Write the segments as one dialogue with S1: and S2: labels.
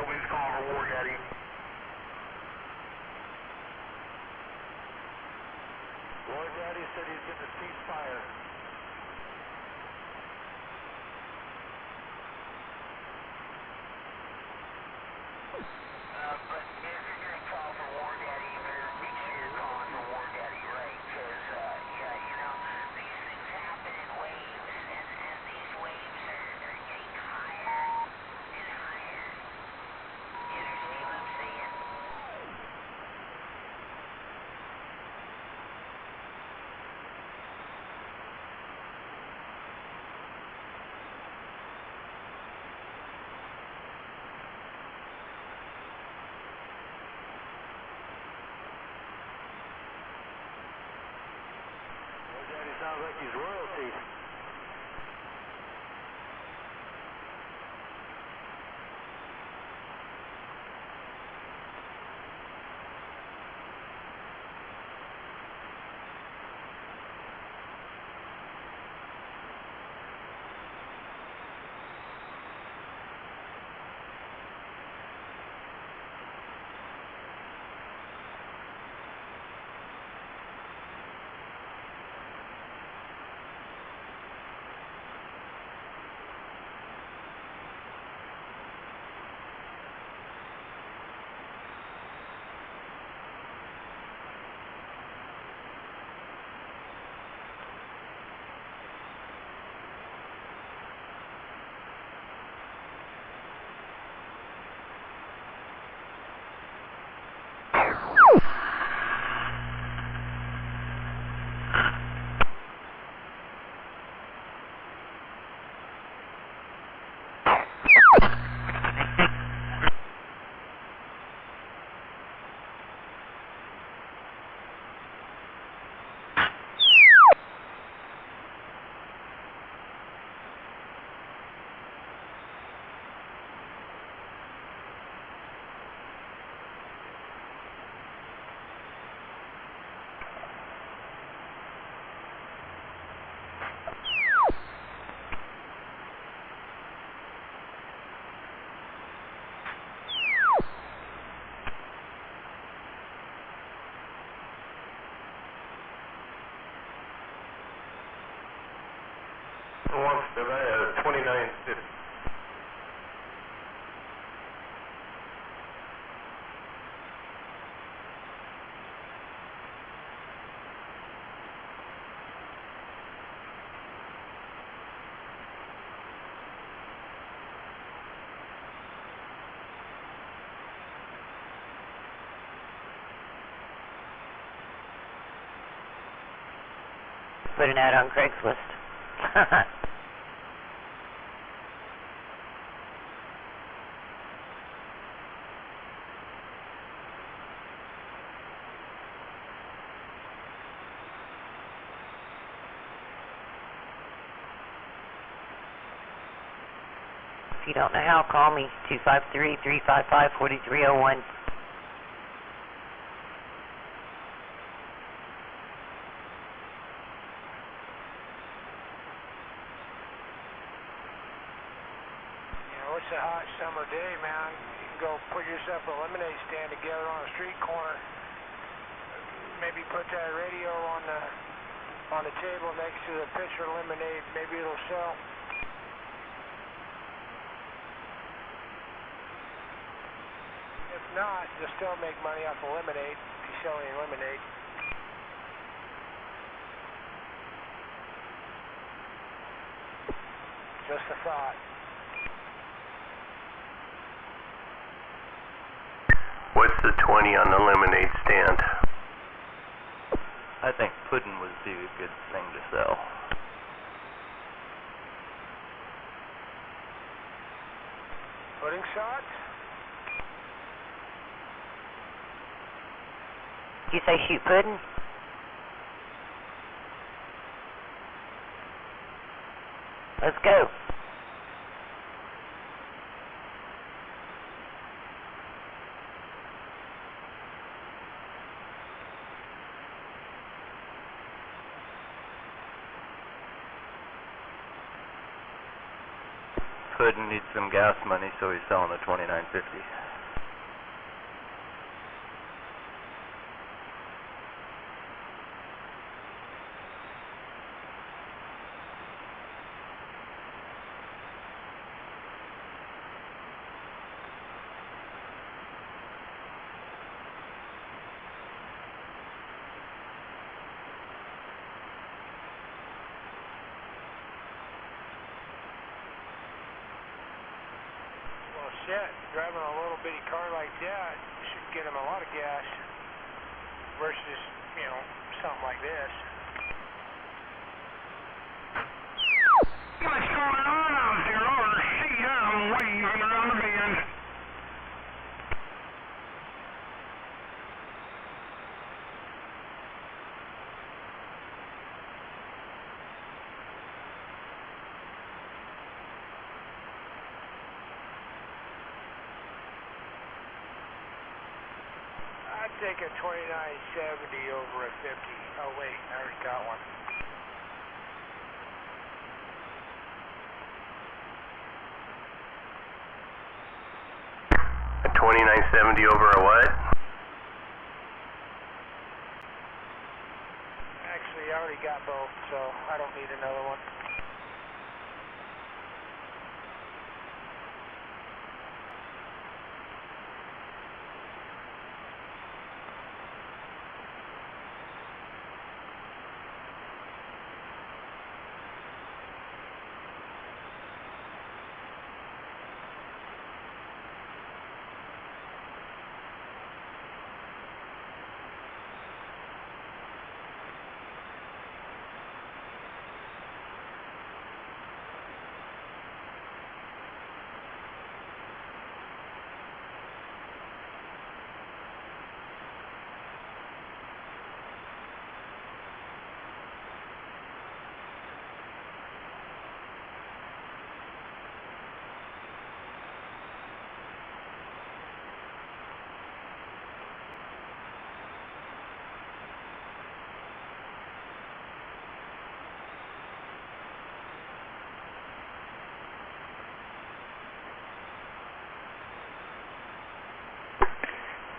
S1: Nobody's calling for war, Daddy. War Daddy said he's getting a ceasefire. But if you're going to call for war, Daddy, you better make sure you're calling for war, Daddy, right? Because, yeah, you know, these things happen in waves, and these waves are getting higher and higher. You understand what I'm saying? Daddy sounds like he's royalty. Wants to 2950.
S2: Put an ad on Craigslist. If you don't know how, call me, 253-355-4301.
S1: It's a hot summer day, man. You can go put yourself a lemonade stand together on a street corner. Maybe put that radio on the table next to the pitcher of lemonade. Maybe it'll sell. If not, you'll still make money off of lemonade if you're selling lemonade. Just a thought.
S3: What's the 20 on the lemonade stand?
S4: I think pudding would be a good thing to sell.
S1: Pudding shots?
S2: You say shoot pudding? Let's go.
S4: Puddin needs some gas money, so he's selling the 2950.
S5: Shit, driving a little bitty car like that should get him a lot of gas versus, you know, something like this.
S1: What's going on out there? RCM waving around the bend.
S5: I'd take a 2970 over a 50. Oh wait, I already got one.
S3: A 2970 over a what?
S5: Actually, I already got both, so I don't need another one.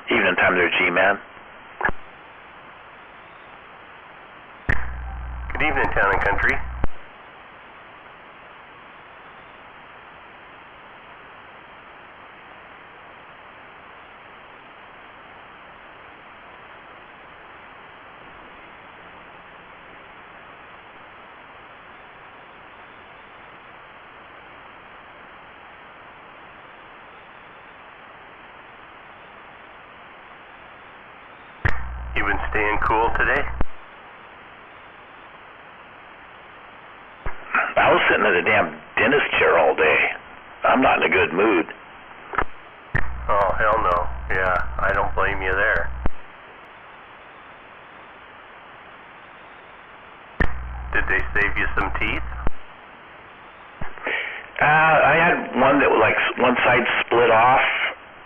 S6: Evening time there, G-Man.
S3: Good evening, Town and Country. You been staying cool today?
S6: I was sitting in a damn dentist chair all day. I'm not in a good mood.
S3: Oh, hell no. Yeah, I don't blame you there. Did they save you some teeth?
S6: I had one that was like one side split off,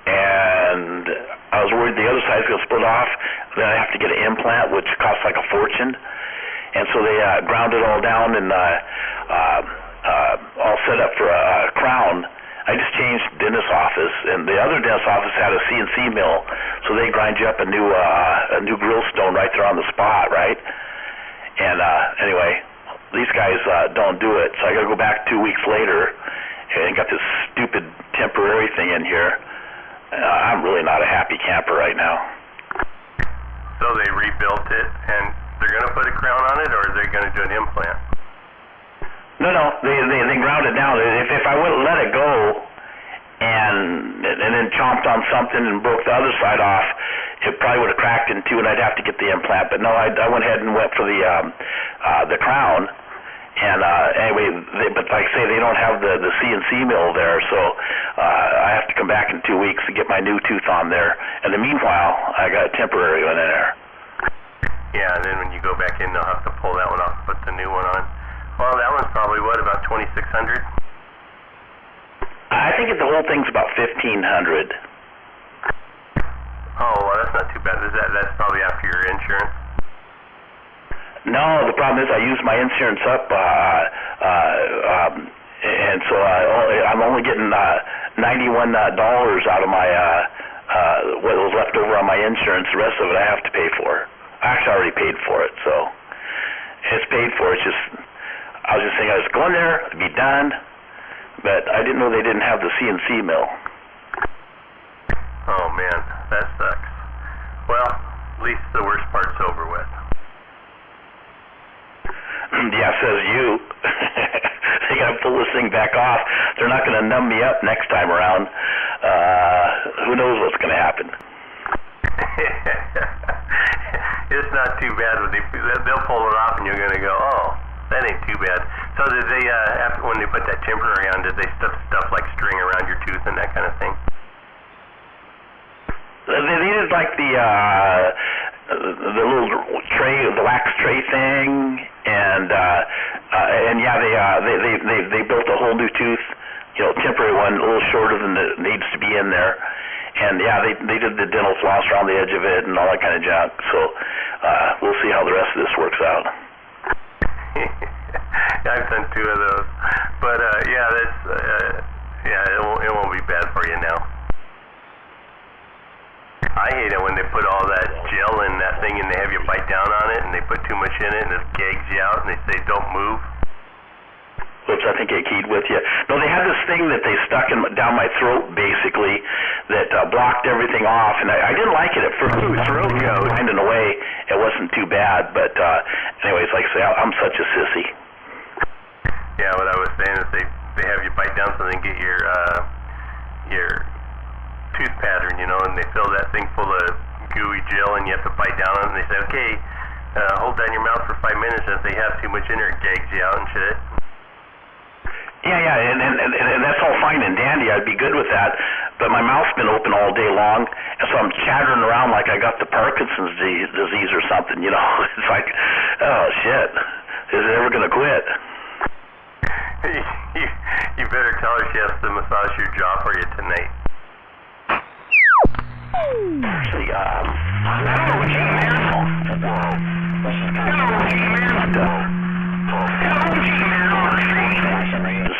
S6: and I was worried the other side's gonna split off. Then I have to get an implant, which costs like a fortune. And so they ground it all down and all set up for a crown. I just changed dentist office, and the other dentist office had a CNC mill, so they grind you up a new grill stone right there on the spot, right? And anyway, these guys don't do it, so I got to go back 2 weeks later and got this stupid temporary thing in here. I'm really not a happy camper right now.
S3: So they rebuilt it, and they're going to put a crown on it, or are they going to do an implant?
S6: No, they ground it down. If I wouldn't let it go and then chomped on something and broke the other side off, it probably would have cracked in two, and I'd have to get the implant. But no, I went ahead and went for the crown. And anyway, but like I say, they don't have the CNC mill there, so I have to come back in 2 weeks to get my new tooth on there. And in the meanwhile, I got a temporary one in there.
S3: Yeah, and then when you go back in, they'll have to pull that one off and put the new one on. Well, that one's probably, what, about $2,600?
S6: I think the whole thing's about $1,500.
S3: Oh, well, that's not too bad. That's probably after your insurance?
S6: No, the problem is I used my insurance up, and so I'm I'm only getting $91 out of my what was left over on my insurance. The rest of it I have to pay for. I actually already paid for it, so it's paid for. It's just I was just thinking I was going there, it'd be done, but I didn't know they didn't have the CNC mill.
S3: Oh man, that sucks. Well, at least the worst part's over with.
S6: Yeah, says you. They gotta pull this thing back off. They're not gonna numb me up next time around. Who knows what's gonna happen?
S3: It's not too bad when they'll pull it off and you're gonna go, oh, that ain't too bad. So did they after when they put that temporary on, did they stuff like string around your tooth and that kind of thing?
S6: They did like the little tray, the wax tray thing, and yeah, they built a whole new tooth, you know, temporary one, a little shorter than it needs to be in there, and yeah, they did the dental floss around the edge of it and all that kind of junk. So we'll see how the rest of this works out.
S3: I've done 2 of those, but yeah, that's yeah, it won't be bad for you now. I hate it when they put all that gel in that thing and they have you bite down on it and they put too much in it and it gags you out and they say don't move.
S6: Whoops, I think I keyed with you. No, they had this thing that they stuck down my throat basically that blocked everything off, and I didn't like it at first. It was real good. In a way, it wasn't too bad, but anyways, like I say, I'm such a sissy.
S3: Yeah, what I was saying is they have you bite down so they can get your tooth pattern, you know, and they fill that thing full of gooey gel and you have to bite down on it and they say, okay, hold down your mouth for 5 minutes, and if they have too much in there, it gags you out and shit.
S6: Yeah, and that's all fine and dandy. I'd be good with that, but my mouth's been open all day long, and so I'm chattering around like I got the Parkinson's disease or something, you know. It's like, oh shit, is it ever going to quit?
S3: You better tell her she has to massage your jaw for you tonight.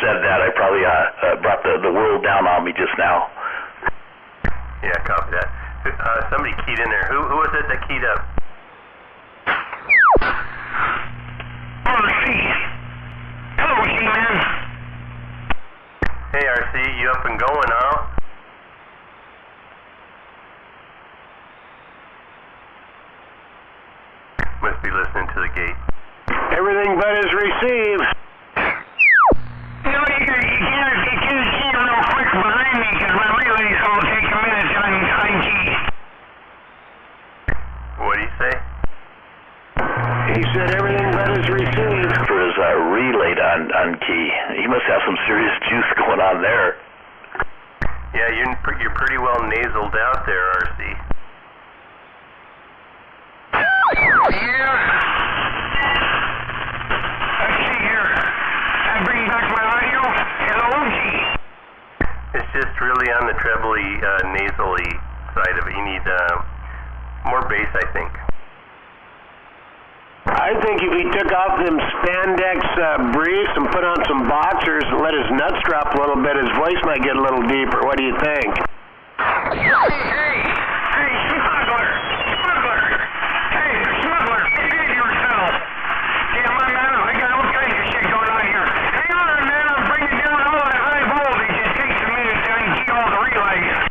S6: Said that, I probably brought the world down on me just now.
S3: Yeah, copy that. Somebody keyed in there. Who was it that keyed up?
S1: RC. Hello, G-Man.
S3: Hey, RC, you up and going, huh? Must be listening to the gate.
S5: Everything but is received.
S1: No, you can't key real quick behind me because my relay's gonna take a minute on key.
S3: What'd he say?
S5: He said everything but is received.
S6: For his relay on key. He must have some serious juice going on there.
S3: Yeah, you're pretty well nasaled out there, RC.
S1: Yeah. Let's see here. I bring back my audio. Hello, G.
S3: It's just really on the trebly, nasally side of it. You need more bass, I think.
S5: I think if he took off them spandex briefs and put on some boxers and let his nuts drop a little bit, his voice might get a little deeper. What do you think?
S1: Hey, smuggler! Hey, smuggler, get in yourself! Yeah, my man, I got all kinds of shit going on here. Hang on, man, I'm bringing down all that high voltage. It takes a minute to unkey all the relays.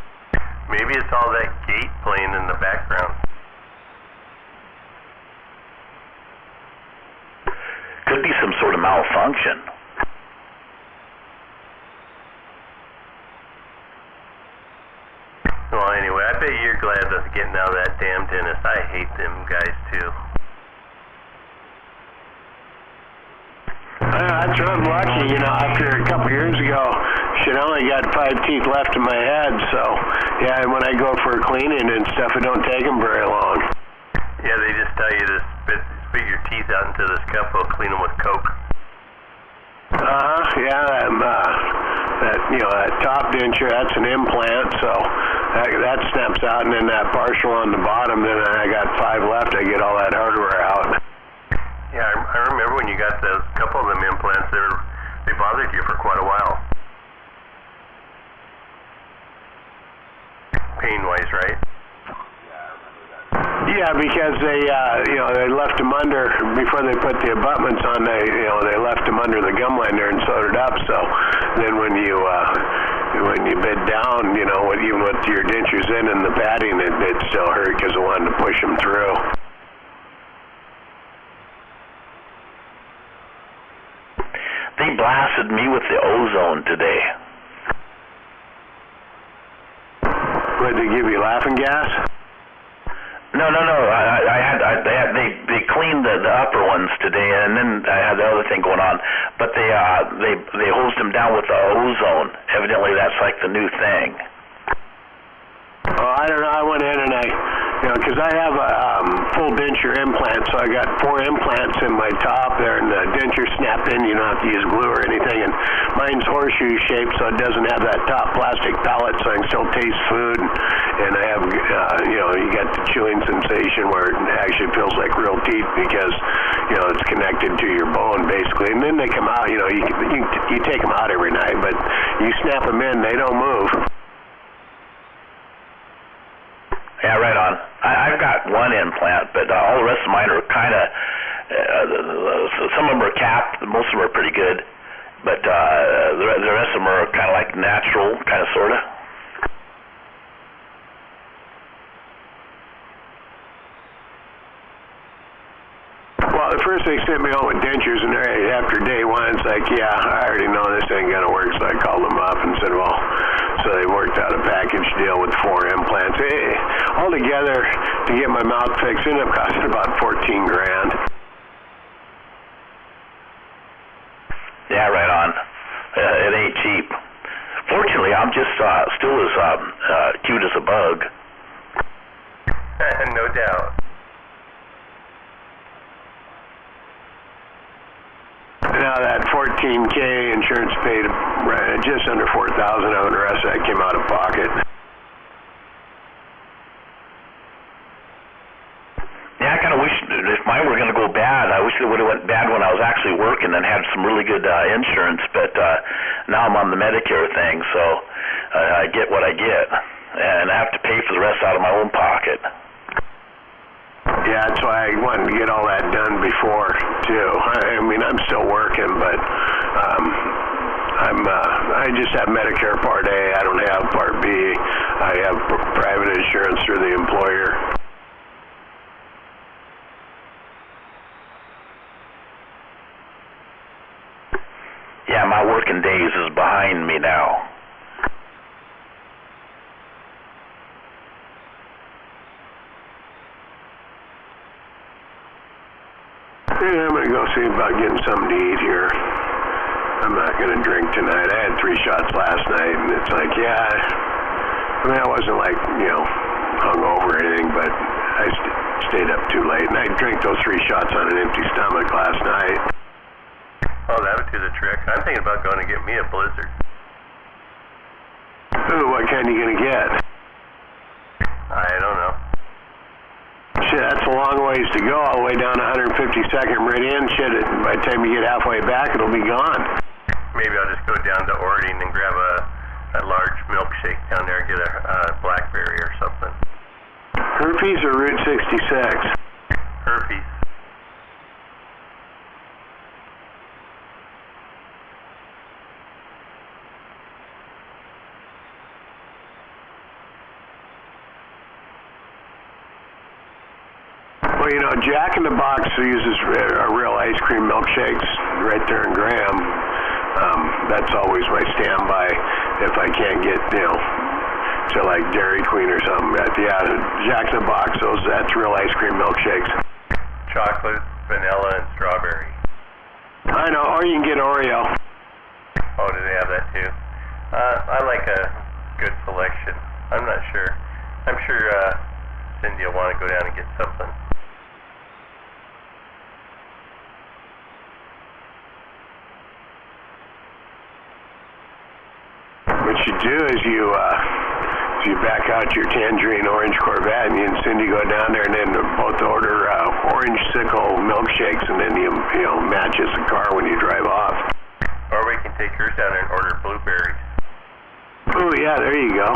S3: Maybe it's all that gate playing in the background.
S6: Could be some sort of malfunction.
S3: Well, anyway, I bet you're glad that's getting out of that damn dentist. I hate them guys, too.
S5: That's what I'm lucky, you know, after a couple years ago, shit, I only got 5 teeth left in my head, so, yeah, when I go for cleaning and stuff, it don't take them very long.
S3: Yeah, they just tell you to spit your teeth out into this cup, we'll clean them with Coke.
S5: Yeah, that, you know, that top denture, that's an implant, so that snaps out, and then that partial on the bottom, then I got 5 left, I get all that hardware out.
S3: Yeah, I remember when you got those couple of them implants, they bothered you for quite a while.
S5: Yeah, because they left them under before they put the abutments on. They left them under the gum line there and sewed it up. So then when you bed down, even with your dentures in and the padding, it still hurt because it wanted to push them through.
S6: They blasted me with the ozone today.
S5: What, did they give you laughing gas?
S6: No. They cleaned the upper ones today, and then I had the other thing going on. But they hosed them down with the ozone. Evidently, that's like the new thing.
S5: Oh, I don't know. I went in and because I have a full denture implant, so I got 4 implants in my top there, and the denture snap in. You don't have to use glue or anything, and mine's horseshoe shaped, so it doesn't have that top plastic palate, so I can still taste food. And I have, you got the chewing sensation where it actually feels like real teeth because, it's connected to your bone basically. And then they come out. You take them out every night, but you snap them in, they don't move.
S6: Yeah, right on. I've got 1 implant, but all the rest of mine are kind of, some of them are capped, most of them are pretty good, but the rest of them are kind of like natural, kind of, sort of.
S5: Well, at first they sent me home with dentures, and after day 1, it's like, yeah, I already know this ain't going to work, so I called them up and said, well, so they worked out a package deal with 4 implants. Altogether, to get my mouth fixed, ended up costing about $14 grand.
S6: Yeah, right on. It ain't cheap. Fortunately, I'm just still as cute as a bug.
S3: No doubt.
S5: Now that $14K insurance paid just under $4,000 of the rest of that came out of pocket.
S6: Yeah, I kind of wish if mine were going to go bad, I wish it would have went bad when I was actually working and had some really good insurance. But now I'm on the Medicare thing, so I get what I get, and I have to pay for the rest out of my own pocket.
S5: Yeah, that's why I wanted to get all that done before too. I mean, I'm still working, but I just have Medicare Part A. I don't have Part B. I have private insurance through the employer.
S6: Yeah, my working days is behind me now.
S5: Yeah, I'm going to go see about getting something to eat here. I'm not going to drink tonight. I had 3 shots last night, and it's like, I wasn't like, hungover or anything, but I stayed up too late, and I drank those 3 shots on an empty stomach last night.
S3: Oh, that would do the trick. I'm thinking about going to get me a Blizzard.
S5: Ooh, what kind are you going to get?
S3: I don't know.
S5: Shit, that's a long ways to go, all the way down 152nd Meridian. Shit, by the time you get halfway back, it'll be gone.
S3: Maybe I'll just go down to Orting and grab a large milkshake down there and get a blackberry or something.
S5: Herpes or Route 66?
S3: Herpes.
S5: Well, Jack in the Box uses real ice cream milkshakes right there in Graham. That's always my standby if I can't get, to like Dairy Queen or something. But yeah, Jack in the Box, that's real ice cream milkshakes.
S3: Chocolate, vanilla, and strawberry.
S5: I know, or you can get Oreo.
S3: Oh, do they have that too? I like a good selection. I'm not sure. I'm sure Cindy will want to go down and get something.
S5: What you do is you back out your tangerine orange Corvette, and you and Cindy go down there, and then both order orange sickle milkshakes, and then you matches the car when you drive off.
S3: Or we can take yours down there and order blueberries.
S5: Oh yeah, there you go.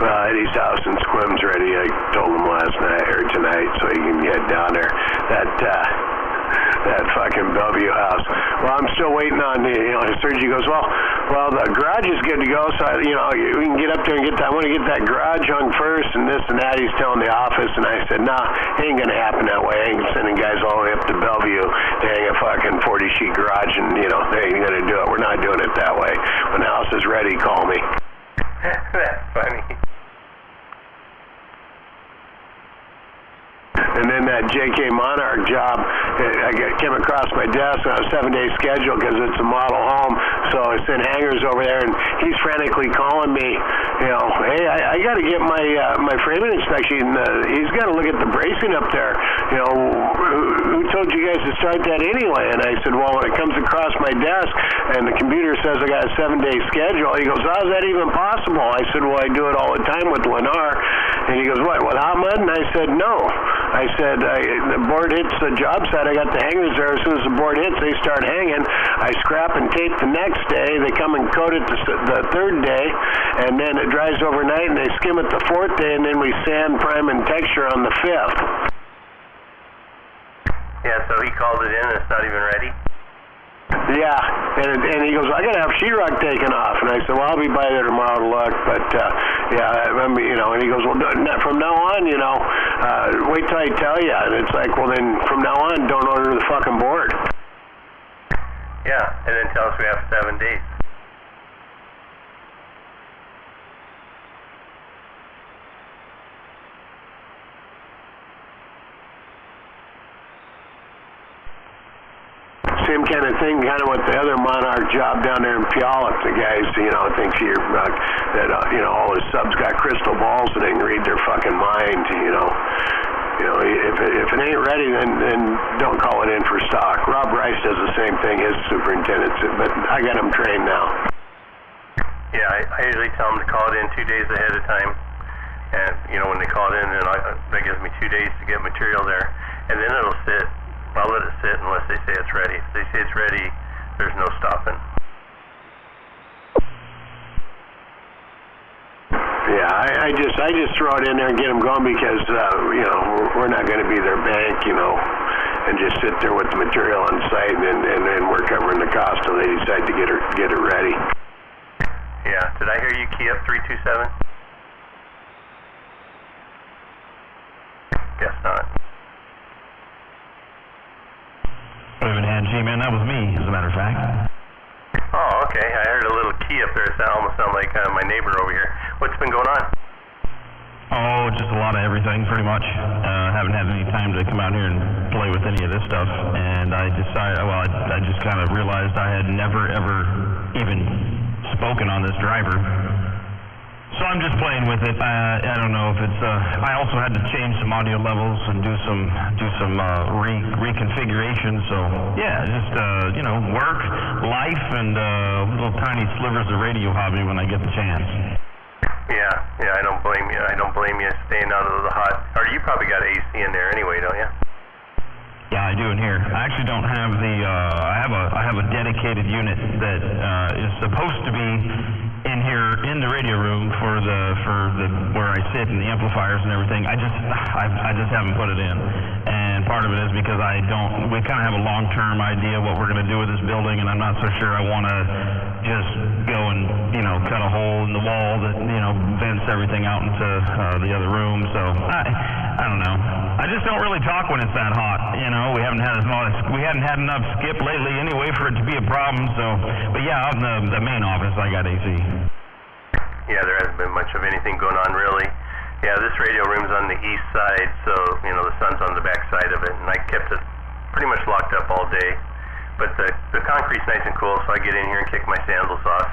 S5: Eddie's house in Squim's ready. I told him last night or tonight, so he can get down there. That fucking Bellevue house. Well, I'm still waiting on Sergi goes, well, the garage is good to go, so we can get up there and get that. I want to get that garage hung first, and this and that. He's telling the office, and I said, nah, ain't gonna happen that way. I ain't sending guys all the way up to Bellevue to hang a fucking 40-sheet garage, and they ain't gonna do it. We're not doing it that way. When the house is ready, call me.
S3: That's funny.
S5: And then that J.K. Monarch job, came across my desk on a 7-day schedule because it's a model home. So I sent hangers over there, and he's frantically calling me, hey, I got to get my framing inspection. He's got to look at the bracing up there. Who told you guys to start that anyway? And I said, well, when it comes across my desk and the computer says I got a 7-day schedule, he goes, how's that even possible? I said, well, I do it all the time with Lennar. And he goes, what, with hot mud? And I said, no. I said, the board hits the job site. I got the hangers there. As soon as the board hits, they start hanging. I scrap and tape the next day. They come and coat it the third day, and then it dries overnight, and they skim it the fourth day, and then we sand, prime, and texture on the fifth.
S3: Yeah, so he called it in, and it's not even ready?
S5: Yeah, and he goes, I got to have sheetrock taken off. And I said, well, I'll be by there tomorrow to look. But, and he goes, well, from now on, wait till I tell you. And it's like, well, then from now on, don't order the fucking board.
S3: Yeah, and then tell us we have 7 days.
S5: Same kind of thing, kind of with the other Monarch job down there in Puyallup. The guys, thinks you're that all his subs got crystal balls and they can read their fucking mind. If it ain't ready, then don't call it in for stock. Rob Rice does the same thing. His superintendents, but I got him trained now.
S3: Yeah, I usually tell them to call it in 2 days ahead of time. And when they call it in, then that gives me 2 days to get material there, and then it'll sit. I'll let it sit unless they say it's ready. If they say it's ready, there's no stopping.
S5: Yeah, I just throw it in there and get them going because we're not going to be their bank, and just sit there with the material on site and then we're covering the cost until they decide to get it ready.
S3: Yeah, did I hear you key up 327? Guess not.
S7: G-Man, that was me, as a matter of fact.
S3: Oh, okay. I heard a little key up there. It almost sounded like my neighbor over here. What's been going on?
S7: Oh, just a lot of everything, pretty much. Haven't had any time to come out here and play with any of this stuff. And I decided, I just kind of realized I had never, ever even spoken on this driver. So I'm just playing with it. I don't know if it's. I also had to change some audio levels and do some reconfiguration. So yeah, just work, life, and little tiny slivers of radio hobby when I get the chance.
S3: Yeah. I don't blame you. I don't blame you staying out of the hot. Or you probably got AC in there anyway, don't you?
S7: Yeah, I do in here. I actually don't have the. I have a dedicated unit that is supposed to be in here in the radio room for the where I sit and the amplifiers and everything. I just haven't put it in, and part of it is because we kind of have a long-term idea what we're going to do with this building, and I'm not so sure I want to just go and cut a hole in the wall that vents everything out into the other room. So I don't know. I just don't really talk when it's that hot. We haven't had enough skip lately anyway for it to be a problem. So, but yeah, out in the main office I got AC.
S3: Yeah, there hasn't been much of anything going on really. Yeah, this radio room's on the east side, so the sun's on the back side of it, and I kept it pretty much locked up all day. But the concrete's nice and cool, so I get in here and kick my sandals off.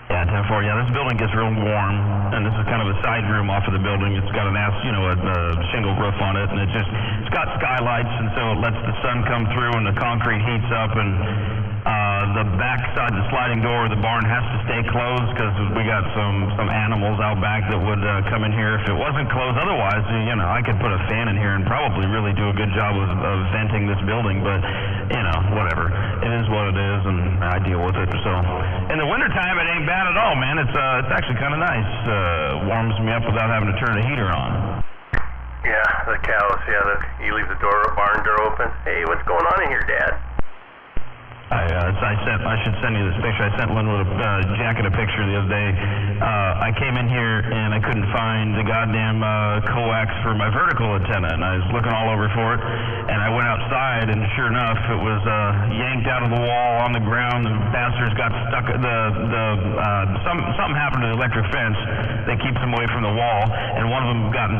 S7: Yeah, 10-4. Yeah, this building gets real warm, and this is kind of a side room off of the building. It's got a shingle roof on it, and it's got skylights, and so it lets the sun come through, and the concrete heats up, and the back side, the sliding door of the barn has to stay closed because we got some animals out back that would come in here if it wasn't closed. Otherwise, I could put a fan in here and probably really do a good job of venting this building, but whatever. It is what it is, and I deal with it. So In the wintertime, it ain't bad at all, man. It's actually kind of nice. Warms me up without having to turn the heater on.
S3: Yeah, the cows. Yeah, you leave the barn door open. Hey, what's going on in here, Dad?
S7: I should send you this picture. I sent Linwood Jacket a picture the other day. I came in here and I couldn't find the goddamn coax for my vertical antenna, and I was looking all over for it. And I went outside, and sure enough, it was yanked out of the wall on the ground. The bastards got stuck. Something happened to the electric fence that keeps them away from the wall, and one of them got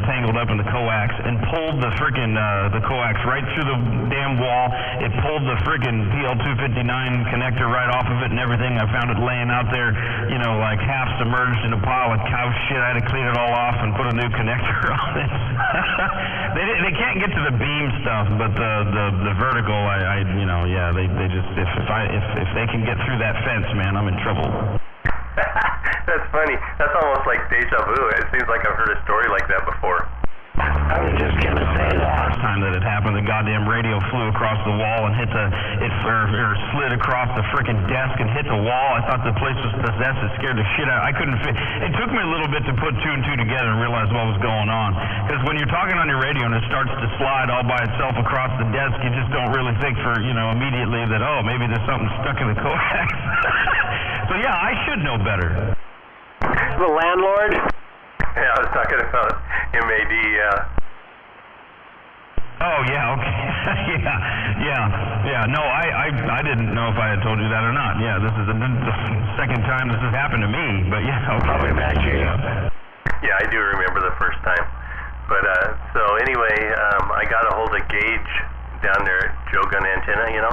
S7: tangled up in the coax and pulled the frickin' the coax right through the damn wall. It pulled the frickin' PL259 connector right off of it and everything. I found it laying out there, you know, like half submerged in a pile of cow shit. I had to clean it all off and put a new connector on it. They can't get to the beam stuff, but the vertical, they just if they can get through that fence, man, I'm in trouble.
S3: That's funny. That's almost like deja vu. It seems like I've heard a story like that before.
S5: I was just gonna say that.
S7: Last time that it happened, the goddamn radio flew across the wall and hit slid across the frickin' desk and hit the wall. I thought the place was possessed. It scared the shit out. I couldn't fit. It took me a little bit to put two and two together and realize what was going on. Because when you're talking on your radio and it starts to slide all by itself across the desk, you just don't really think for, immediately that, oh, maybe there's something stuck in the coax. So yeah, I should know better.
S5: The landlord?
S3: Yeah, I was talking about MAD,
S7: Oh, yeah, okay. Yeah. No, I didn't know if I had told you that or not. Yeah, this is the second time this has happened to me, but yeah, okay.
S5: Probably back here.
S3: Yeah, I do remember the first time. But, so anyway, I got a hold of Gage down there at Joe Gun Antenna, you know?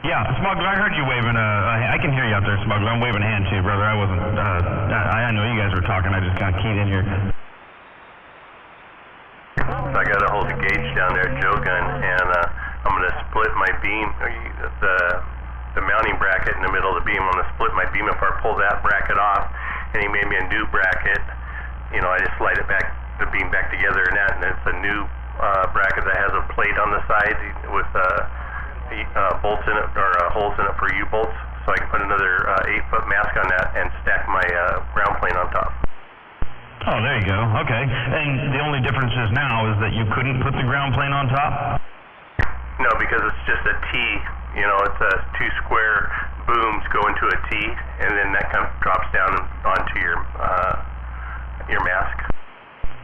S7: Yeah, Smuggler, I heard you waving, I can hear you out there, Smuggler. I'm waving a hand to you, brother. I wasn't, I know you guys were talking. I just kind of keyed in here.
S3: So I got a hold of Gage down there at Joe Gun, and I'm going to split my beam, the mounting bracket in the middle of the beam. I'm going to split my beam apart, pull that bracket off, and he made me a new bracket. I just slide it back, the beam back together, and it's a new bracket that has a plate on the side with bolts in it, or holes in it for U-bolts, so I can put another 8-foot mask on that and stack my ground plane on top.
S7: Oh, there you go. Okay. And the only difference is now is that you couldn't put the ground plane on top?
S3: No, because it's just a T. It's a 2 square booms go into a T, and then that kind of drops down onto your mask.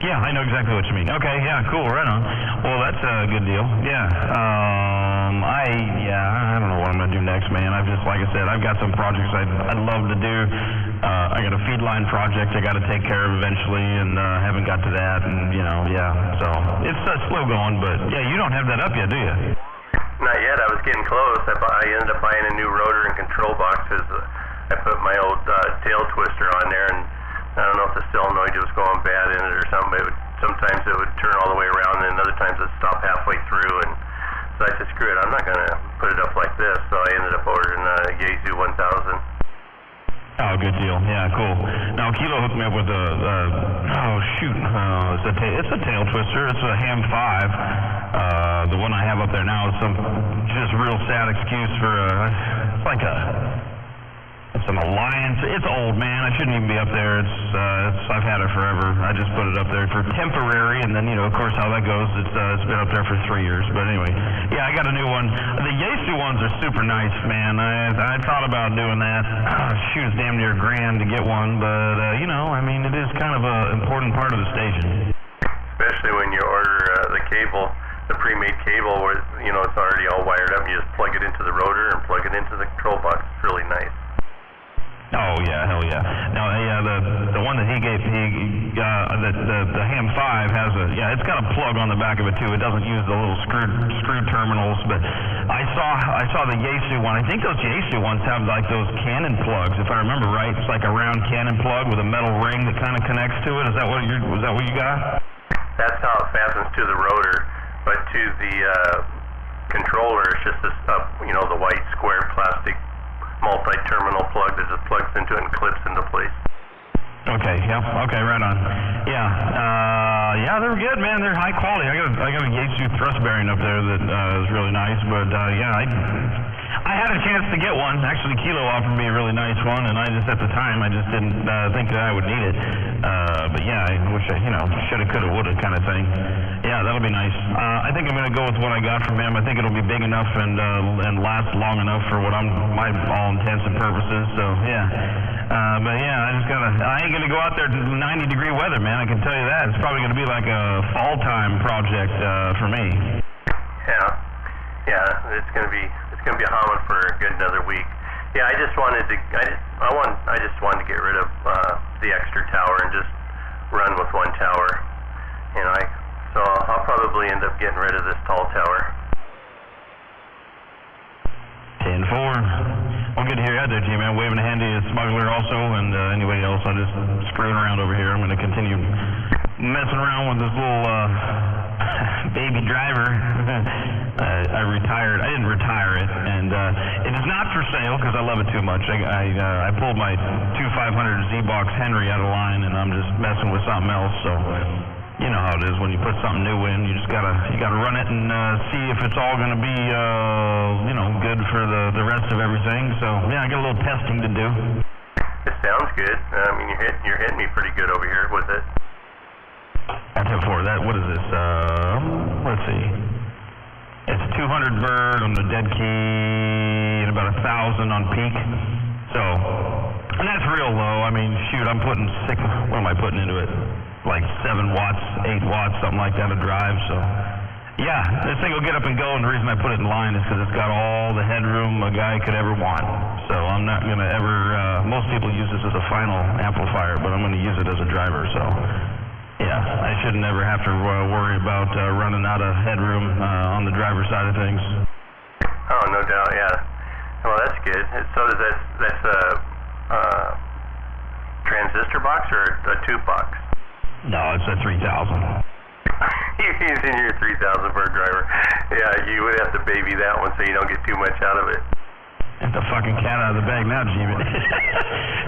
S7: Yeah, I know exactly what you mean. Okay, yeah, cool, right on. Well, that's a good deal. Yeah. I don't know what I'm gonna do next, man. Like I said, I've got some projects I'd love to do. I got a feed line project I got to take care of eventually, and haven't got to that. And so it's slow going, but yeah, you don't have that up yet, do you?
S3: Not yet. I was getting close. I ended up buying a new rotor and control box because I put my old tail twister on there, and I don't know if the solenoid was going bad in it or something, but sometimes it would turn all the way around, and other times it would stop halfway through, and so I said, screw it, I'm not going to put it up like this, so I ended up ordering a Yaesu 1000.
S7: Oh, good deal. Yeah, cool. Now, Kilo hooked me up with it's a tail twister. It's a Ham 5. The one I have up there now is some just real sad excuse for it's an Alliance. It's old, man. I shouldn't even be up there. I've had it forever. I just put it up there for temporary, and then of course how that goes. It's been up there for 3 years. But anyway, yeah, I got a new one. The Yaesu ones are super nice, man. I thought about doing that. Shoot, it's damn near $1,000 to get one, but it is kind of an important part of the station.
S3: Especially when you order the cable, the pre-made cable, where it's already all wired up. You just plug it into the rotor and plug it into the control box. It's really nice.
S7: Oh yeah, hell yeah. Now the one that he gave, the Ham 5 has it's got a plug on the back of it too. It doesn't use the little screw terminals, but I saw the Yaesu one. I think those Yaesu ones have like those cannon plugs, if I remember right. It's like a round cannon plug with a metal ring that kind of connects to it. Is that what you got?
S3: That's how it fastens to the rotor, but to the controller, it's just this the white square plastic multi-terminal plug that just plugs into it and clips into place.
S7: Okay, yeah, okay, right on. Yeah, they're good, man. They're high quality. I got a Yaesu thrust bearing up there that is really nice, but I I had a chance to get one. Actually, Kilo offered me a really nice one, and I just, at the time, I just didn't think that I would need it. But yeah, I wish I, shoulda, coulda, woulda kind of thing. Yeah, that'll be nice. I think I'm gonna go with what I got from him. I think it'll be big enough and last long enough for what my all intents and purposes. So yeah. But yeah, I ain't gonna go out there to 90-degree weather, man. I can tell you that. It's probably gonna be like a fall time project for me.
S3: Yeah, it's gonna be humming for a good another week. Yeah, I just wanted to get rid of the extra tower and just run with one tower. So I'll probably end up getting rid of this tall tower.
S7: 10-4. Well, good to hear you out there, G-Man. Waving a hand to you, Smuggler also, and anybody else. I'm just screwing around over here. I'm going to continue messing around with this little baby driver. I retired. I didn't retire it, and it is not for sale because I love it too much. I pulled my 2500 Z-Box Henry out of line, and I'm just messing with something else. So you know how it is when you put something new in. You just gotta run it and see if it's all gonna be good for the rest of everything. So yeah, I got a little testing to do.
S3: It sounds good. I mean, you're hitting me pretty good over here with it.
S7: That's it for that. What is this? Let's see. It's 200 bird on the dead key and about 1,000 on peak. So, and that's real low. I mean, shoot, I'm putting what am I putting into it? Like 7 watts, 8 watts, something like that a drive. So, yeah, this thing will get up and go. And the reason I put it in line is because it's got all the headroom a guy could ever want. So I'm not gonna ever. Most people use this as a final amplifier, but I'm gonna use it as a driver. So. Yeah, I shouldn't ever have to worry about running out of headroom on the driver's side of things.
S3: Oh, no doubt, yeah. Well, that's good. So that's a transistor box or a tube box?
S7: No, it's a 3000.
S3: You're using your 3000 bird driver. Yeah, you would have to baby that one so you don't get too much out of it.
S7: Get the fucking cat out of the bag now, G-Man.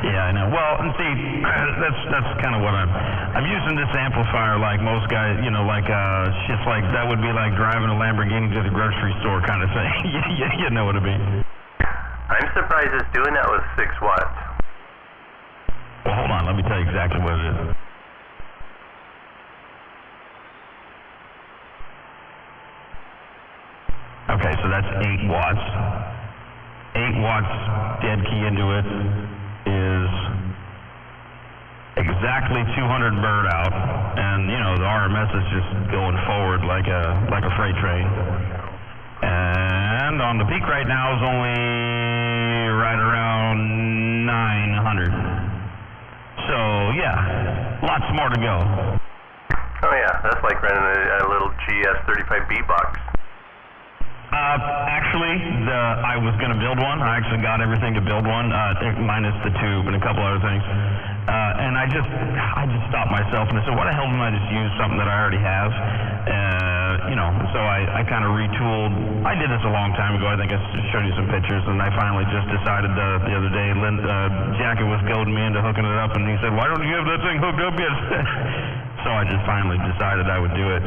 S7: Yeah, I know. Well, and see, that's kind of what I'm using this amplifier like most guys, like shit's like that would be like driving a Lamborghini to the grocery store kind of thing. You know what I mean?
S3: I'm surprised it's doing that with 6 watts.
S7: Well, hold on, let me tell you exactly what it is. Okay, so that's 8 watts. 8 watts dead key into it is exactly 200 bird out, and the RMS is just going forward like a freight train. And on the peak right now is only right around 900. So yeah, lots more to go.
S3: Oh yeah, that's like running a little GS35B box.
S7: Actually, I was going to build one. I actually got everything to build one, minus the tube and a couple other things. And I just stopped myself and I said, why the hell didn't I just use something that I already have? So I kind of retooled. I did this a long time ago. I think I showed you some pictures, and I finally just decided the other day, Jacket was goading me into hooking it up, and he said, why don't you have that thing hooked up yet? So I just finally decided I would do it.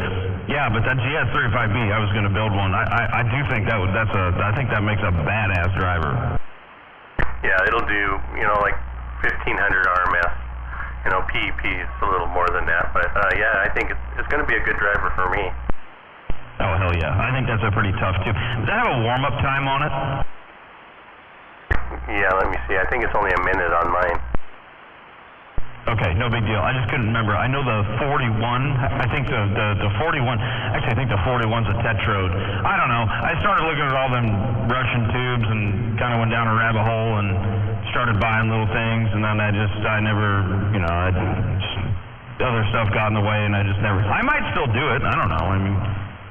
S7: Yeah, but that GS35B, I was going to build one. I do think I think that makes a badass driver.
S3: Yeah, it'll do, like 1500 RMS. PEP is a little more than that, but yeah, I think it's going to be a good driver for me.
S7: Oh, hell yeah. I think that's a pretty tough too. Does that have a warm-up time on it?
S3: Yeah, let me see. I think it's only a minute on mine.
S7: Okay, no big deal. I just couldn't remember. I know the 41, I think the 41, actually I think the 41's a tetrode. I don't know. I started looking at all them Russian tubes and kind of went down a rabbit hole and started buying little things, and then other stuff got in the way, and I might still do it. I don't know. I mean,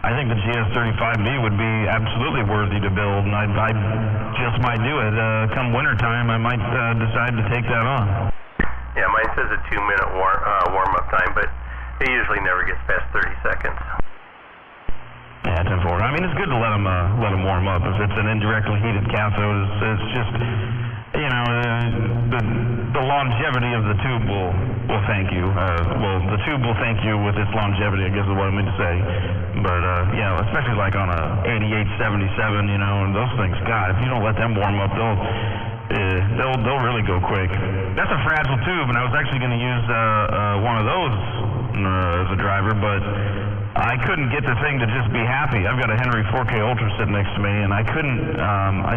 S7: I think the GS35B would be absolutely worthy to build, and I just might do it. Come wintertime, I might decide to take that on.
S3: Yeah, mine says a 2-minute warm-up time, but it usually never gets past 30 seconds.
S7: Yeah, 10-4. I mean, it's good to let them warm up. If it's an indirectly heated cathode, it's just, the longevity of the tube will thank you. Well, the tube will thank you with its longevity, I guess is what I meant to say. But yeah, especially like on a 8877, you know, and those things. God, if you don't let them warm up, they'll really go quick. That's a fragile tube, and I was actually going to use one of those as a driver, but I couldn't get the thing to just be happy. I've got a Henry 4K Ultra sitting next to me, and I couldn't.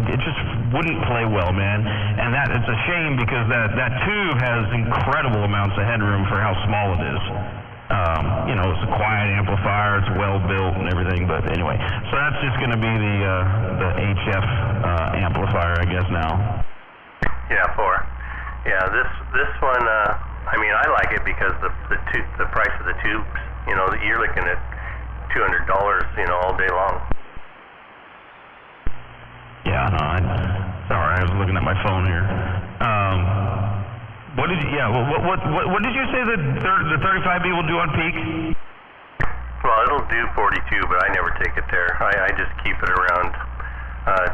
S7: It just wouldn't play well, man. And it's a shame because that tube has incredible amounts of headroom for how small it is. You know, it's a quiet amplifier, it's well built and everything. But anyway, so that's just going to be the HF amplifier, I guess now.
S3: Yeah, 4. Yeah, this one. I mean, I like it because the price of the tubes. You know, you're looking at $200, you know, all day long.
S7: Yeah, no, sorry, I was looking at my phone here. What did you say that the 35B will do on peak?
S3: Well, it'll do 42, but I never take it there. I just keep it around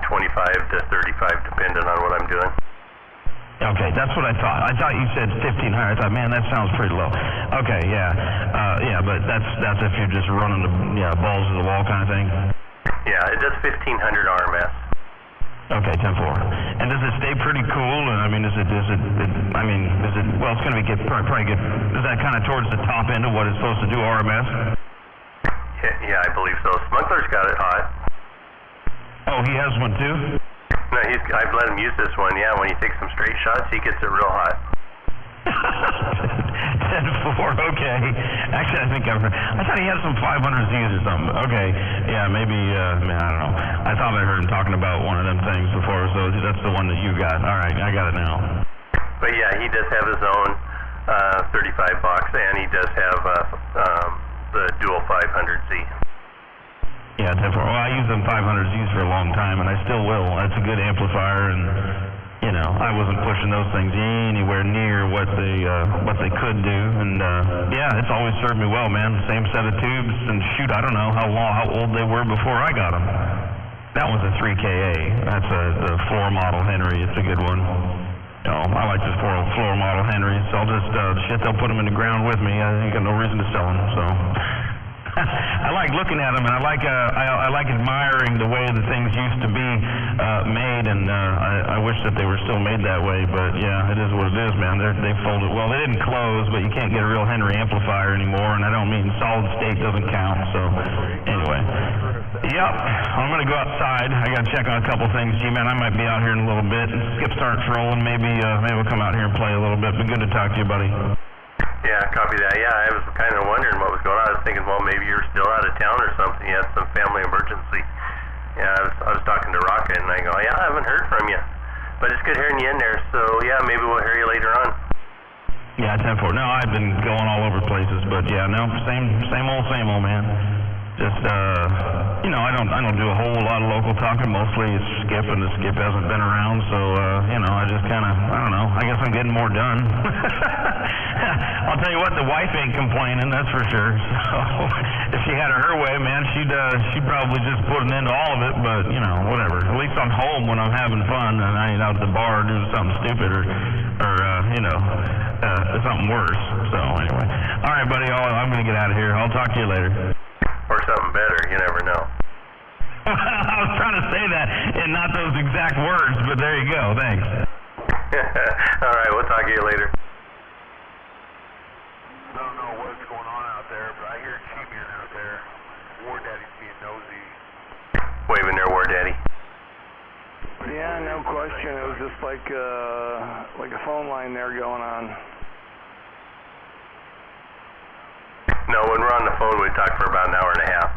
S3: 25 to 35, depending on what I'm doing.
S7: Okay, that's what I thought. I thought you said 1,500. I thought, man, that sounds pretty low. Okay, yeah, yeah, but that's if you're just running the balls to the wall kind of thing.
S3: Yeah, it does 1,500 RMS.
S7: Okay, 10.4. And does it stay pretty cool? And I mean, well, it's going to be probably get. Is that kind of towards the top end of what it's supposed to do RMS?
S3: Yeah, I believe so. Smuggler's got it hot.
S7: Oh, he has one too?
S3: No, I've let him use this one. Yeah, when he takes some straight shots, he gets it real hot.
S7: 10.4, okay. Actually, I thought he had some 500Zs or something. Okay, yeah, maybe, man, I don't know. I thought I heard him talking about one of them things before, so that's the one that you got. All right, I got it now.
S3: But yeah, he does have his own 35 box, and he does have the dual 500Z.
S7: Yeah, 10.4. Well, I used them 500Zs for a long time, and I still will. That's a good amplifier, and you know, I wasn't pushing those things anywhere near what they could do, and yeah, it's always served me well, man. Same set of tubes, and shoot, I don't know how old they were before I got them. That one's a 3KA. That's the floor model Henry. It's a good one. You know, I like this floor model Henry, so I'll just they'll put them in the ground with me. I ain't got no reason to sell them, so. I like looking at them, and I like admiring the way the things used to be made, and I wish that they were still made that way. But yeah, it is what it is, man. They folded. Well, they didn't close, but you can't get a real Henry amplifier anymore, and I don't mean solid state doesn't count. So anyway, yep. I'm gonna go outside. I gotta check on a couple things. G-man, I might be out here in a little bit. Skip starts rolling. Maybe we'll come out here and play a little bit. Be good to talk to you, buddy.
S3: Yeah, copy that. Yeah, I was kind of wondering what was going on. I was thinking, well, maybe you're still out of town or something. You had some family emergency. Yeah, I was talking to Rocket, and I go, yeah, I haven't heard from you. But it's good hearing you in there, so yeah, maybe we'll hear you later on.
S7: Yeah, 10.4. No, I've been going all over places, but yeah, no, same old, man. Just, you know, I don't do a whole lot of local talking. Mostly it's Skip, and the Skip hasn't been around, so, you know, I just kind of, I don't know. I guess I'm getting more done. I'll tell you what, the wife ain't complaining, that's for sure. So, if she had her way, man, she'd probably just put an end to all of it, but, you know, whatever. At least I'm home when I'm having fun, and I ain't out at the bar doing something stupid or you know, something worse. So, anyway. All right, buddy, I'm going to get out of here. I'll talk to you later.
S3: Or something better, you never know.
S7: I was trying to say that in not those exact words, but there you go. Thanks.
S3: All right, we'll talk to you later.
S8: I don't know what's going on out there, but I hear G-Man out there. War Daddy's being nosy.
S3: Waving there, War Daddy.
S9: Yeah, no question. It was just like a phone line there going on.
S3: No, when we're on the phone, we talk for about an hour and a half.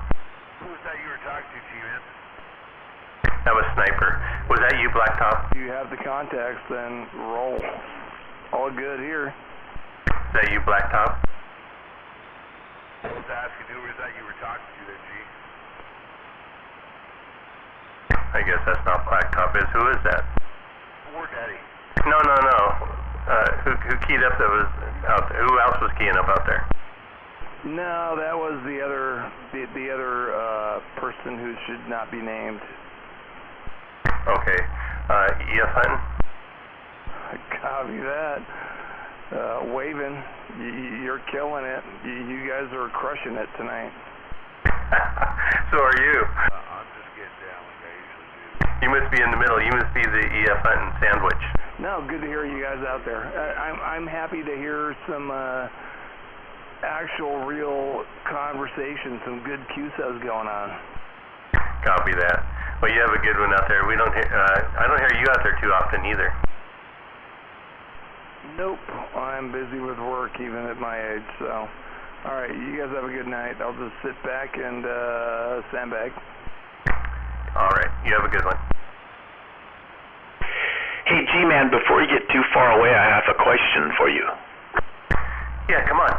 S8: Who was that you were talking to, G-Man?
S3: That was Sniper. Was that you, Blacktop?
S9: If you have the contacts, then roll. All good here.
S3: Is that you, Blacktop?
S8: I was asking who was that you were talking to there, G?
S3: I guess that's not Blacktop. Who is that?
S8: War Daddy.
S3: No. Who keyed up that was out there? Who else was keying up out there?
S9: No, that was the other person who should not be named.
S3: Okay. EF Hunting?
S9: Copy that. Waving, you're killing it. You guys are crushing it tonight.
S3: So are you.
S8: I'm just getting down like I usually do.
S3: You must be in the middle. You must be the EF hunting sandwich.
S9: No, good to hear you guys out there. I'm happy to hear some actual, real conversation, some good QSOs going on.
S3: Copy that. Well, you have a good one out there. We don't hear. I don't hear you out there too often either.
S9: Nope, I'm busy with work even at my age. So, all right, you guys have a good night. I'll just sit back and sandbag.
S3: All right, you have a good one.
S6: Hey, G-Man, before you get too far away, I have a question for you.
S3: Yeah, come on.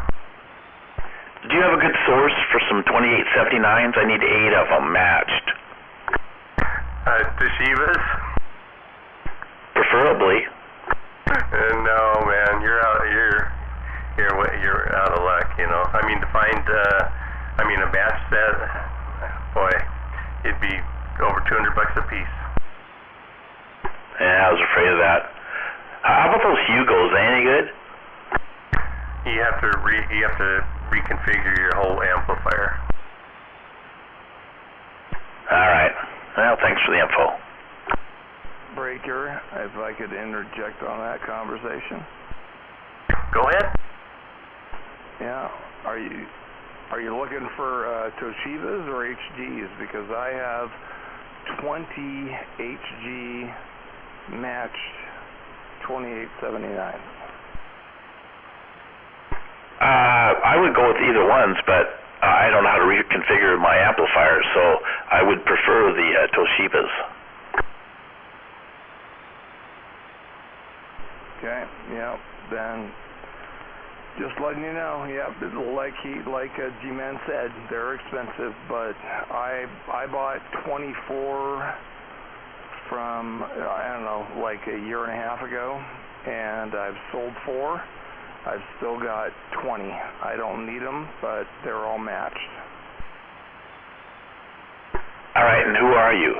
S6: Do you have a good source for some 2879s? I need 8 of them matched.
S3: Toshibas?
S6: Preferably.
S3: No, man, you're out of luck. You know. I mean, to find, a match set, boy, it'd be over $200 a piece.
S6: Yeah, I was afraid of that. How about those Hugos? Any good?
S3: You have to reconfigure your whole amplifier.
S6: All right. Well, thanks for the info.
S9: Breaker, if I could interject on that conversation.
S3: Go ahead.
S9: Yeah, are you looking for Toshibas or HGs? Because I have 20 HG matched 2879s.
S6: I would go with either ones, but I don't know how to reconfigure my amplifier, so I would prefer the Toshibas.
S9: Okay, yeah, then just letting you know, yeah, like G-Man said, they're expensive, but I bought 24 from, I don't know, like a year and a half ago, and I've sold 4. I've still got 20. I don't need them, but they're all matched.
S6: All right, and who are you?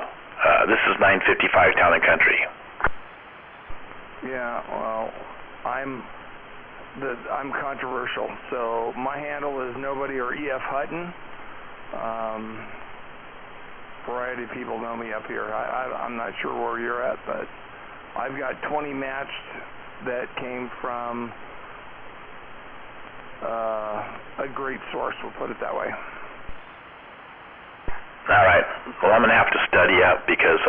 S6: This is 955 Town and Country.
S9: Yeah, well, I'm controversial. So my handle is nobody or EF Hutton. Variety of people know me up here. I'm not sure where you're at, but I've got 20 matched that came from a great source. We'll put it that way.
S6: All right. Well, I'm going to have to study up because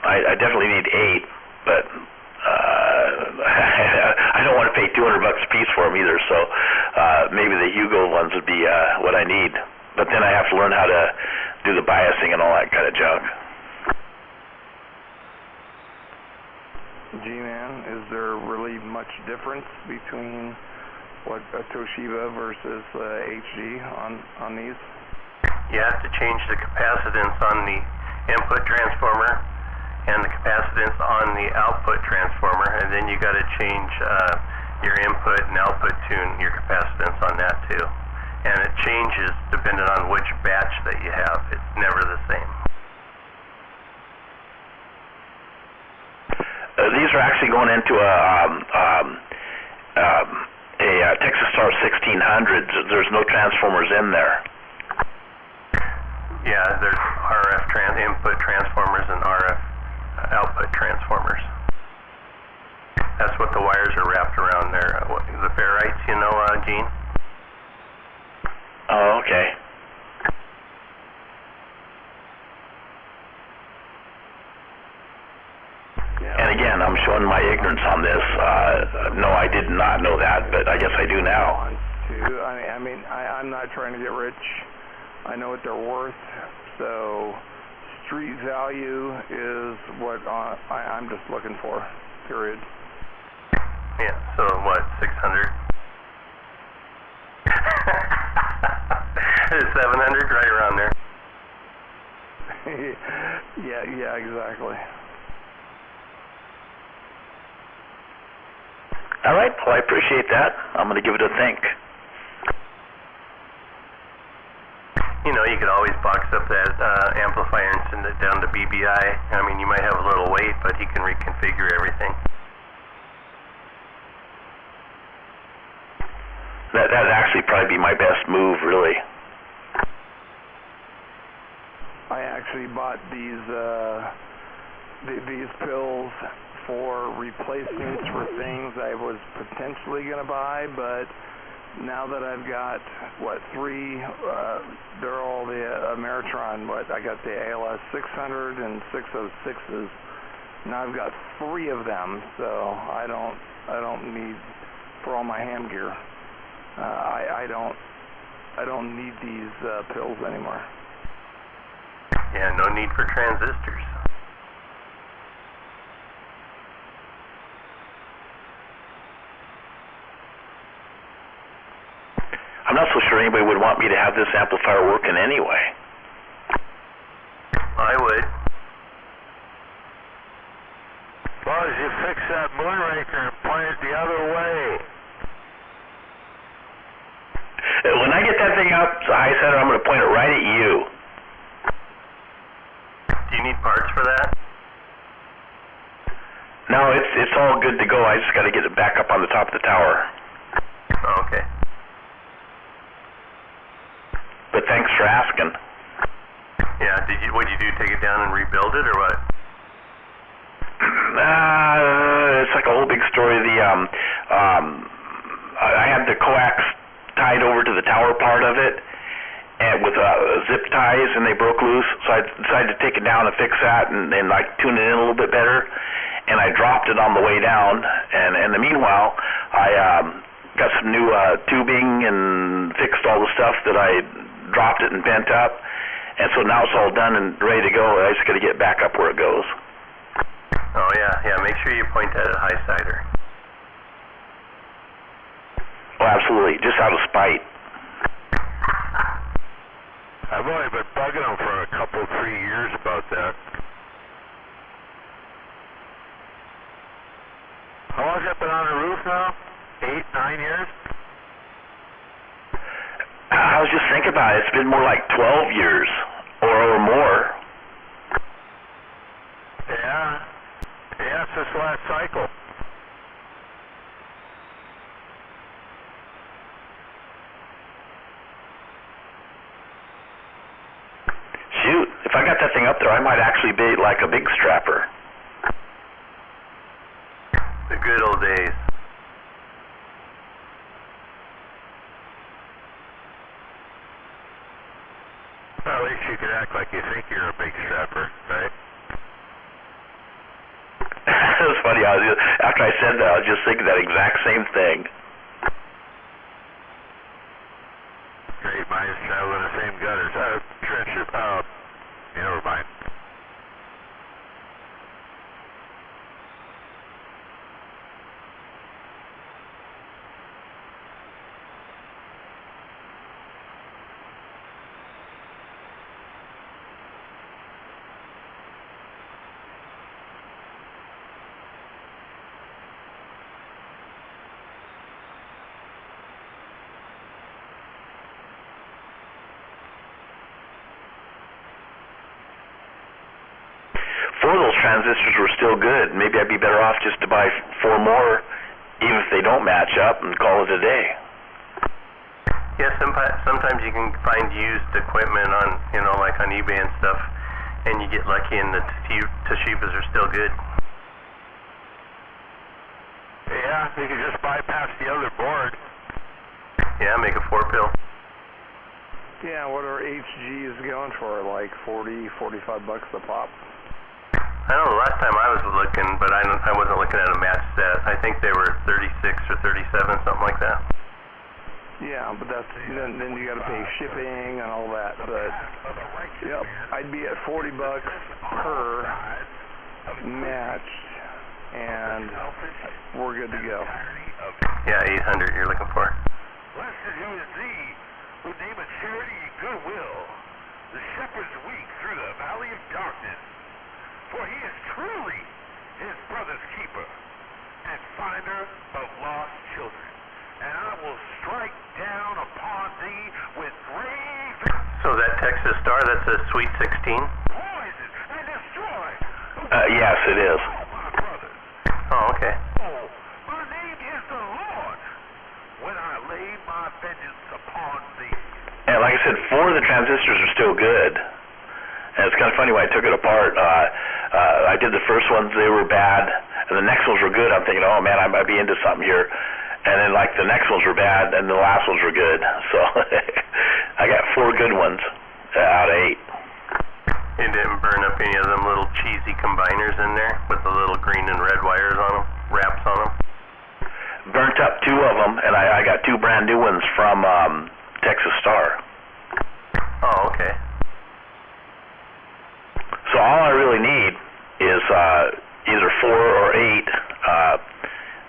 S6: I definitely need 8. But I don't want to pay $200 a piece for them either, so maybe the Hugo ones would be what I need. But then I have to learn how to do the biasing and all that kind of junk.
S9: G-Man, is there really much difference between what a Toshiba versus HG on these?
S3: You have to change the capacitance on the input transformer and the capacitance on the output transformer, and then you got to change your input and output tune, your capacitance on that too. And it changes depending on which batch that you have. It's never the same.
S6: These are actually going into a Texas Star 1600. There's no transformers in there.
S3: Yeah, there's RF input transformers and RF output transformers. That's what the wires are wrapped around there. The ferrites, you know, Gene?
S6: Oh, okay. And again, I'm showing my ignorance on this. No, I did not know that, but I guess I do now.
S9: I'm not trying to get rich. I know what they're worth, so street value is what I'm just looking for, period.
S3: Yeah, so what, 600? 700, right around there.
S9: yeah, exactly.
S6: All right, well, I appreciate that. I'm going to give it a think.
S3: You know, you could always box up that amplifier and send it down to BBI. I mean, you might have a little wait, but he can reconfigure everything.
S6: That'd actually probably be my best move, really.
S9: I actually bought these pills for replacements for things I was potentially going to buy, but now that I've got, three, they're all the Ameritron, I got the ALS 600 and 606s. Now I've got three of them, so I don't need, for all my ham gear, I don't need these pills anymore.
S3: Yeah, no need for transistors.
S6: I'm not so sure anybody would want me to have this amplifier working anyway.
S3: I would.
S8: As long as you fix that moonraker and point it the other way.
S6: When I get that thing up, so high center, I'm going to point it right at you.
S3: Do you need parts for that?
S6: No, it's all good to go. I just got to get it back up on the top of the tower.
S3: Oh, okay.
S6: But thanks for asking.
S3: Yeah, what'd you do, take it down and rebuild it, or what?
S6: It's like a whole big story. I had the coax tied over to the tower part of it, and with zip ties, and they broke loose. So I decided to take it down and fix that, and like tune it in a little bit better. And I dropped it on the way down. And in the meanwhile, I got some new tubing and fixed all the stuff that I dropped it and bent up. And so now it's all done and ready to go. I just got to get back up where it goes.
S3: Oh yeah. Make sure you point that at high cider.
S6: Oh, absolutely. Just out of spite.
S8: I've only been bugging them for a couple, 3 years about that. How long has it been on the roof now? 8, 9 years?
S6: I was just thinking about it. It's been more like 12 years or more.
S8: Yeah, since last cycle.
S6: Shoot, if I got that thing up there, I might actually be like a big strapper.
S3: The good old days.
S8: Well, at least you could act like you think you're a big strapper, right?
S6: It was funny. After I said that, I was just thinking that exact same thing.
S8: Great minds travel in the same gutters. Trencher, never mind.
S6: Four of those transistors were still good. Maybe I'd be better off just to buy 4 more, even if they don't match up, and call it a day.
S3: Yeah, sometimes you can find used equipment on, like on eBay and stuff, and you get lucky and the Toshibas are still good.
S8: Yeah, you can just bypass the other board.
S3: Yeah, make a 4-pill.
S9: Yeah, what are HGs going for? Like 40, 45 bucks a pop?
S3: I don't know, last time I was looking, but I wasn't looking at a match set. I think they were 36 or 37, something like that.
S9: Yeah, but that's then you got to pay shipping and all that. But yep, I'd be at 40 bucks per match, and we're good to go.
S3: Yeah, 800 you're looking for.
S8: Blessed who is thee, who nameth charity and goodwill, the shepherd's weak through the valley of darkness. For he is truly his brother's keeper, and finder of lost children. and I will strike down upon thee with grave
S3: So that Texas Star, that's a Sweet 16?
S8: poison and destroy.
S6: Yes, it is.
S8: Oh, my brothers.
S3: Oh, okay.
S8: Oh, my name is the Lord, when I lay my vengeance upon thee.
S6: And like I said, 4 of the transistors are still good. And it's kind of funny when I took it apart. I did the first ones, they were bad, and the next ones were good. I'm thinking, oh man, I might be into something here. And then like the next ones were bad, and the last ones were good. So I got 4 good ones out of 8.
S3: It didn't burn up any of them little cheesy combiners in there with the little green and red wires on them, wraps on them?
S6: Burnt up 2 of them, and I got 2 brand new ones from Texas Star.
S3: Oh, okay.
S6: So all I really need is either 4 or 8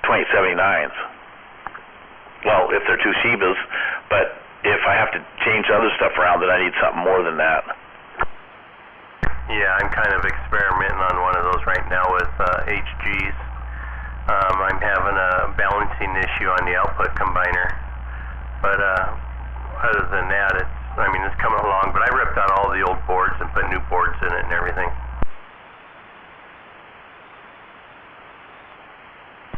S6: 2079s. Well, if they're 2 Shibas, but if I have to change other stuff around, then I need something more than that.
S3: Yeah, I'm kind of experimenting on one of those right now with HGs. I'm having a balancing issue on the output combiner, but other than that, it's coming along. But I ripped out all the old boards and put new boards in it and everything.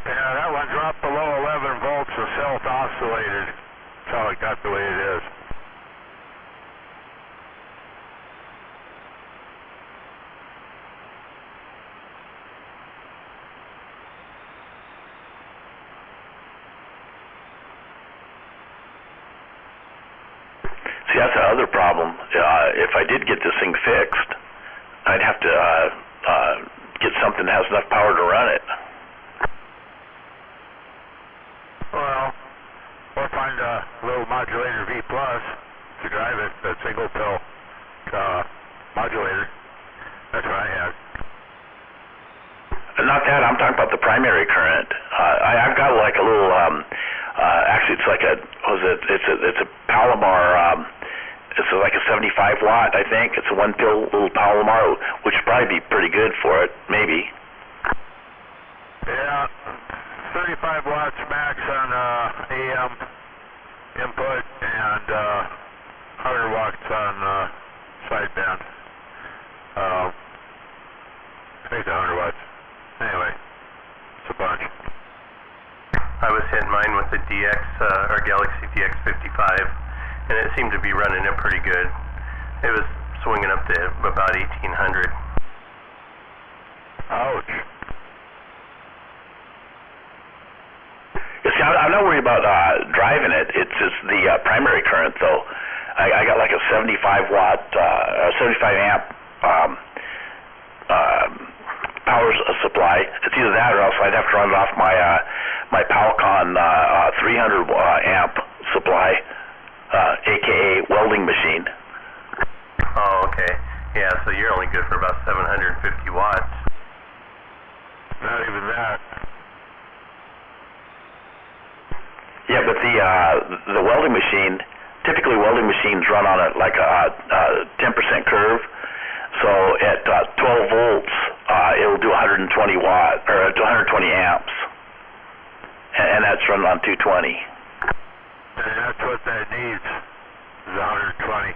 S8: Yeah, that one dropped below 11 volts and self-oscillated. That's how it got the way it is.
S6: See, that's the other problem. If I did get this thing fixed, I'd have to get something that has enough power to run it.
S8: Well, or find a little modulator V Plus to drive it, a single pill modulator. That's what I had.
S6: Not that, I'm talking about the primary current. I've got like a little, actually it's like it's a Palomar, it's like a 75 watt, I think. It's a 1-pill little Palomar, which would probably be pretty good for it, maybe.
S8: Yeah, 35 watts max on AM input and 100 watts on sideband. I think it's 100 watts. Anyway, it's a bunch.
S3: I was hitting mine with the DX, or Galaxy DX55, and it seemed to be running it pretty good. It was swinging up to about 1800.
S8: Ouch.
S6: You see, I'm not worried about driving it. It's just the primary current, though. I got like a 75 watt, 75 amp power supply. It's either that or else I'd have to run it off my my Palcon 300 amp supply, aka welding machine.
S3: Oh, okay. Yeah, so you're only good for about 750 watts.
S8: Not even that.
S6: Yeah, but the welding machine, typically welding machines run on like a 10% curve. So at 12 volts, it'll do 120 watt or 120 amps, and that's run on 220.
S8: And that's what that needs, is 120.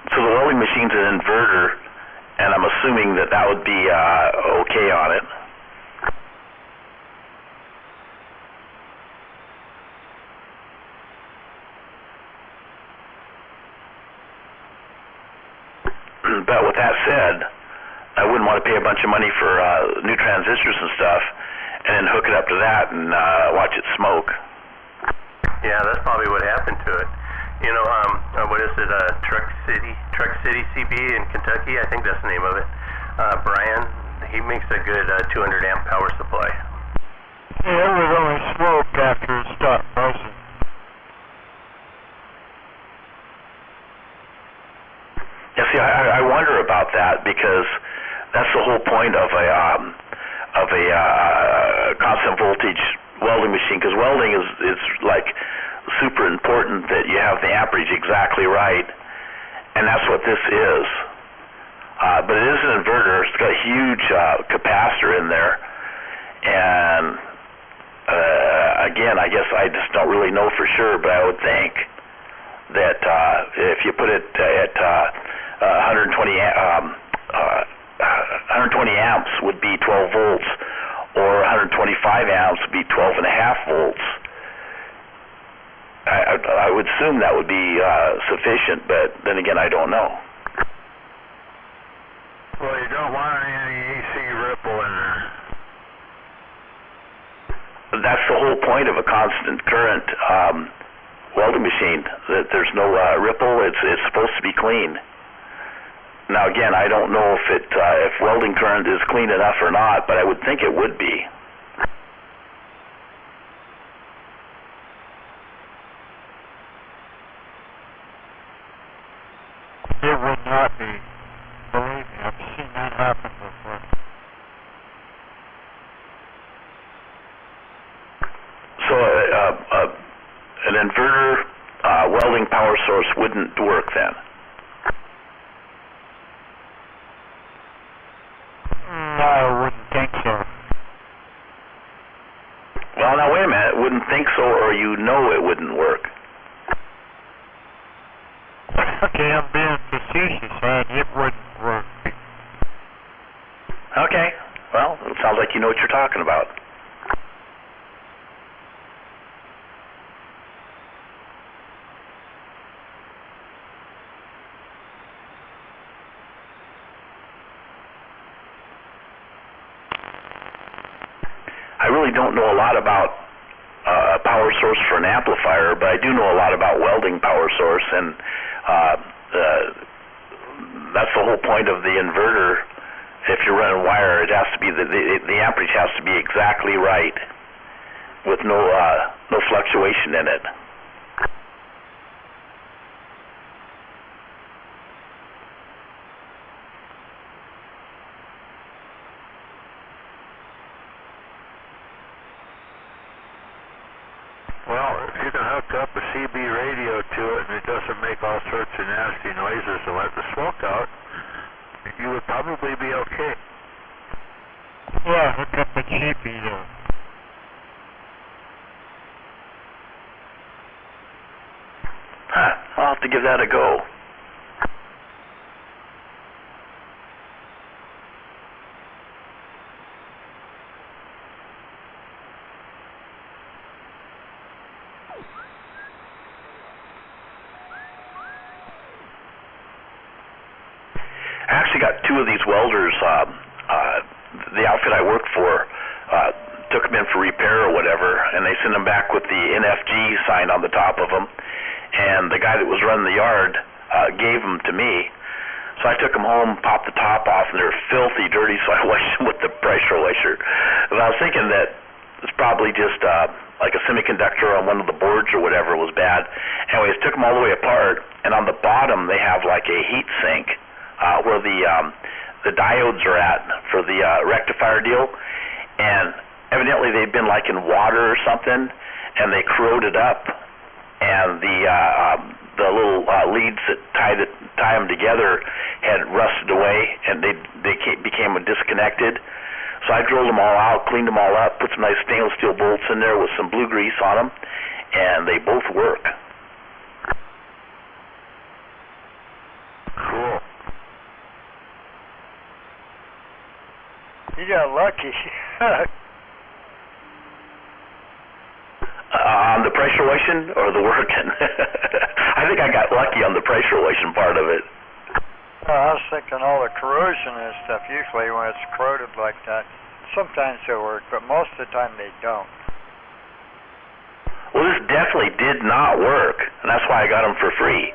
S6: So the welding machine's an inverter, and I'm assuming that would be okay on it. But with that said, I wouldn't want to pay a bunch of money for new transistors and stuff, and then hook it up to that and watch it smoke.
S3: Yeah, that's probably what happened to it. You know, what is it, Truck City CB in Kentucky? I think that's the name of it. Brian, he makes a good 200 amp power supply.
S8: Yeah, it was only smoke after it stopped buzzing.
S6: Yeah, see, I wonder about that because that's the whole point of a constant voltage welding machine. Because welding is like super important that you have the amperage exactly right, and that's what this is. but it is an inverter. It's got a huge capacitor in there, and again, I guess I just don't really know for sure, but I would think that if you put it at 120 amps would be 12 volts, or 125 amps would be 12 and a half volts. I would assume that would be sufficient, but then again, I don't know.
S8: Well, you don't want any AC ripple in there.
S6: That's the whole point of a constant current welding machine, that there's no ripple. It's supposed to be clean. Now again, I don't know if welding current is clean enough or not, but I would think it would be.
S8: It would not be. Believe me, I've seen that happen before.
S6: So an inverter welding power source wouldn't work then?
S8: No, I wouldn't think so.
S6: Well, now wait a minute. Wouldn't think so, or you know it wouldn't work?
S8: Okay, I'm being facetious, and it wouldn't work.
S6: Okay. Well, it sounds like you know what you're talking about. I really don't know a lot about a power source for an amplifier, but I do know a lot about welding power source, and that's the whole point of the inverter. If you're running wire, it has to be the amperage has to be exactly right, with no fluctuation in it.
S8: Well, if you can hook up a CB radio to it and it doesn't make all sorts of nasty noises and let the smoke out, you would probably be okay. Yeah, hook up a cheapie though.
S6: Huh, I'll have to give that a go. I actually got two of these welders. The outfit I worked for took them in for repair or whatever, and they sent them back with the NFG sign on the top of them. And the guy that was running the yard gave them to me. So I took them home, popped the top off, and they're filthy dirty, so I washed them with the pressure washer. And I was thinking that it's probably just like a semiconductor on one of the boards or whatever was bad. Anyways, took them all the way apart, and on the bottom they have like a heat sink where the diodes are at for the rectifier deal, and evidently they'd been like in water or something, and they corroded up, and the little leads that tie them together had rusted away, and they became disconnected. So I drilled them all out, cleaned them all up, put some nice stainless steel bolts in there with some blue grease on them, and they both work.
S8: Cool. You got lucky.
S6: On the pressure washing or the working? I think I got lucky on the pressure washing part of it.
S10: I was thinking all the corrosion and stuff, usually when it's corroded like that, sometimes they work, but most of the time they don't.
S6: Well, this definitely did not work, and that's why I got them for free.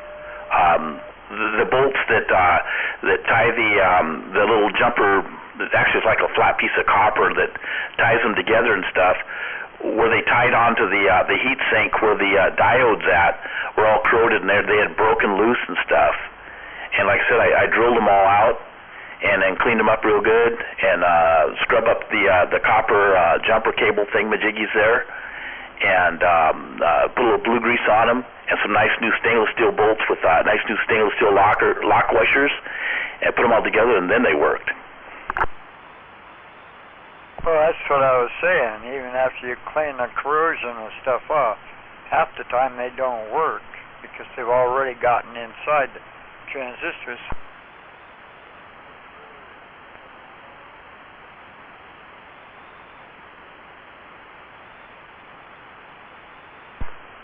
S6: The bolts that tie the little jumper, actually it's like a flat piece of copper that ties them together and stuff, where they tied onto the heat sink where the diodes at were all corroded, and they had broken loose and stuff. And like I said, I drilled them all out and then cleaned them up real good, and scrub up the copper jumper cable thingamajiggies there, and put a little blue grease on them, and some nice new stainless steel bolts with nice new stainless steel lock washers, and put them all together, and then they worked.
S10: Well, that's what I was saying. Even after you clean the corrosion and stuff off, half the time they don't work because they've already gotten inside the transistors.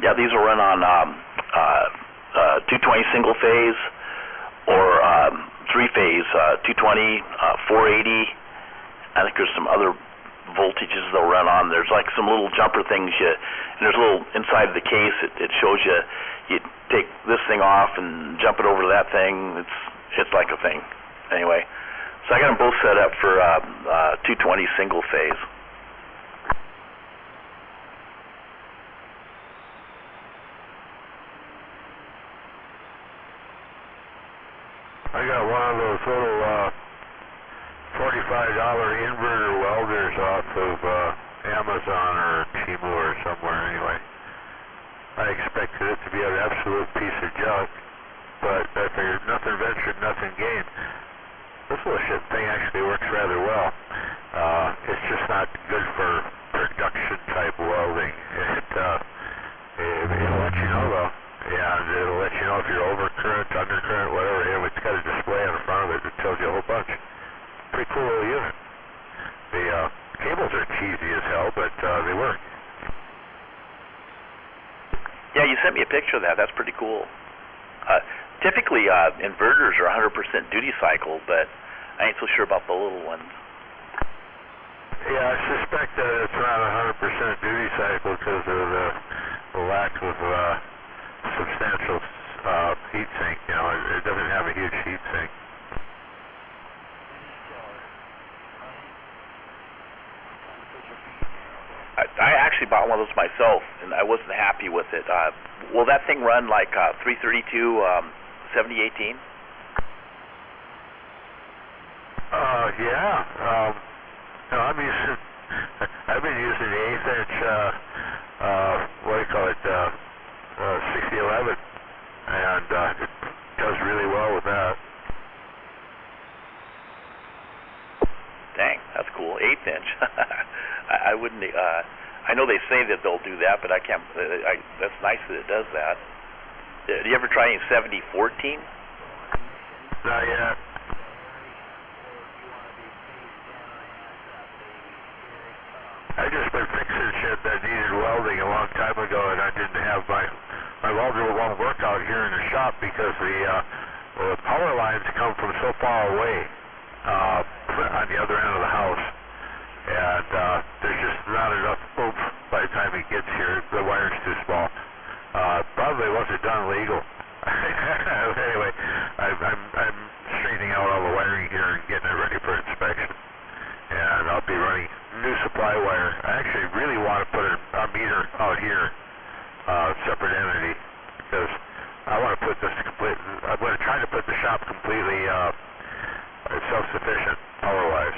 S6: Yeah, these will run on 220 single phase or 3-phase 220, 480. I think there's some other voltages they'll run on. There's like some little jumper things and there's a little inside the case. It shows you take this thing off and jump it over to that thing. It's like a thing. Anyway, so I got them both set up for 220 single phase.
S8: I got one of those little $45 inverter welders off of Amazon or Temu or somewhere anyway. I expected it to be an absolute piece of junk, but I figured nothing ventured, nothing gained. This little shit thing actually works rather well. It's just not good for production type welding. It'll let you know though. Yeah, and it'll let you know if you're overcurrent, undercurrent, whatever. It's got a display on the front of it that tells you a whole bunch. Pretty cool little unit. The cables are cheesy as hell, but they work.
S6: Yeah, you sent me a picture of that. That's pretty cool. Typically, inverters are 100% duty cycle, but I ain't so sure about the little ones.
S8: Yeah, I suspect that it's not 100% duty cycle because of the lack of substantial heat sink. You know, it doesn't have a huge heat sink.
S6: I actually bought one of those myself, and I wasn't happy with it. Will that thing run like 332 7018?
S8: Yeah. No, I've been using the 1/8 inch, what do you call it, 6011, and it does really well with that.
S6: Dang, that's cool. 1/8 inch. I wouldn't. I know they say that they'll do that, but I can't. That's nice that it does that. Do you ever try any 7014?
S8: Not yet. I just been fixing shit that needed welding a long time ago, and I didn't have my welder won't work out here in the shop because the power lines come from so far away on the other end of the house, and there's just not enough oomph by the time it gets here. The wire's too small. Probably wasn't done legal. Anyway, I'm straightening out all the wiring here and getting it ready for inspection, and I'll be running new supply wire. I actually really want to put a meter out here, separate entity, because I want to put this I'm going to try to put the shop completely self-sufficient power-wise.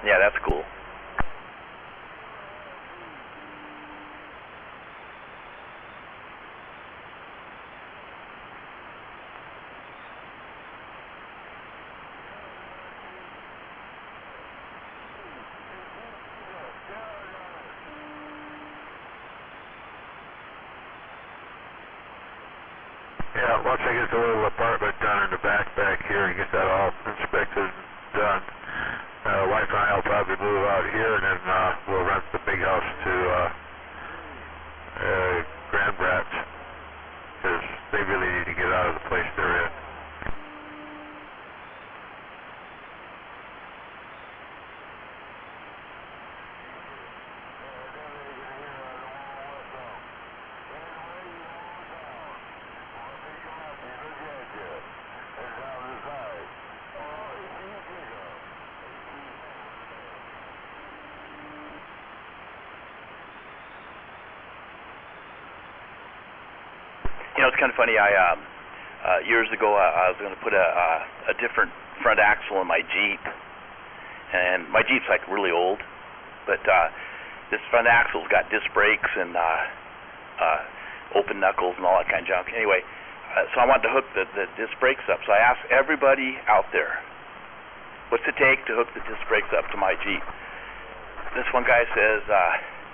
S6: Yeah, that's cool.
S8: Yeah, once I get the little apartment done in the back here and get that all inspected and done, wife and I will probably move out here, and then we'll rent the big house to Grand Brats, because they really need to get out of the place they're in.
S6: You know, it's kind of funny. Years ago, I was going to put a different front axle in my Jeep, and my Jeep's like really old, but this front axle's got disc brakes and open knuckles and all that kind of junk. Anyway, so I wanted to hook the disc brakes up. So I asked everybody out there, what's it take to hook the disc brakes up to my Jeep? This one guy says,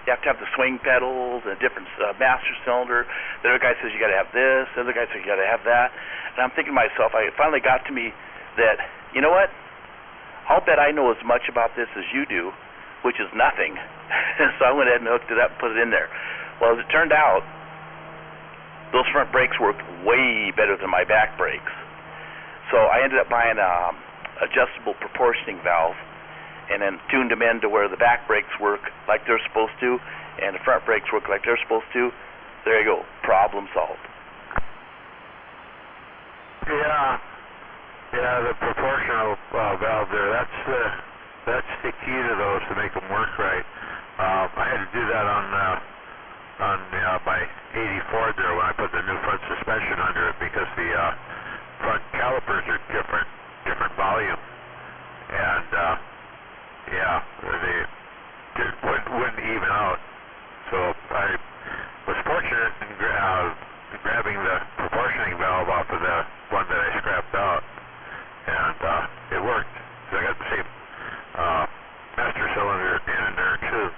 S6: you have to have the swing pedals and a different master cylinder. The other guy says you got to have this. The other guy says you got to have that. And I'm thinking to myself, it finally got to me that, you know what? I'll bet I know as much about this as you do, which is nothing. So I went ahead and hooked it up and put it in there. Well, as it turned out, those front brakes worked way better than my back brakes. So I ended up buying an adjustable proportioning valve, and then tuned them in to where the back brakes work like they're supposed to, and the front brakes work like they're supposed to. There you go, problem solved.
S8: Yeah, the proportional valve there, that's the key to those to make them work right. I had to do that on my 84 there when I put the new front suspension under it, because the front calipers are different volume, and they wouldn't even out. So I was fortunate in grabbing the proportioning valve off of the one that I scrapped out, and it worked. So I got the same master cylinder in there too.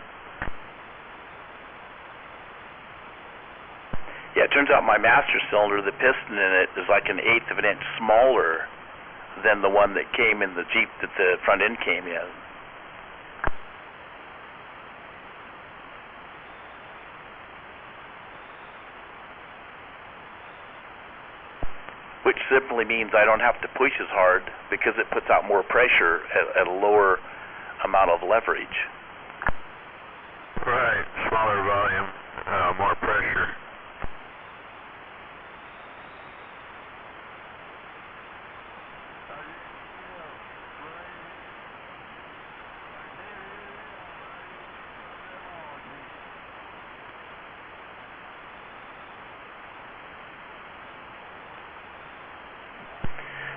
S6: Yeah, it turns out my master cylinder, the piston in it is like 1/8 of an inch smaller than the one that came in the Jeep that the front end came in. Which simply means I don't have to push as hard because it puts out more pressure at a lower amount of leverage.
S8: Right, smaller volume, more pressure.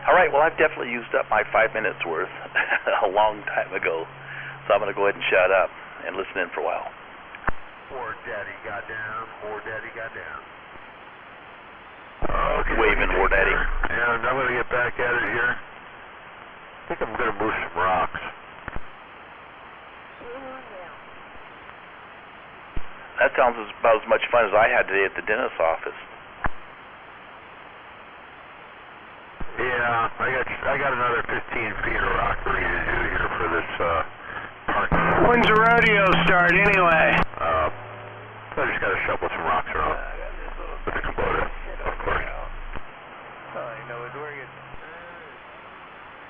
S6: All right, well, I've definitely used up my 5 minutes worth a long time ago, so I'm going to go ahead and shut up and listen in for a while.
S8: Poor daddy got down, poor daddy got down. Okay,
S6: Waving, War Daddy.
S8: And I'm going to get back at it here. I think I'm going to move some rocks.
S6: That sounds about as much fun as I had today at the dentist's office.
S8: Yeah, I got another 15 feet of rockery to do here for this park.
S5: When's the rodeo start anyway?
S8: I just got to shovel some rocks around with the Kubota, of course.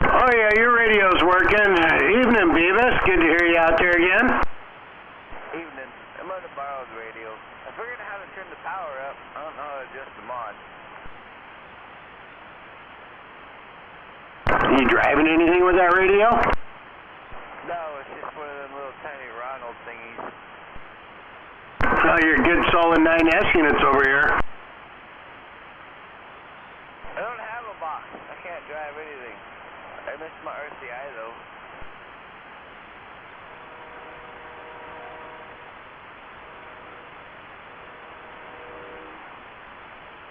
S5: Oh yeah, your radio's working. Evening, Beavis. Good to hear you out there again.
S11: Evening. I'm on the borrowed radio. I figured out how to turn the power up. I don't know how to adjust the mod.
S5: You driving anything with that radio?
S11: No, it's just one of them little tiny Ronald thingies.
S5: Oh, you're a good solid 9S units over here.
S11: I don't have a box. I can't drive anything. I miss my RCI though.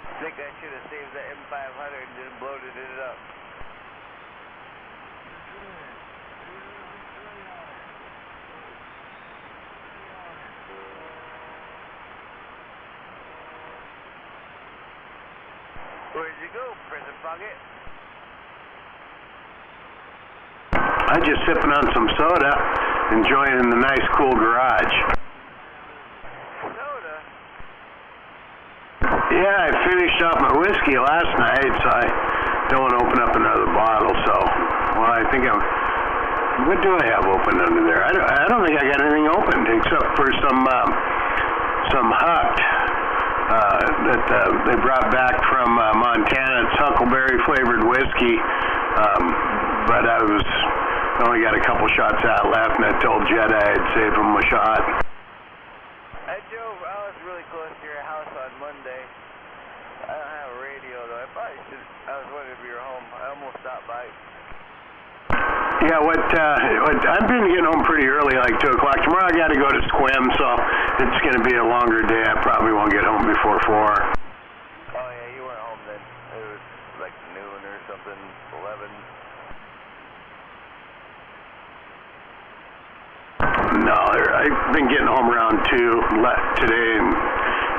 S11: I think I should have saved the M500 and just bloated it up. Where'd you go, Prison Bucket?
S5: I'm just sipping on some soda, enjoying the nice cool garage.
S11: Soda?
S5: Yeah, I finished off my whiskey last night, so I don't want to open up another bottle, so, well, I think what do I have open under there? I don't think I got anything opened except for some hucked that they brought back from Montana. It's huckleberry flavored whiskey, but I only got a couple shots out left, and I told Jedi I'd save him a shot.
S11: I was really close to your house on Monday. I don't have a radio though. I was wondering if you were home. I almost stopped by.
S5: Yeah, I've been getting home pretty early, like 2 o'clock. Tomorrow I got to go to Squim, so it's going to be a longer day. I probably won't get home before 4.
S11: Oh yeah, you weren't home then. It was like noon or something, 11.
S5: No, I've been getting home around 2 today, and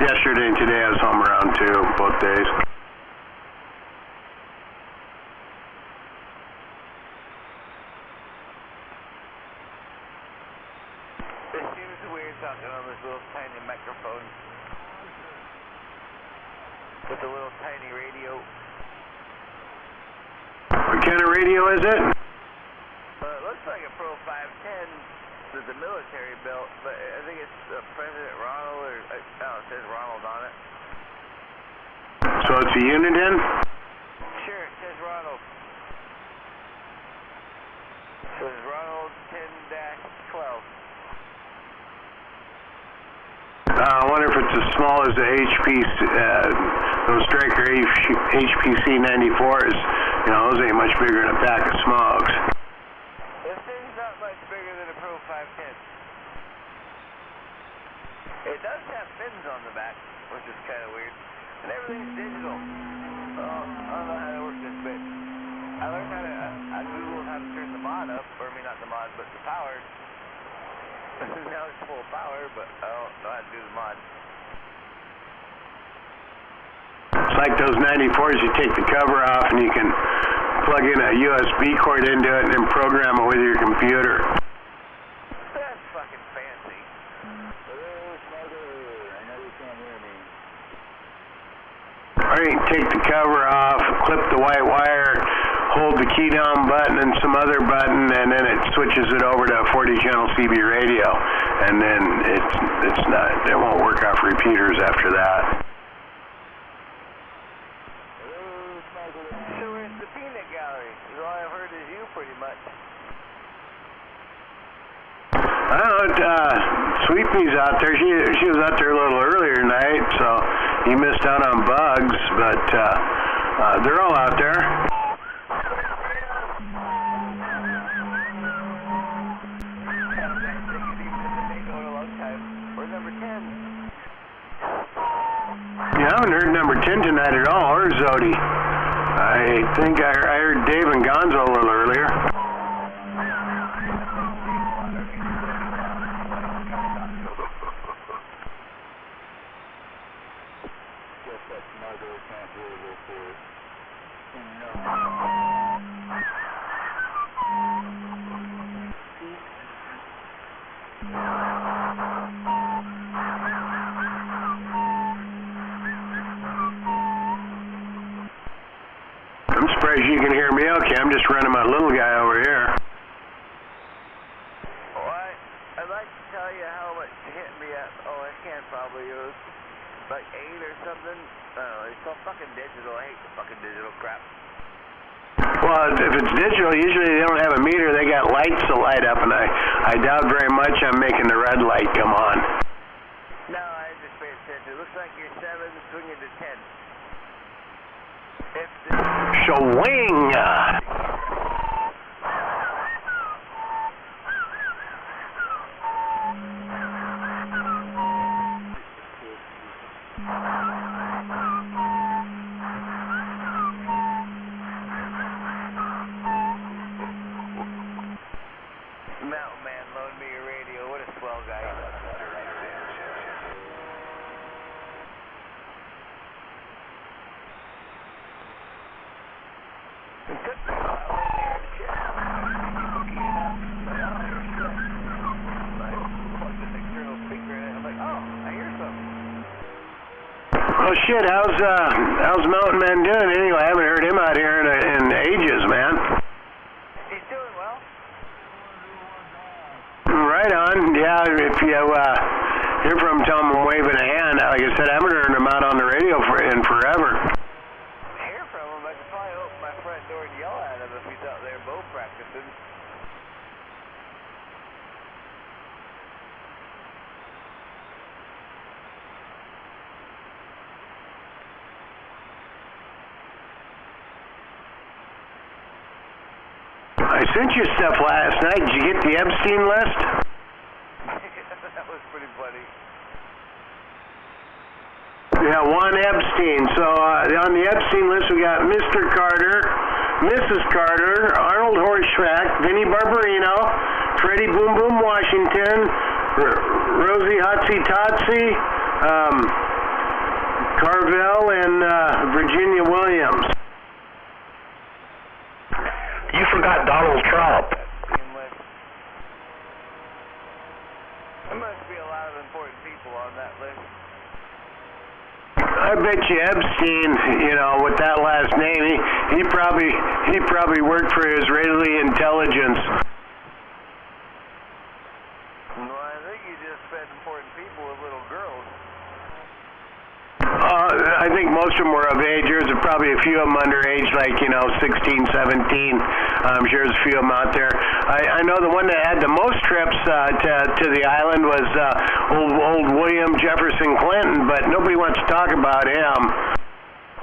S5: yesterday and today I was home around 2 both days.
S11: It seems weird talking on this little tiny microphone with a little tiny radio.
S5: What kind of radio is it?
S11: Well, it looks like a Pro 510 that the military built, but I think it's President Ronald, or it says Ronald on it.
S5: So it's a Uniden?
S11: Sure, it says Ronald. It says Ronald 10-12.
S5: I wonder if it's as small as the those Striker HPC 94s. You know, those ain't much bigger than a pack of smokes.
S11: This thing's not much bigger than a Pro 510. It does have fins on the back, which is kind of weird. And everything's digital. Oh, I don't know how to work this bit. I learned how to, I Googled how to turn the mod up, or I mean not the mod, but the power. Now it's full power, but I don't know how to do the mod.
S5: It's like those 94s, you take the cover off and you can plug in a USB cord into it and then program it with your computer.
S11: That's fucking fancy.
S8: Hello, Smuggler. I know you can't hear me.
S5: Or you can take the cover off, clip the white wire, hold the key down button and some other button, and then it switches it over to a 40-channel CB radio, and then it won't work off repeaters after that.
S11: So where's the peanut gallery? All I've heard is you, pretty much.
S5: I don't know, Sweet Pea's out there. She was out there a little earlier tonight, so you missed out on Bugs, but they're all out there. Yeah, I haven't heard number 10 tonight at all, or Zodi. I think I heard Dave and Gonzo a little earlier.
S8: Guess that Smuggler can't hear this here.
S5: I'm surprised you can hear me okay. I'm just running my little guy over here.
S11: Oh, I'd like to tell you how much it hit me at. Oh, I can't probably use like 8 or something. I don't know. It's so fucking digital. I hate the fucking digital crap.
S5: Well, if it's digital, usually they don't have a meter. They got lights to light up, and I doubt very much I'm making the red light come on.
S11: No, I just paid attention. It looks like you're 7 swinging to 10. If the
S5: Swing!
S11: Mountain Man loaned me your radio. What a swell guy.
S5: Oh shit, how's Mountain Man doing anyway? I haven't heard him out here in ages, man.
S11: He's doing well.
S5: Right on. Yeah, if you hear from him, tell him I'm waving a hand. Like I said, I haven't heard him out on the radio in forever.
S11: Hear from him, I could probably open my front door and yell at him if he's out there bow practicing.
S5: I sent you stuff last night. Did you get the Epstein list?
S11: That was pretty funny.
S5: Yeah, one Epstein. So on the Epstein list, we got Mr. Carter, Mrs. Carter, Arnold Horshack, Vinnie Barbarino, Freddie Boom Boom Washington, Rosie Hotsy Totsy, Carvel, and Virginia Williams.
S6: You forgot Donald Trump.
S11: There must be a lot of important people on that list.
S5: I bet you Epstein, you know, with that last name, he probably worked for Israeli intelligence.
S11: Well, I think you just said important people with little girls.
S5: I think most of them were of age. There's probably a few of them underage, like, you know, 16, 17. I'm sure there's a few of them out there. I know the one that had the most trips to the island was old William Jefferson Clinton, but nobody wants to talk about him.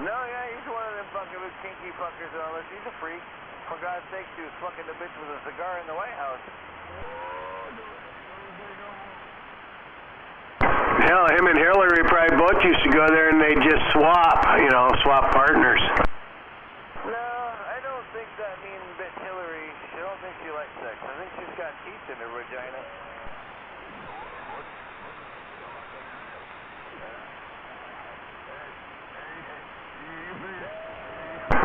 S11: No, yeah, he's one of them fucking big kinky fuckers and all this. He's a freak. For God's sake, he was fucking the bitch with a cigar in the White House.
S5: Hell, him and Hillary probably both used to go there and they just swap partners.
S11: No, I don't think that mean bitch Hillary, I don't think she likes sex. I think she's got teeth in her vagina.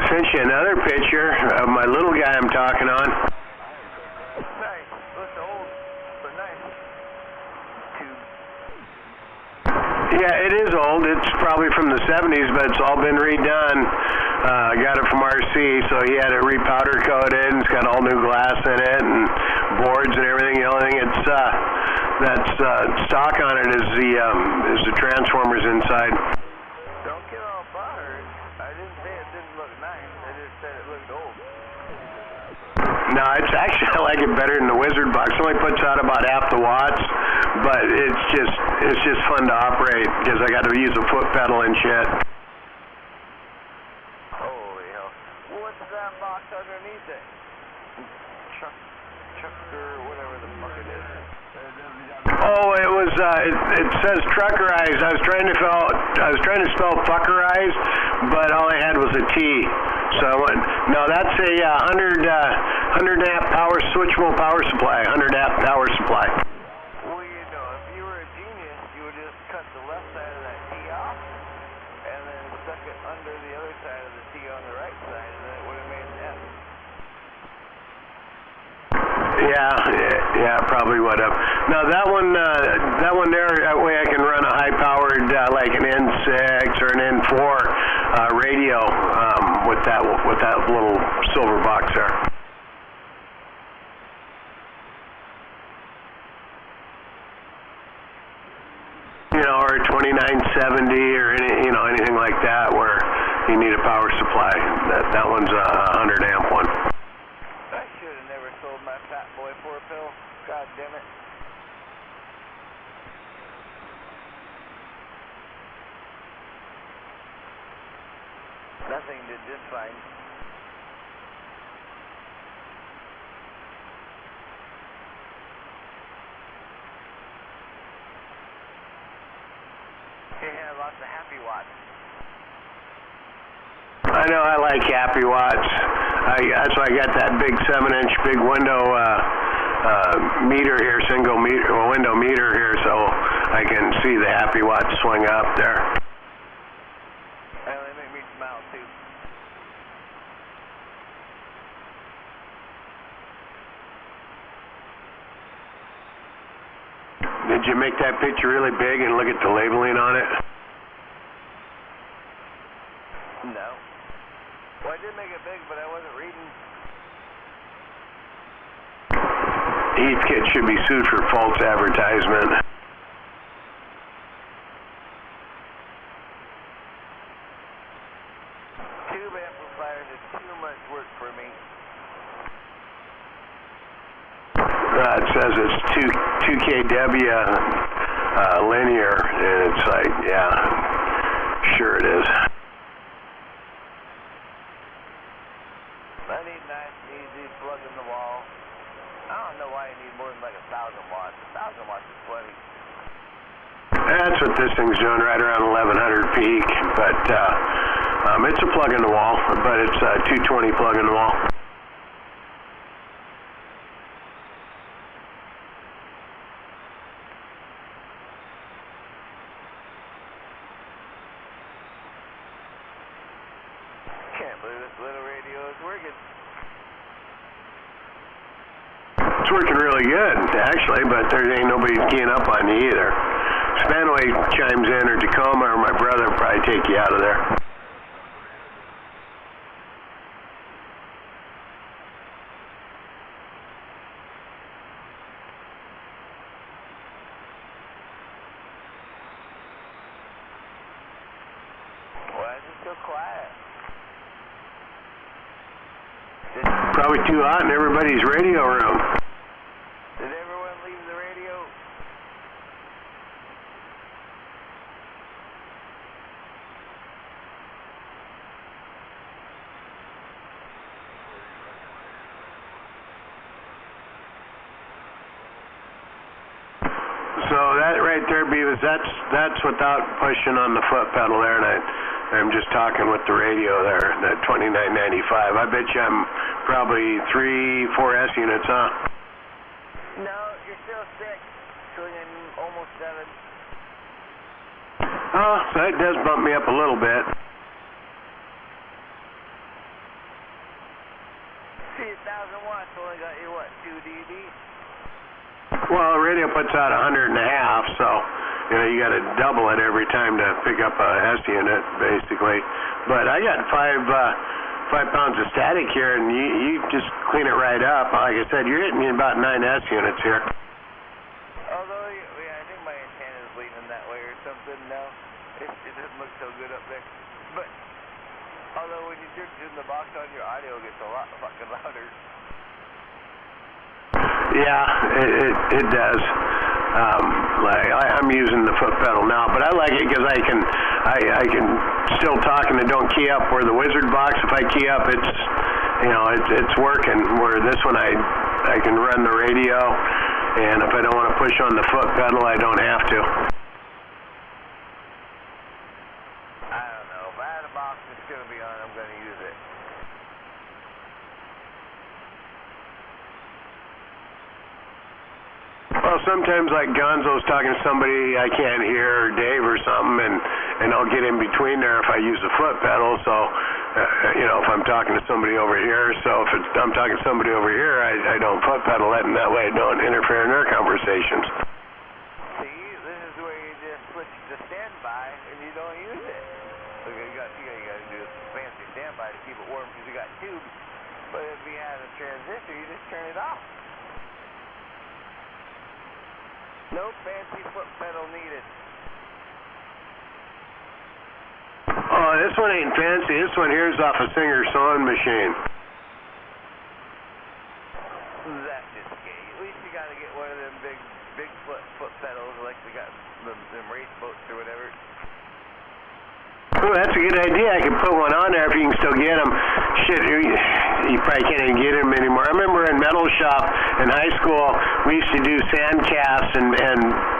S5: Sent you another picture of my little guy I'm talking on.
S11: Nice. Looks old, but nice.
S5: Yeah, it is old. It's probably from the 70s, but it's all been redone. I got it from RC, so he had it repowder coated, and it's got all new glass in it, and boards and everything. The only thing that's stock on it is the transformers inside.
S11: Don't get all bothered. I didn't say it didn't look nice. I just said it looked old.
S5: No, it's actually, I like it better than the Wizard box. It only puts out about half the watts, but it's just fun to operate because I got to use a foot pedal and shit.
S11: Holy hell. What's that box underneath it? Chucker, whatever the fuck it is.
S5: Oh, it was. It says truckerized. I was trying to spell fuckerized, but all I had was a T. So I went. No, that's a 100 amp power switchable power supply. 100 amp power supply.
S11: Well, you know, if you were a genius, you would just cut the left side of that T off, and then stuck it under the other side of the T on the right side, and then it would have made an F.
S5: Yeah, probably would have. Now that one there, that way I can run a high-powered like an N6 or an N4 radio with that little silver box there. You know, or a 2970 or anything like that where you need a power supply. That one's a 100 amp one.
S11: I should have never sold my fat boy for a pill. God damn it. Nothing did just fine. Yeah, lots of happy watts.
S5: I know, I like happy watts. That's why I got that big 7-inch big window meter here, window meter here, so I can see the happy watts swing up there.
S11: Well, they make me smile too.
S5: Did you make that picture really big and look at the labeling on it?
S11: No. Well, I did make it big, but I wasn't reading.
S5: Heathkit should be sued for false advertisement.
S11: Tube amplifiers is too much work for me.
S5: It says it's 2 kW linear, and it's like, yeah, sure it is.
S11: I need nice, easy, plug in the wall.
S5: what this thing's doing, right around 1100 peak. But it's a plug in the wall, but it's a 220 plug in the wall.
S11: Can't believe this little radio is working.
S5: It's working really good, actually, but there ain't nobody keying up on you either. Spanaway chimes in, or Tacoma, or my brother will probably take you out of there.
S11: Why is it so quiet?
S5: Probably too hot in everybody's radio room.
S11: Did everyone leave the radio?
S5: So that right there, Beavis, that's without pushing on the foot pedal there, and I'm just talking with the radio there, that 2995. I bet you I'm probably 3-4 S units, huh?
S11: No, you're still 6, swinging almost 7.
S5: Oh, so that does bump me up a little bit.
S11: See, 1,000 watts only got you, what, 2 dB?
S5: Well, the radio puts out 100.5, so you got to double it every time to pick up a S unit, basically. But I got 5 pounds of static here, and you just clean it right up. Like I said, you're hitting about 9 S units here.
S11: Although, yeah, I think my antenna is leaning that way or something now. It doesn't look so good up there. But, although when you turn the box on, your audio gets a lot fucking louder.
S5: Yeah, it does. I'm using the foot pedal now, but I like it because I can still talk and it don't key up. Where the Wizard box, if I key up, it's working. Where this one, I can run the radio, and if I don't want to push on the foot pedal, I don't have to.
S11: I don't know. If I had a box that's going to be on, I'm going to use it.
S5: Well, sometimes like Gonzo's talking to somebody I can't hear, or Dave or something, and I'll get in between there if I use the foot pedal. So, if I'm talking to somebody over here, so if I'm talking to somebody over here, I don't foot pedal it, and that way I don't interfere in their conversations.
S11: See, this is where you just switch to standby and you don't use it. Look, you got to do a fancy standby to keep it warm because you got tubes. But if you had a transistor, you just turn it off. No fancy foot pedal needed.
S5: Oh, this one ain't fancy. This one here's off a Singer sewing machine.
S11: That's just gay. At least you got to get one of them big foot pedals like we got them race boats or whatever.
S5: Oh, that's a good idea. I can put one on there if you can still get them. Shit, you probably can't even get them anymore. I remember in metal shop in high school, we used to do sand casts and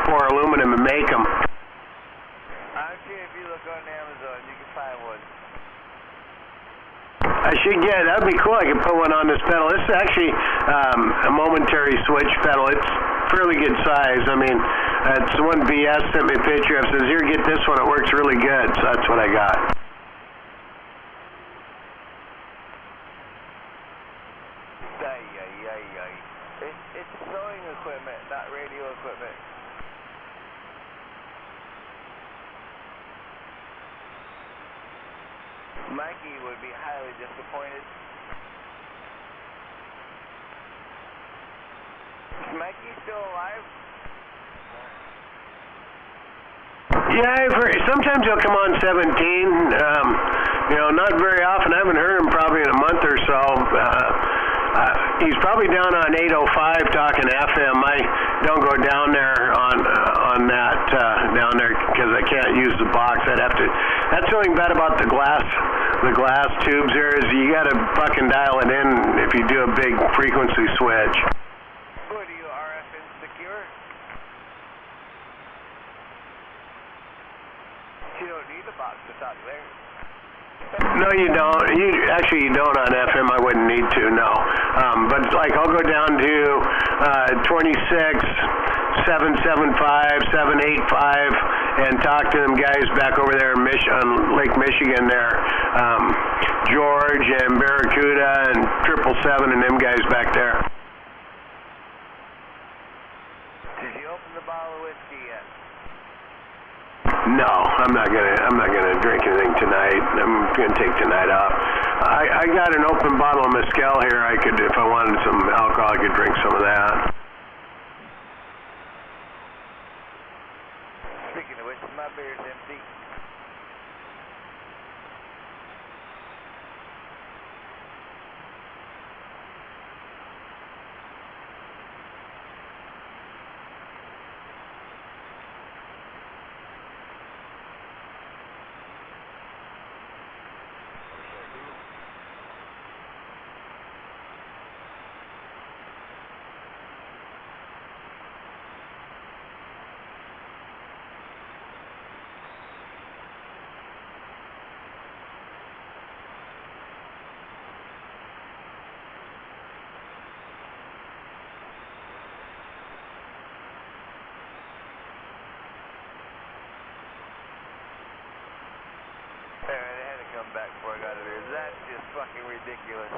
S5: pour aluminum and make them.
S11: I'm sure if you look on Amazon, you can find one.
S5: I should get it. That'd be cool. I could put one on this pedal. This is actually a momentary switch pedal. It's fairly good size. I mean, it's one BS sent me a picture of. Says, here, get this one. It works really good. So that's what I got.
S11: It's sewing equipment, not radio equipment. Mikey would be highly disappointed. Is Mikey still alive?
S5: Yeah, I've heard. Sometimes he'll come on 17. Not very often. I haven't heard him probably in a month or so. He's probably down on 805 talking FM. I don't go down there on that down there because I can't use the box. I'd have to. That's something bad about the glass tubes here is you got to fucking dial it in if you do a big frequency switch.
S11: What are you, RF insecure?
S5: No, you don't. You don't on FM. I wouldn't need to, no. But like I'll go down to 26, 775, 785, and talk to them guys back over there on Lake Michigan there. George and Barracuda and 777 and them guys back there.
S11: Did you open the bottle of whiskey yet?
S5: No, I'm not gonna drink anything tonight. I'm gonna take tonight off. I got an open bottle of mezcal here. I could, if I wanted some alcohol, I could drink some of that.
S11: Speaking of which, my beer's empty. Alright, I had to come back before I got it here. That's just fucking ridiculous.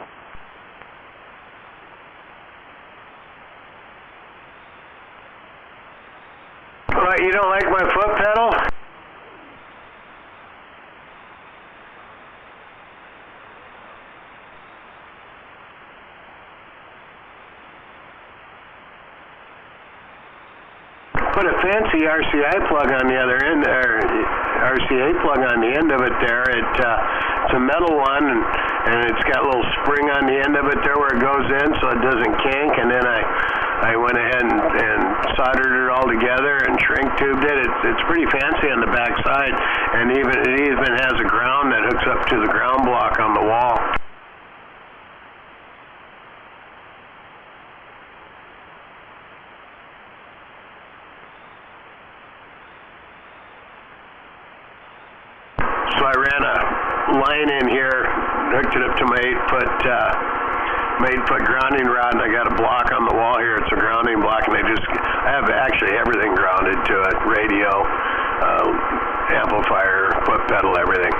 S5: What, you don't like my foot pedal? Put a fancy RCA plug on the other end there, RCA plug on the end of it there. It's a metal one, and it's got a little spring on the end of it there where it goes in so it doesn't kink. And then I went ahead and soldered it all together and shrink tubed it. It's pretty fancy on the back side, and it even has a ground that hooks up to the ground block on the wall. So I ran a line in here, hooked it up to my 8-foot grounding rod, and I got a block on the wall here. It's a grounding block, and I have actually everything grounded to it: radio, amplifier, foot pedal, everything.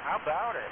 S11: How about it?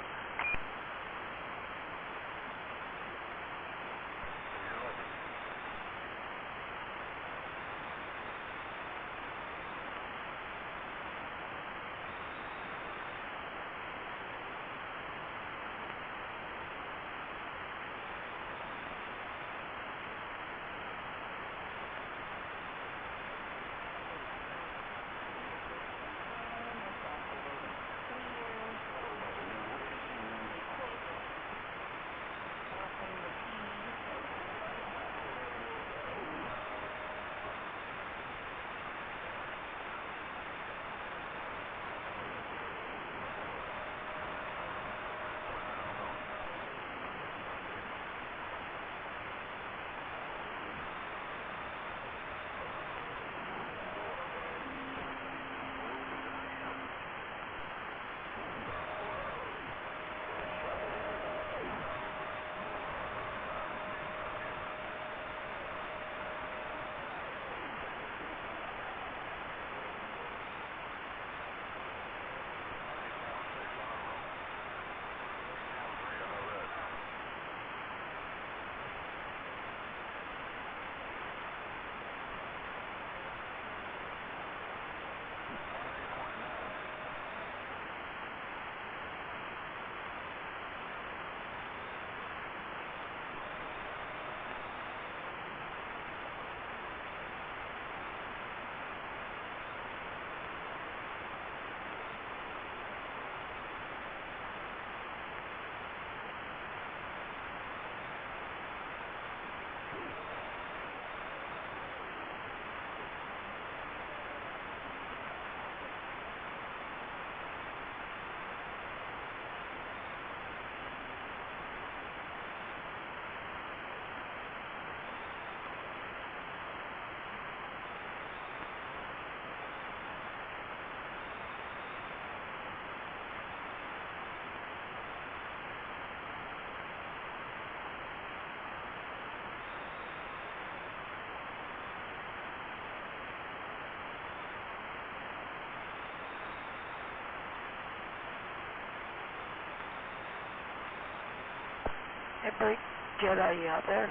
S12: Hey, Blake, Jedi, you out there?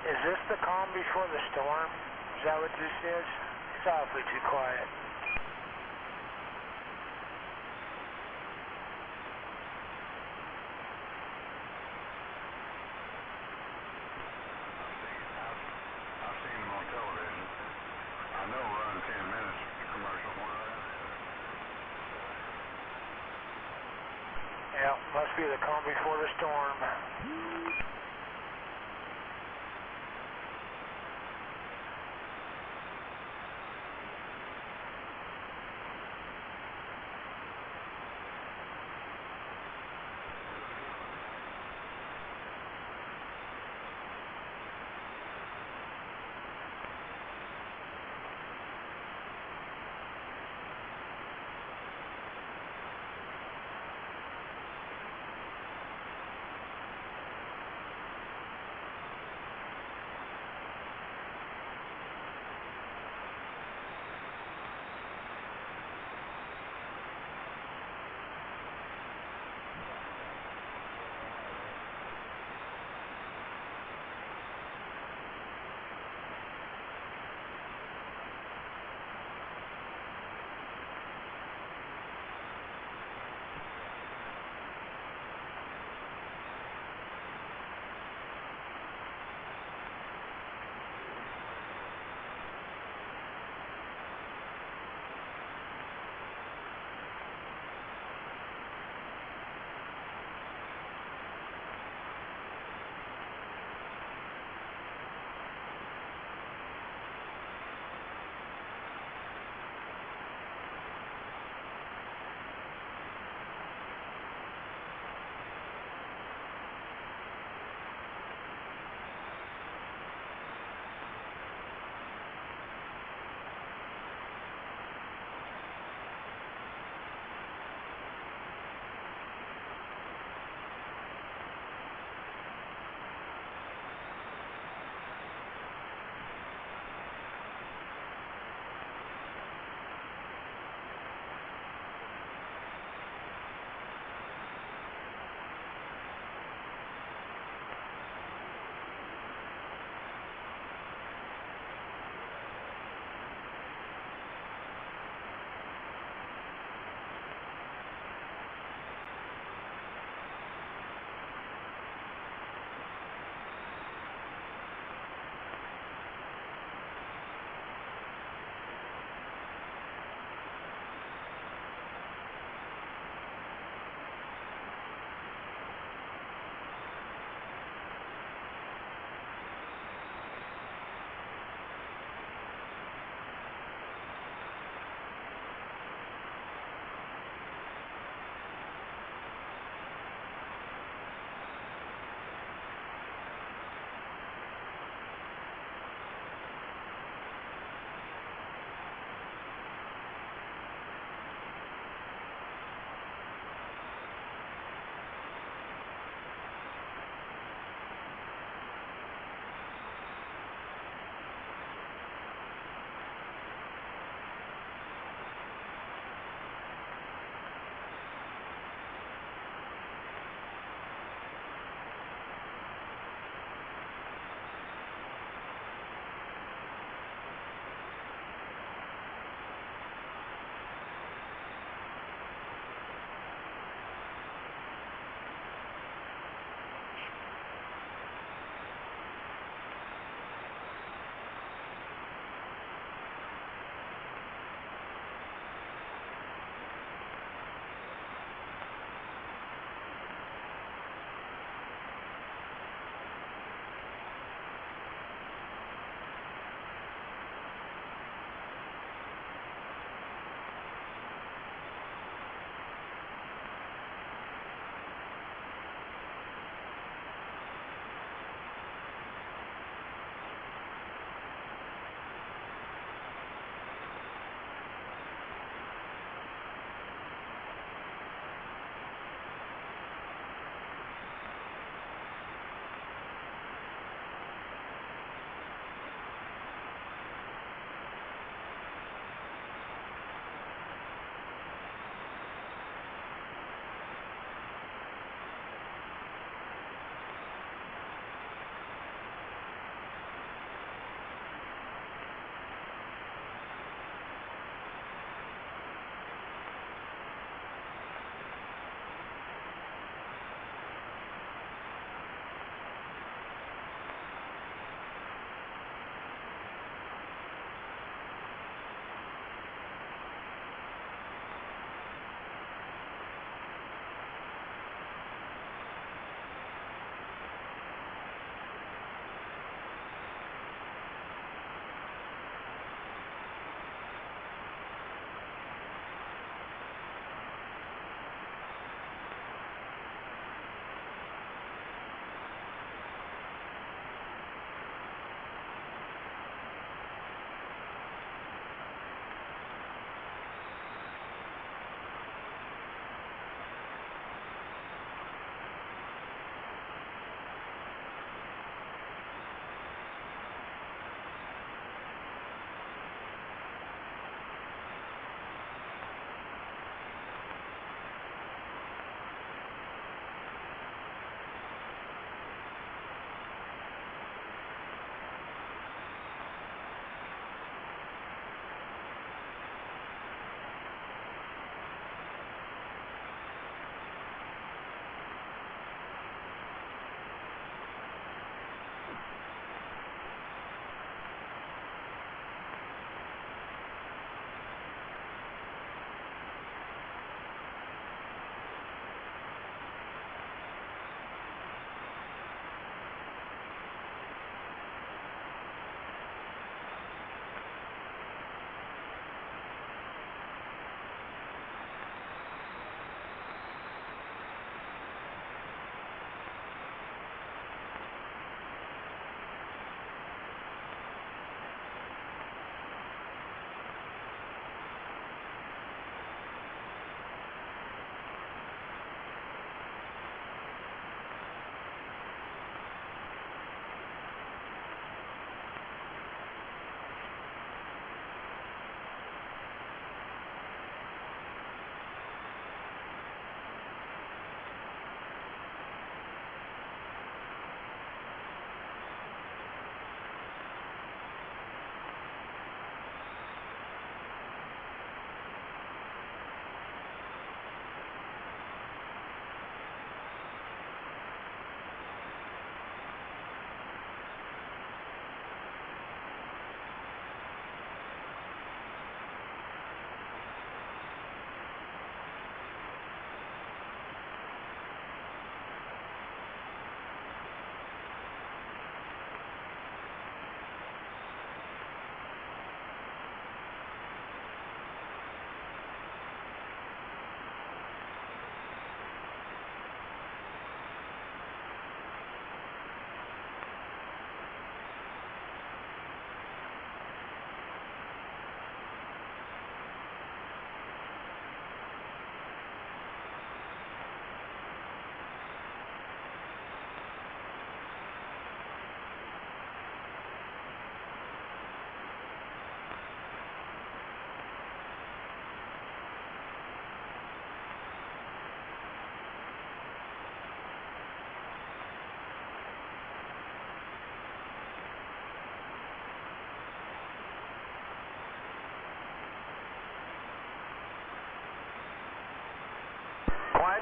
S12: Is this the calm before the storm? Is that what this is? It's awfully too quiet.
S8: I've seen them on television. I know Run 10 Minutes commercial one of them.
S12: Yeah, must be the calm before the storm.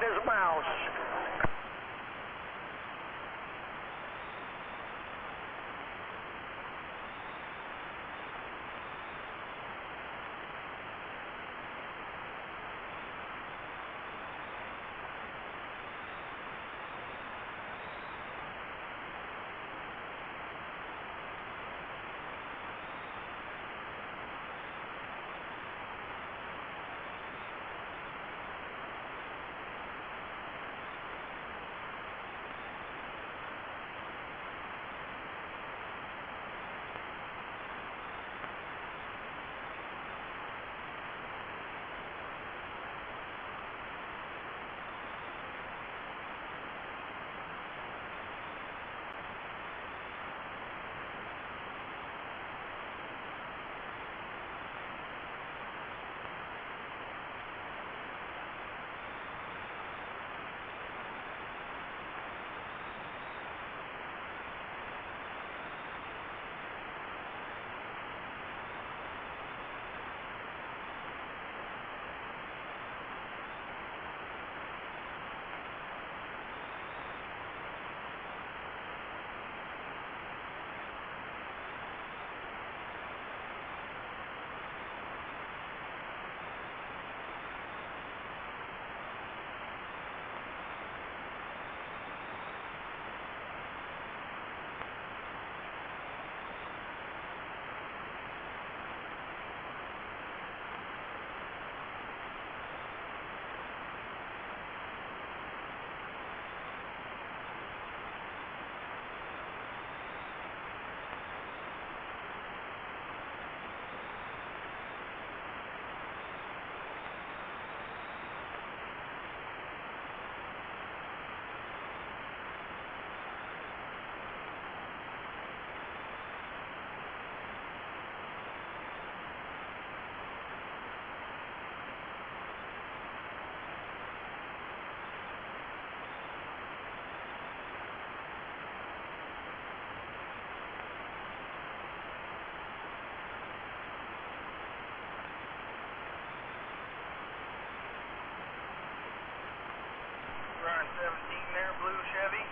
S12: quiet as a mouse.
S13: Running 17 there, blue Chevy.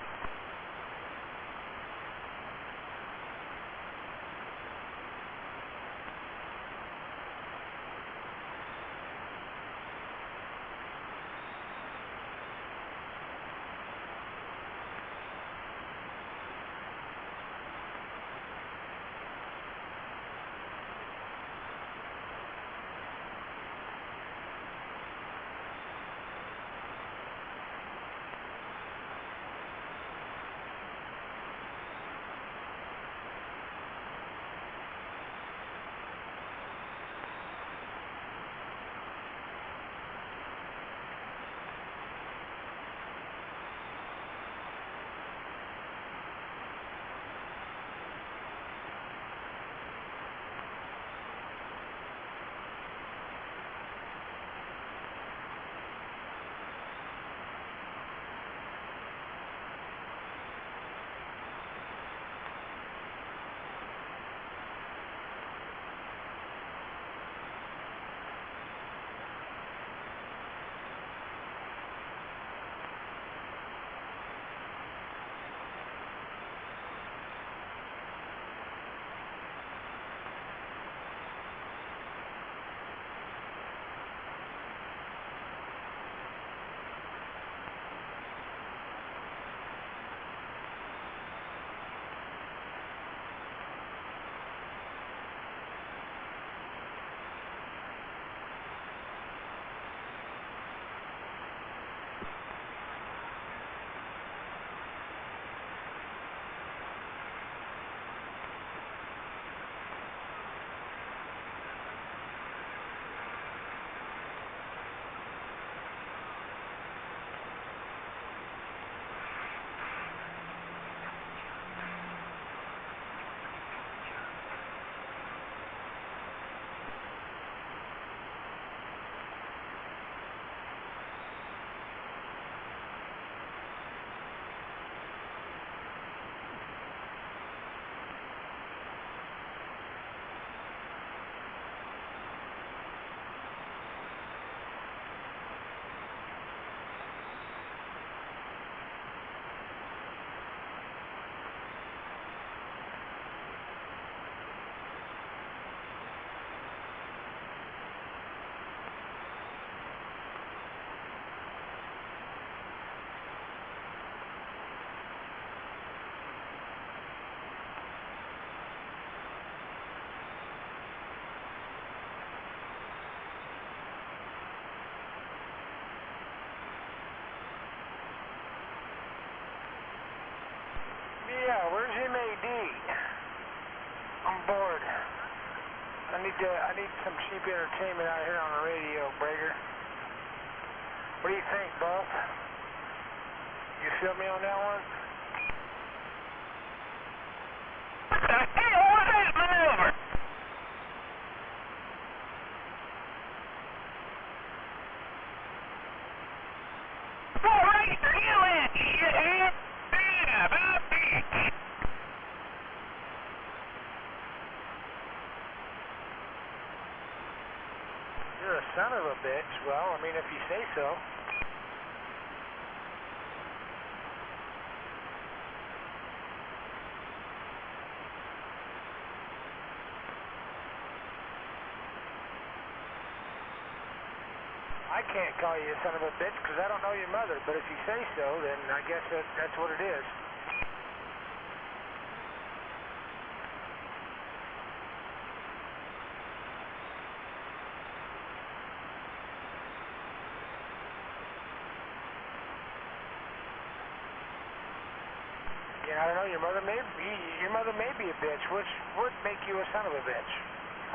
S12: I need some cheap entertainment out here on the radio, Brager. What do you think, Buff? You feel me on that one?
S1: What the hell was that maneuver? What race are you in, shithead? Yeah, about bitch.
S12: You're a son of a bitch. Well, I mean, if you say so. I can't call you a son of a bitch because I don't know your mother, but if you say so, then I guess that's what it is. I don't know, your mother may be a bitch, which would make you a son of a bitch.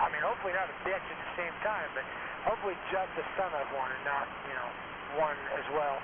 S12: I mean, hopefully not a bitch at the same time, but hopefully just the son of one and not, one as well.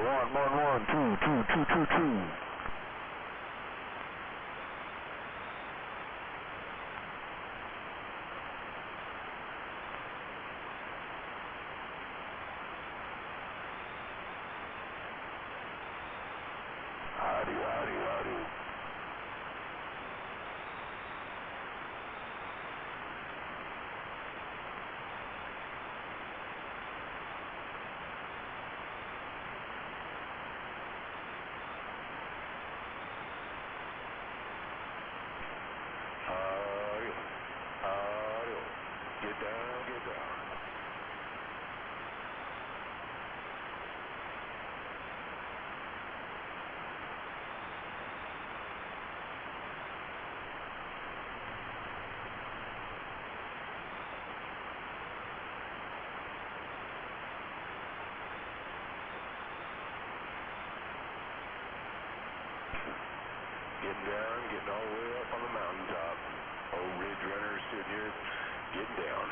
S8: 1, 2. Howdy. Get down. Getting all the way up on the mountaintop. Old Ridge Runner sitting here, getting down.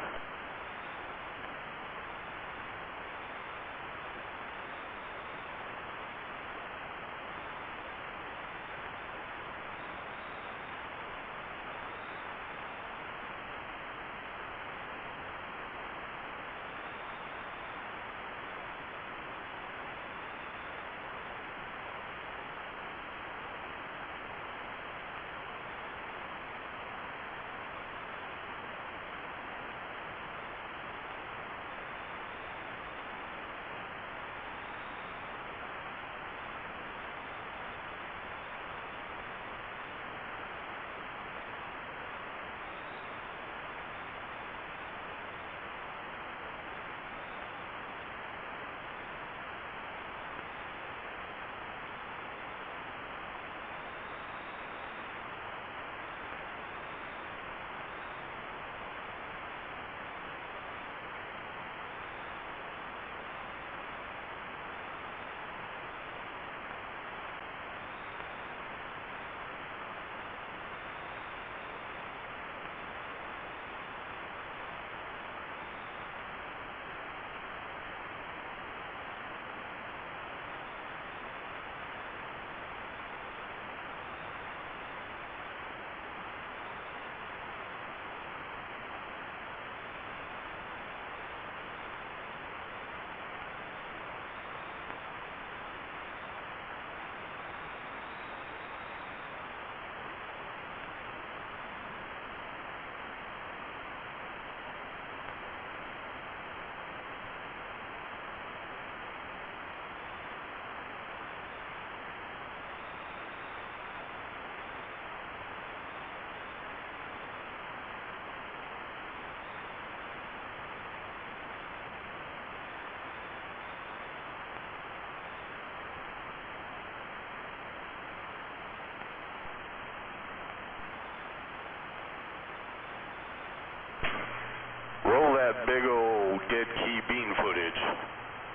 S8: Roll that big old dead key bean footage.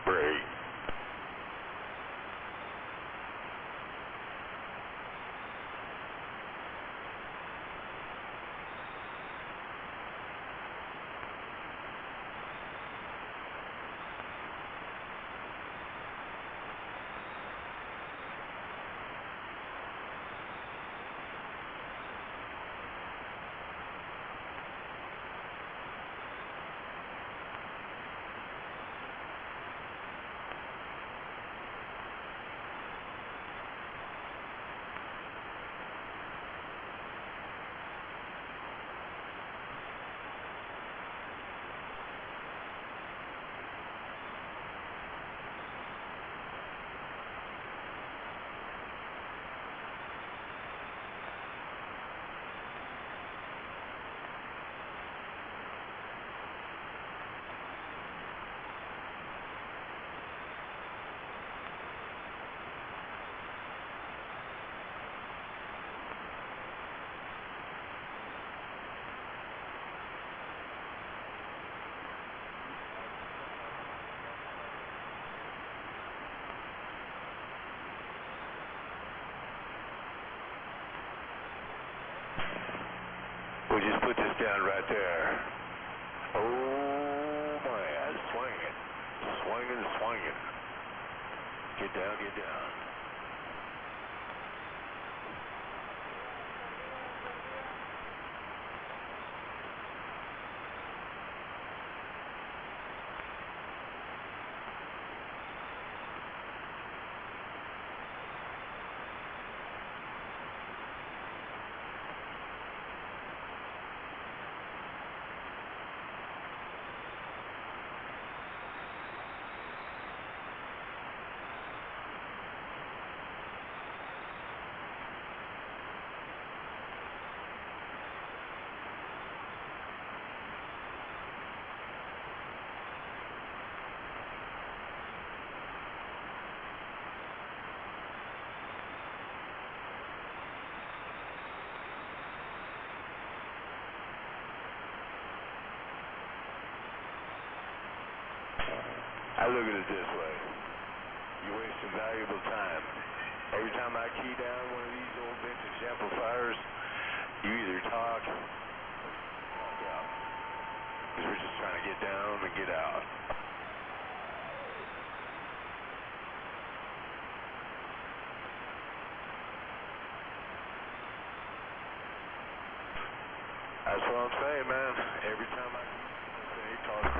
S8: Great. We'll just put this down right there. Oh, man, swinging. Get down, get down. I look at it this way. You're wasting valuable time. Every time I key down one of these old vintage amplifiers, you either talk or walk out. Because we're just trying to get down and get out. That's what I'm saying, man. Every time I say talk.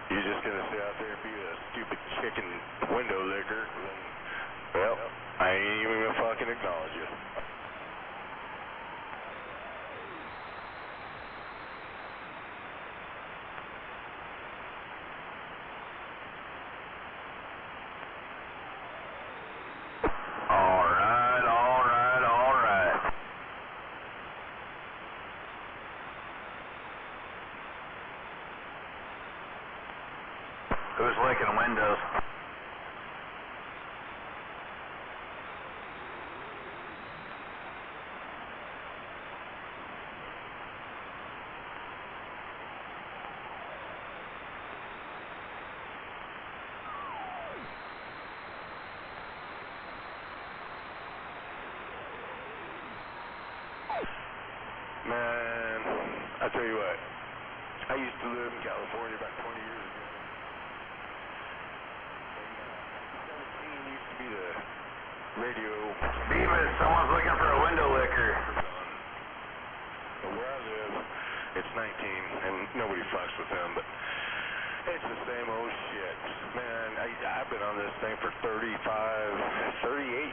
S8: You're just gonna sit out there and be a stupid chicken window licker, then, well, I ain't even gonna fucking acknowledge you.
S6: Who's licking windows?
S8: Man, I tell you what, I used to live in California about 20 years ago. And 17 used to be the radio.
S6: Beavis, someone's looking for a window licker.
S8: But where I live, it's 19, and nobody fucks with them, but it's the same old shit. Man, I've been on this thing for 38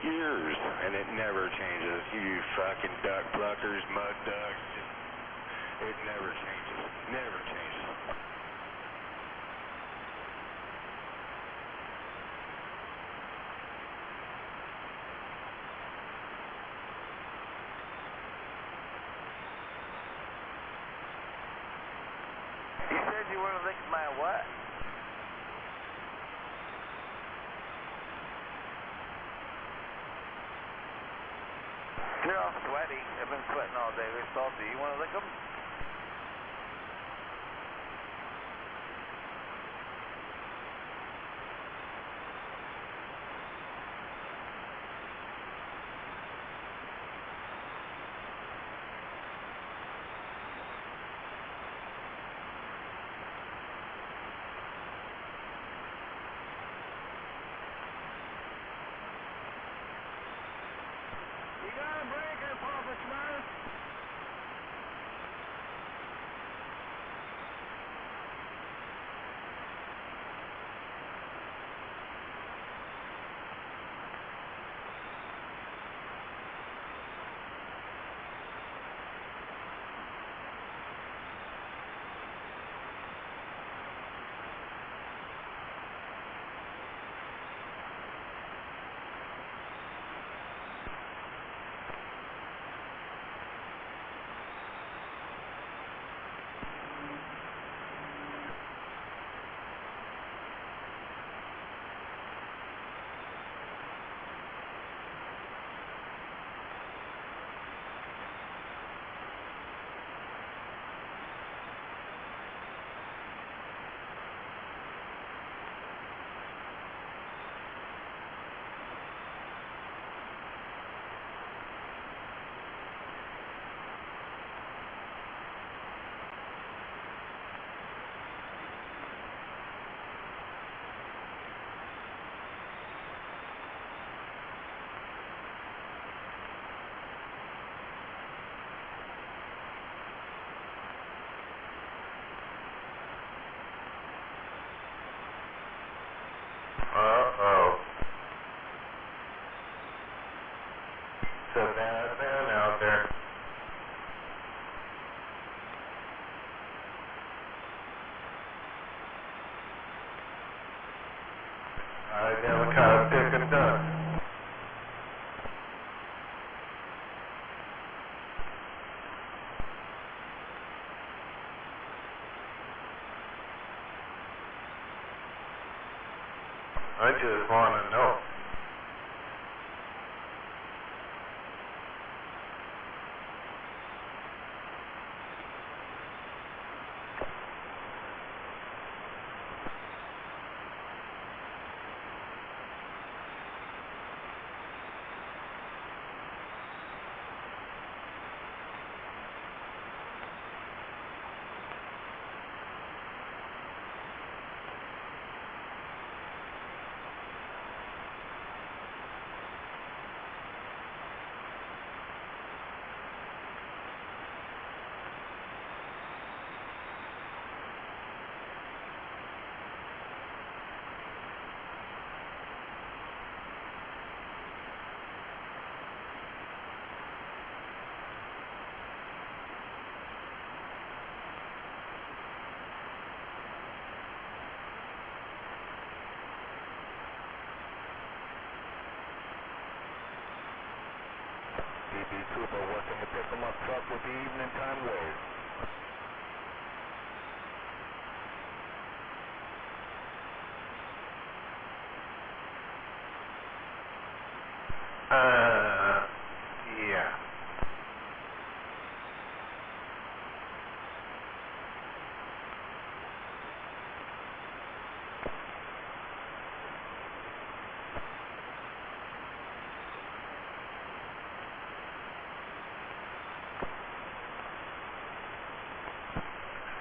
S8: years, and it never changes. You fucking duck pluckers, mud ducks, it never changes. Never changes.
S11: You said you want to lick my what? They're all sweaty. I've been sweating all day. They're salty. You want to lick them?
S12: You got a breaker, Papa Smurf?
S3: It's a bad man out there. I never caught a picking dust. I just want to know.
S8: CB Trooper working to pick them up truck with the evening time wave.
S3: Yeah.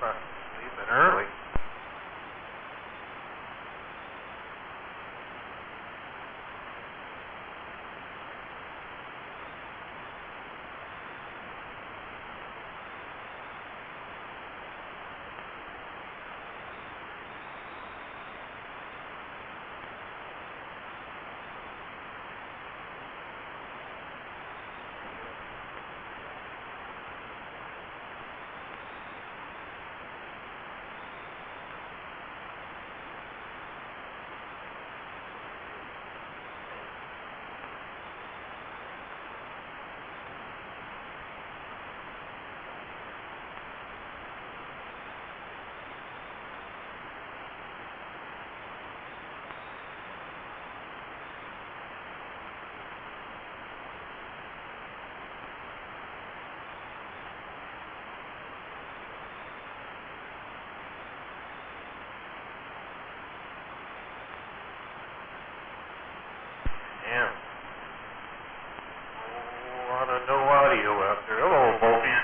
S3: Sleeping early. Damn. Oh, I don't know audio out there. Hello, Volky.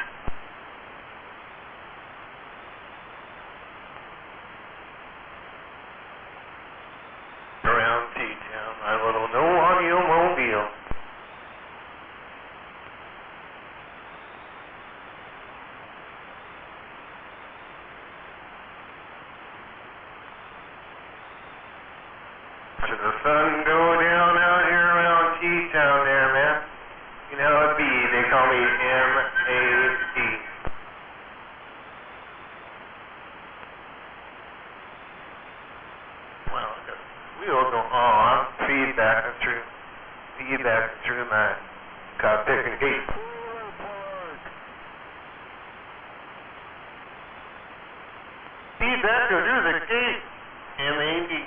S3: Around T-Town, my little no audio mobile. Watching the sun go down out here around T-Town there, man. You know how it be. They call me M-A-C. Well, the wheels go on. Feedback through my car picking gate. Feedback go through the gate. M-A-D.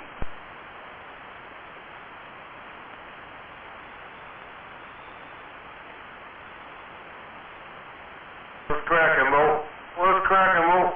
S3: What's cracking, Mo? What's cracking, Mo?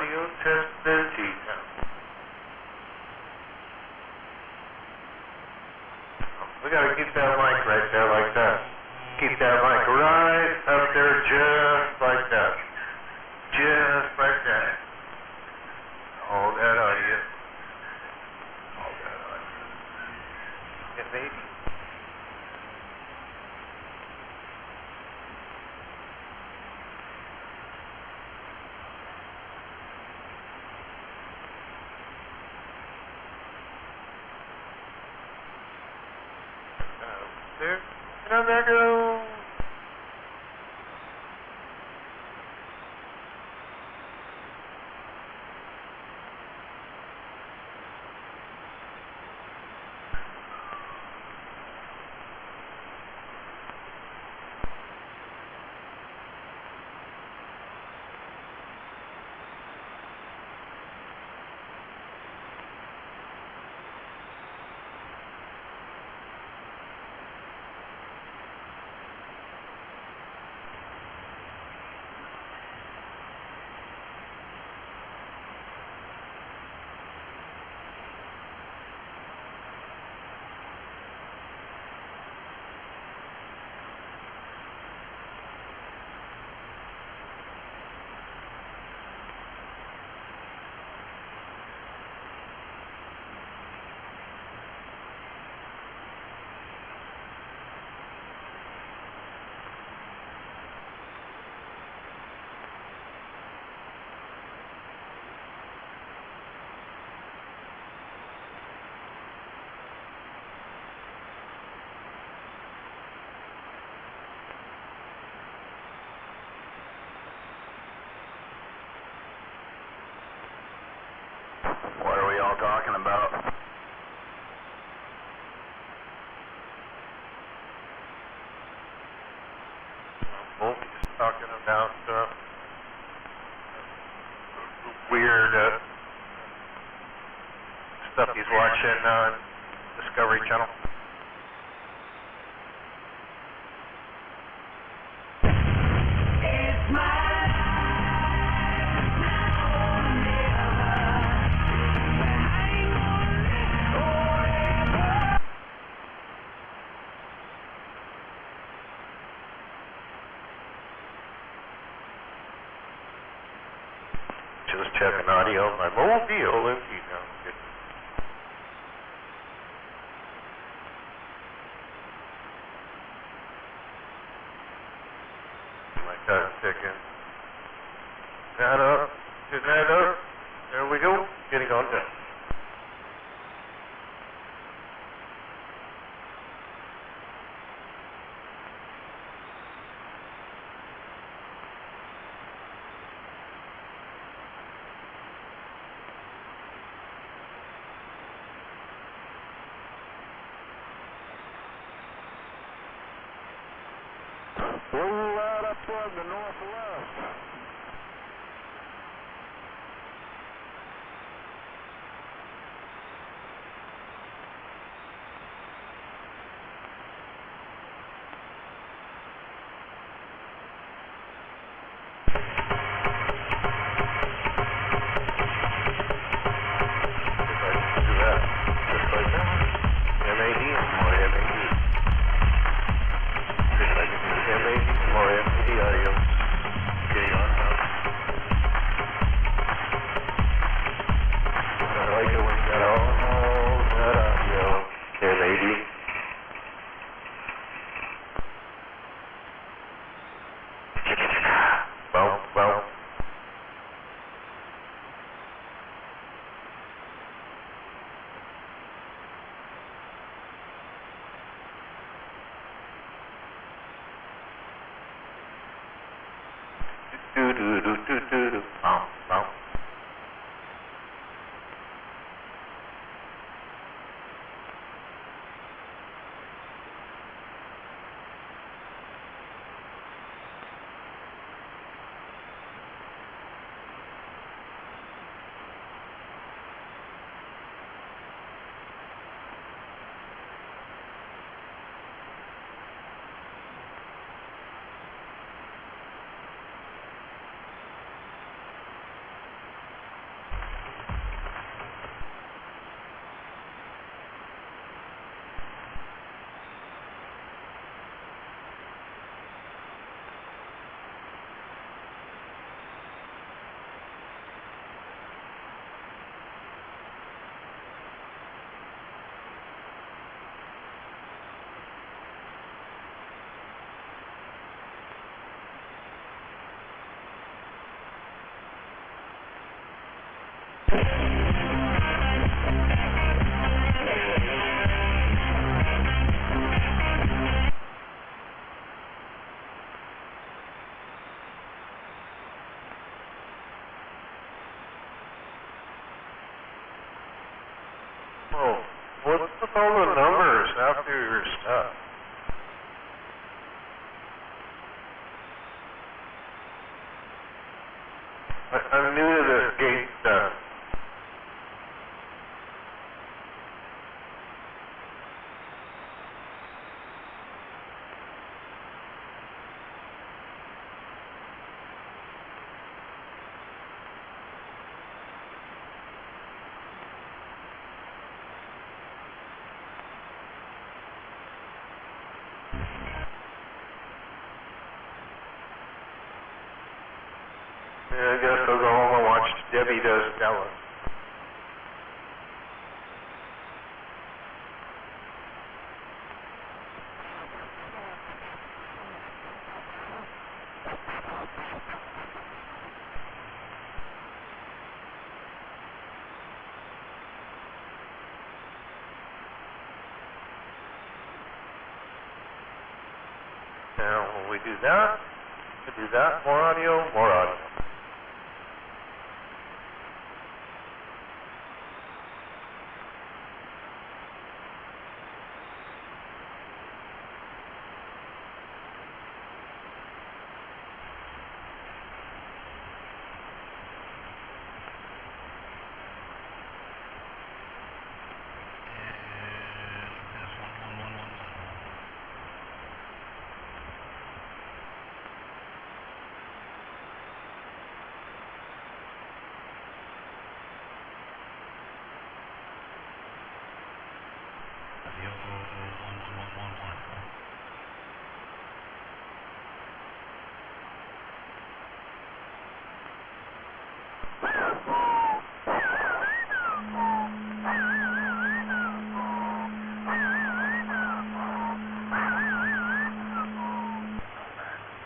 S8: audio test in T-Town. We gotta keep that mic right there like that. Keep that mic right up there just like that. Just like that. All that audio. All that audio. Yeah, baby. There. Get on there, go.
S6: What are we all talking about?
S8: Well, just talking about weird stuff he's watching on Discovery Channel. Just checking audio on my mobile and like that, checking that up, get that up. There we go, getting on down.
S9: Where you at up there in the northwest?
S8: Oh, what's with all the numbers after your stuff? I'm new to this gate stuff. Yeah, I guess I'll go home and watch Debbie Does Dallas. Now, when we do that, more audio, more audio.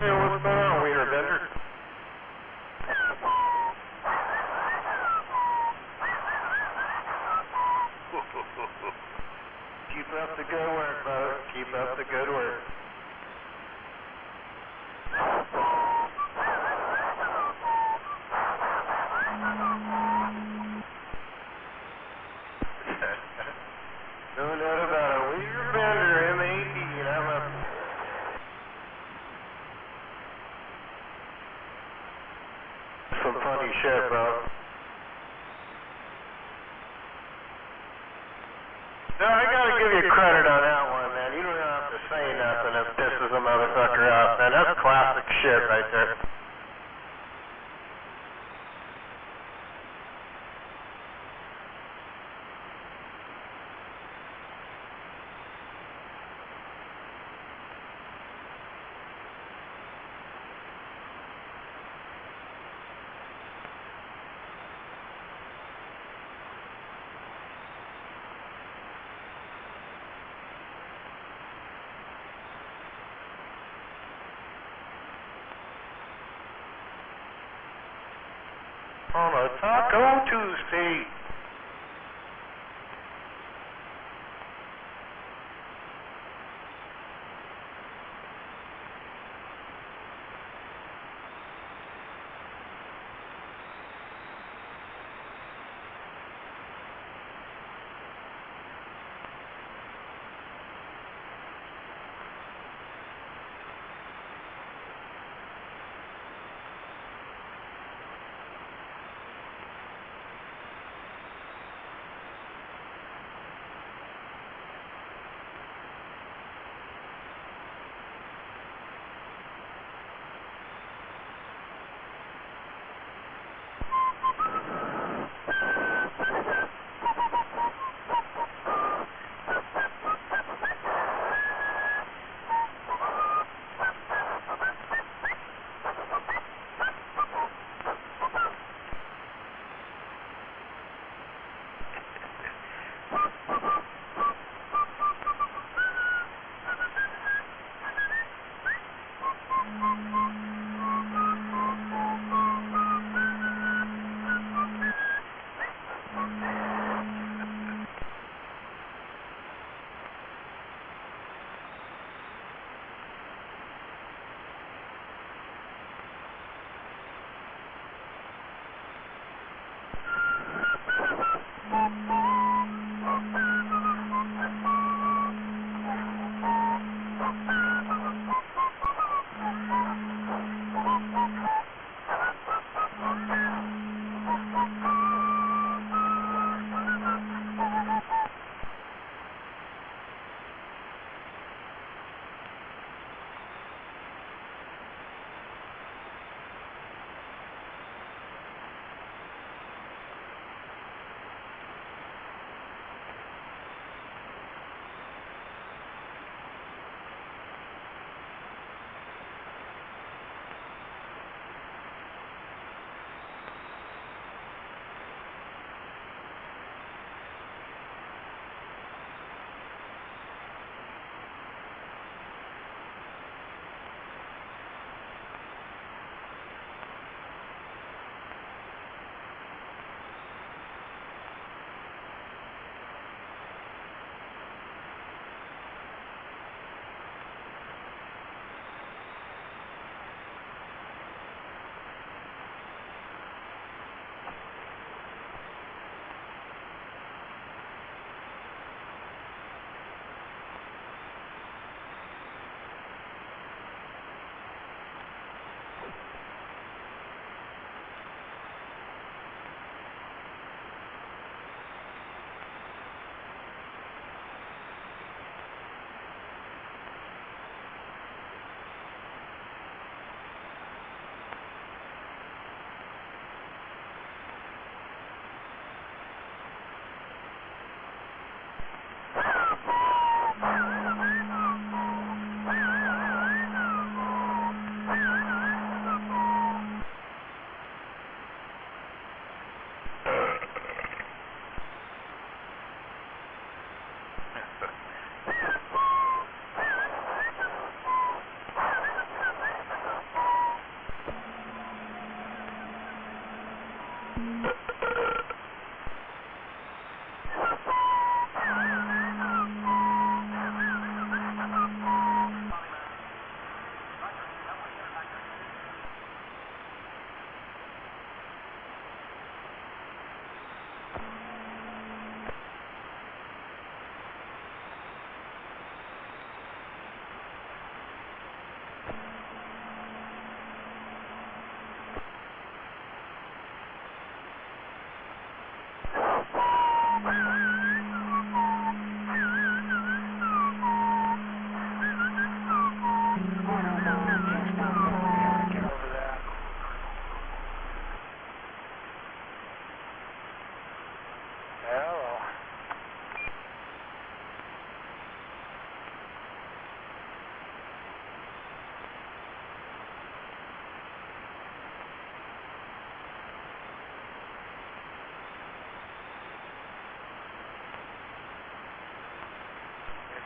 S8: Hey, what's going on, Wiener Bender? Keep up the good work, brother. Keep up the good work. No doubt about it. Wiener Bender, M-A-D, and I'm up. Some funny shit, bro. No, I gotta give you credit on that one, man. You don't have to say nothing that pisses a motherfucker off, man. That's classic shit right there. On a Taco Tuesday.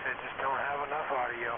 S12: that just don't have enough audio.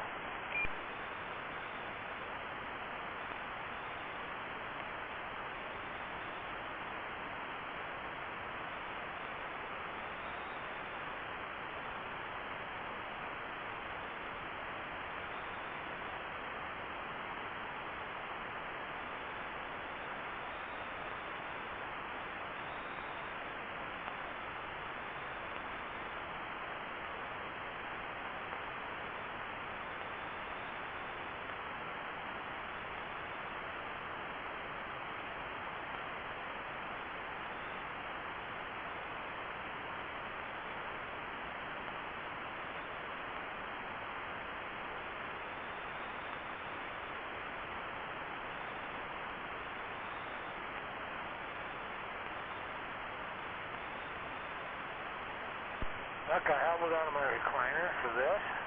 S12: Okay, how about on my recliner for this?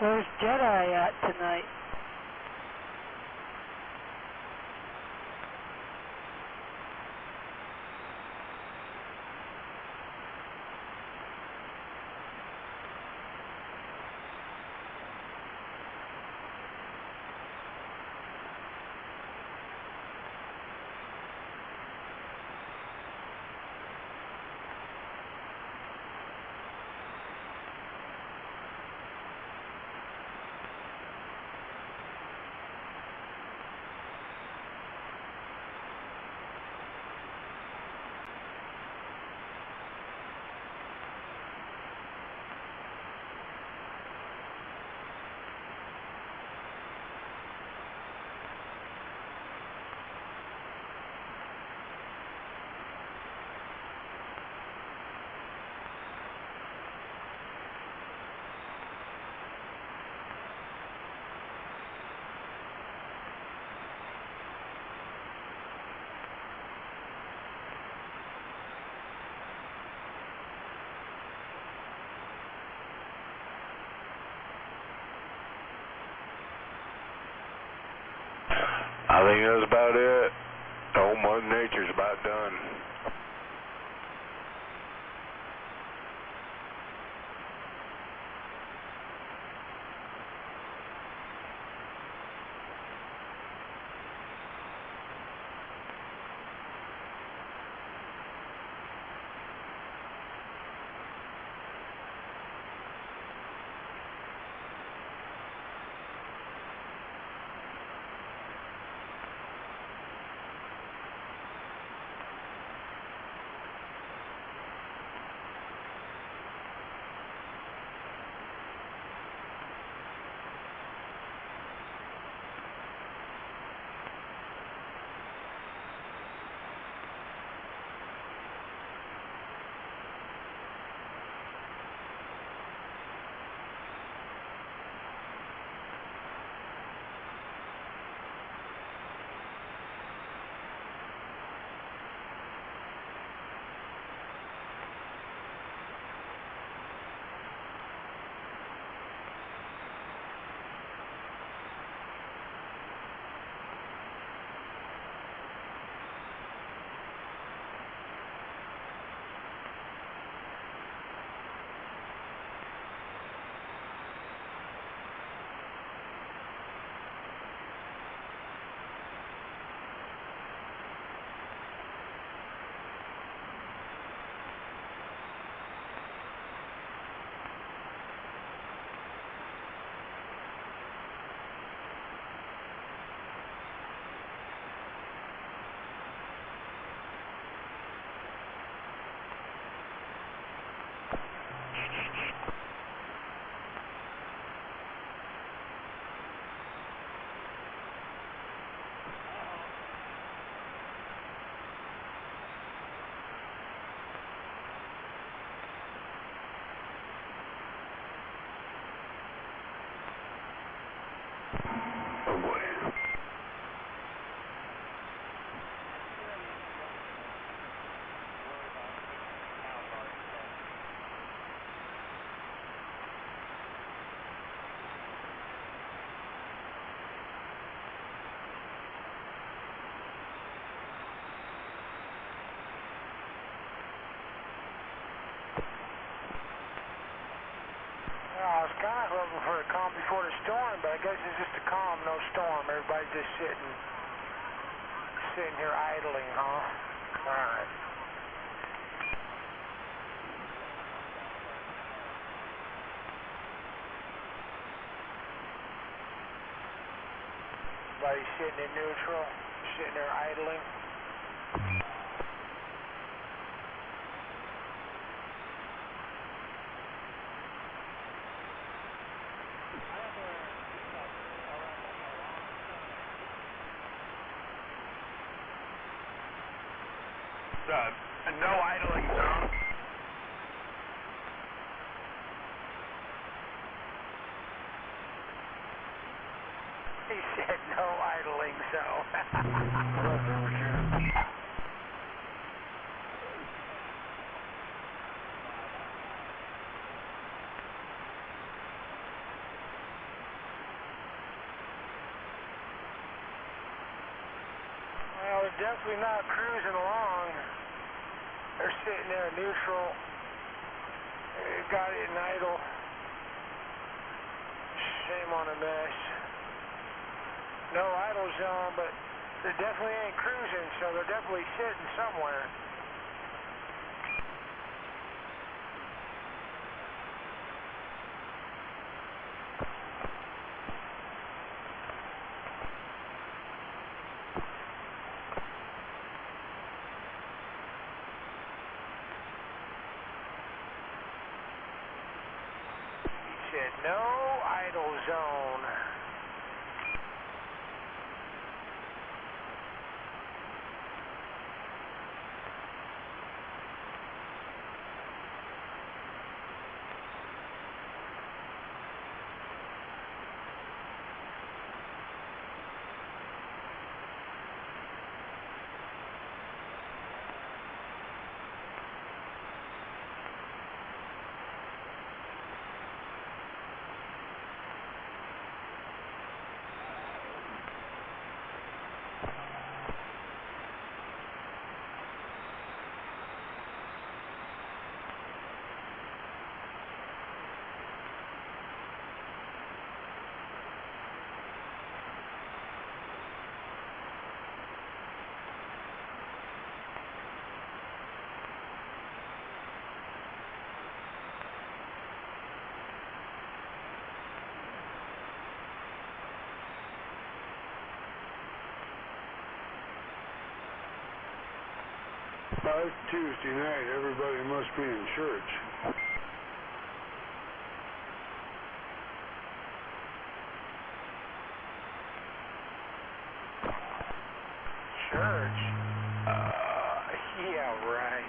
S14: Where's Jedi at tonight?
S8: think that's about it. Oh, Mother Nature's about done. Oh boy.
S12: I was kind of hoping for a calm before the storm, but I guess it's just a calm, no storm. Everybody's just sitting here idling, huh? All right. Everybody's sitting in neutral, sitting there idling.
S8: No idling zone.
S12: He said no idling zone. Well, they're definitely not cruising along. They're sitting there neutral. They got it in idle. Shame on a mess. No idle zone, but they definitely ain't cruising, so they're definitely sitting somewhere. Said no idle zone.
S15: Well, it's Tuesday night. Everybody must be in church.
S12: Church? Yeah, right.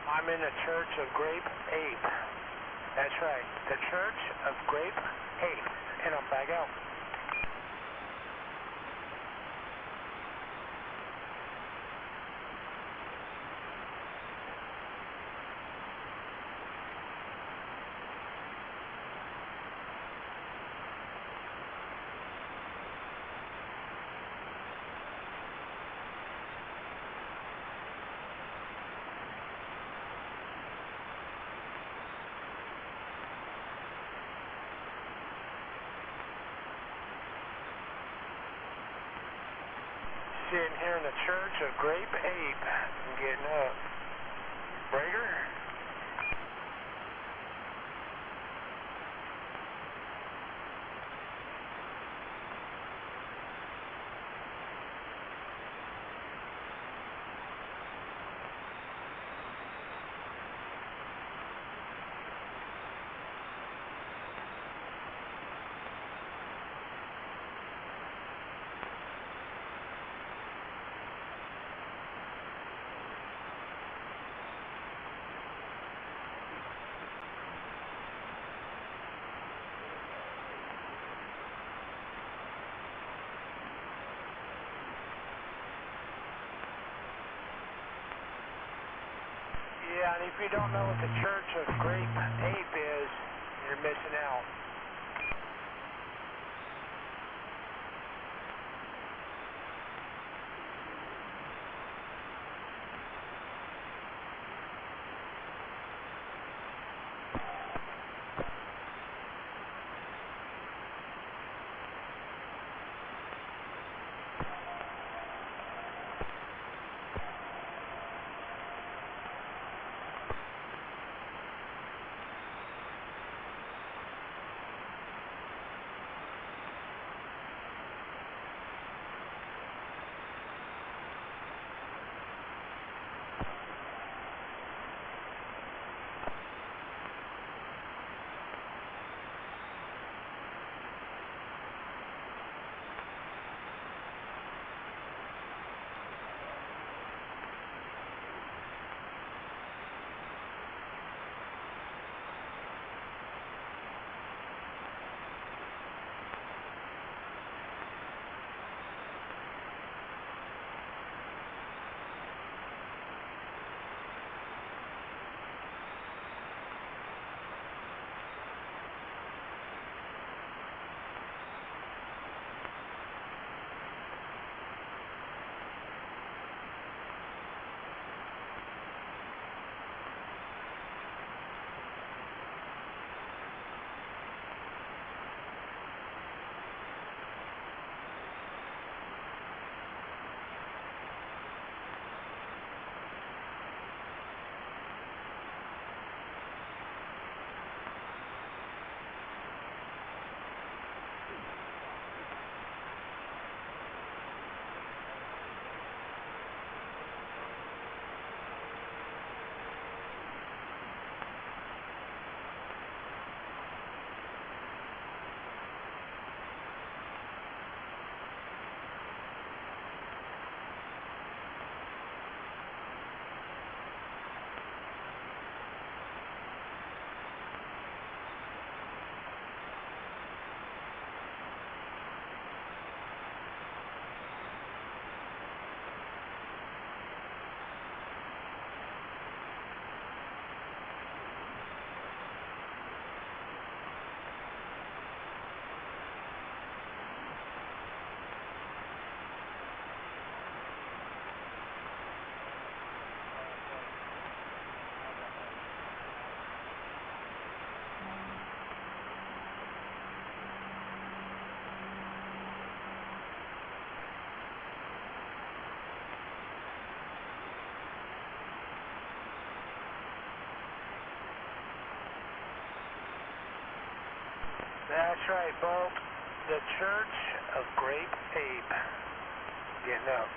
S12: I'm in the Church of Grape Ape. That's right, the Church of Grape Ape. And I'm back out. Sitting here in the Church of Grape Ape. I'm getting up. Breaker? Yeah, and if you don't know what the Church of Grape Ape is, you're missing out. That's right, Bolt. The Church of Grape Ape. Getting up.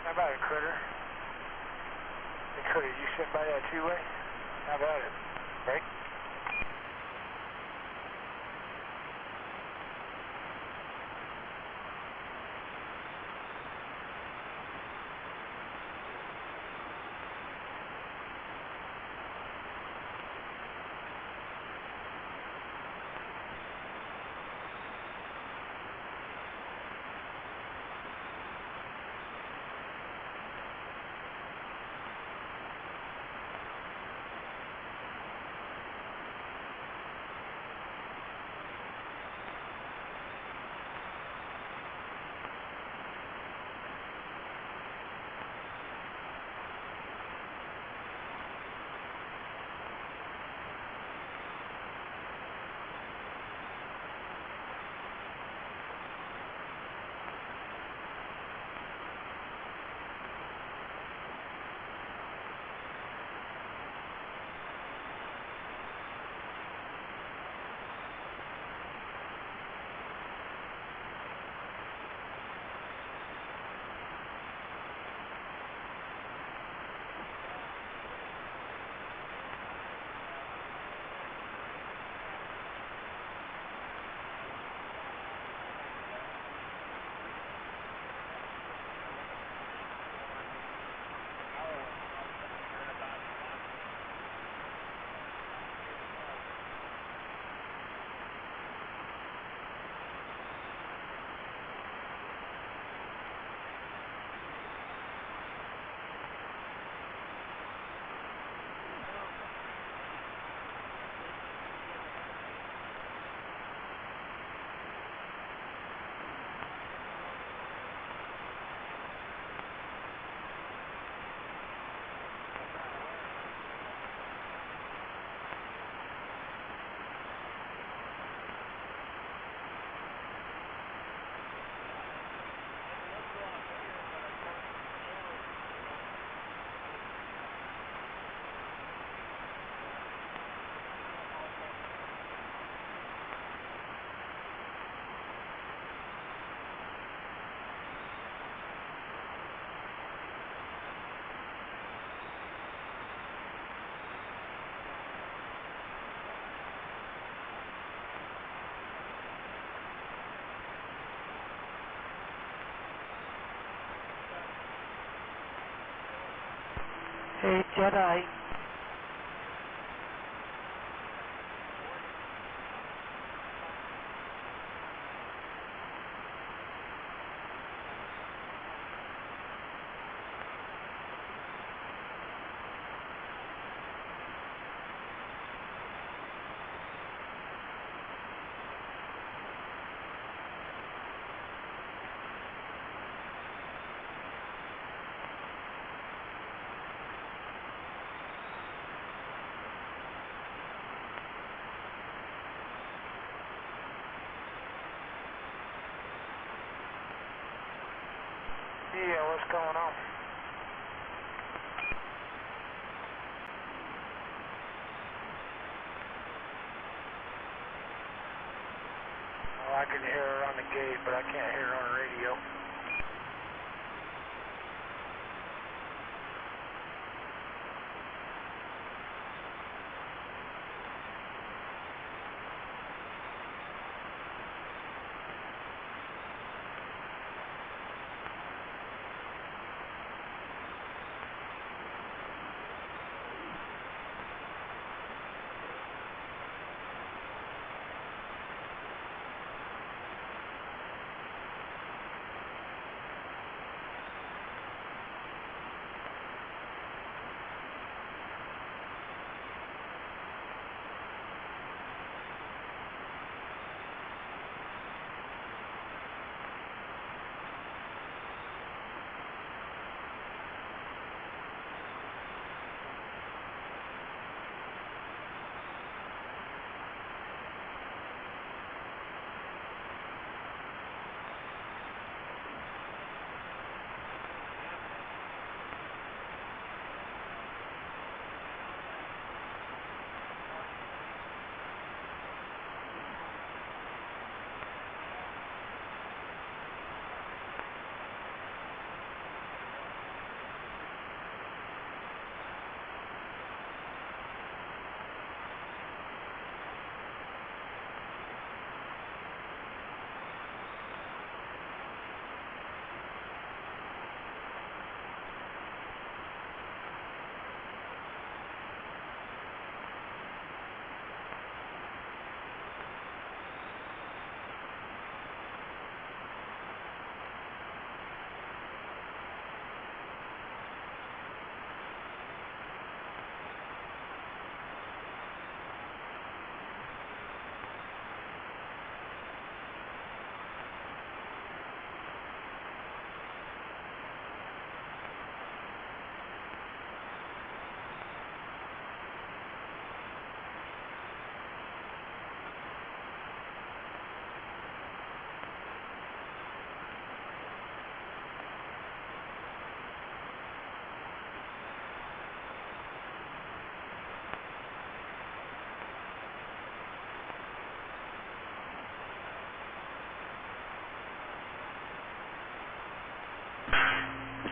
S12: How about it, Critter? Hey, Critter, you sitting by that two-way? How about it? Right?
S14: Hey, Jedi.
S12: Yeah, what's going on? Oh, I can hear her on the gate, but I can't hear her on the radio.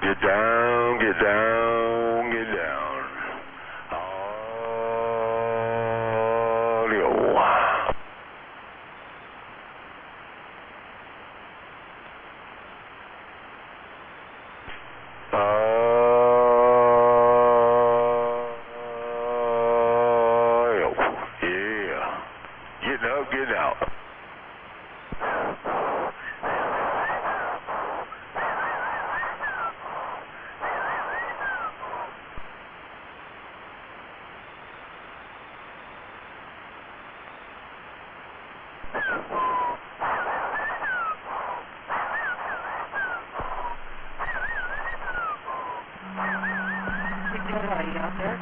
S8: Get down, get down, get down. Audio. Yeah. Getting up, getting out.
S14: Are you out there?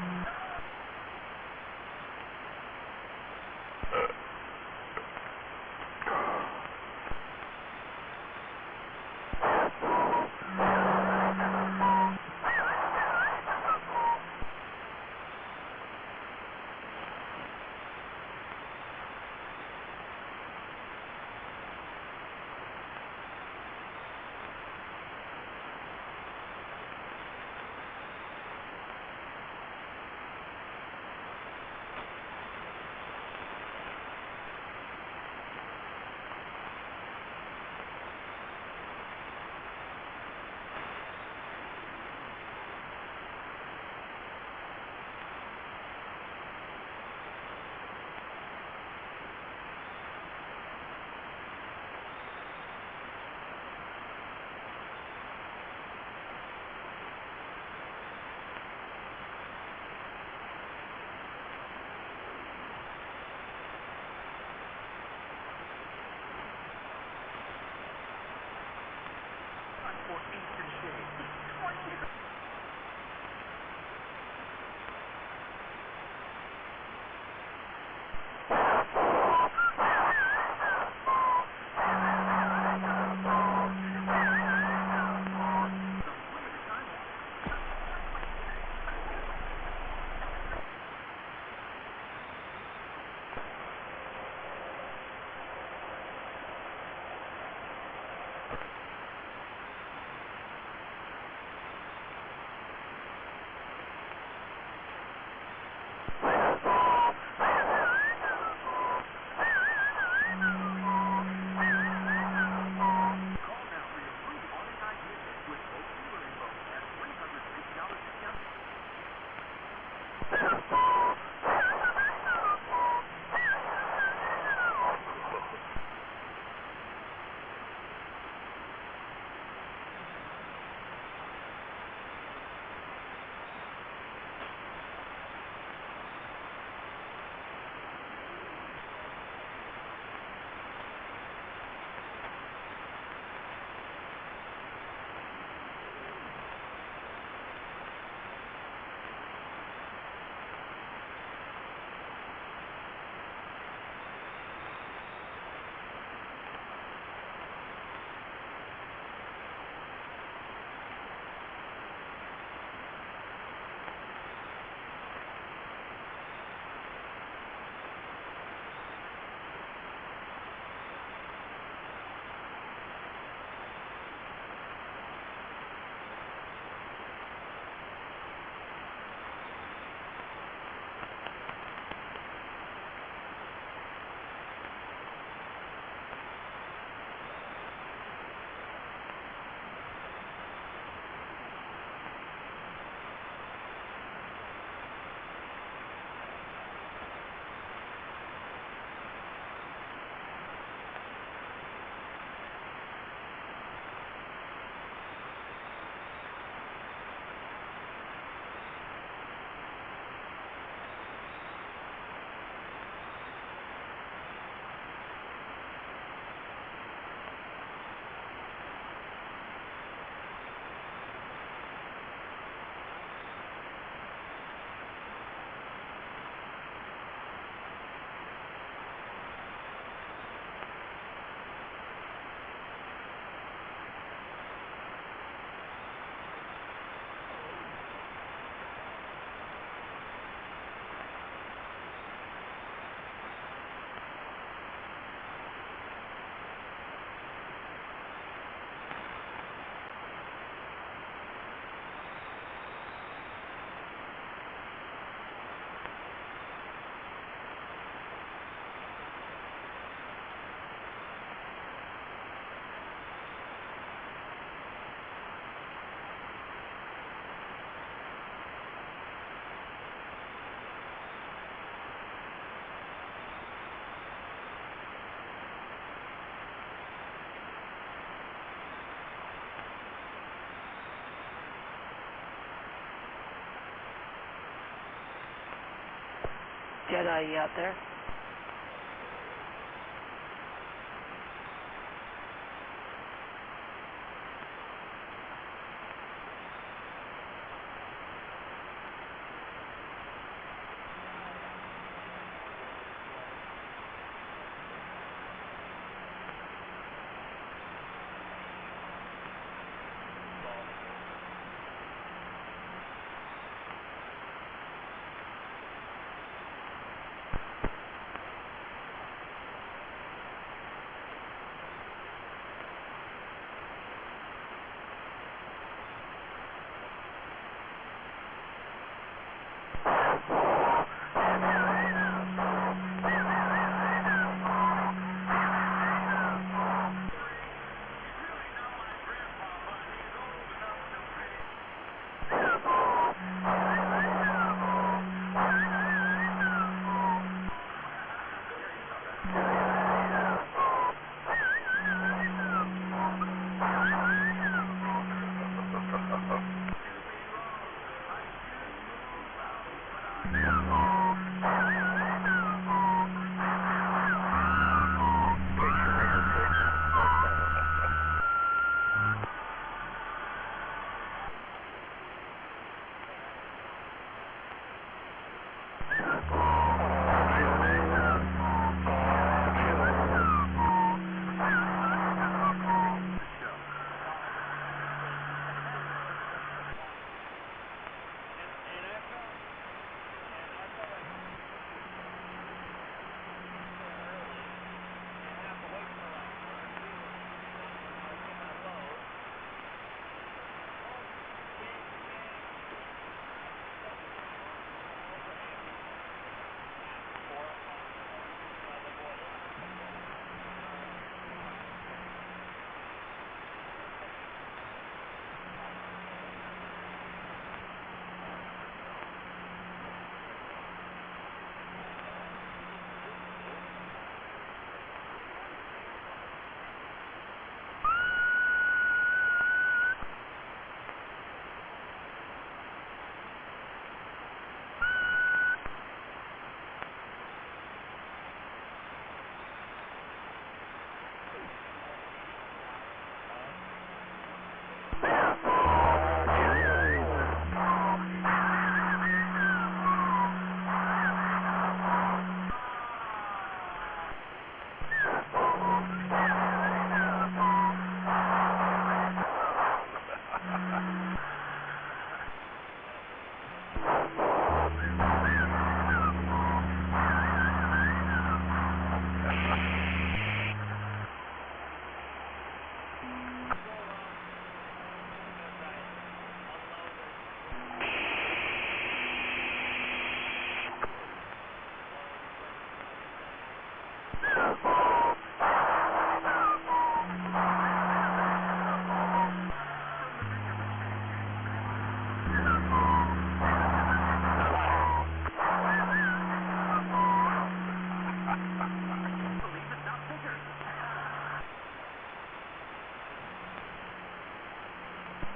S14: Jedi, you out there?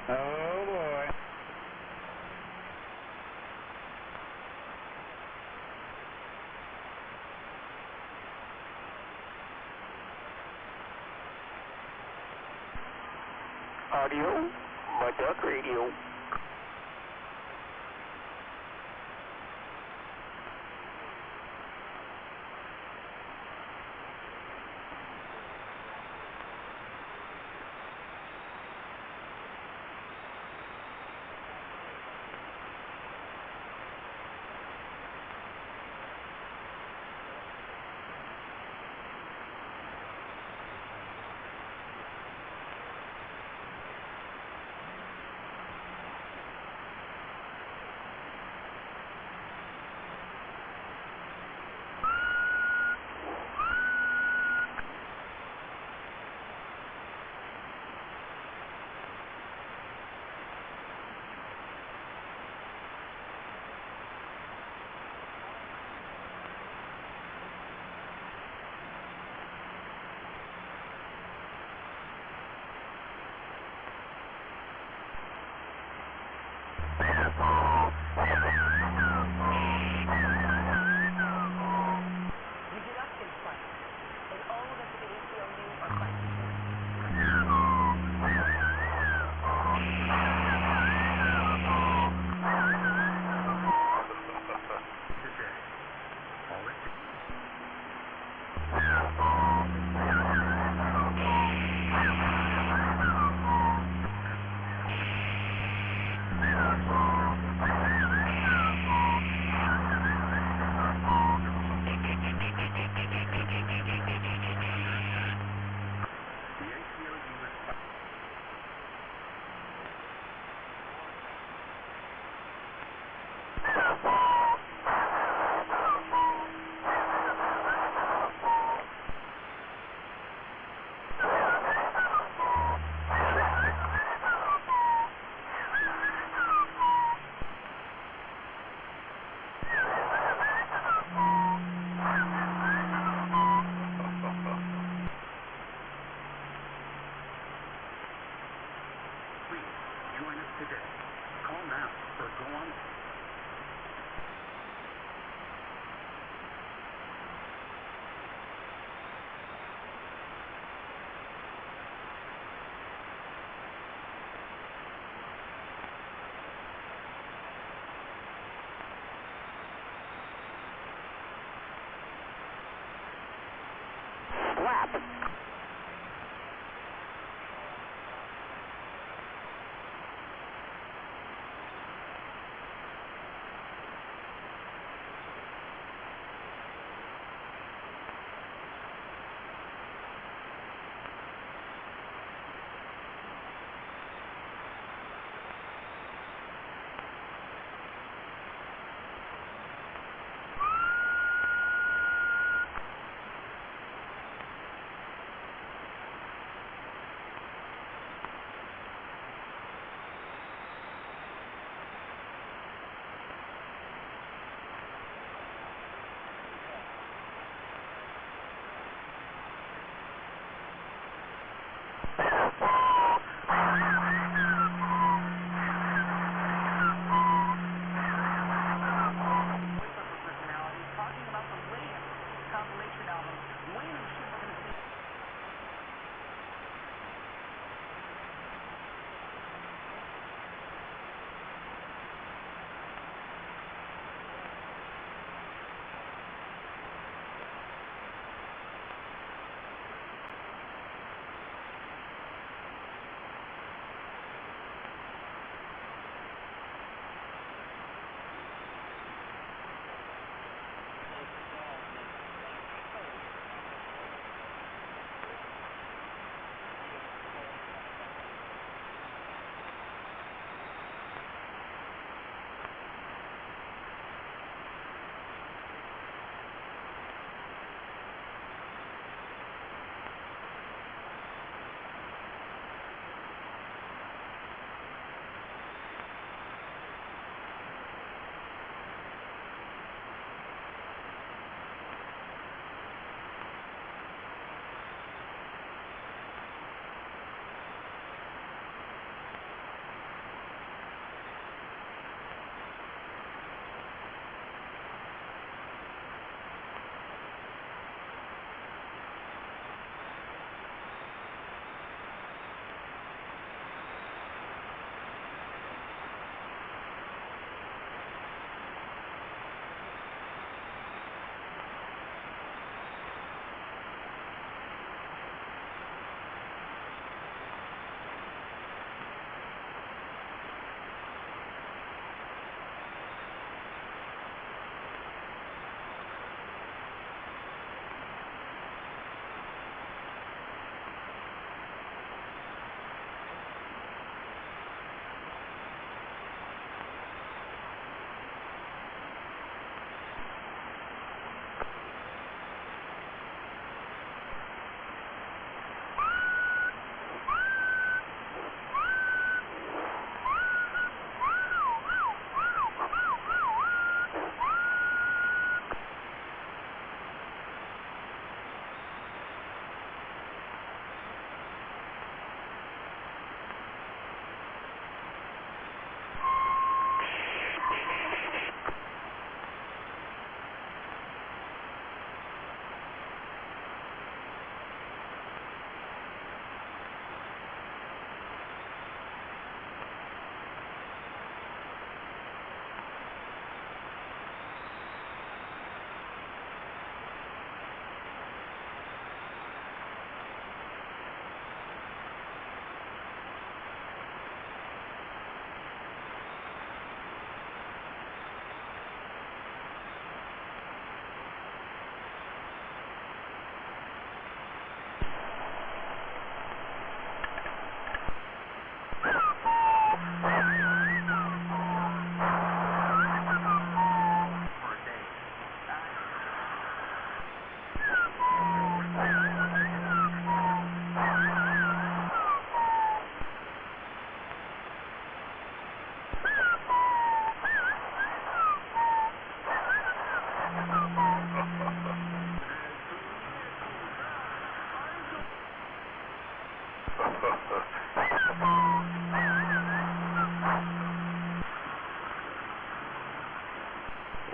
S9: Oh boy.
S5: Audio, my duck radio.
S16: join us today. Call now or go online.
S1: Slap.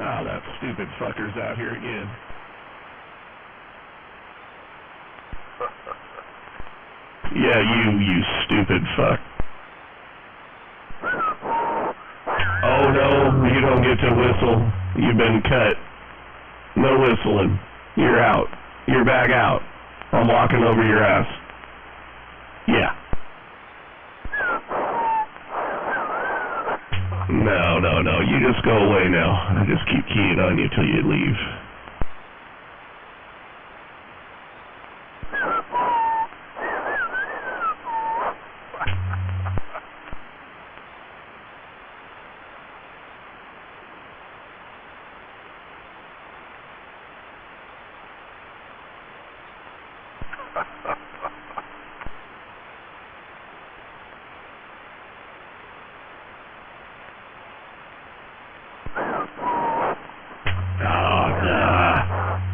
S5: Oh, that stupid fucker's out here again. Yeah, you stupid fuck. Oh no, you don't get to whistle. You've been cut. No whistling. You're out. You're back out. I'm walking over your ass. Yeah. No. You just go away now. I just keep keying on you till you leave.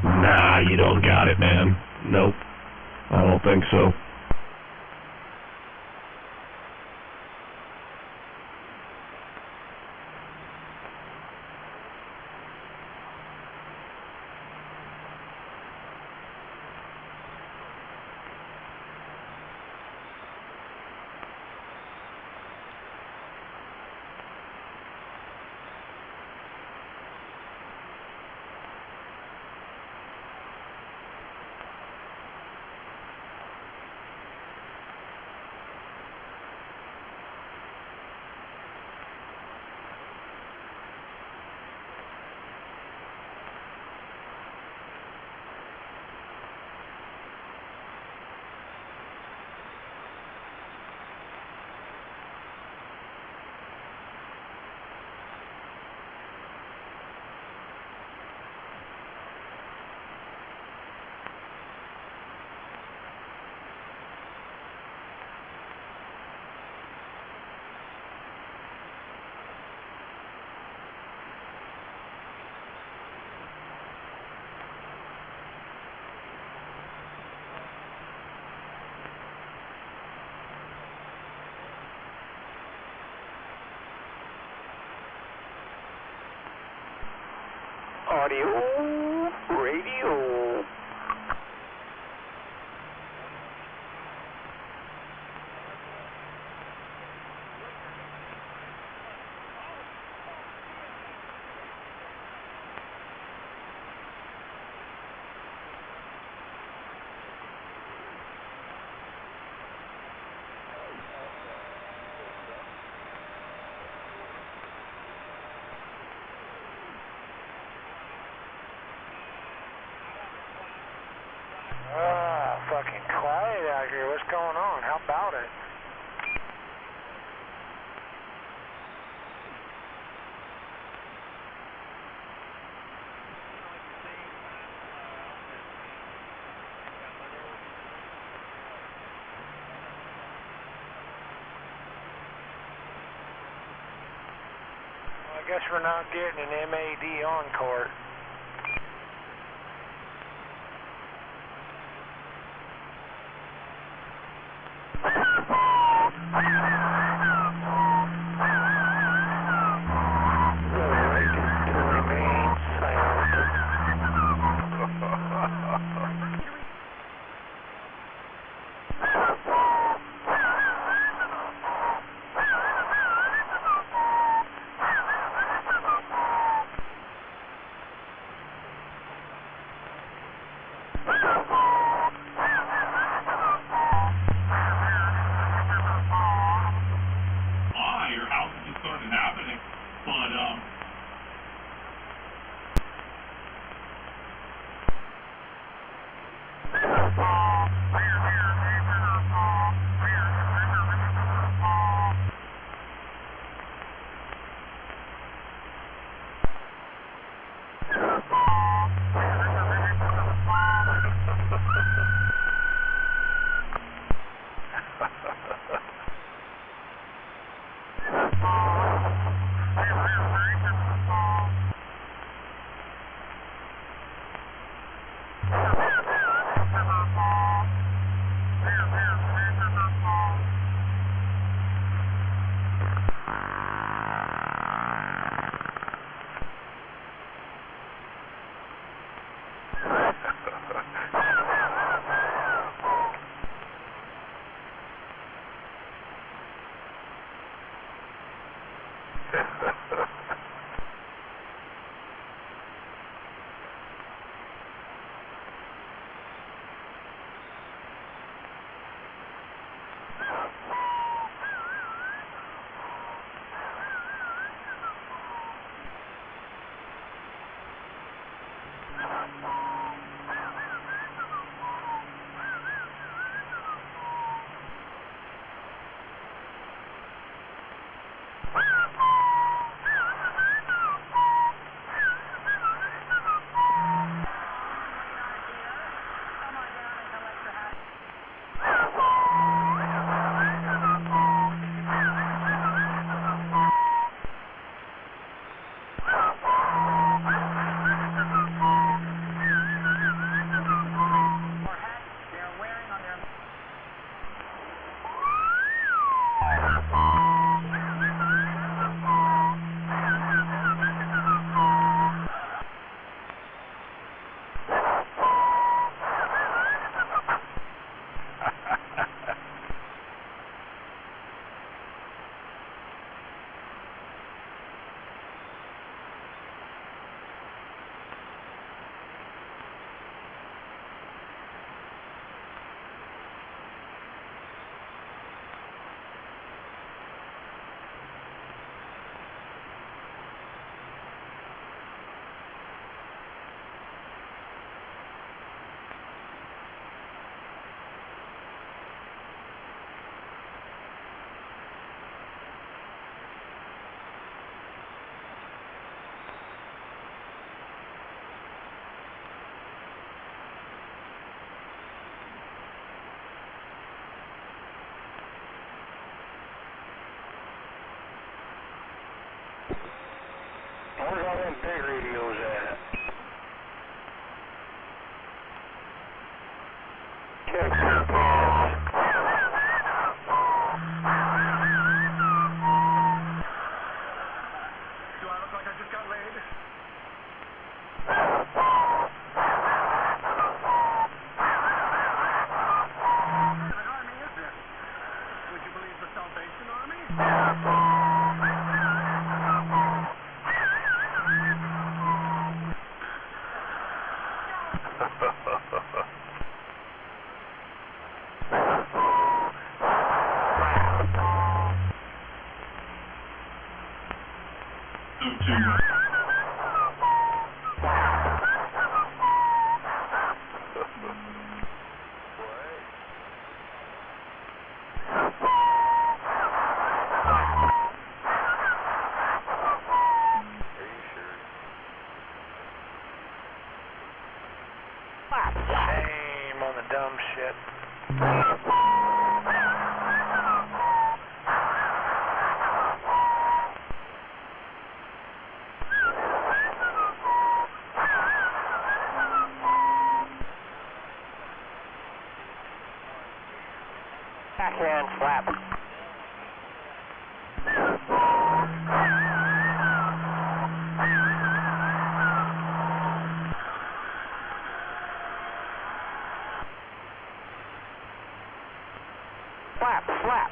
S5: Nah, you don't got it, man. Nope. I don't think so.
S11: Audio, radio.
S12: Fucking quiet out here. What's going on? How about it? Well, I guess we're not getting an MAD on court.
S11: Where's all them big radios at? Texas gas.
S16: Do I look like I just got laid? What kind of an army is this? Would you believe the Salvation Army?
S12: Shame on the dumb shit. Backhand slap. Slap, slap.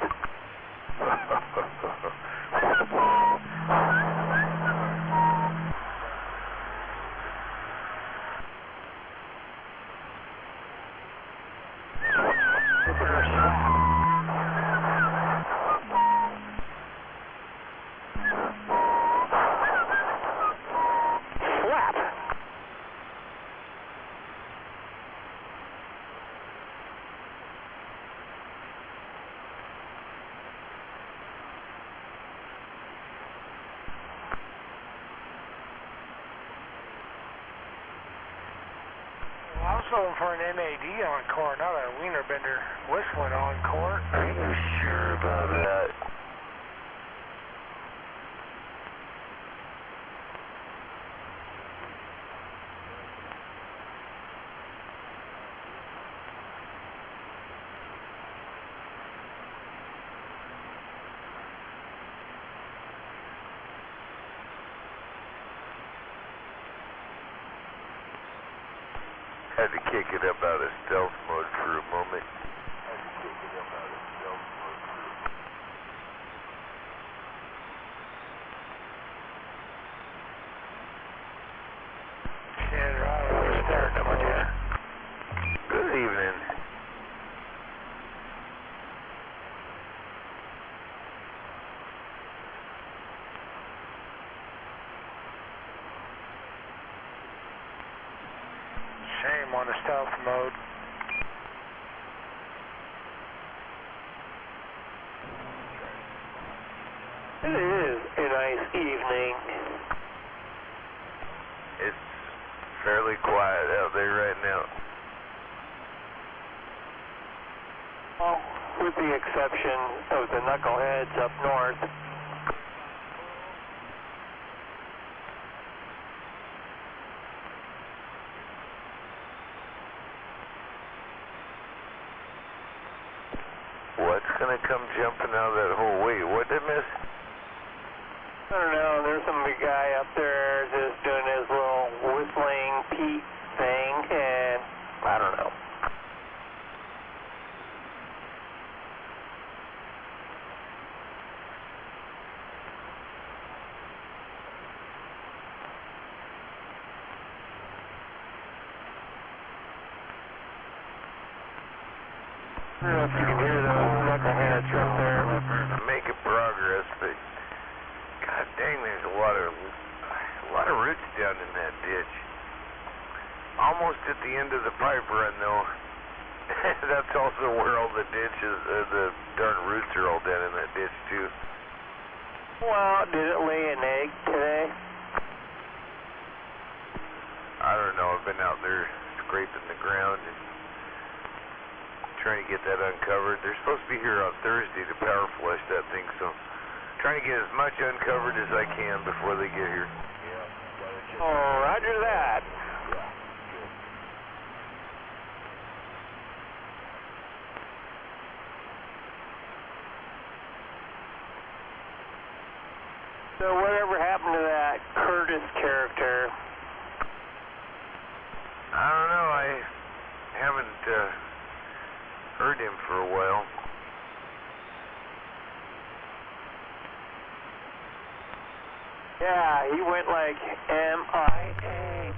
S12: I was looking for an MAD on court, not a wiener bender whistling on court.
S11: Are you sure about that? Had to kick it up out of stealth mode for a moment.
S12: I'm on a stealth mode.
S5: It is a nice evening.
S8: It's fairly quiet out there right now.
S5: Well, with the exception of the knuckleheads up north.
S8: What's gonna come jumping out of that hole? Wait, what did I miss?
S5: I don't know, there's some big guy up there just doing his little whistling Pete thing, and I don't know. I don't know if you can hear those knuckleheads up there.
S8: Making progress, but god dang, there's a lot of roots down in that ditch. Almost at the end of the pipe run, though. That's also where all the ditches, the darn roots are all down in that ditch too.
S5: Well, did it lay an egg today?
S8: I don't know. I've been out there scraping the ground and trying to get that uncovered. They're supposed to be here on Thursday to power flush that thing, so trying to get as much uncovered as I can before they get here.
S5: Oh, roger that. So whatever happened to that Curtis character?
S8: I don't know. I haven't heard him for a while.
S5: Yeah, he went like MIA.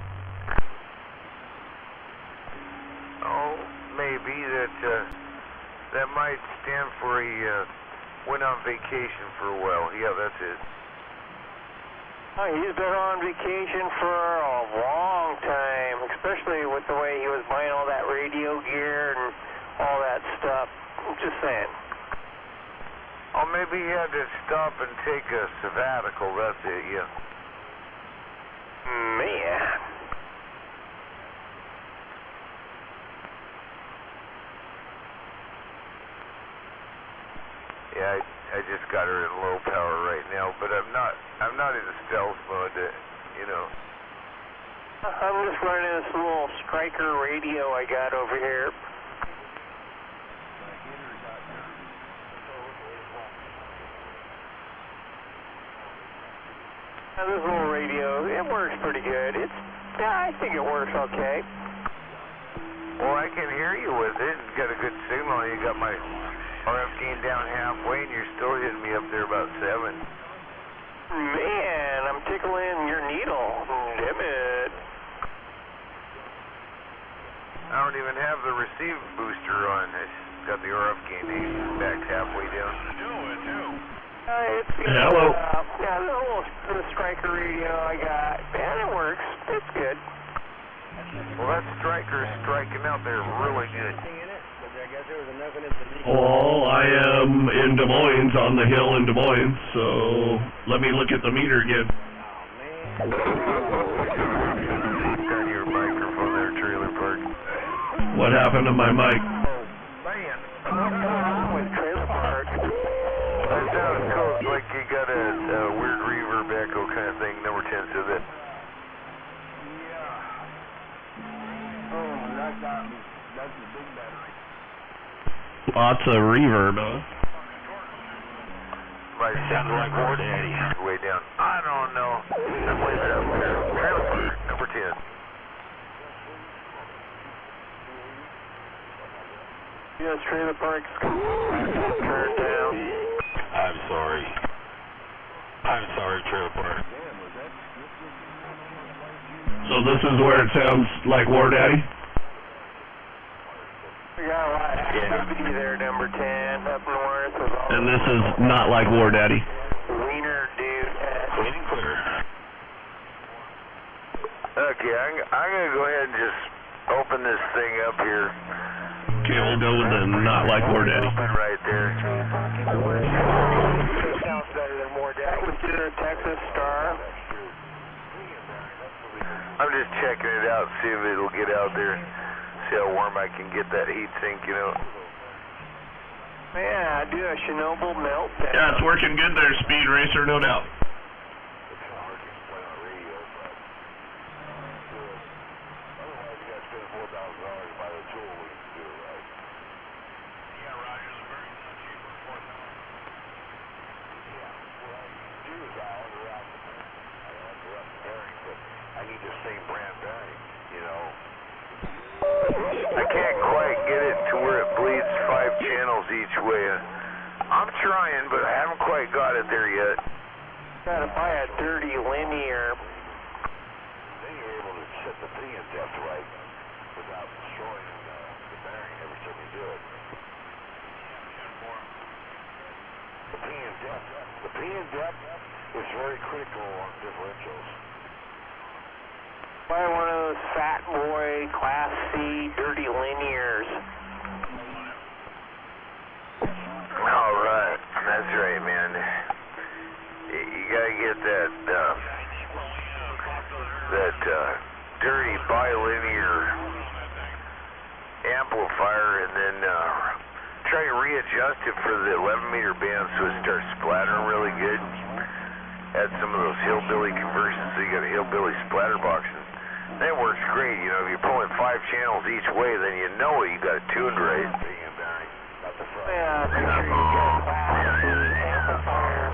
S8: Oh, maybe that might stand for he went on vacation for a while. Yeah, that's it.
S5: Oh, he's been on vacation for a long time, especially with the way he was buying all that radio gear and all that stuff. I'm just saying.
S8: Oh, maybe he had to stop and take a sabbatical. That's it, yeah.
S5: Man.
S8: Yeah, I just got her in low power right now, but I'm not in stealth mode, you know.
S5: I'm just running this little striker radio I got over here. Now, this little radio, it works pretty good. I think it works okay.
S8: Well, I can hear you with it. You got a good signal. You got my RF gain down halfway, and you're still hitting me up there about 7.
S5: Man, I'm tickling your needle. Damn it.
S8: I don't even have the receive booster on. I got the RF gain back halfway down.
S5: Hello. Yeah, the striker radio I got, man, it works. It's good.
S8: Well, that striker is striking out there really good.
S17: Well, I am in Des Moines, on the hill in Des Moines, so let me look at the meter again.
S8: Got your microphone there, Trailer Park.
S17: What happened to my mic?
S5: With Trailer Park.
S8: That sounds cool. It's like you got a weird reverb echo kind of thing. Number 10 said that.
S9: That's the big battery.
S17: Lots of reverb, huh?
S8: Might sound like War Daddy. Way down. I don't know. I'm way up there. Trailer Park, number 10.
S5: Yes, Trailer Park's turned down.
S18: I'm sorry, Trailer Park.
S17: So this is where it sounds like War Daddy?
S5: We got a lot of activity there, number 10, up north.
S17: And this is not like War Daddy?
S5: Wiener dude.
S18: Clean and clear.
S8: Okay, I'm going to go ahead and just open this thing up here.
S17: Okay, we'll go with the not like War Daddy.
S8: Open right there.
S12: Sounds better than more daddy.
S10: Texas Star.
S8: I'm just checking it out, see if it'll get out there. See how warm I can get that heat sink, you know.
S10: Yeah, I do a Chernobyl meltdown.
S17: Yeah, it's working good there, Speed Racer, no doubt.
S8: I can't quite get it to where it bleeds 5 channels each way. I'm trying, but I haven't quite got it there yet.
S10: Gotta buy a dirty linear.
S8: Then you're able to set the pinion depth right without destroying the bearing every time you do it. The pinion depth is very critical on differentials.
S10: Buy one of those fat boy Class C dirty linears.
S8: All right, that's right, man. You gotta get that dirty bilinear amplifier, and then try to readjust it for the 11-meter band so it starts splattering really good. Add some of those hillbilly conversions so you got a hillbilly splatter box. That works great, you know, if you're pulling 5 channels each way, then you know you got it tuned right.
S10: Yeah, make sure you get a Class C amplifier.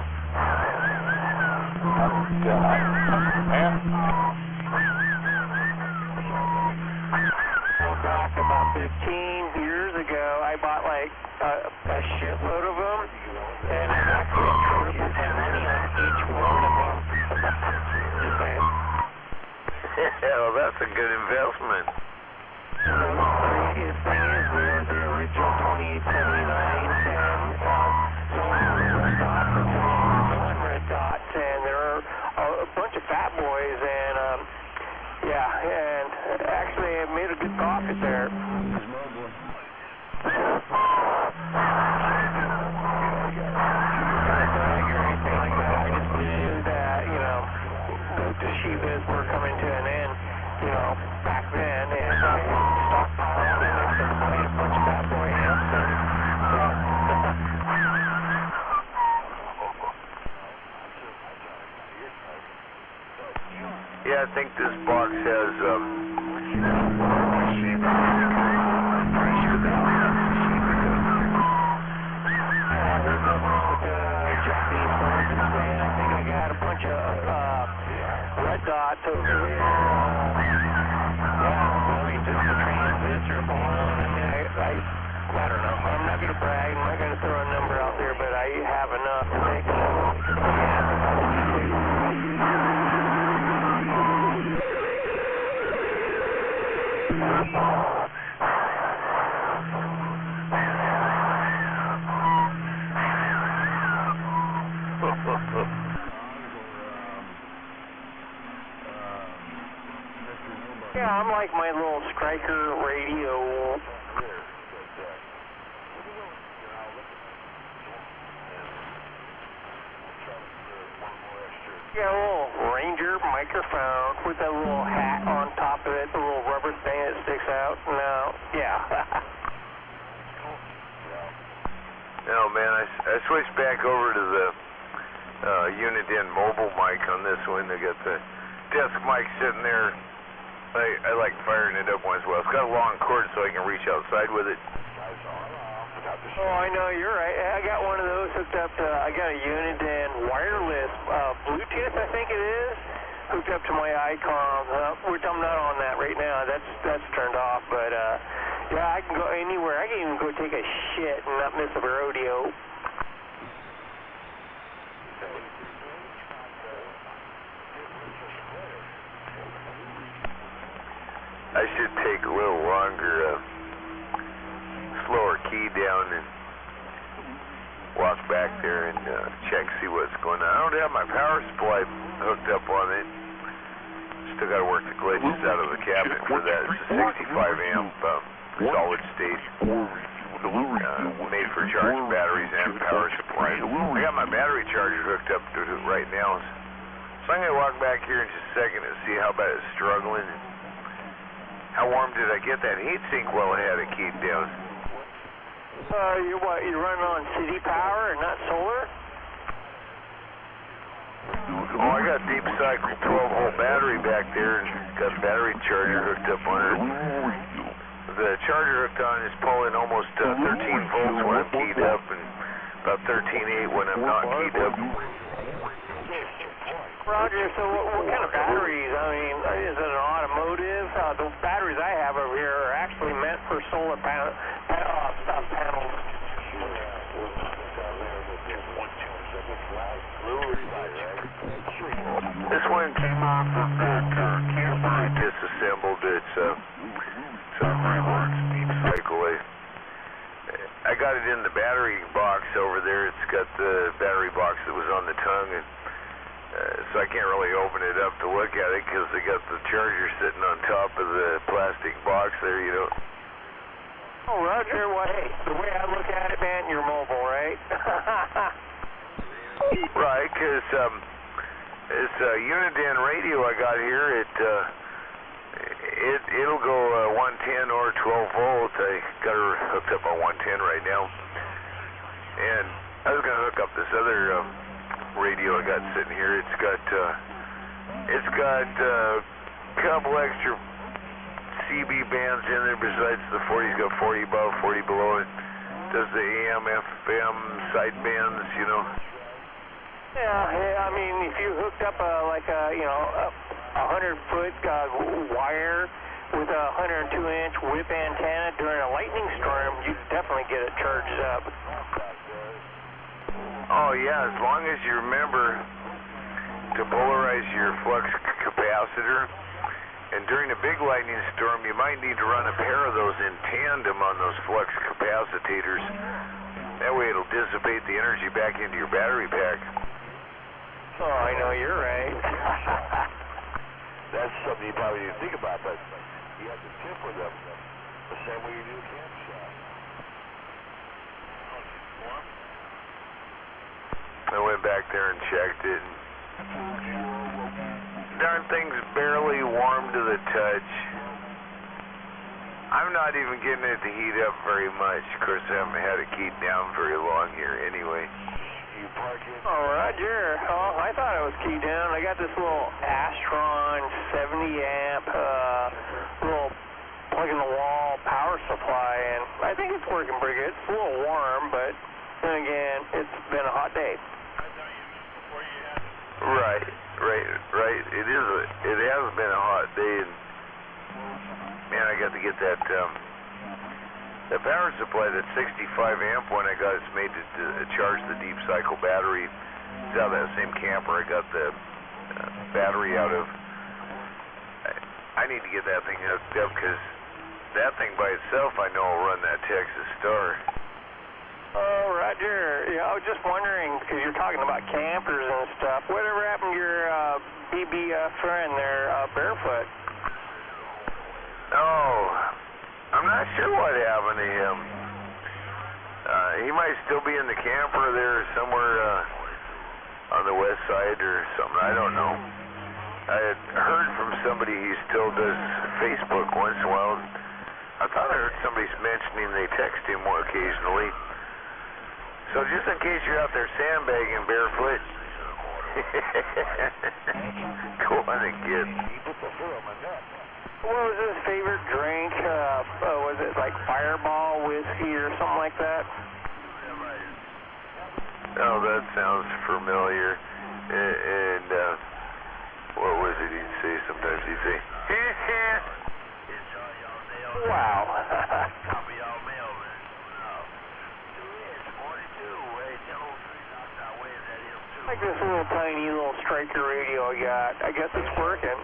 S10: Back about 15 years ago, I bought like a shitload of them, and I actually traded money on each one of them.
S8: Well, that's a good investment.
S10: The craziest thing is the original 2879 and some red dots, and there are a bunch of fat boys, and yeah, and actually I made a good profit there. The Shivas were coming to an end, you know, back then, and I stockpiled and I started buying a bunch of bad boy amps, and
S8: yeah, I think this box has
S10: red dots over here. Yeah, I mean, just the transistor blown. I mean, I don't know. I'm not going to brag. I'm not going to throw a number out there, but I have enough to make Yeah, I'm like my little Striker radio. Yeah, a little Ranger microphone with a little hat on top of it, the little rubber thing that sticks out. No, yeah.
S8: No, man, I switched back over to the Uniden mobile mic on this one. I got the desk mic sitting there. I like firing it up once in a while. It's got a long cord so I can reach outside with it.
S10: Oh, I know, you're right. I got one of those hooked up to, I got a Uniden wireless Bluetooth, I think it is, hooked up to my ICOM, which I'm not on that right now. That's turned off, but yeah, I can go anywhere. I can even go take a shit and not miss a rodeo.
S8: I should take a little longer, slower key down and walk back there and check, see what's going on. I don't have my power supply hooked up on it.
S11: Still got to work the glitches out of the cabinet for that. It's a 65 amp solid state, made for charged batteries and power supply. I got my battery charger hooked up to it right now. So I'm going to walk back here in just a second and see how bad it's struggling. How warm did I get that heat sink while I had it keyed down?
S10: You running on city power and not solar?
S11: Oh, I got deep cycle 12-volt battery back there and got a battery charger hooked up on it. The charger hooked on is pulling almost 13 volts when I'm keyed up and about 13.8 when I'm not keyed up.
S10: Roger, so what kind of batteries? I mean, is it an automotive? The batteries I have over here are actually meant for solar panels.
S11: This one came off of that disassembled. It's deep cycle. I got it in the battery box over there. It's got the battery box that was on the tongue, and so I can't really open it up to look at it because they got the charger sitting on top of the plastic box there, you know.
S10: Oh, Roger, well, hey, the way I look at it, man, you're mobile, right?
S11: Right, because this Unidan radio I got here, it'll go 110 or 12 volts. I got her hooked up on 110 right now, and I was going to hook up this other radio I got sitting here. It's got a couple extra CB bands in there besides the 40. It's got 40 above, 40 below. It does the AM, FM side bands, you know.
S10: Yeah, I mean, if you hooked up a 100-foot wire with a 102-inch whip antenna during a lightning storm, you'd definitely get it charged up.
S11: Oh yeah, as long as you remember to polarize your flux capacitor. And during a big lightning storm, you might need to run a pair of those in tandem on those flux capacitors. That way it'll dissipate the energy back into your battery pack.
S10: Oh, I know, you're right.
S11: That's something you probably didn't think about, but you have to temper them the same way you do a camshaft. I went back there and checked it. Darn thing's barely warm to the touch. I'm not even getting it to heat up very much. Of course, I haven't had it keyed down very long here anyway. You park it?
S10: Oh, Roger. Oh, I thought it was keyed down. I got this little Astron 70-amp little plug-in-the-wall power supply, and I think it's working pretty good. It's a little warm, but then again, it's been a hot day.
S11: Right. It has been a hot day, and man, I got to get that power supply, that 65 amp one I got. It's made to charge the deep cycle battery. It's out of that same camper I got the battery out of. I need to get that thing hooked up because that thing by itself I know will run that Texas Star.
S10: Oh, Roger. Yeah, I was just wondering, because you're talking about campers and stuff. Whatever happened to your BB friend there, Barefoot?
S11: Oh, I'm not sure what happened to him. He might still be in the camper there somewhere on the west side or something. I don't know. I had heard from somebody he still does Facebook once in a while. I thought I heard somebody mentioning they text him more occasionally. So just in case you're out there sandbagging, Barefoot, go on and get.
S10: What was his favorite drink? Was it like Fireball whiskey or something like that?
S11: Oh, that sounds familiar. And what was it he'd say? Sometimes he'd say,
S10: wow. Like this little tiny little striker radio I got. I guess it's working.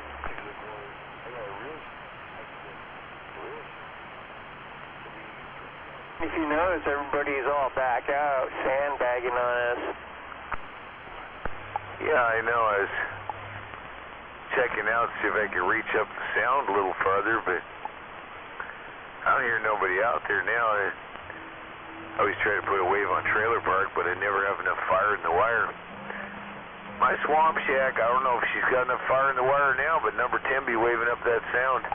S10: If you notice, everybody's all back out, sandbagging on us.
S11: Yeah, I know. I was
S8: checking out, see if I can reach up the sound a little farther, but I don't hear nobody out there now. I always try to put a wave on Trailer Park, but I never have enough fire in the wire. My Swamp Shack, I don't know if she's got enough fire in the wire now, but number 10 be waving up that sound.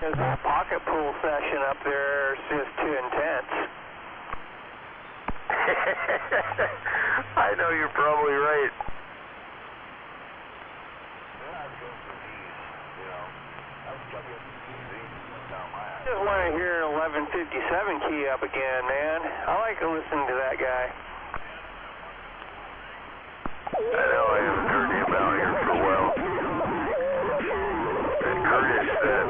S10: There's a pocket pool session up there. It's just too intense.
S8: I know, you're probably right.
S10: Just want to hear 1157 key up again, man. I like to listen to that guy.
S8: I know, I haven't heard him out here for a while. And Curtis, that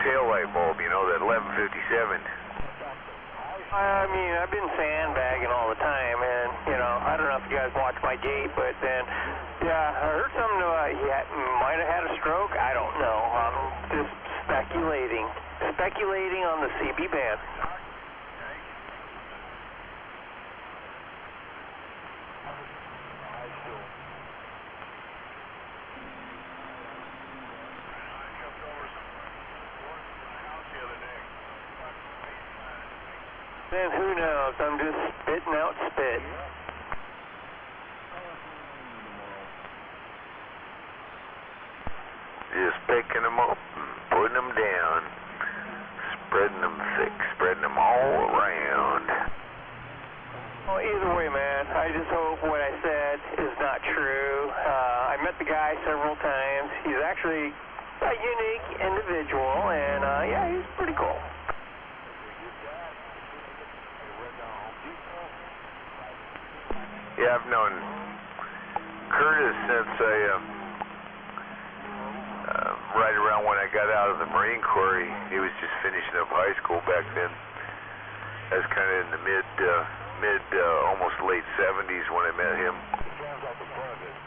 S8: tail light bulb, you know, that 1157.
S10: I mean, I've been sandbagging all the time, and, you know, I don't know if you guys watch my gate, but then, yeah, I heard something about he might have had a stroke. I don't know. I'm just speculating on the CB band. Then who knows? I'm just spitting out spit.
S8: Just picking them up and putting them down. Spreading them thick, spreading them all around.
S10: Well, either way, man, I just hope what I said is not true. I met the guy several times. He's actually a unique individual, and yeah, he's pretty cool.
S8: Yeah, I've known Curtis since right around when I got out of the Marine Corps. He was just finishing up high school back then. I was kind of in the almost late 70s when I met him.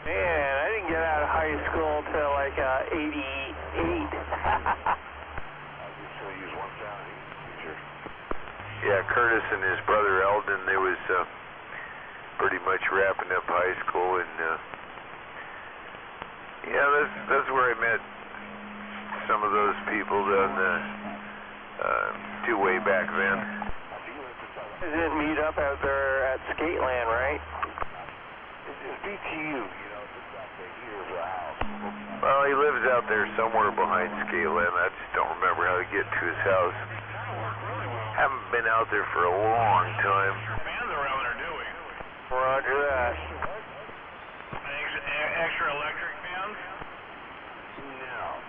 S10: Man, I didn't get out of high school till like 88.
S8: Yeah, Curtis and his brother Eldon, they was pretty much wrapping up high school, and yeah, that's where I met some of those people down the two-way back then.
S10: They didn't meet up out there at Skateland, right?
S8: It's BTU, you know, just out there here is a house. Well, he lives out there somewhere behind Skateland. I just don't remember how to get to his house. Haven't been out there for a long time.
S13: Fans around there, do we?
S10: Roger that.
S13: Extra electric fans?
S8: No.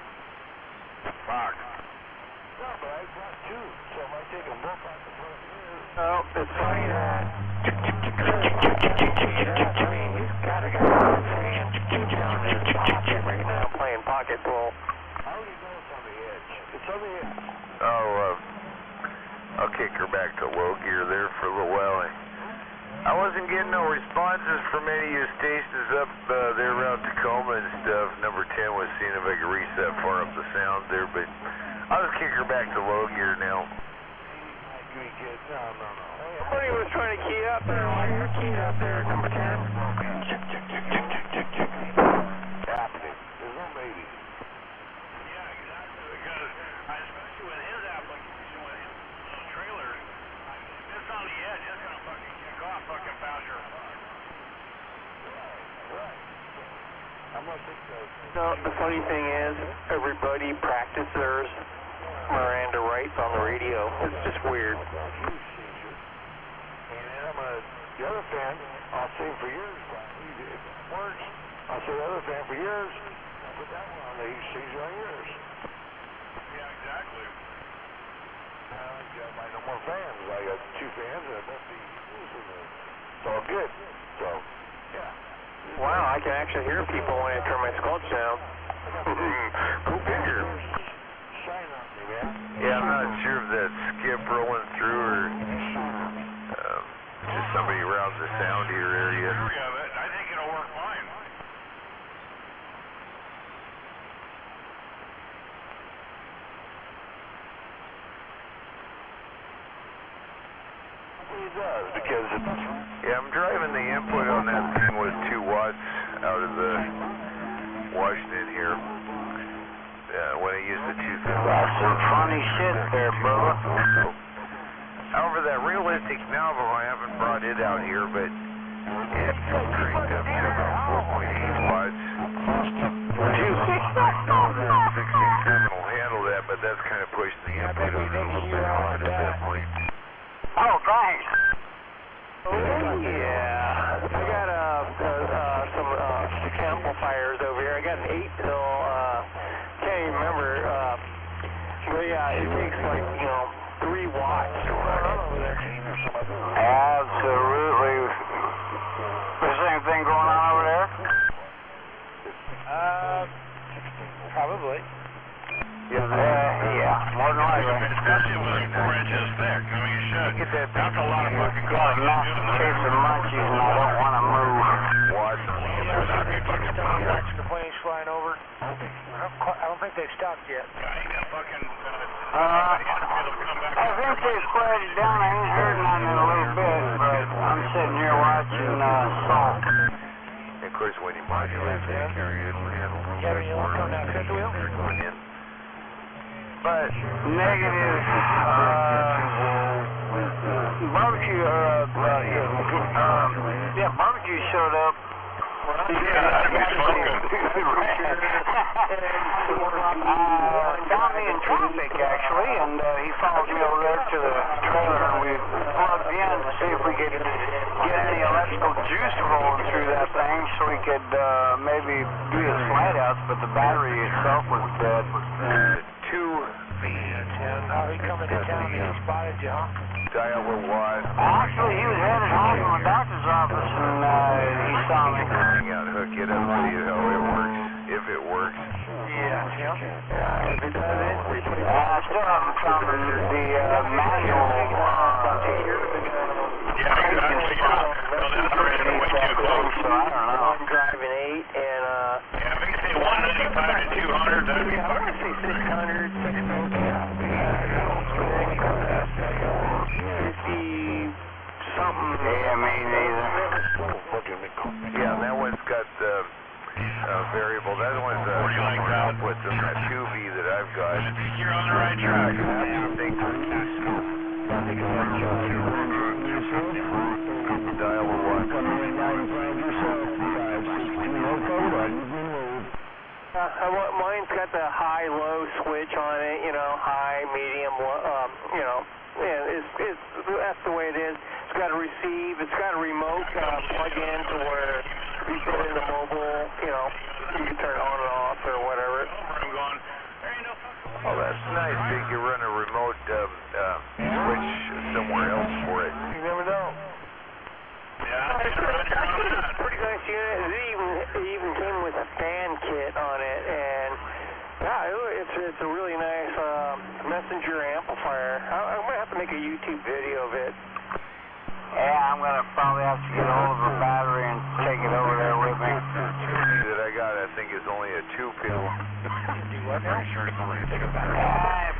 S8: Fuck. No, but I brought two, so if I take them both out the front here.
S10: Oh, it's funny that. I'm playing pocket pool.
S8: How do you know it's on the edge? It's on the edge. Oh, I'll kick her back to low gear there for a little while. I wasn't getting no responses from any of your stations up there around Tacoma and stuff. Number 10 was seeing if I could reach that far up the sound there, but I'll just kick her back to low gear now. No.
S10: Somebody was trying to key up there. Why are you keyed up there, number 10?
S8: Happening. There's no maybe.
S13: Yeah, exactly, because especially with his application, with his little trailer, if it's on the edge, it's going to fucking kick off fucking faster.
S8: Right. I'm not think so.
S10: No, the funny thing is, everybody practices theirs Miranda rights on the radio. It's just weird.
S8: And then the other fan, I'll say for yours, words. I'll say the other fan for yours. I'll put that one on the ECs on yours.
S13: Yeah, exactly.
S8: I got my no more fans. I got two fans and I left the ECs in there. It's all good. So, yeah.
S10: Wow, I can actually hear people when I turn my sculpture down. Go figure.
S8: Shine on me, man. Yeah, I'm not sure if that's Skip rolling through or just somebody around the sound here area.
S13: I think it'll work fine.
S8: does, because yeah, I'm driving the input on that thing with 2 watts out of the Washington here. When I use the 250.
S11: That's some funny shit there, brother.
S8: However, that realistic novel, I haven't brought it out here, but it's cranked up to about 4.8 watts. 16.7 will handle that, but that's kind of pushing the input a little bit hard at that point.
S11: Oh, thanks.
S10: Yeah, I got some amplifiers over here. I got an 8-pill, can't even remember, but yeah, it takes like, 3 watts to run it over there.
S11: Absolutely. The same thing going on over there?
S10: Probably.
S11: Yeah, more than likely.
S13: Especially when it's 4 inches thick. I mean, you should. That's a lot of fucking
S11: Got a massive case of munchies and I don't want to move.
S8: What?
S12: The planes flying over. I don't think they've stopped yet.
S13: I ain't got fucking...
S11: I think they've quieted down. I ain't heard none in a little bit, but I'm sitting here watching Salt.
S8: Of course, when you modulate that carrier, it'll handle a little bit more on that fifth wheel going in. But
S11: negative. Barbecue, barbecue showed up. Found me in traffic actually, and he followed me over there to the trailer, and we plugged in to see if we could get any electrical juice rolling through that thing, so we could maybe do the slide outs, but the battery itself was dead.
S8: 2
S12: How he coming to town? He spotted you, huh?
S8: dial a watt.
S11: Actually, he was headed home from the doctor's office, and he saw me.
S8: Hang out, hook it up, see how it works, if it works.
S12: Yeah.
S11: I still haven't found the manual.
S13: Yeah, exactly. Well, that's already way too close.
S11: So I don't know.
S10: I'm driving 8, and
S13: yeah, if we could say 195 to 200, that'd be
S10: I want to say 600, 50 something.
S11: Yeah, me neither.
S8: Yeah, that one's got variable. That one's somewhere outputs in that 2V that I've got.
S13: You're on the right track.
S8: Dial a watt.
S10: Mine's got the high-low switch on it, high, medium, that's the way it is. It's got a receive, it's got a remote plug in to where you put in the mobile, you can turn it on and off or whatever.
S8: Oh, that's nice. You can run a remote switch somewhere else for it.
S10: You never know.
S13: Yeah,
S10: it's a pretty nice unit. It even came with a fan kit on it, and yeah, it's a really nice messenger amplifier. I'm gonna have to make a YouTube video of it.
S11: Yeah, I'm gonna probably have to get a hold of a battery and take it over there with me.
S8: That I got, I think, is only a 2-pill.
S11: I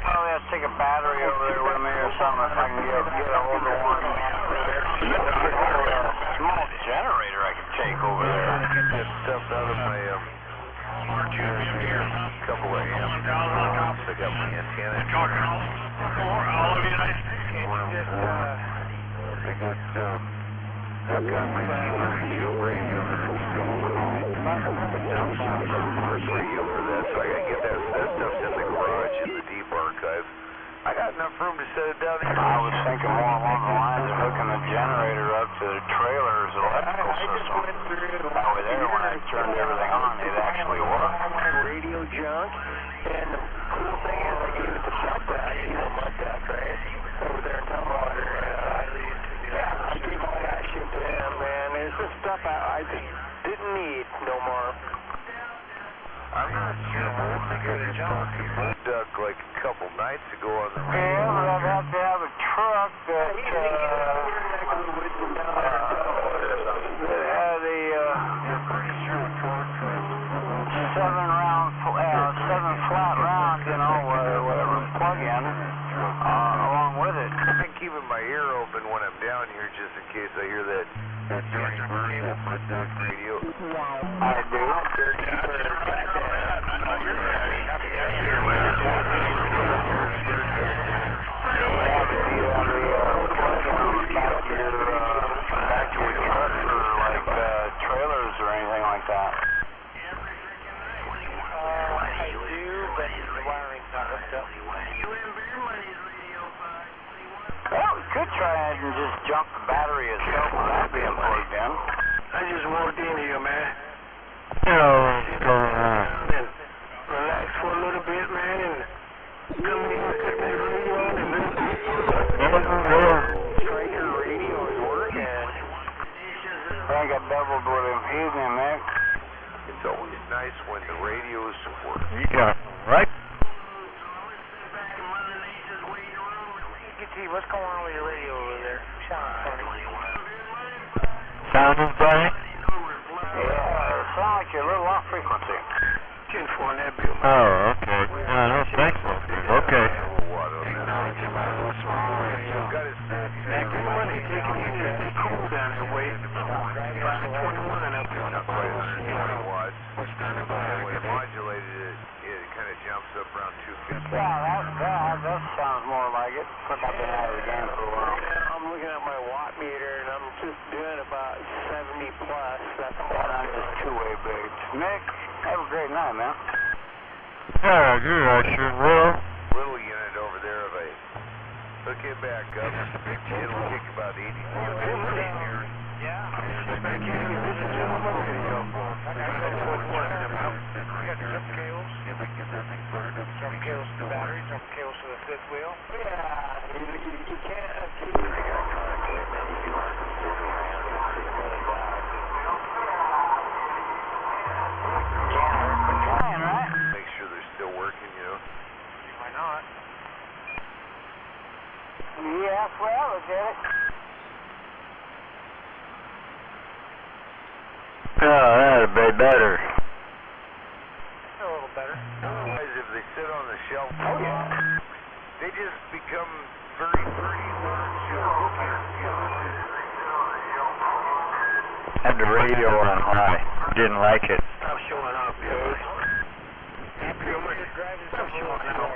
S11: probably have to take a battery over there with me or something if I can get a hold of one. A small generator I could take over there.
S8: Get that stuff out of my couple of amps. I got my antenna. I've got my radio for that, so I gotta get that stuff's in the garage in the deep archive. I got enough room to set it down here.
S11: I was thinking more along the lines of hooking the generator up to the trailer's electrical system. That way there, when I turned everything on, it actually worked.
S10: Radio junk, and the cool thing is I gave it to Mudduck, Mudduck, right? Over there in Tumwater, I gave all that shit to him, man. It's just stuff I just didn't need no more.
S8: I'm not sure. I got a Mudduck like a couple nights ago on the radio.
S11: Yeah, but I'd have to have a truck that had a 7 flat round, whatever plug-in, along with it.
S8: I've been keeping my ear open when I'm down here
S11: try and just jump the battery itself without being plugged in.
S16: I just walked in here, man.
S11: What's going on?
S16: And relax for a little bit, man, and come in here and cut that radio on and listen.
S11: Striker radio is working. I think I doubled what I'm using, man.
S8: It's always nice when the radios work.
S11: You got it, right?
S12: Gee, what's going on with your radio over there? Sounding funny.
S11: Sounding funny? Yeah, it sounds like you're a little off frequency.
S16: 10-4 on that bill, man.
S11: Oh, okay. I don't think so. Okay.
S8: Got his
S16: Money taking in there. It's cool down that way. 21 up there.
S8: not quite 120 watts. And when it modulated it, it kind of jumps up around 250.
S11: Yeah, that sounds more like it. I've been out of the game for a while.
S10: Yeah, I'm looking at my watt meter and I'm just doing about 70 plus. That's about
S11: I'm just two-way birds. Nick, have a great night, man.
S8: Yeah, good, I sure will. Little unit over there, if I hook it back up, it'll kick about 80 watts.
S12: Yeah. Back in here. This is just a video. I got some cables. Some cables to the battery, some cables to the fifth wheel.
S10: Yeah, you can't.
S8: Make sure they're still working, you know.
S12: Why not?
S11: Yeah, well, I get it. Oh, that'd be better.
S12: A little better.
S8: Otherwise, if they sit on the shelf, they just become very
S11: Had the radio on high. Didn't like it.
S16: Stop showing up, dude.
S12: Stop showing out.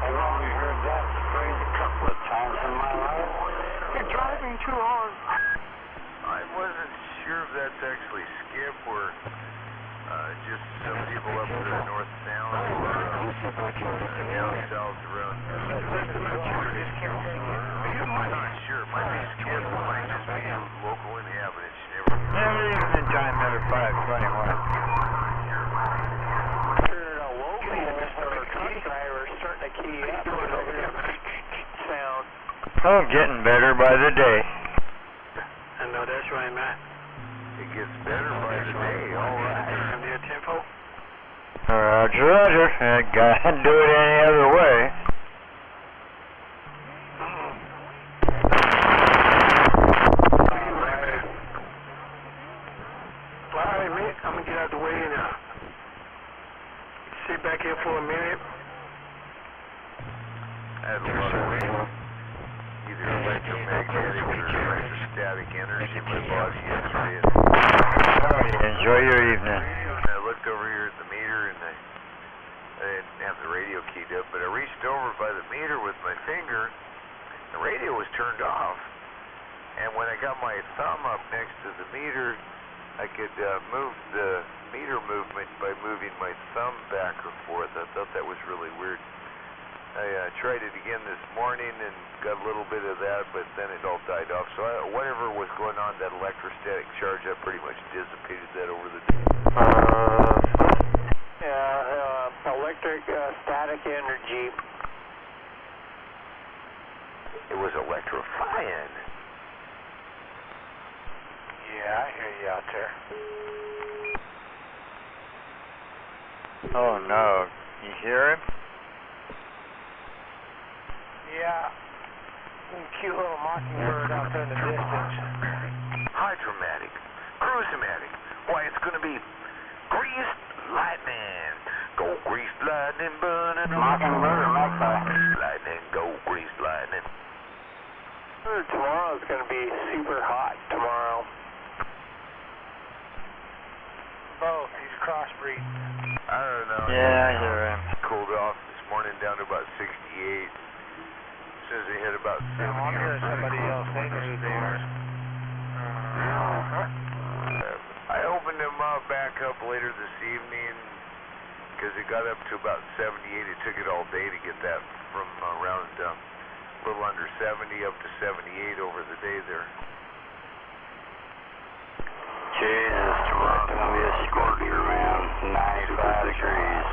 S11: I've only heard that phrase a couple of times in my life. You're driving too hard.
S8: I wasn't sure if that's actually Skip or just some people up to the North Sound or down south around. I'm not sure. It might be Skip. It might just be local inhabitants. You never know.
S11: Evening time, number 521.
S10: Starting to key up sound.
S11: Oh, getting better by the day.
S16: I know that's right, man.
S8: It gets better by the day. All right.
S16: I'm near tempo.
S11: Roger, Roger. I can't do it any other way.
S16: All right, mate. I'm going to get out the way and sit back here for a minute.
S8: I had a lot of either electromagnetic or electrostatic energy in my body yesterday.
S11: Enjoy your evening.
S8: I looked over here at the meter and I didn't have the radio keyed up, but I reached over by the meter with my finger. The radio was turned off. And when I got my thumb up next to the meter, I could move the meter movement by moving my thumb back or forth. I thought that was really weird. I tried it again this morning and got a little bit of that, but then it all died off. So whatever was going on, that electrostatic charge, I pretty much dissipated that over the day.
S10: Electric static energy.
S8: It was electrifying.
S12: Yeah, I hear you out there.
S11: Oh, no. You hear him?
S12: Yeah. Cute little mockingbird out there in the distance.
S8: Hydromatic. Cruise-o-matic. Why, it's going to be greased lightning. Go greased lightning, burning.
S11: Mockingbird or magpie?
S8: Lightning, go greased lightning.
S10: Tomorrow's going to be super hot tomorrow.
S12: Both. He's a crossbreed.
S8: I don't know.
S11: Yeah, I hear him.
S8: Cooled off this morning down to about 68. As soon as they hit about 70.
S12: I'm hearing somebody else. They know who they are.
S8: I opened them up back back up later this evening because it got up to about 78. It took it all day to get that from around a little under 70 up to 78 over the day there.
S11: Jesus, tomorrow's gonna be a scorcher, man. 95 degrees.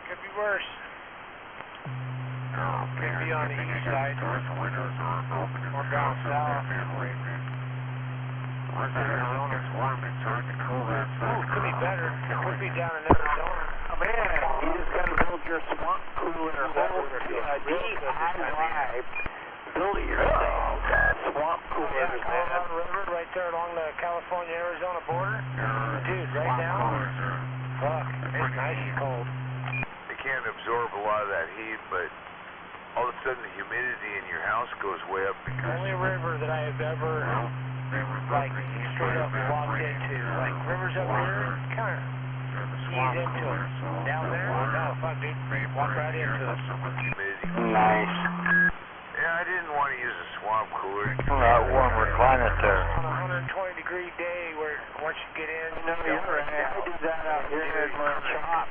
S12: Could be worse. Could be on the east side. Or down south. Ooh, could be better. Could be down in Arizona.
S10: Oh, man, you just got to build your swamp cooler hole. DIY. Build it yourself. Swamp cooler.
S12: Yeah, Colorado River right there along the California-Arizona border. Dude, right now, fuck, it's nice and cold.
S8: It can't absorb a lot of that heat, but all of a sudden the humidity in your house goes way up because...
S12: The only river that I have ever, like, straight up walked into, like, rivers up here, kind of ease into them. Down there, no, fuck, dude, walk right into them.
S11: Nice.
S8: Yeah, I didn't want to use a swamp cooler.
S11: That warmer climate there.
S12: On a 120-degree day, where once you get in,
S10: you know, you're right. I did that out here at my shop.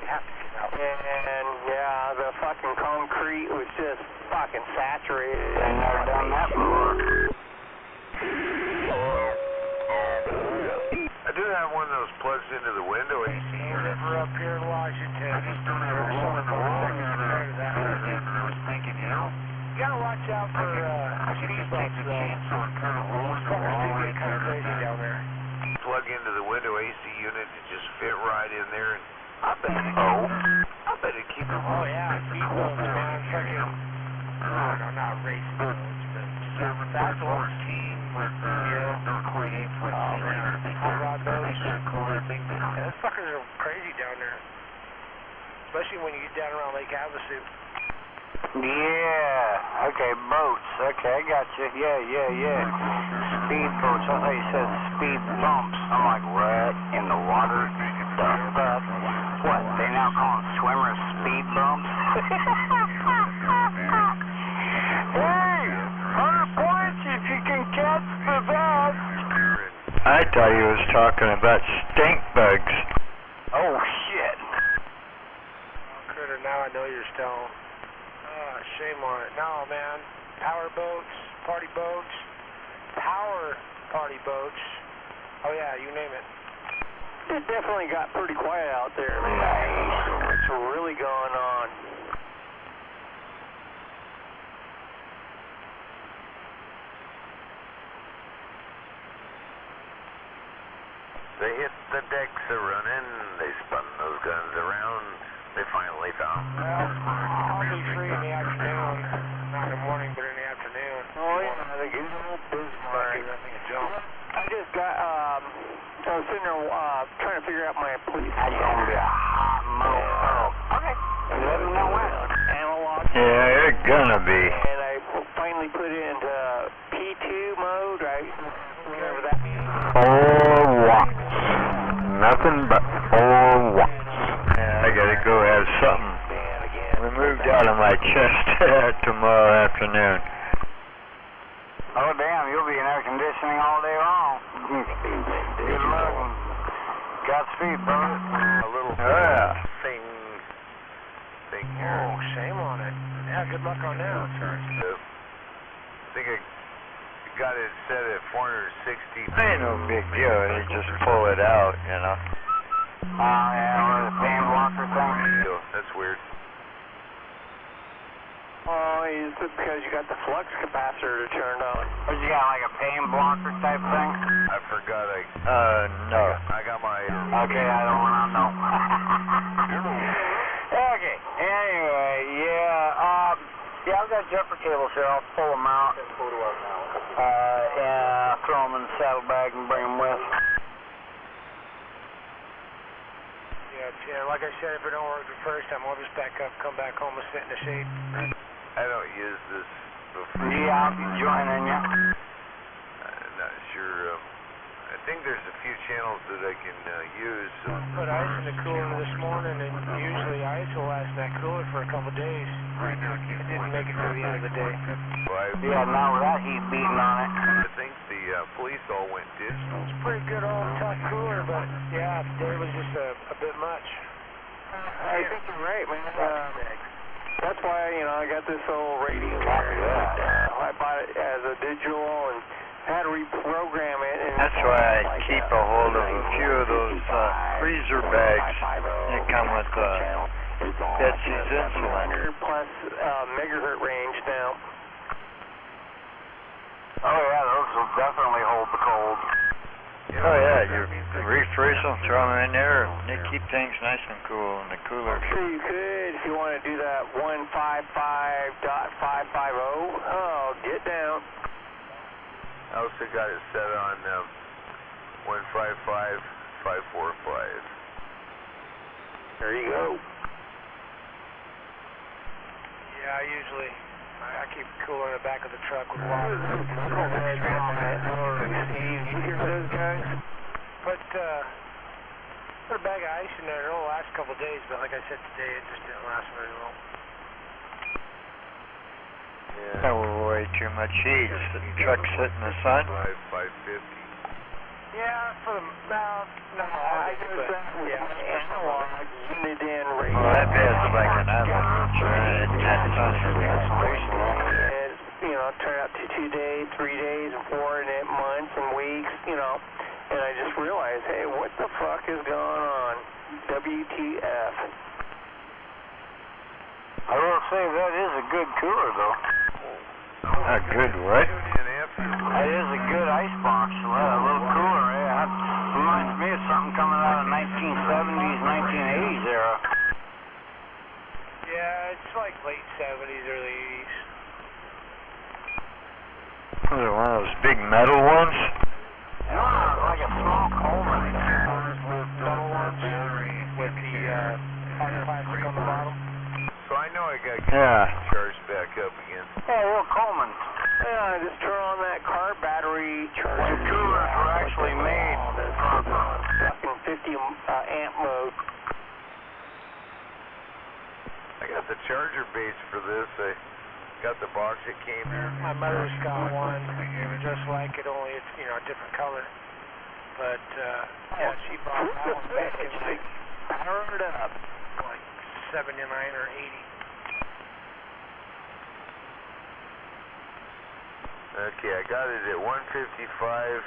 S10: And, yeah, the fucking concrete was just fucking saturated.
S11: I've never done that before.
S8: I do have one of those plugs into the window.
S12: River up here in Washington. You gotta watch out for speed bumps, though. These fuckers do get kind of crazy down there.
S8: Plug into the window AC unit to just fit right in there, and I bet it keep them.
S12: Oh yeah, speed bumps, man. Fucking, no, not race boats, but fast ones. Yeah. Oh man, hot rod boats. Yeah, those fuckers are crazy down there. Especially when you get down around Lake Havasu.
S11: Yeah. Okay, boats. Okay, I got you. Yeah. Speed boats. I thought you said speed bumps. I'm like, what? In the water? The fuck? What? They now call them swimmers speed bumps? Hey! 100 points if you can catch the best.
S19: I thought he was talking about stink bugs.
S11: Oh, shit.
S12: Critter, now I know you're stoned. Shame on it. No, man. Power boats, party boats, power party boats. Oh, yeah, you name it.
S10: It definitely got pretty quiet out there, man. What's really going on?
S8: They hit the decks a-running. They spun those guns around. They finally found them.
S12: Well, I'll be free in the afternoon. Not in the morning, but in the afternoon.
S10: Oh, yeah, the good old Bismarck. I just got, I was sitting there trying to figure out my police.
S11: That's gonna be a hot mofo. Okay. Let me know when.
S10: Analog.
S19: Yeah, you're gonna be.
S10: And I finally put it into P2 mode, right? Whatever that means.
S19: 4 watts. Nothing but 4 watts. I gotta go have something removed out of my chest tomorrow afternoon.
S11: Oh, damn, you'll be in air conditioning all day long. Good luck. Godspeed, brother.
S8: A little thing here.
S12: Oh, shame on it. Yeah, good luck on that.
S8: I think I got it set at 460.
S19: Ain't no big deal. You just pull it out, you know.
S11: Oh, yeah, or the pain blocker thing.
S8: That's weird.
S10: Oh, it's because you got the flux capacitor turned on.
S11: What, you got like a pain blocker type thing?
S8: I forgot
S19: no.
S8: I got my...
S11: Okay, I don't want to know. Okay, anyway, yeah, I've got jumper cables here. I'll pull them out. Yeah, throw them in the saddlebag and bring them with.
S12: Yeah, like I said, if it don't work the first time, I'll just back up, come back home and sit in the shade.
S8: I don't use this before.
S11: Yeah, I'll be joining you.
S8: I'm not sure. I think there's a few channels that I can use.
S12: Put ice in the cooler this morning, and usually ice will last in that cooler for a couple days. It didn't make it to the end of the day.
S11: Yeah, not with that heat beating on it.
S8: I think the police all went digital.
S12: It's pretty good old tough cooler, but yeah, today was just a bit much.
S10: I think you're right, man. That's why, I got this old radio here. I bought it as a digital and had to reprogram it. And
S19: that's why I keep a hold of a few of those freezer bags that come with Betsy's insulin.
S10: Plus megahertz range now.
S11: Oh yeah, those will definitely hold the cold.
S19: Oh yeah, you refresh them, throw them in there, and they keep things nice and cool in the cooler.
S10: Sure you could if you want to do that 155.550. Oh, get down.
S8: I also got it set on 155.545.
S10: There you go.
S12: Yeah, I keep it cooler in the back of the truck with water.
S10: Steve, you hear those guys?
S12: Put a bag of ice in there. It'll last a couple of days, but like I said today, it just didn't last very long.
S19: Yeah. That was way too much heat. The truck sit in the sun.
S8: 550.
S12: Yeah, for the no, I guess
S10: analog unit in radio.
S19: Well, that bad's like an oven. It depends on your installation.
S10: Turn out to 2 days, 3 days, 4 months and weeks, and I just realized, hey, what the fuck is going on? WTF.
S11: I will say that is a good cooler, though.
S19: A good what?
S11: That is a good icebox. A little cooler. Yeah, that reminds me of something coming out of 1970s, 1980s era.
S12: Yeah, it's like late 70s, early 80s.
S19: Was it one of those big metal ones?
S11: No, like a small Coleman.
S12: With the hard plastic on the bottom.
S8: So I know I got to get charged back up again.
S11: Yeah, little Coleman.
S10: Yeah, just turn on that car battery charger.
S11: When coolers were actually made.
S10: In 50 amp mode.
S8: I got the charger base for this. I got the box that came there.
S12: My mother's got one, just like it, only it's a different color. But yeah, she bought that one back in like
S10: powered up,
S12: like 79 or 80.
S8: Okay, I got it at 155.550.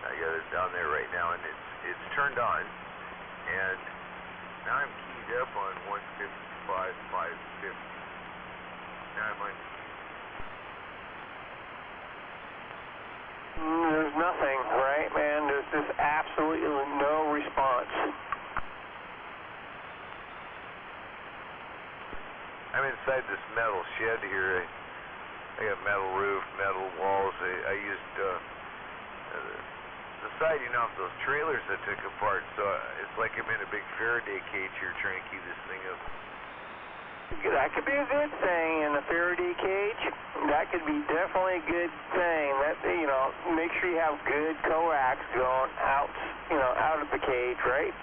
S8: I got it down there right now, and it's turned on, and now I'm keyed up on 155.550. Now I'm on.
S10: There's nothing, right, man? There's just absolutely no response.
S8: I'm inside this metal shed here. I got metal roof, metal walls. I used the siding off those trailers I took apart, so it's like I'm in a big Faraday cage here trying to keep this thing up.
S10: That could be a good thing in the Faraday cage. That could be definitely a good thing. That make sure you have good coax going out, out of the cage, right?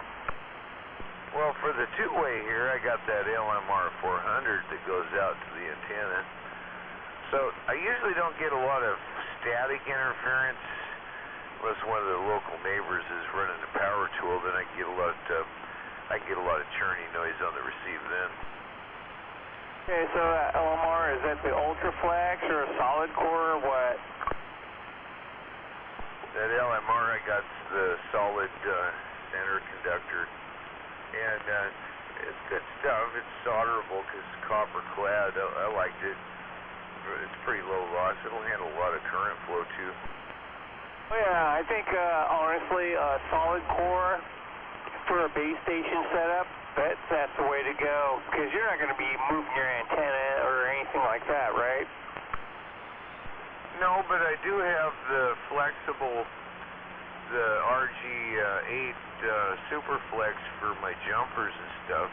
S8: Well, for the two-way here, I got that LMR 400 that goes out to the antenna. So I usually don't get a lot of static interference unless one of the local neighbors is running a power tool. Then I get a lot of churning noise on the receive then.
S10: Okay, so LMR, is that the Ultraflex or a solid core or what?
S8: That LMR, I got the solid center conductor. And it's good stuff. It's solderable because it's copper clad. I liked it. It's pretty low loss. It'll handle a lot of current flow too.
S10: Well, yeah, I think honestly, solid core for a base station setup, that's the way to go. Because you're not going to be moving your antenna or anything like that, right?
S8: No, but I do have the flexible, the RG8 Superflex for my jumpers and stuff.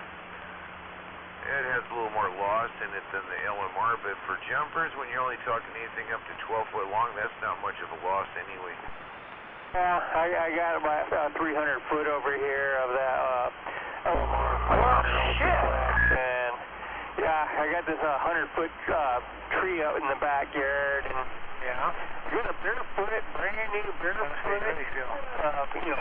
S8: It has a little more loss in it than the LMR, but for jumpers, when you're only talking anything up to 12 foot long, that's not much of a loss anyway.
S10: Yeah, I got about 300 foot over here of that LMR. Oh, shit! And yeah, I got this 100 foot tree out in the backyard, and got a barefoot, brand new barefoot,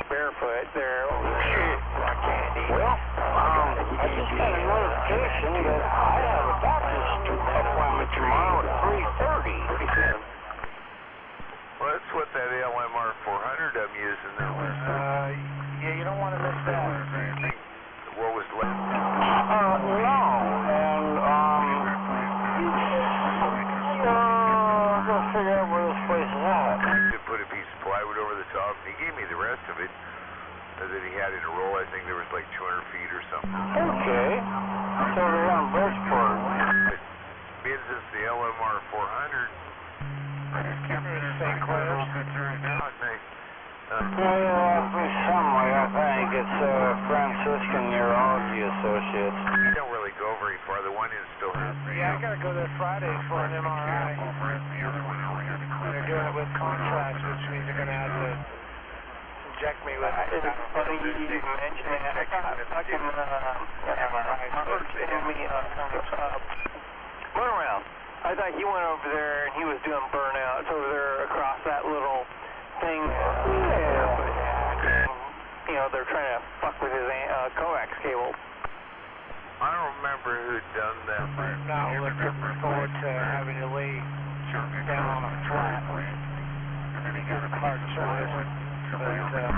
S10: barefoot there. Oh shit, candy. Well, I just got a notification that I have a doctor's appointment tomorrow at 3:30.
S8: Well, that's what that LMR 400 I'm using there was.
S12: Yeah, you don't want to miss that.
S8: What was left?
S12: No, and go figure out where this place is at.
S8: He put a piece of plywood over the top, and he gave me the rest of it that he had in a roll. I think there was like 200 feet or something.
S12: Okay, so they're on Bridgeport.
S8: Being since the LMR 400.
S12: St. Clair's.
S8: Nice.
S12: Some way, I think. It's Franciscan Neurology Associates.
S8: You don't really go very far. The one is still here.
S12: Yeah, I gotta go there Friday for an MRI. They're doing it with contrast, which means they're gonna have to inject me with.
S10: It's funny you mention that. I got a fucking MRI. Went around. I thought he went over there and he was doing burnouts over there across that little thing. And, they're trying to fuck with his coax cable.
S8: I don't remember who'd done that.
S12: I'm not looking forward to having to lay down on a flat. Hard service. But,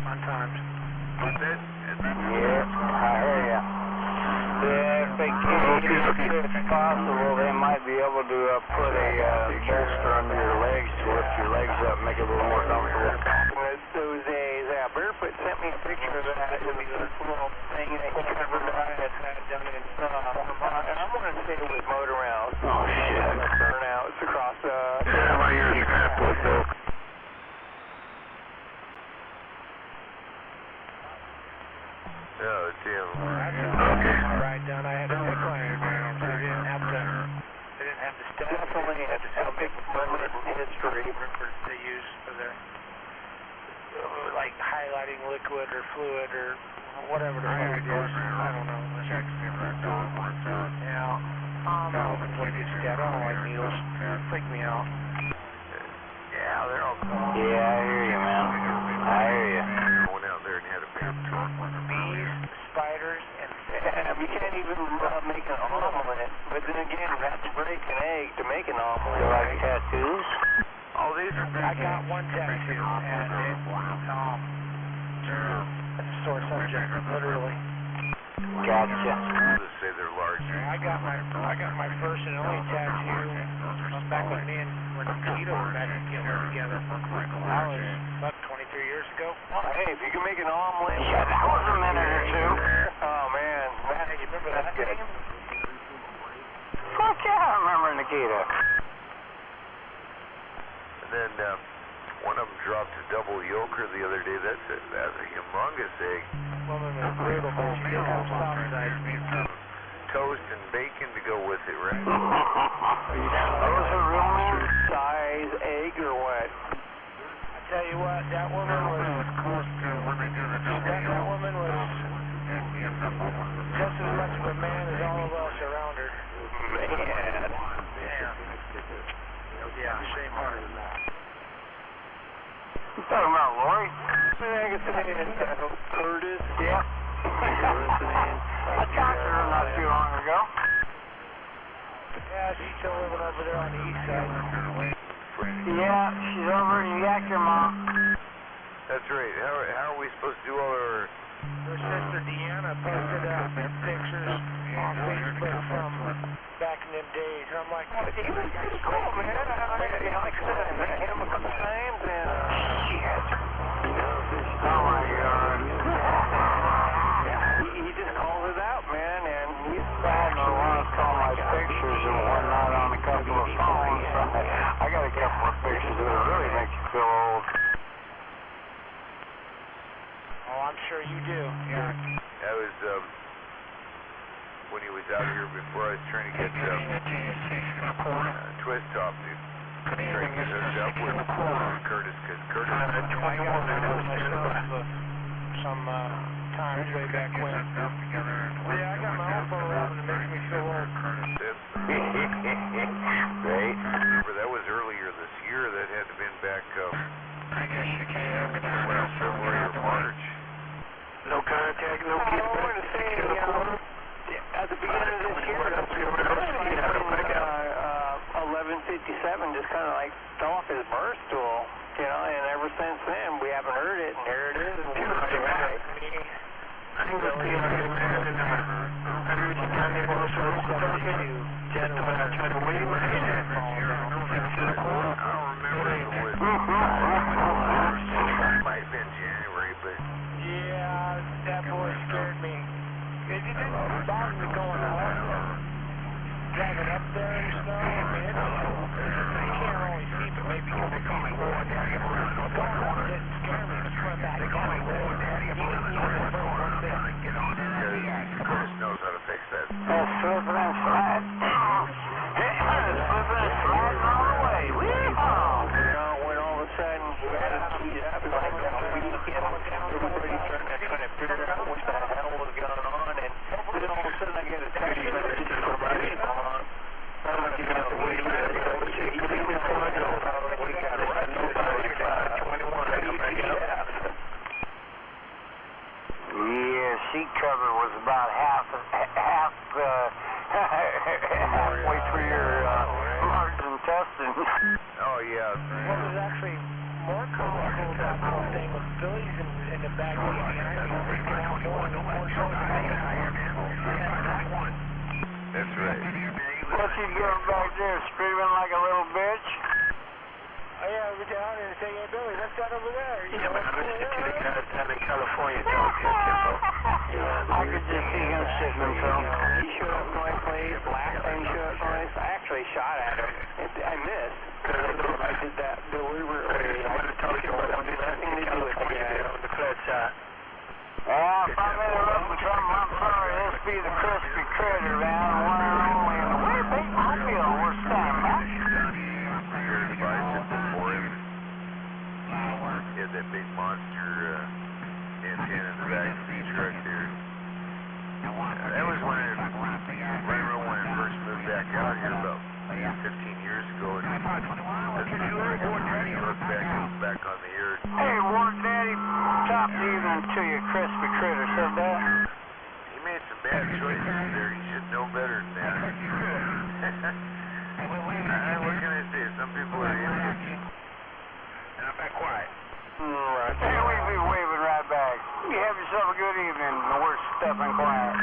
S12: fun times. Yeah, I hear ya. Yeah, if they can, if it's possible, they might be able to put a bolster under your legs to lift your legs up, make it a little more comfortable.
S10: Those days, Barefoot sent me a picture of that. It was this little thing that he covered I had done in Vermont, and I'm going to say it was motor rounds.
S5: Oh, shit.
S10: Burnouts across
S5: Yeah, my ears are kind of plugged up.
S8: Oh, damn.
S12: Right down, I had a decliner, so they didn't have to step.
S10: Definitely had a big moment in history.
S12: They use for their, like, highlighting liquid or fluid or whatever the fuck it is. I don't know. Yeah. When it's dead, I don't like needles. Freak me out.
S8: Yeah, they're all cool.
S12: Yeah, I hear you, man. I hear you.
S8: Went out there and had a pair of
S12: Bees, spiders, and
S10: you can't even make an omelet. But then again, you have to break an egg to make an omelet.
S12: You like tattoos?
S8: All these are
S12: I got one tattoo, and it's a sore subject, literally. Gotcha.
S8: Let's say they're large.
S12: I got my first and only tattoo back when me and Keto were back together. That was about 23 years ago.
S10: Hey, if you can make an omelet.
S12: Yeah, that was a minute or two.
S10: Oh, man.
S12: Hey, you remember that game?
S10: Fuck yeah, I remember Nikita.
S8: And then one of them dropped a double yolker the other day. That's a humongous egg.
S12: Woman was brutal, but she did have soft side.
S8: Toast and bacon to go with it, right?
S10: That was a real size egg or what?
S12: I tell you what, that woman was just as much of a man as all of us around her.
S10: Man.
S12: Damn. Yeah, shame on her.
S10: You talking about Lori? Curtis?
S12: Yeah. I talked to her not too long ago. Yeah, she's still living over there on the east side. Yeah, she's over in Yakima.
S8: That's right. How are we supposed to do all our...
S12: Her sister Deanna posted pictures on Facebook from back in them days. And I'm like,
S10: he was cool, man. Like I said, I met him a couple times and... Shit.
S12: Oh my God.
S10: He just called it out, man, and he's...
S12: I had no one call my pictures and whatnot on a couple of phones. I got a couple of pictures that really make you feel old. Oh, I'm sure you do. Yeah.
S8: That was, when he was out here before I was trying to get, twist top, dude. Trying to get hooked up with Curtis, because Curtis...
S12: I got some times way back when. Yeah, I got my own phone around and it makes me feel old.
S10: 57 just kind of like fell off his bar stool, you know, and ever since then we haven't heard it, and here it is. And we're right.
S12: I think that's the man and I reached down there close to 72. Gentlemen, I tried to wave my hand. I don't remember it.
S8: Might have been January, but
S12: Yeah, that boy scared me. It didn't bother me going out. Driving up there in the snow, I mean, I can't really see, but maybe you can see me going down there. Going up didn't scare me, but coming back down,
S8: Chris knows how to fix that.
S1: That's slipping and sliding. Slipping and sliding all the way. Wee-haw!
S10: You know, when all of a sudden we had it keyed up like that weekend, everybody started trying to figure out what the hell was going on, and then all of a sudden I get a text message from my mom. I don't know if you got the way we got it. We got it right now. 21.
S1: Yeah, seat cover was about halfway through your large intestine.
S8: Oh, yeah.
S12: What was actually more comical about the whole thing was Billy's in the back seat behind me, freaking out more than more so than
S8: That's right.
S1: What's he doing back there, screaming like a little bitch?
S12: Oh, yeah, we're down and say, hey, Billy, what's that over there?
S8: Yeah, but I'm listening to the guys down in California talking to him.
S1: I could just see him sitting in front.
S10: He showed up to my place, last time he showed up to my place, I actually shot at him. I missed, because I did that deliberately. I wanted to talk to him about nothing to do with that.
S8: The clutch shot.
S1: Well, if I'm interrupting something, I'm sorry. This be the crispy critter, man. One and only. Where big mobile we're standing at.
S8: He had that big monster antenna in the back of the truck there. That was when it, right around when it first moved back out here about 15 years ago. And he looked back on the earth.
S1: Hey, Ward Daddy, top evening to you, crispy critter, said that.
S8: He made some bad choices there. He should know better than that. What can I say? Some people are idiots.
S13: And I'm back quiet.
S1: Right. Hey, we'll be waving right back. You have yourself a good evening, and we're stepping quiet.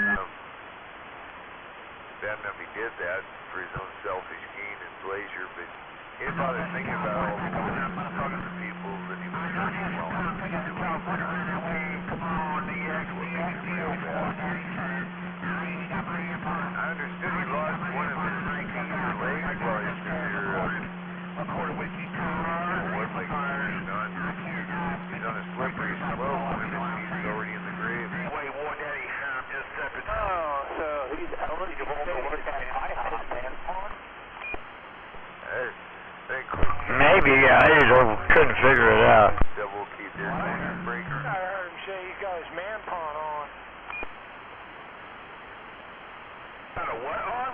S8: Bad enough he did that for his own selfish gain and pleasure, but he didn't bother thinking about all the other people that he was hurting while he was doing it. I understood he lost one of his legs while he was there. He's on a slippery slope when he's already in the grave.
S13: Wait, War Daddy, I'm just stepping.
S10: Oh, so he's eligible to work at IHOP, man.
S19: Maybe, I couldn't figure it out.
S8: Double key there, breaker.
S12: I heard him say he's got his man pawn on.
S13: Got a what on?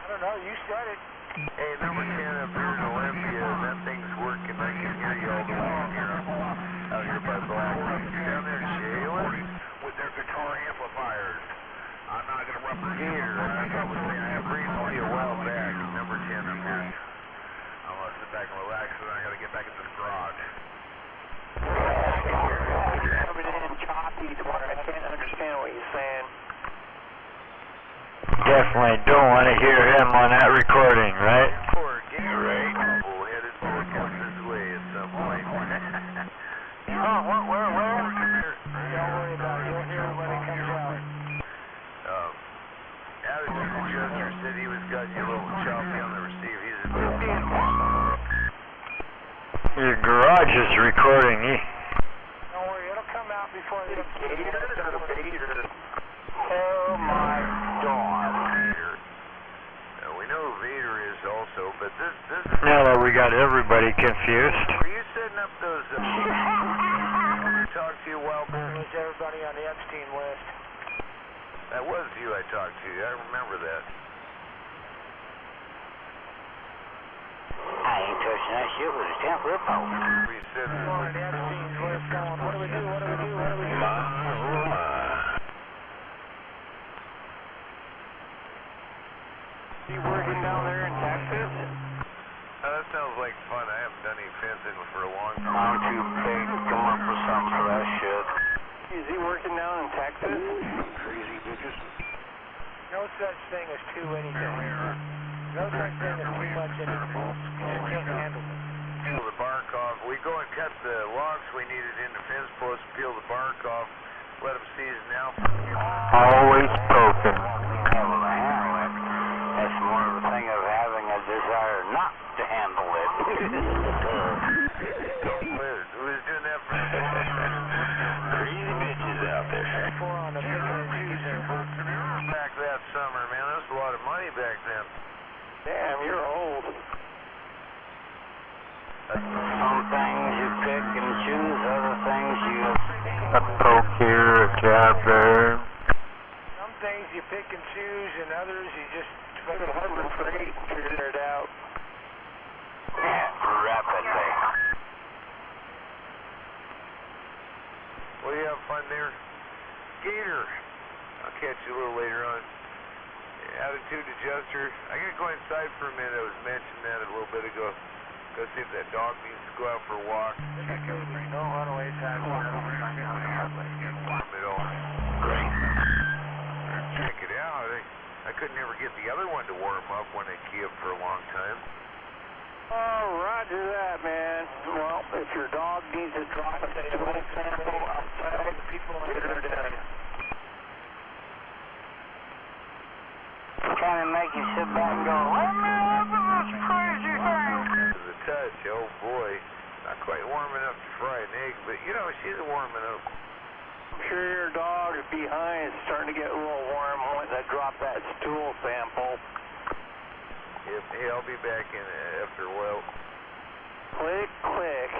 S12: I don't know, you said it.
S8: Hey, number 10 up here in Olympia, that thing's working. I can hear you all the way from here. Out here by Black. Down there in Shayla?
S13: With their guitar amplifiers. I'm not going to represent
S8: Gator, I thought was saying, I have briefed you a while back. Number 10 up here.
S13: I'm going to sit back and relax, and I got to get back into the garage.
S10: Coming in choppy to where I can't understand what he's saying.
S19: Definitely don't want to hear him on that recording, right?
S8: Poor Gator, right? Bull-headed boy comes this way at some point.
S1: Oh, where?
S12: Don't worry about it. You'll hear it when it comes out.
S8: Attitude adjuster said he was got you a little choppy on the receiver. He's a bit
S19: Your garage is recording.
S12: Don't worry, it'll come out before the
S10: Gator.
S1: Oh, my God.
S8: Vader. We know who Vader is also, but this is...
S19: Now that we got everybody confused.
S8: Were you setting up those... talked to you a while back?
S12: Was everybody on the Epstein list?
S8: That was you I talked to. I remember that.
S1: I ain't touching that shit with a 10-foot pole.
S8: We said...
S12: On Epstein's list going, what do we do?
S10: See where working down there in Texas?
S8: That sounds like fun. I haven't done any fencing for a long time.
S11: I'm too big to come up with something for that shit.
S10: Is he working down in Texas?
S8: Crazy bitches.
S12: No such thing as too anything. No such thing as too much anything. You just can't handle it.
S8: Peel the bark off. We go and cut the logs we needed in the fence post, peel the bark off, let them season out.
S19: Always poking.
S11: Able to handle it. That's more of a thing of having a desire not to handle it.
S8: Who was doing that for?
S11: Crazy bitches out there.
S12: Four on the picking and choosing.
S8: Back that summer, man. That was a lot of money back then.
S10: Damn, you're old.
S11: Some things you pick and choose, other things you...
S19: A poke here, a jab there.
S12: Some things you pick and choose, and others you just
S10: Fucking Harbor Freight and figure it out.
S11: Yeah, rapidly.
S8: Well, you have fun there. Gator. I'll catch you a little later on. Attitude adjuster. I gotta go inside for a minute. I was mentioning that a little bit ago. Go see if that dog needs to go out for a walk.
S12: no runaway time.
S8: Warm it all.
S11: Great.
S8: Check it out. I couldn't ever get the other one to warm up when I key up for a long time.
S10: Oh, roger that, man. Well, if your dog needs to drop a blood sample outside, people are going to tell you.
S11: Kind of make you sit back and go, let me have this crazy thing.
S8: The touch, oh boy. Not quite warm enough to fry an egg, but you know, she's warm enough.
S10: I'm sure your dog behind is starting to get a little warm when they drop that stool sample.
S8: Hey, I'll be back in after a while.
S10: Click, click.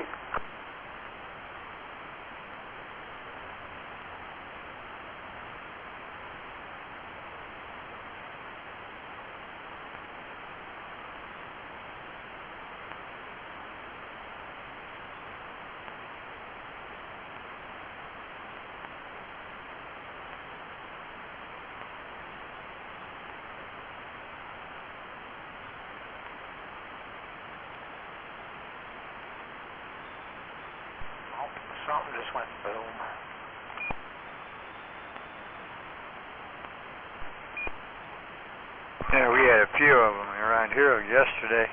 S12: Something just went boom.
S19: Yeah, we had a few of them around here yesterday.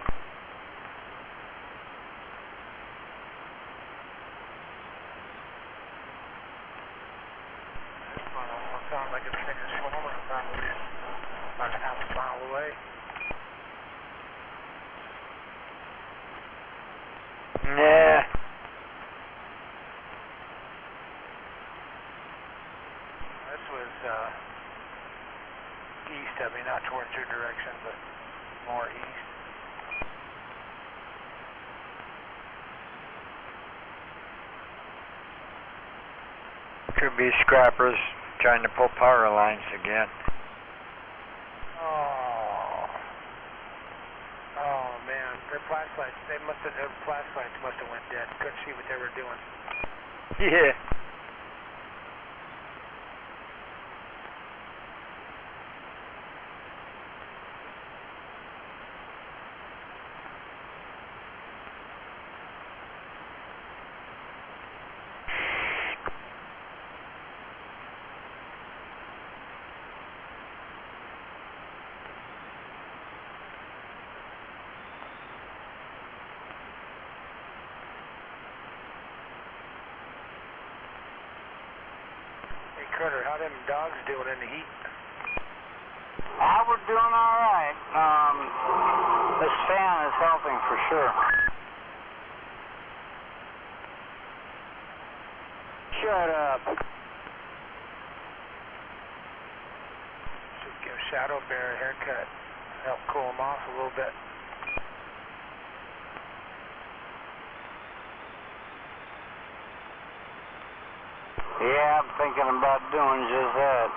S12: This one almost sounds like it's finished swallowing, probably about a half a mile away.
S19: Yeah.
S12: This was east of me, not towards your direction, but more east.
S19: Could be scrappers trying to pull power lines again.
S12: Oh man, their flashlights, their flashlights must have went dead. Couldn't see what they were doing.
S19: Yeah.
S12: Critter, how them dogs doing in the heat?
S11: We're doing all right. This fan is helping for sure.
S10: Shut up.
S12: Should give Shadow Bear a haircut. Help cool him off a little bit.
S11: Yeah, I'm thinking about doing just that.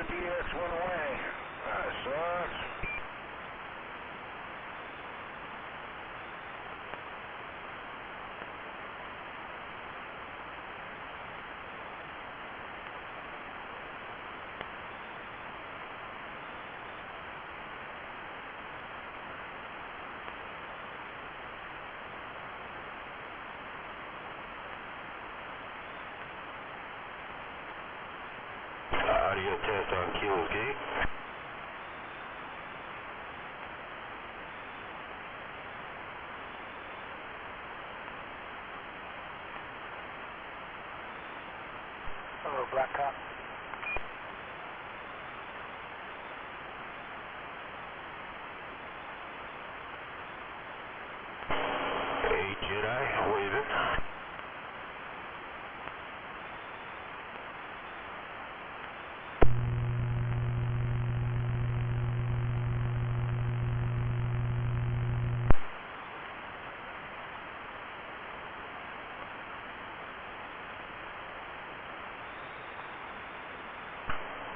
S16: the DX went away. That sucks.
S18: Audio test on QOK.
S12: Hello, Blacktop.
S18: Hey, Jedi, waving.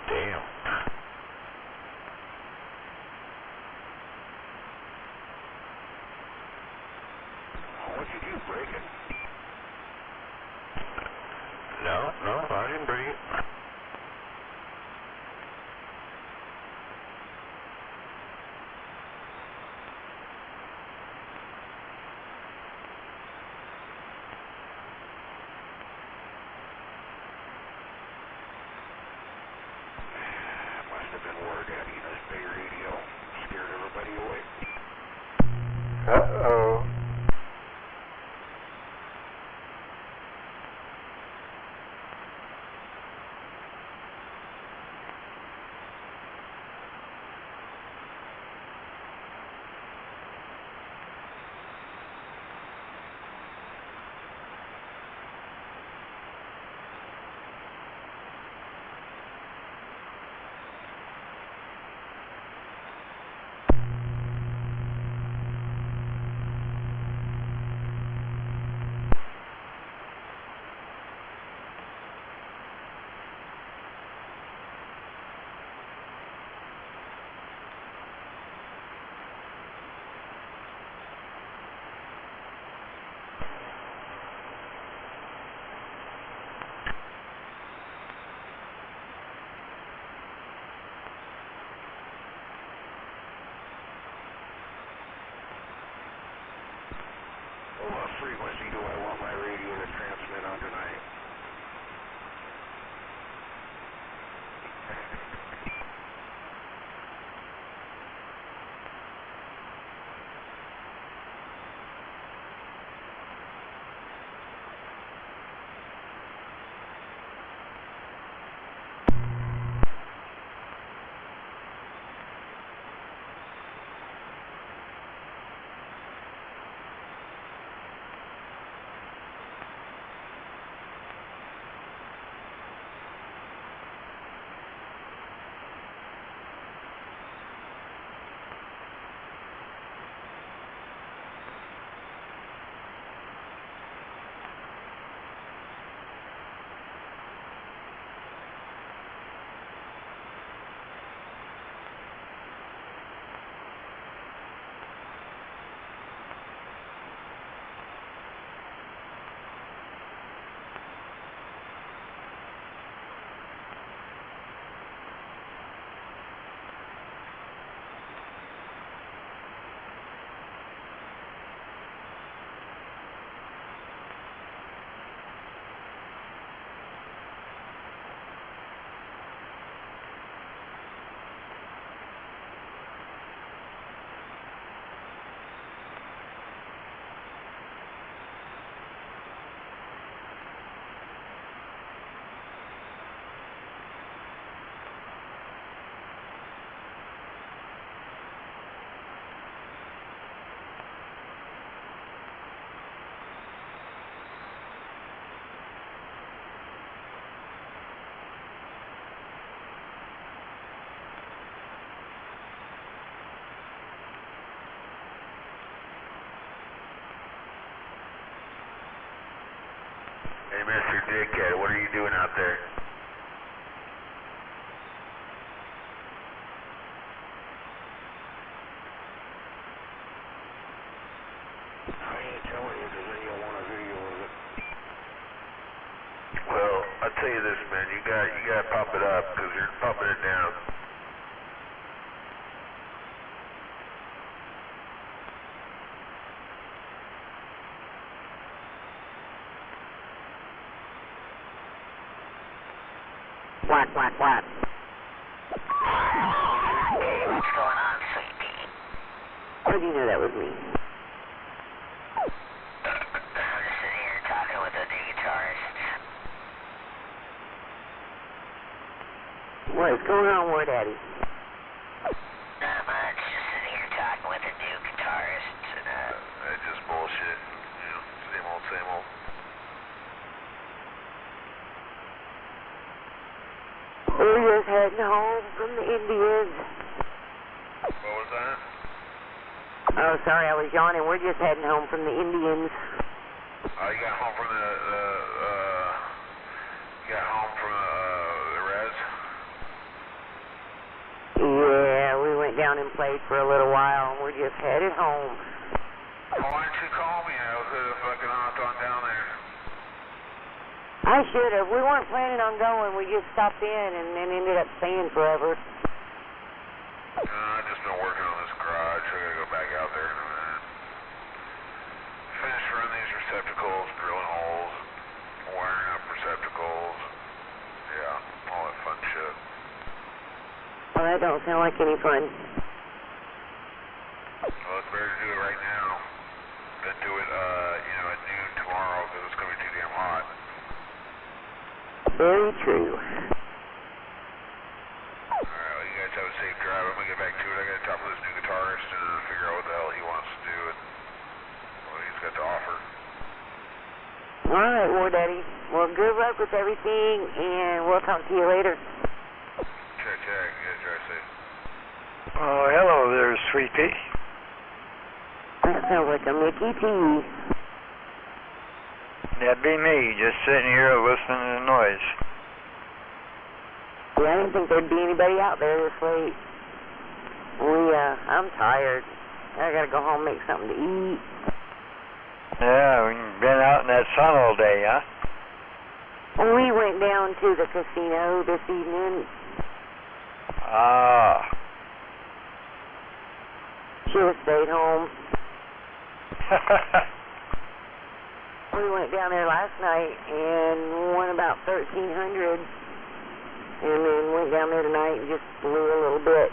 S18: Damn.
S16: What'd you do, break it?
S18: No, I didn't break it.
S16: Must have been War Daddy in his Bay Radio. Scared everybody away.
S19: Uh-oh.
S16: What frequency do I want my radio to transmit on tonight?
S18: Hey, Mr. Dickhead, what are you doing out there?
S13: say this, man. You gotta pump it up because you're pumping it down.
S2: Quack, quack, quack.
S1: Hey, what's going on, sweet pea?
S2: How do you know that was me?
S1: I'm just sitting here talking with a new guitarist.
S2: What's going on, War Daddy?
S1: Not much, just sitting here talking with a new guitarist. And,
S13: It's just bullshit. You know, same old, same old.
S2: We're just heading home from the Indians.
S13: What was that?
S2: Oh, sorry, I was yawning. We're just heading home from the Indians.
S13: You got home from the res?
S2: Yeah, we went down and played for a little while, and we're just headed home.
S13: Why didn't you call me? I could have fucking hopped on down there.
S2: I should have. We weren't planning on going. We just stopped in and then ended up staying forever.
S13: I've just been working on this garage. I gotta go back out there in a minute. Finish running these receptacles, drilling holes, wiring up receptacles. Yeah, all that fun shit.
S2: Well, that don't sound like any fun.
S13: Well, it's better to do it right now than do it, at noon tomorrow because it's gonna be too damn hot.
S2: Very true.
S13: Alright, well, you guys have a safe drive. I'm gonna get back to it. I gotta talk with this new guitarist and figure out what the hell he wants to do and what he's got to offer.
S2: All right, War Daddy. Well, good luck with everything, and we'll talk to you later.
S13: Check. You guys drive safe.
S19: Oh, hello there, Sweet Pea.
S2: That sounds like a Mickey T.
S19: That'd be me, just sitting here listening to the noise.
S2: Yeah, I didn't think there'd be anybody out there this late. I'm tired. I gotta go home and make something to eat.
S19: Yeah, we've been out in that sun all day, huh?
S2: We went down to the casino this evening.
S19: Ah.
S2: Should have stayed home. We went down there last night and won about $1,300, and then went down there tonight and just blew a little bit.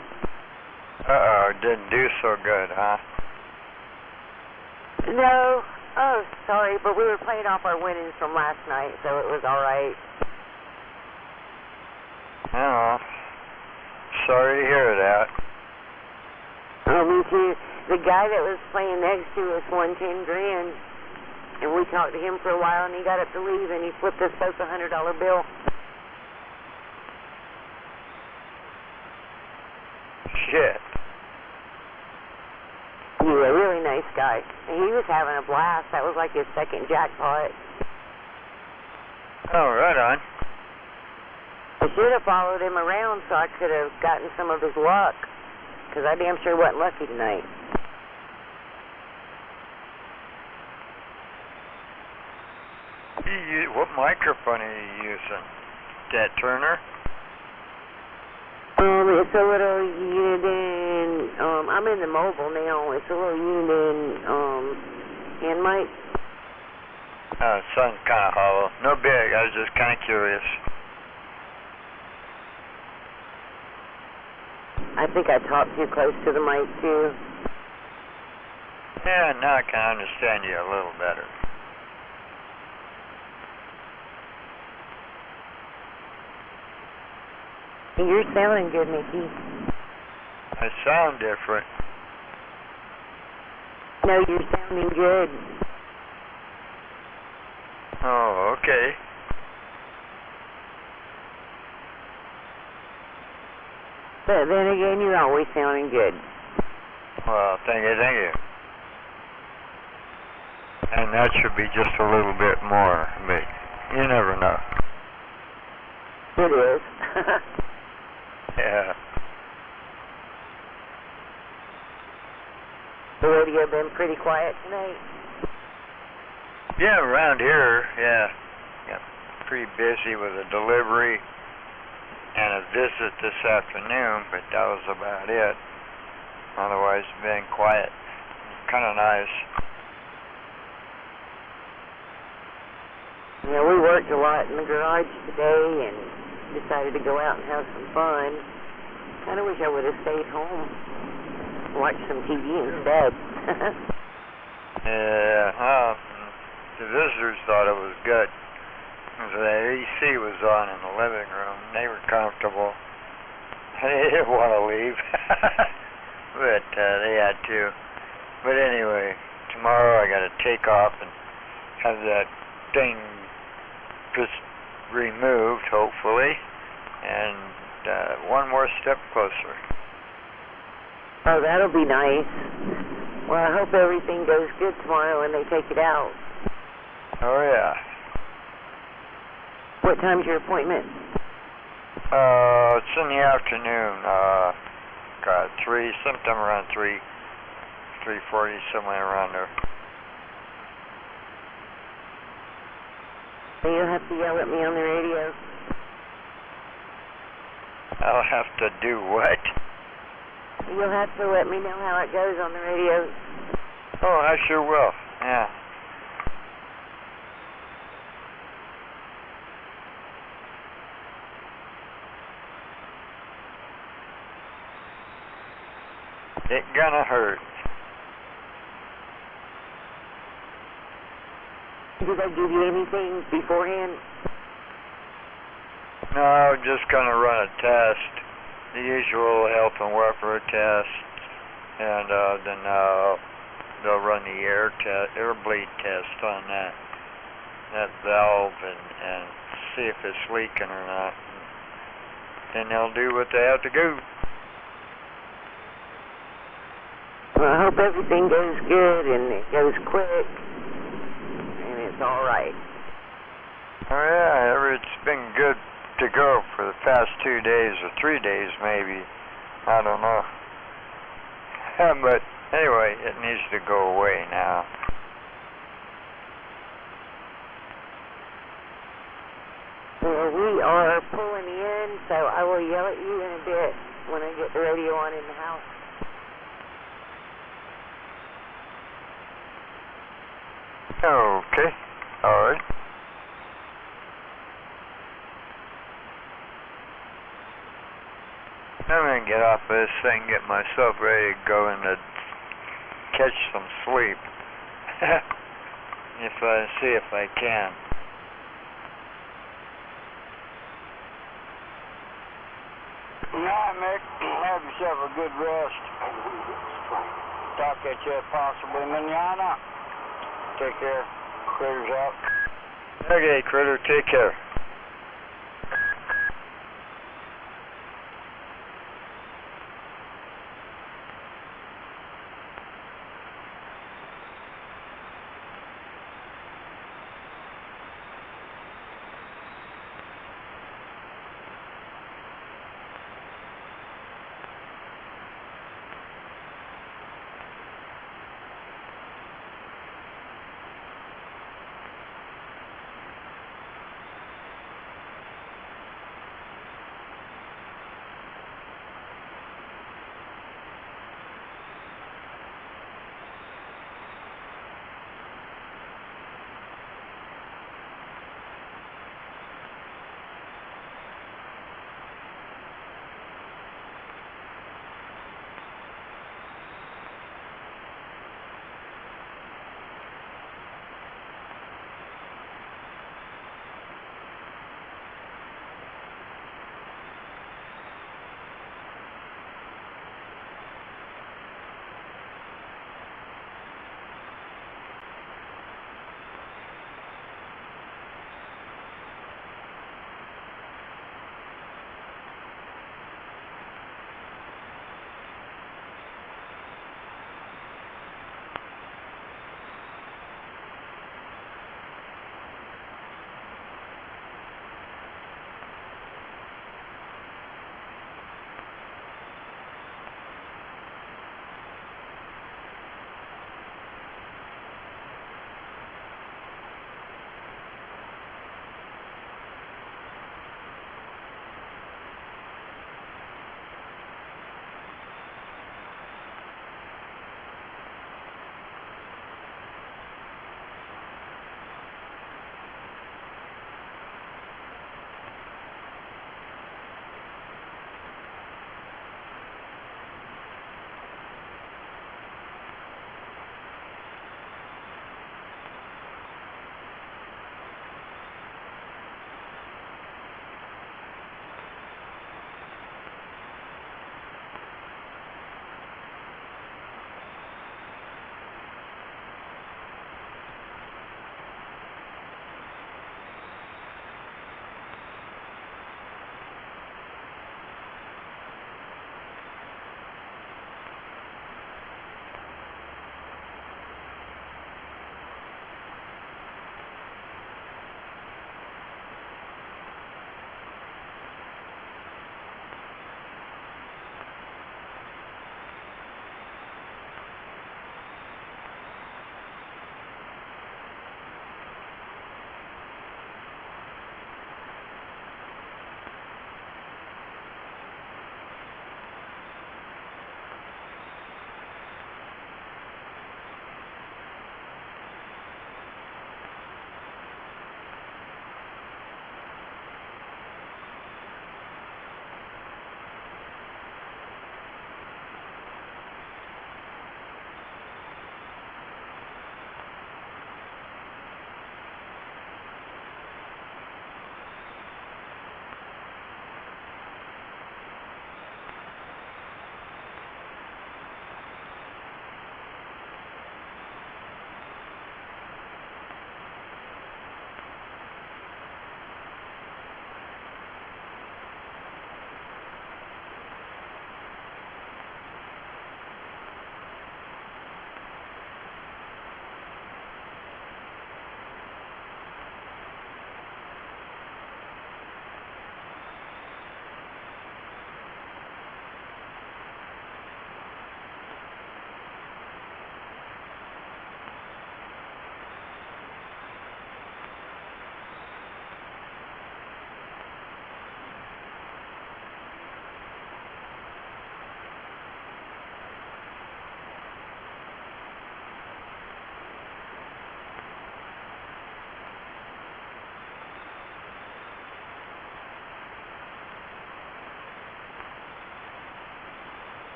S19: Uh-oh, didn't do so good, huh?
S2: No. Oh, sorry, but we were playing off our winnings from last night, so it was all right.
S19: Oh, sorry to hear that.
S2: Oh, me too. The guy that was playing next to us won $10,000. And we talked to him for a while, and he got up to leave, and he flipped us both a $100 bill.
S19: Shit.
S2: Yeah, really nice guy. And he was having a blast. That was like his second jackpot.
S19: Oh, right on.
S2: I should have followed him around so I could have gotten some of his luck, because I damn sure wasn't lucky tonight.
S19: What microphone are you using? That Turner?
S2: It's a little Uniden, I'm in the mobile now. It's a little Uniden, hand mic.
S19: Oh, it sounds kind of hollow. No big, I was just kind of curious.
S2: I think I talked too close to the mic, too.
S19: Yeah, now I can understand you a little better.
S2: You're sounding good, Mickey.
S19: I sound different.
S2: No, you're sounding good.
S19: Oh, okay.
S2: But then again, you're always sounding good.
S19: Well, thank you. And that should be just a little bit more, but you never know.
S2: It is.
S19: Yeah.
S2: The radio been pretty quiet tonight.
S19: Yeah, around here, yeah. pretty busy with a delivery and a visit this afternoon, but that was about it. Otherwise, it's been quiet. Kind of nice.
S2: Yeah, we worked a lot in the garage today and decided to go out and have some fun. Kind of wish I would have stayed home and watched some TV instead.
S19: Yeah, the visitors thought it was good. The AC was on in the living room. They were comfortable. They didn't want to leave, but they had to. But anyway, tomorrow I got to take off and have that thing just removed, hopefully, and one more step closer.
S2: Oh, that'll be nice. Well, I hope everything goes good tomorrow when they take it out.
S19: Oh, yeah.
S2: What time's your appointment?
S19: It's in the afternoon. 3, sometime around 3:40, somewhere around there.
S2: So you'll have to yell at me on the radio.
S19: I'll have to do what?
S2: You'll have to let me know how it goes on the radio.
S19: Oh, I sure will. Yeah. It gonna hurt.
S2: Did they give you anything beforehand?
S19: No, just gonna run a test. The usual health and welfare test. And then they'll run the air bleed test on that valve and see if it's leaking or not. Then they'll do what they have to do.
S2: Well, I hope everything goes good and it goes quick and it's all right.
S19: Oh yeah, it's been good to go for the past 2 days or 3 days maybe. I don't know. But anyway, it needs to go away now.
S2: Well, we are pulling in, so I will yell at you in a bit when I get the radio on in the house.
S19: Okay, alright. I'm gonna get off of this thing, get myself ready to go and catch some sleep. See if I can.
S20: Yeah, Mick, have yourself a good rest. Talk at you possibly manana. Take care. Critter's out.
S19: Okay, Critter, take care.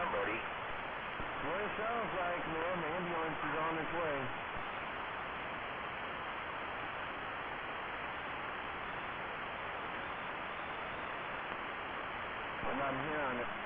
S11: somebody.
S9: What it sounds like, man, the ambulance is on its way. And I'm hearing it.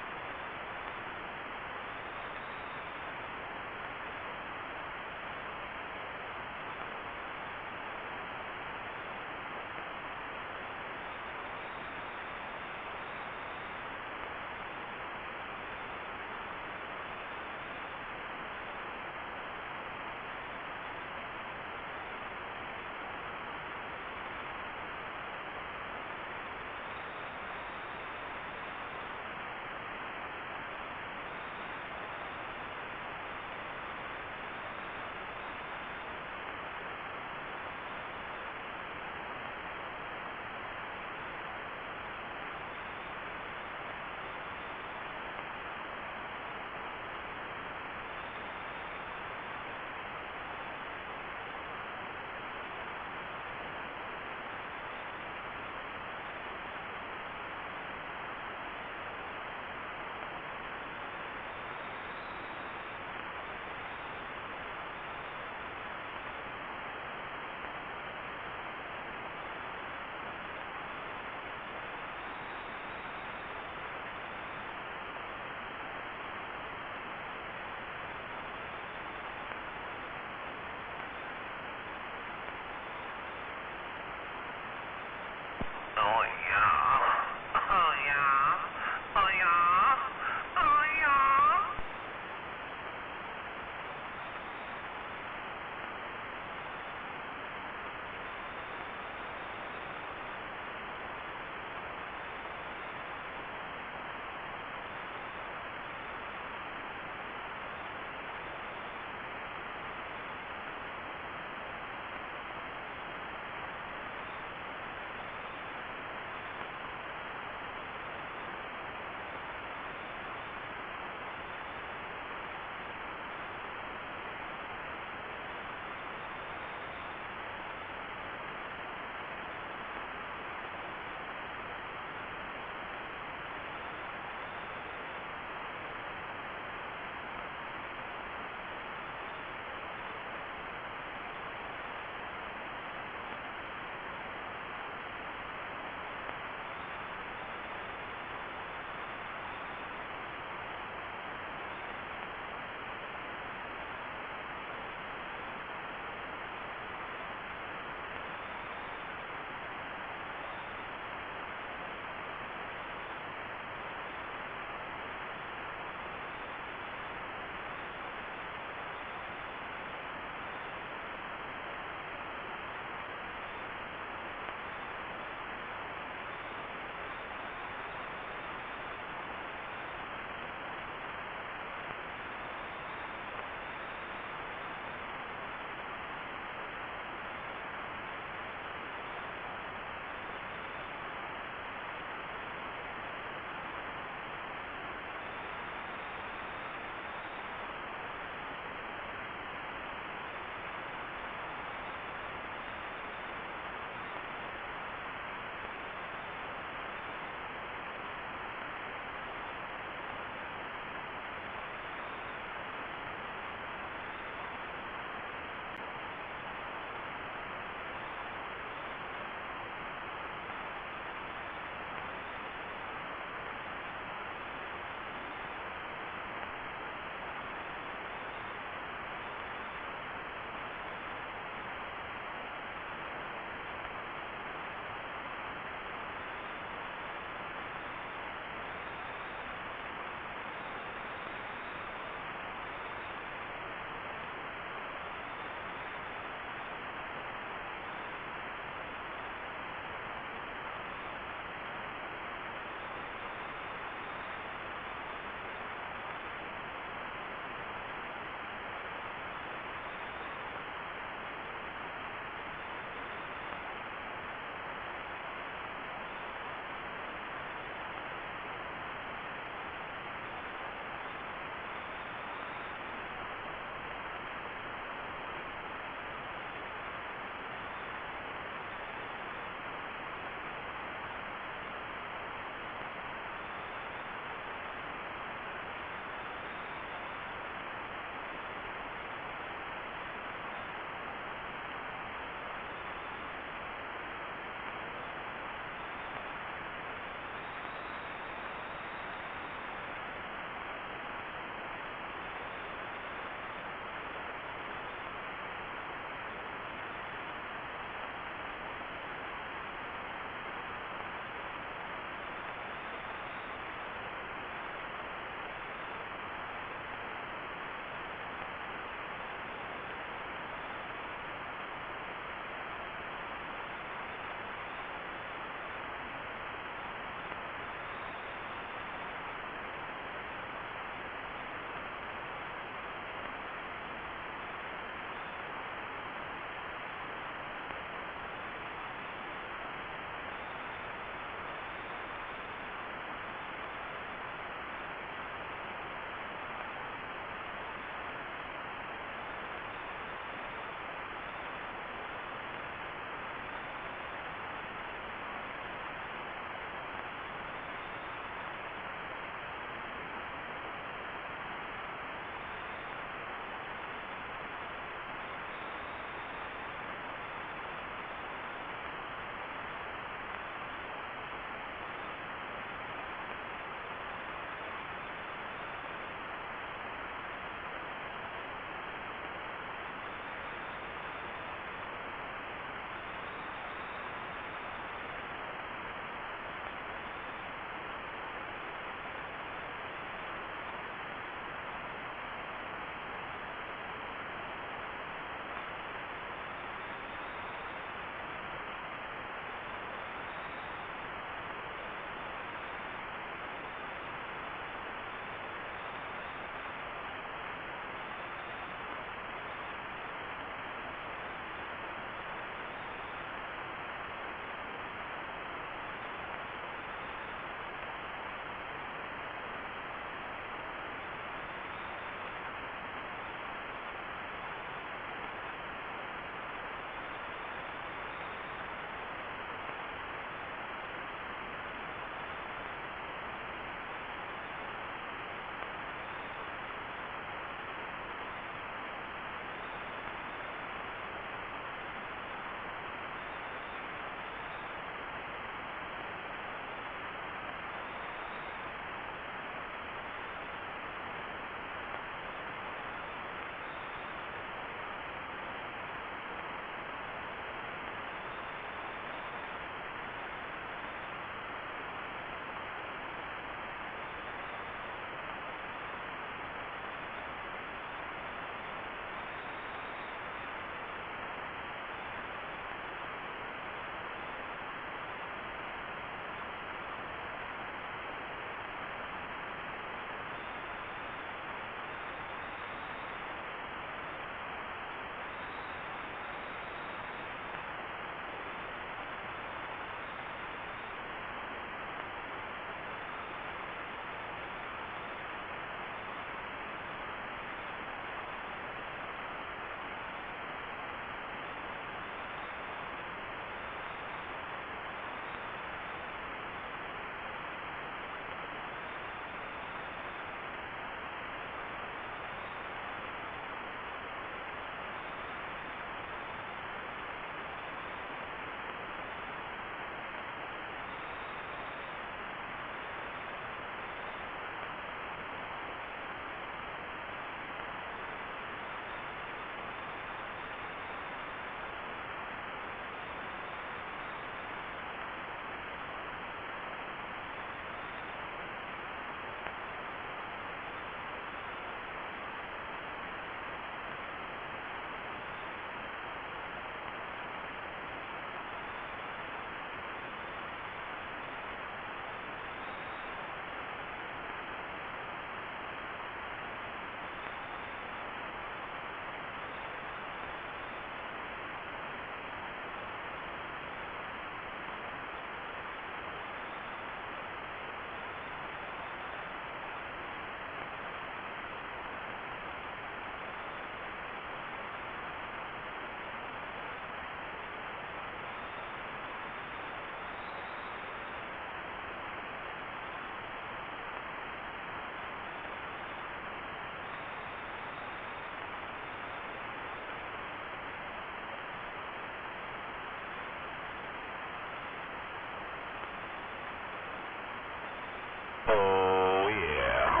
S18: Oh, yeah.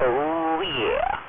S6: Oh, yeah.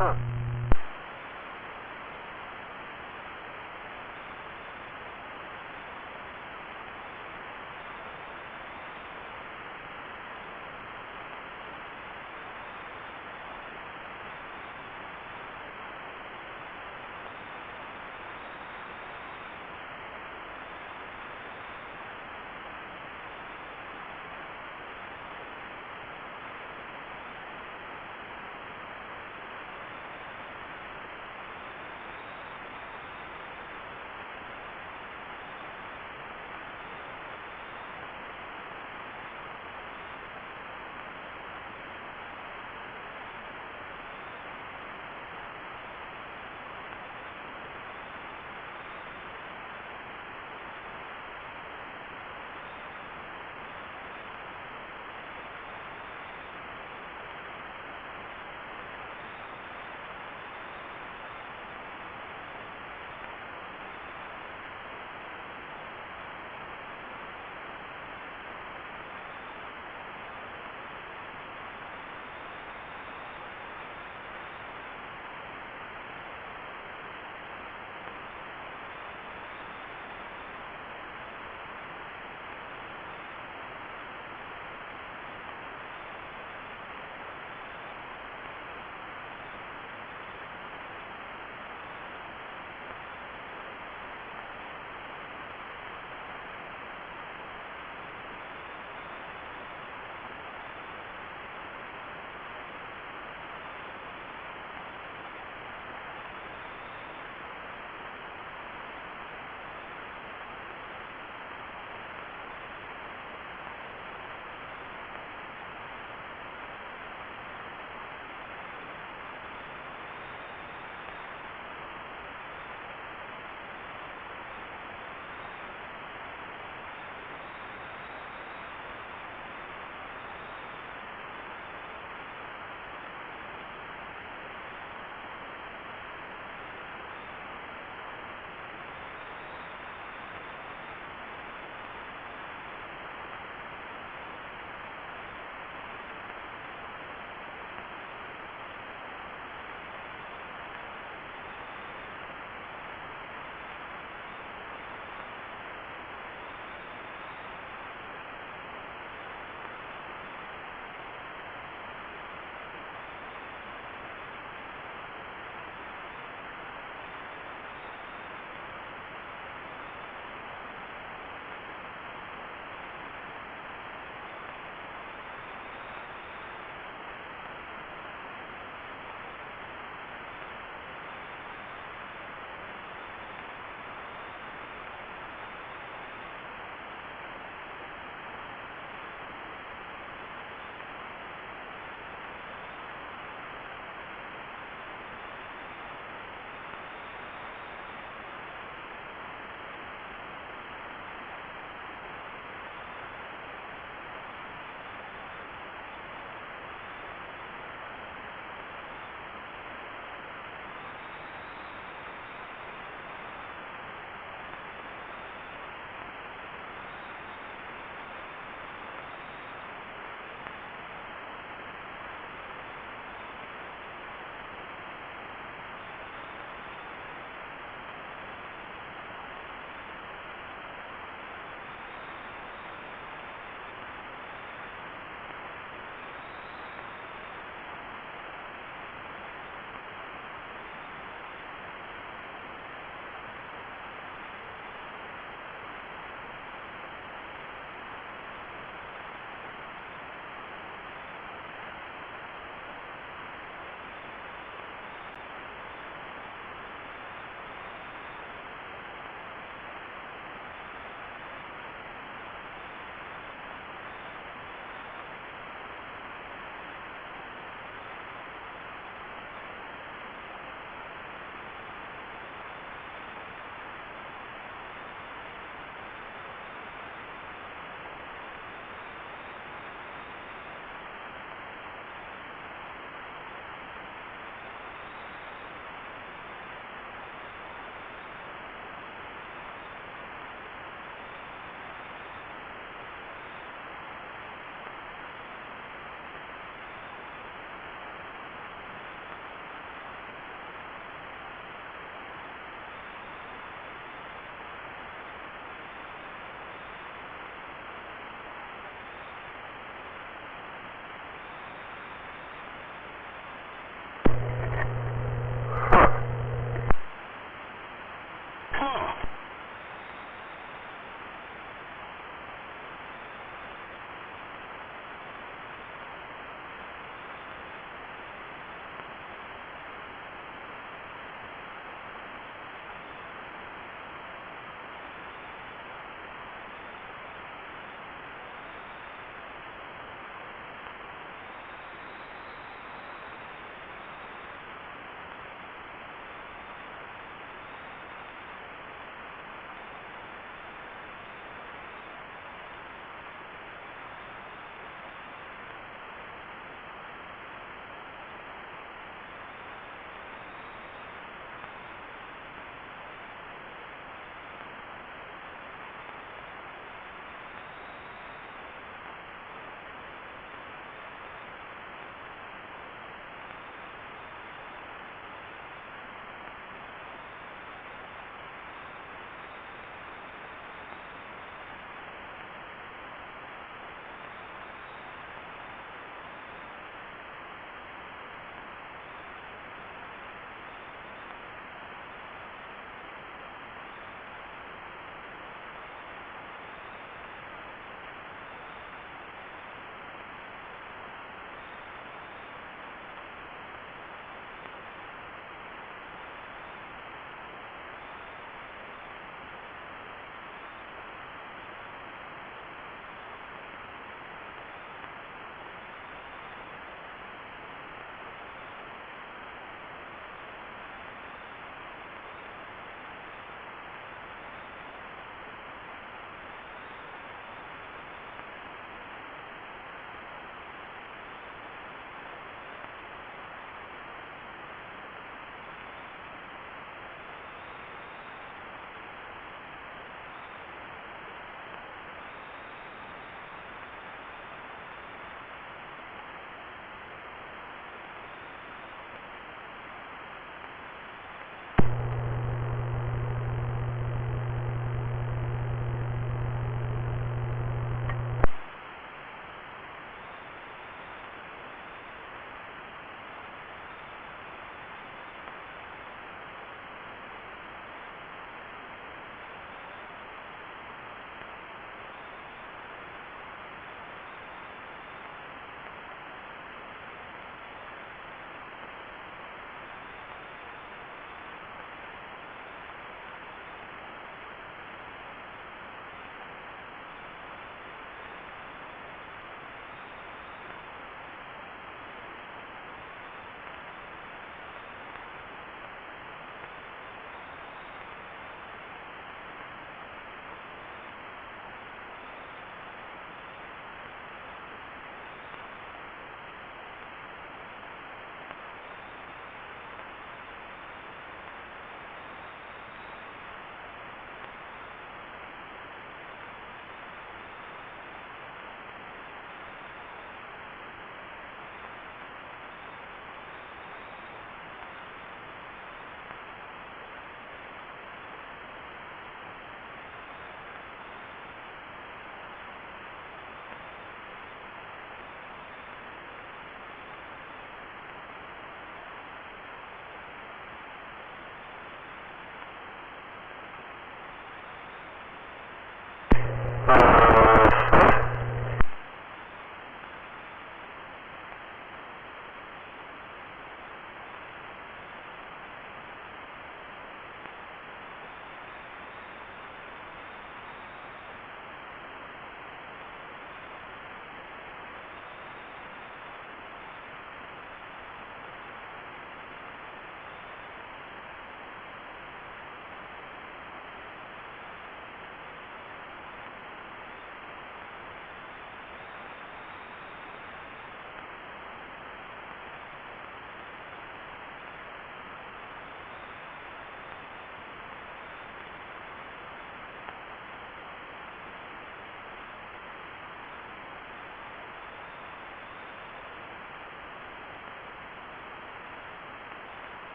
S12: Huh.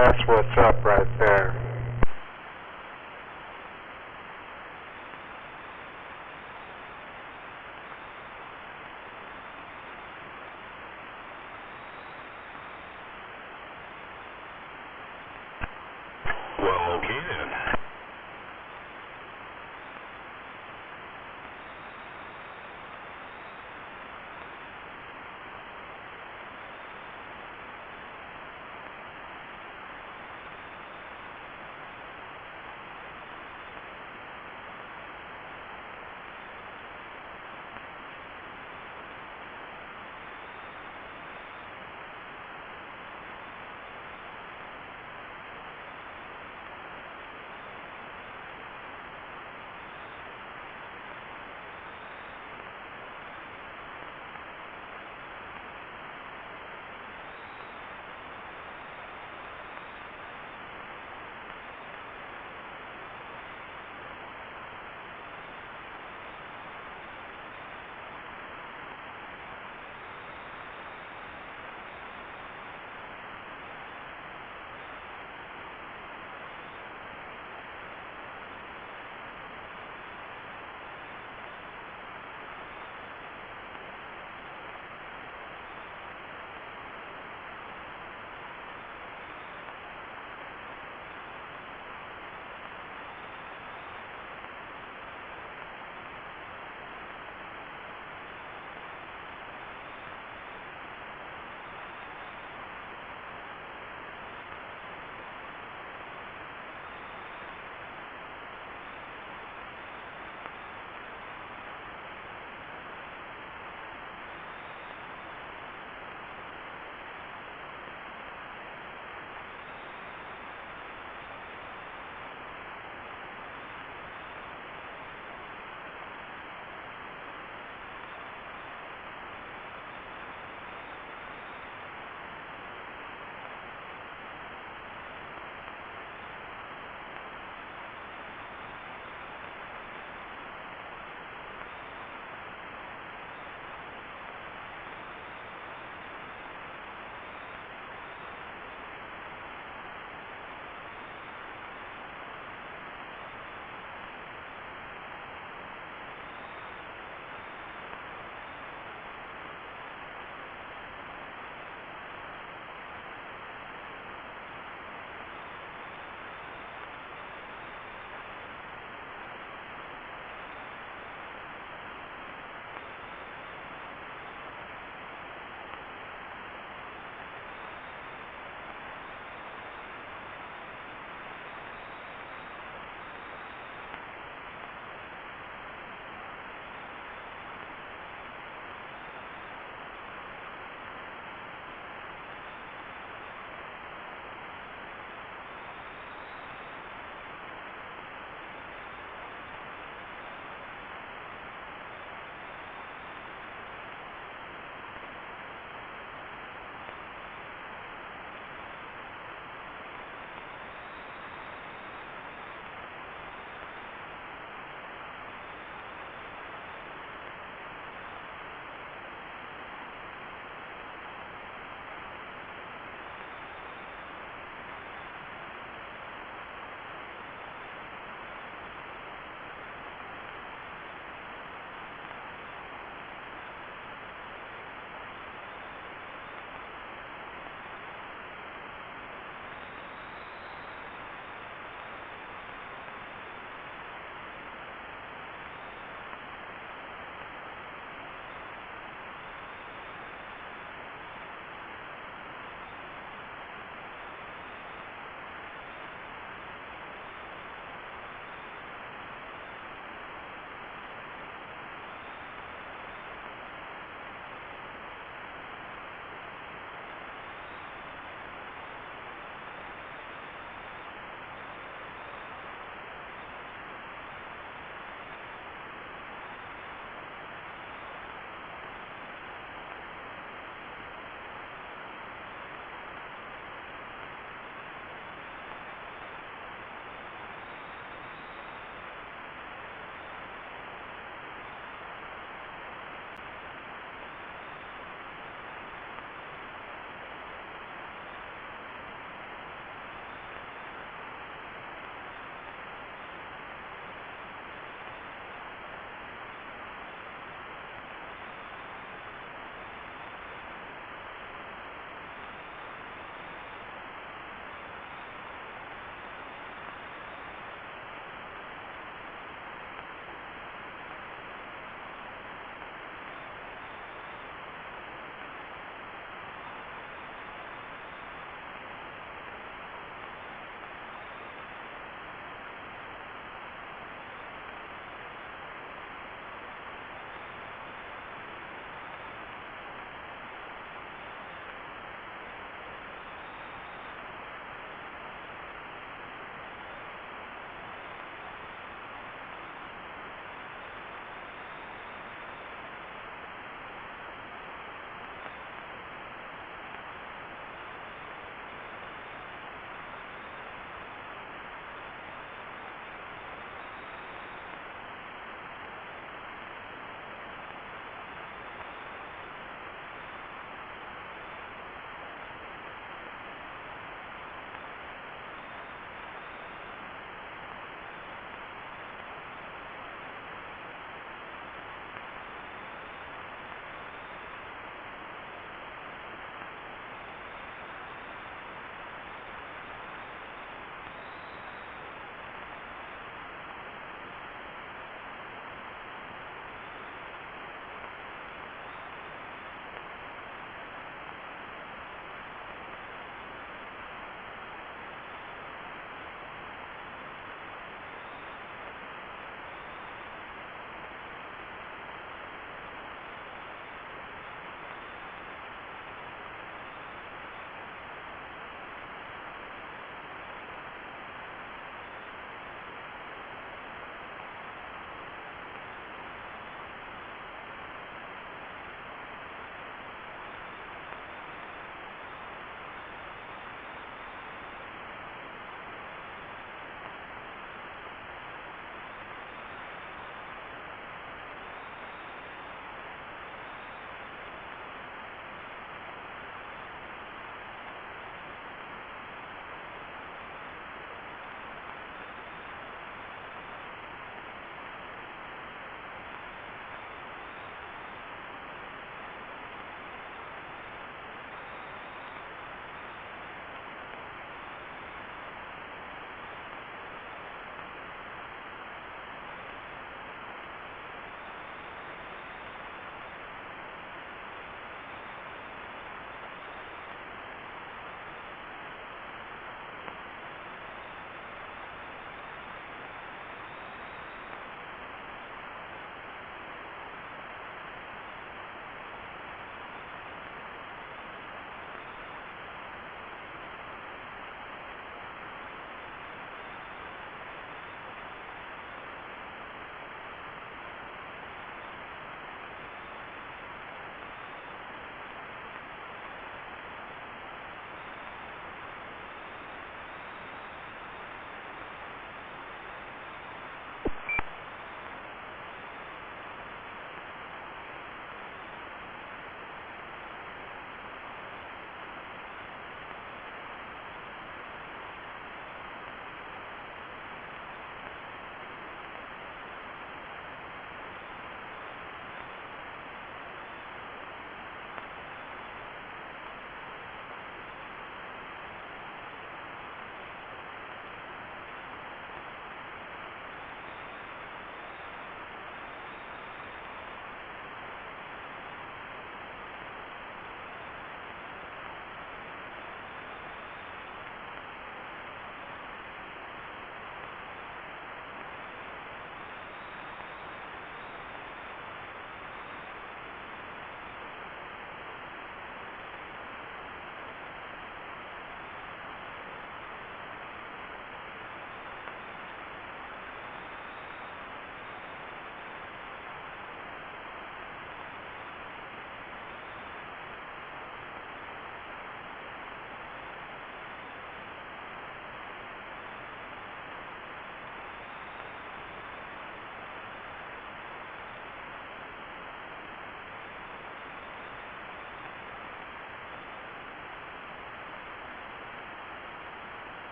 S19: That's what's up right there.
S17: Well, okay then.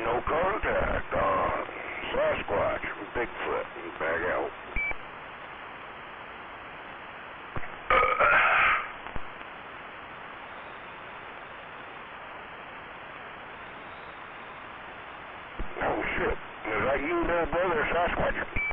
S21: no contact. Sasquatch, Bigfoot, back out. Oh shit, is that you there, brother, Sasquatch?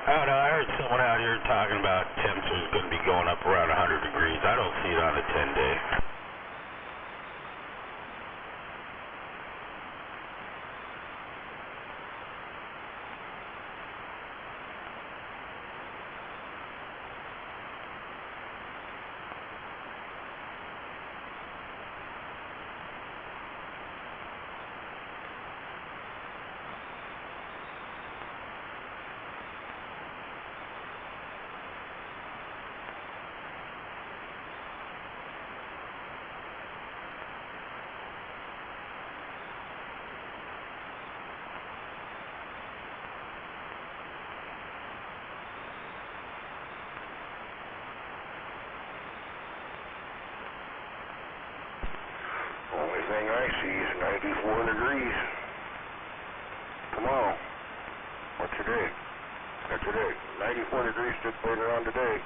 S4: Oh, no, I heard someone out here talking about temperatures going to be going up around 100 degrees. I don't see it on a 10-day.
S21: Only thing I see is 94 degrees. Tomorrow. What's today? That's today. 94 degrees took later on today.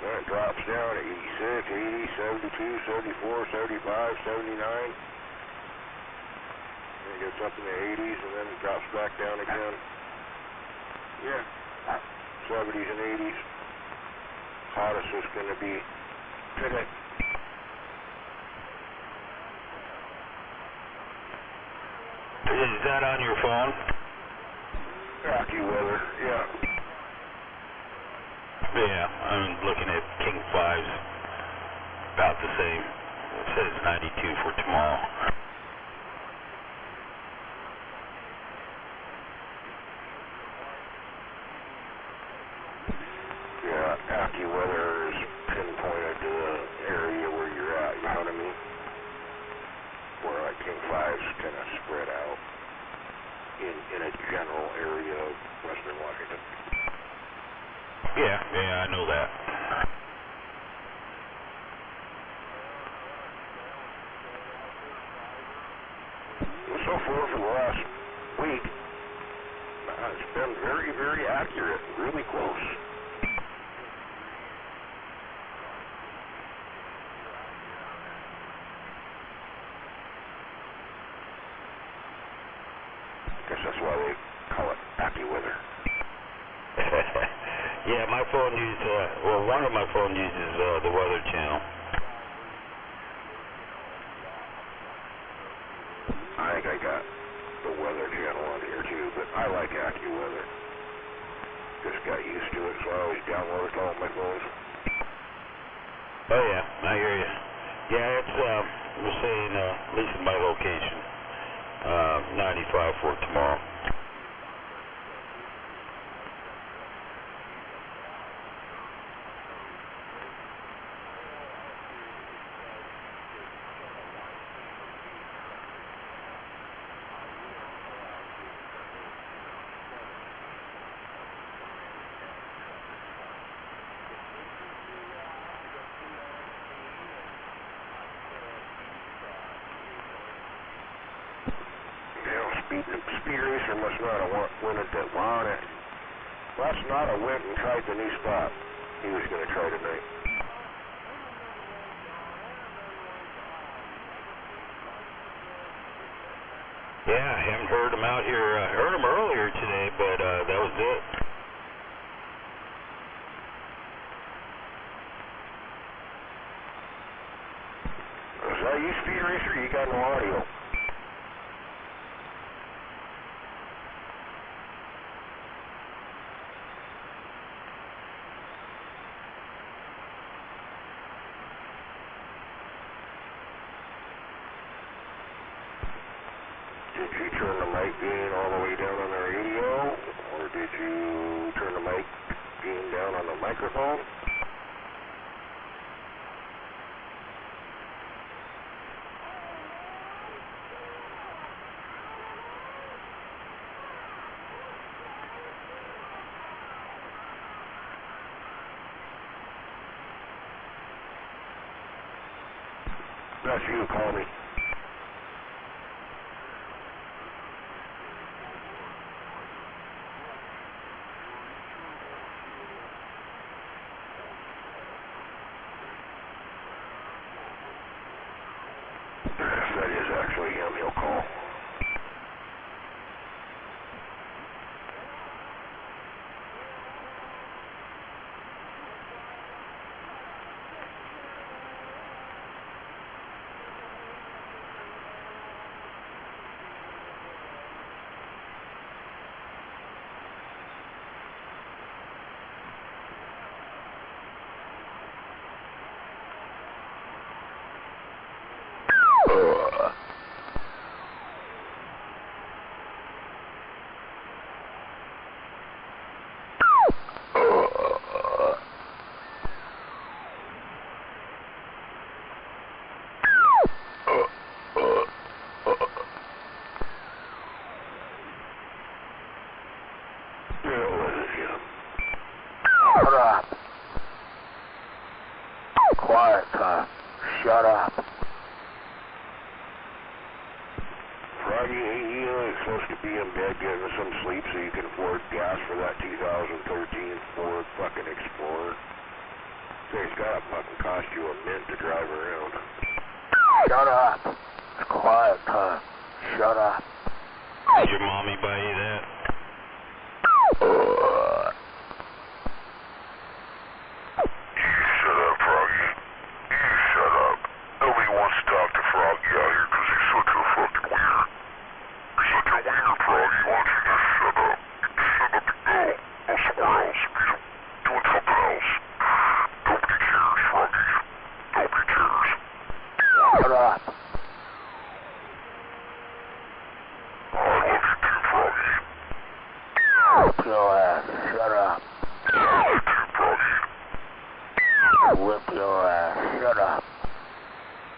S21: Then it drops down to 86, 80, 72, 74, 75, 79. Then it gets up in the 80s and then it drops back down again. Yeah. 70s and 80s. Hottest is going to be today.
S4: Is that on your phone?
S21: AccuWeather, yeah.
S4: Yeah, I'm looking at King 5's about the same. It says 92 for tomorrow.
S21: Yeah, AccuWeather is pinpointed to the area where you're at, you know what I mean? Where like King 5's kind of spread out in a general area of western Washington.
S4: Yeah, I know that.
S21: So far for the last week, it's been very, very accurate, really close. Guess that's why they call it AccuWeather.
S4: Yeah, my phone uses, one of my phone uses the Weather Channel.
S21: I think I got the Weather Channel on here too, but I like AccuWeather. Just got used to it, so I always download it to all my phones.
S4: Oh yeah, I hear you. Yeah, it's, we're saying, at least in my location, 95 for tomorrow.
S21: Speed Racer must not have wanted that on it. Last night I went and tried the new spot he was going to try tonight.
S4: Yeah, I haven't heard him out here. I heard him earlier today, but that was it.
S21: Is that you, Speed Racer? You got no audio. Did you turn the mic gain all the way down on the radio, or did you turn the mic gain down on the microphone? That's you, call me. That is actually him, he'll call.
S20: Shut up. Quiet, huh? Shut up.
S21: Froggy, you ain't supposed to be in bed getting some sleep so you can afford gas for that 2013 Ford fucking Explorer. Thing's gotta fucking cost you a mint to drive around.
S20: Shut up. It's quiet, huh? Shut up.
S4: Did your mommy buy you that?
S13: Shut up, Froggy. You shut up. Nobody wants to talk to Froggy out here because he's such a fucking wiener. You're such a wiener, Froggy. Why don't you just shut up? Shut up and go. Go somewhere else. Be doing something else. Nobody cares, Froggy. Nobody cares.
S20: Shut up.
S13: I love you too, Froggy.
S20: Whip your ass. Shut up.
S13: I love you too, Froggy.
S20: Whip your ass. Shut up.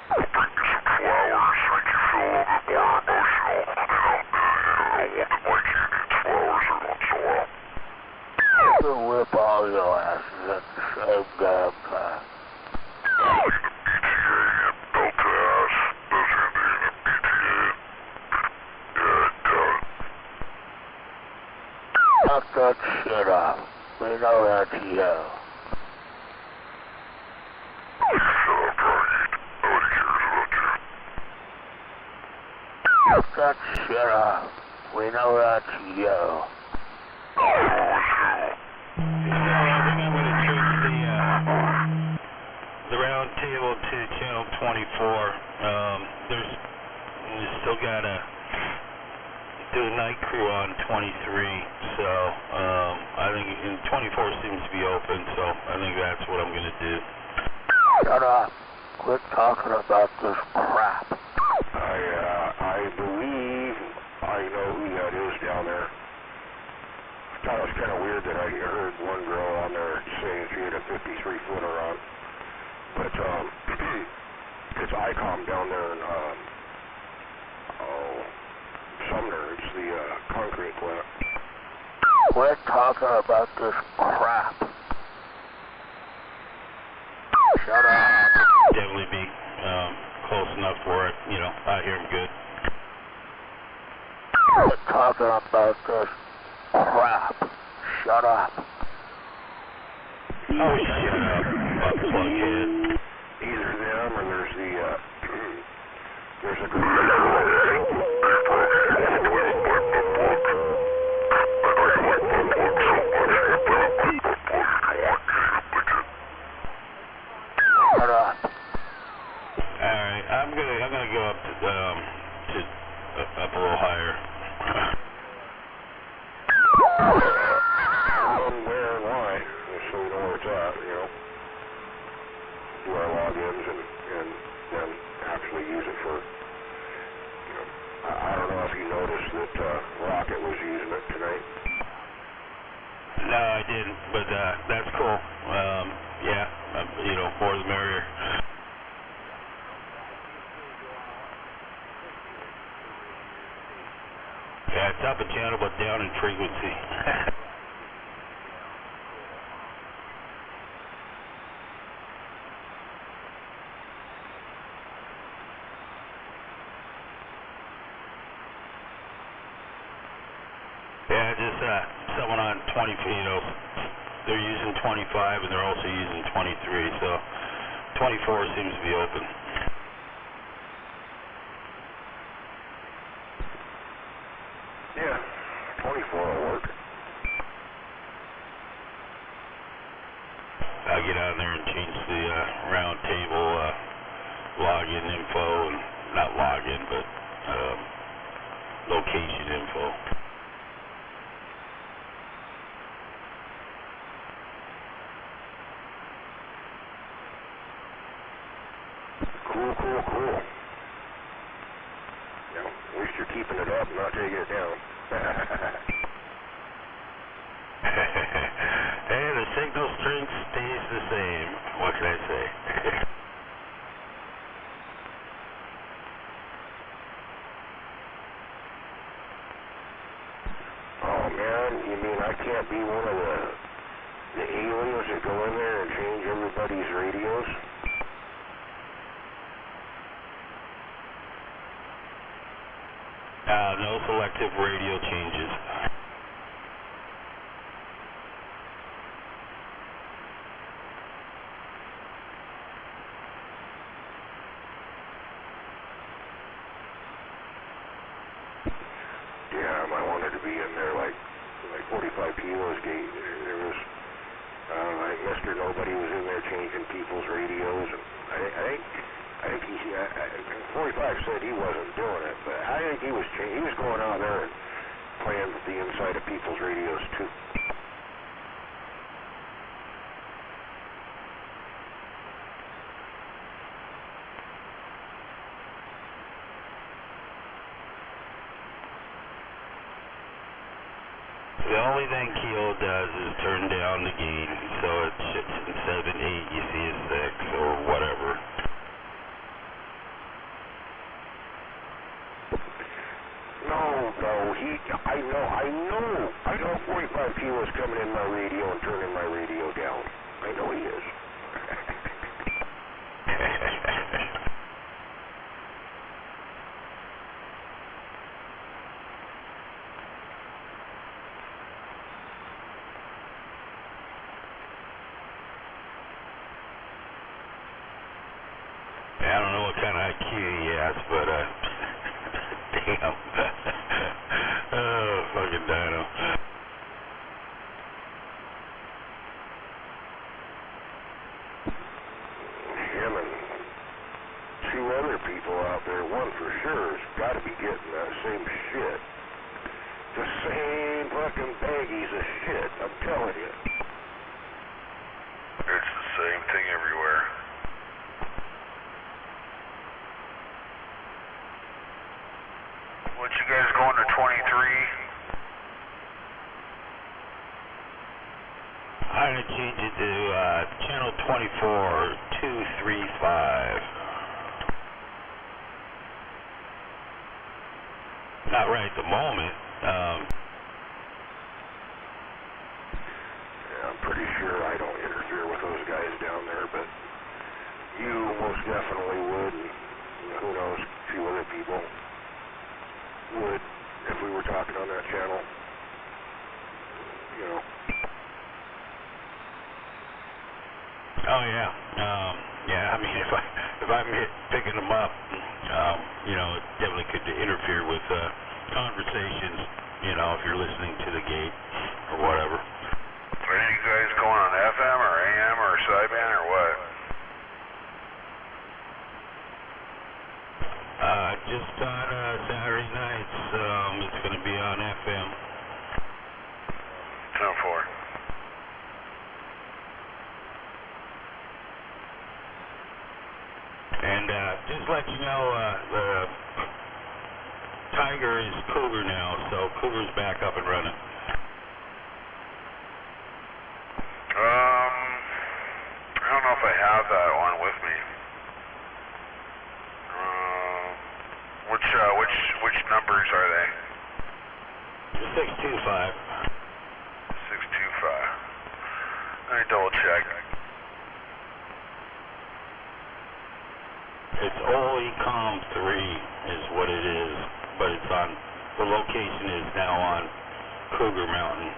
S13: I'll bring you some flowers, make you feel a little bit more emotional. Why can't eat flowers every once in a while?
S20: You whip all your asses at the same damn time.
S13: BTA and Delta ass. Does Indian and BTA. Yeah, it does.
S20: Knock that shit off. We know that's you.
S13: Shut up, Froggy. Nobody cares about you.
S20: Knock that shit off. We know that's you.
S4: Yeah, I think I'm going to change the round table to channel 24. We still got to do a night crew on 23, so I think 24 seems to be open, so I think that's what I'm going to do.
S20: Shut up. Quit talking about this crap.
S21: I believe I know who that is down there. I thought it was kind of weird that I heard one girl on there saying she had a 53-footer on. But, it's ICOM down there in, Sumner. It's the, concrete plant.
S20: Quit talking about this crap. Shut up.
S4: Definitely be close enough for it, I hear him good.
S20: Quit talking about this crap. Shut up.
S4: Oh, shut up, butt plughead.
S21: Either them or there's the, there's a group
S20: Shut up.
S4: Alright, I'm gonna go up up a little higher.
S21: Where and why, so we know where it's at, do our logins and then actually use it for, I don't know if you noticed that Rocket was using it tonight.
S4: No, I didn't, but that's cool. Yeah, more the merrier. Yeah, it's up a channel, but down in frequency. Yeah, just someone on 20, they're using 25 and they're also using 23, so 24 seems to be open.
S21: Yeah, 24 will work.
S4: I'll get on there and change the round table login info, and not login, but location info.
S21: Cool. up, not taking it down.
S4: Hey, the signal strength stays the same. What can I say?
S21: Oh man, you mean I can't be one of the aliens that go in there and change everybody's radios?
S4: No selective radio changes.
S21: Yeah, I wanted to be in there like 45 kilos gate. There was, like Mr. Nobody was in there changing people's radios, and I think he, 45 said he wasn't doing it, but I think he was going out there and playing with the inside of people's radios too.
S4: The only thing Keel does is turn down the gain, so it's instead of an 8, you see a 6 or whatever.
S21: No, I know 45 kilos coming in my radio and turning my radio down. I know he is.
S4: I don't know what kind of IQ he has, but damn. Oh, fucking dino.
S21: Him and 2 other people out there, one for sure, has got to be getting that same shit. The same fucking baggies of shit, I'm telling you.
S13: It's the same thing everywhere. What, you guys going to 23?
S4: I'm going to change it to channel 24235. Not right at the moment.
S21: Yeah, I'm pretty sure I don't interfere with those guys down there, but you most definitely would, and who knows, a few other people would if we were talking on that channel. You know.
S4: Oh yeah, yeah. I mean, if I'm picking them up, you know, it definitely could interfere with conversations. You know, if you're listening to the gate or whatever.
S13: Are you guys going on FM or AM or sideband or what?
S4: Just on Saturday nights, it's going to be on FM.
S13: 10-4.
S4: And just let you know, the Tiger is Cougar now, so Cougar's back up and running.
S13: I don't know if I have that one with me. Which numbers are they?
S4: 625.
S13: 625. Let me double check.
S4: It's OECOM 3 is what it is, but it's on, the location is now on Cougar Mountain,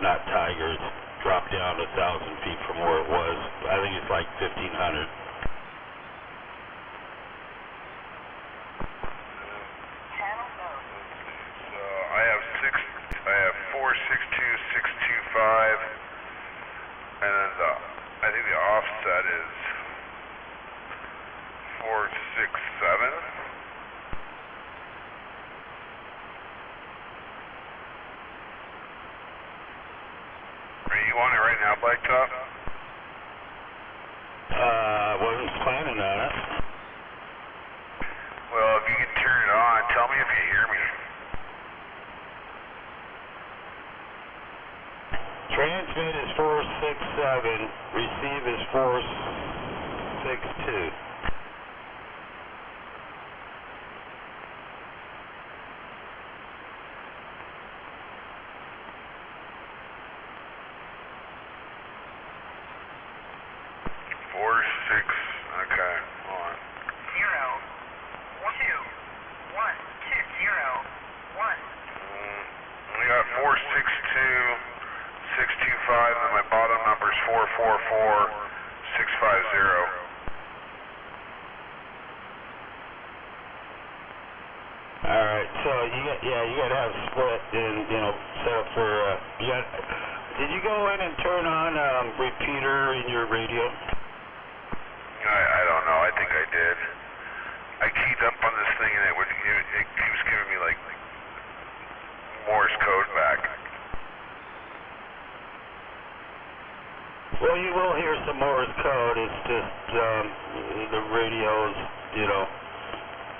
S4: not Tiger. It's dropped down 1,000 feet from where it was. I think it's like 1,500.
S13: I have 462625, and then I think the offset is 467. You want it right now, Blacktop?
S4: Wasn't planning on it.
S13: Well, if you can turn it on, tell me if you hear me.
S4: Transmit is 467, receive is 462.
S13: Okay, hold on.
S1: 0, 1, 2, 0, 1.
S13: We got 462-625, and my bottom number is 444-650.
S4: All right, so you got to have split and set up for. Did you go in and turn on repeater in your radio?
S13: I don't know. I think I did. I keyed up on this thing and it keeps giving me like Morse code back.
S4: Well, you will hear some Morse code. It's just the radio's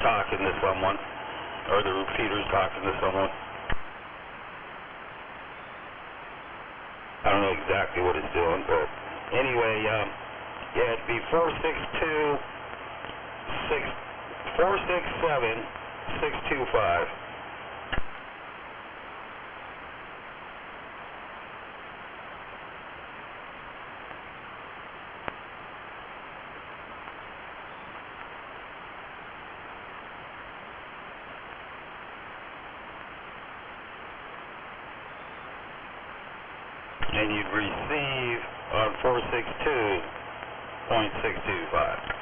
S4: talking to someone, or the repeater's talking to someone. I don't know exactly what it's doing, but anyway, it'd be 467-625. And you'd receive on 462.625.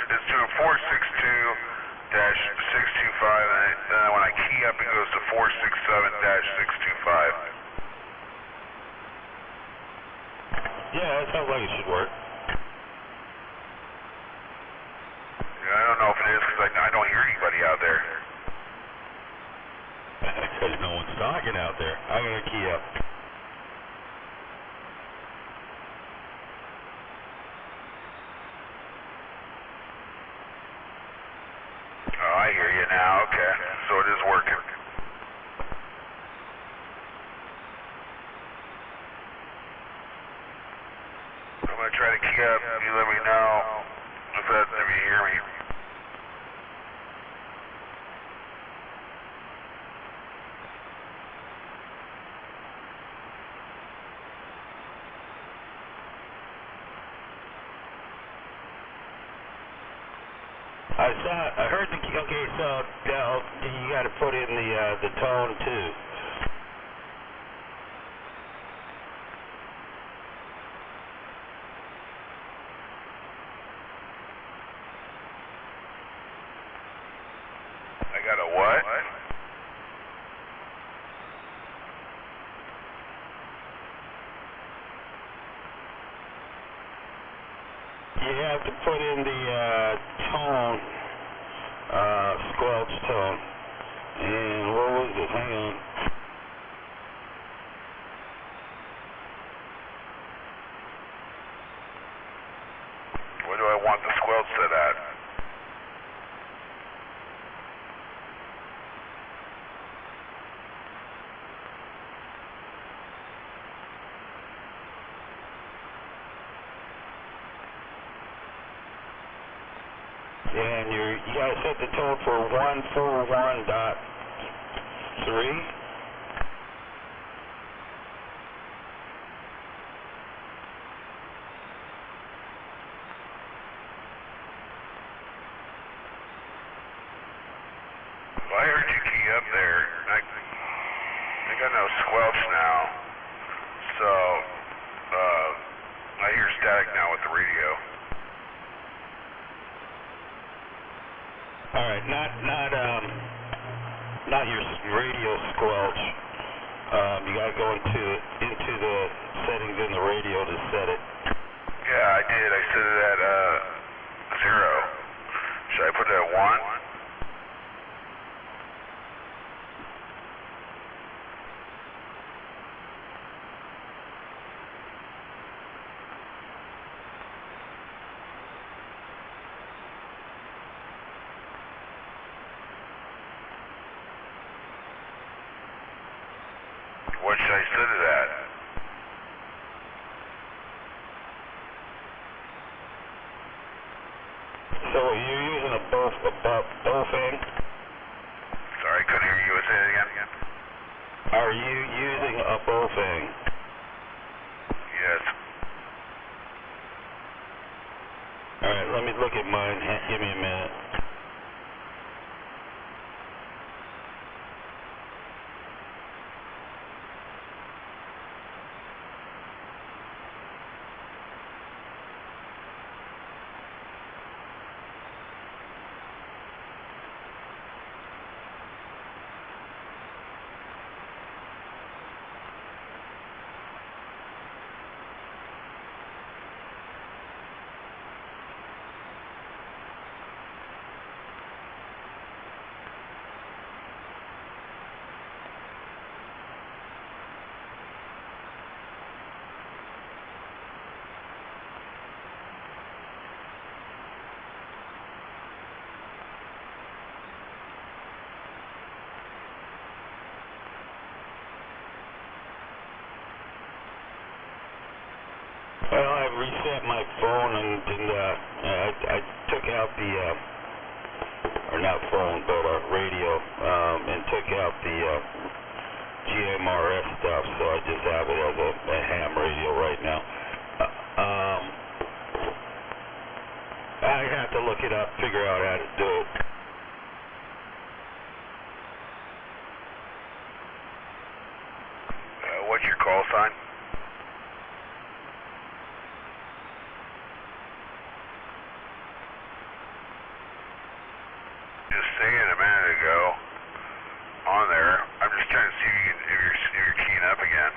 S13: It's doing 462-625, and then when I key up, it goes to 467-625.
S4: Yeah, that sounds like it should work.
S13: Yeah, I don't know if it is because I don't hear anybody out there.
S4: Because no one's talking out there. I'm going to key up.
S13: Oh, I hear you now. Okay, so it is working. I'm going to try to key up. You let me know if you hear me.
S4: I heard the key. Okay, so you got to put in the tone too.
S13: I got a what?
S4: You have to put in the tone, squelch tone. And what was it? Hang on.
S13: Where do I want the squelch set at?
S4: And you got to set the tone for 141.3.
S13: Well, I heard you key up there. I got no squelch now, so I hear static now with the radio.
S4: All right, not your radio squelch. You gotta go into the settings in the radio to set it.
S13: Yeah, I did. I set it at 0. Should I put it at 1? What should I set it at?
S4: So are you using a Bofang?
S13: Sorry, couldn't hear you. Say it again.
S4: Are you using a Bofang?
S13: Yes.
S4: Alright, let me look at mine. Give me a minute. Well, I reset my phone and I took out the, or not phone, but radio, and took out the GMRS stuff, so I just have it as a ham radio right now. I have to look it up, figure out how to do it.
S13: What's your call sign? Just singing a minute ago on there. I'm just trying to see if you're keying up again.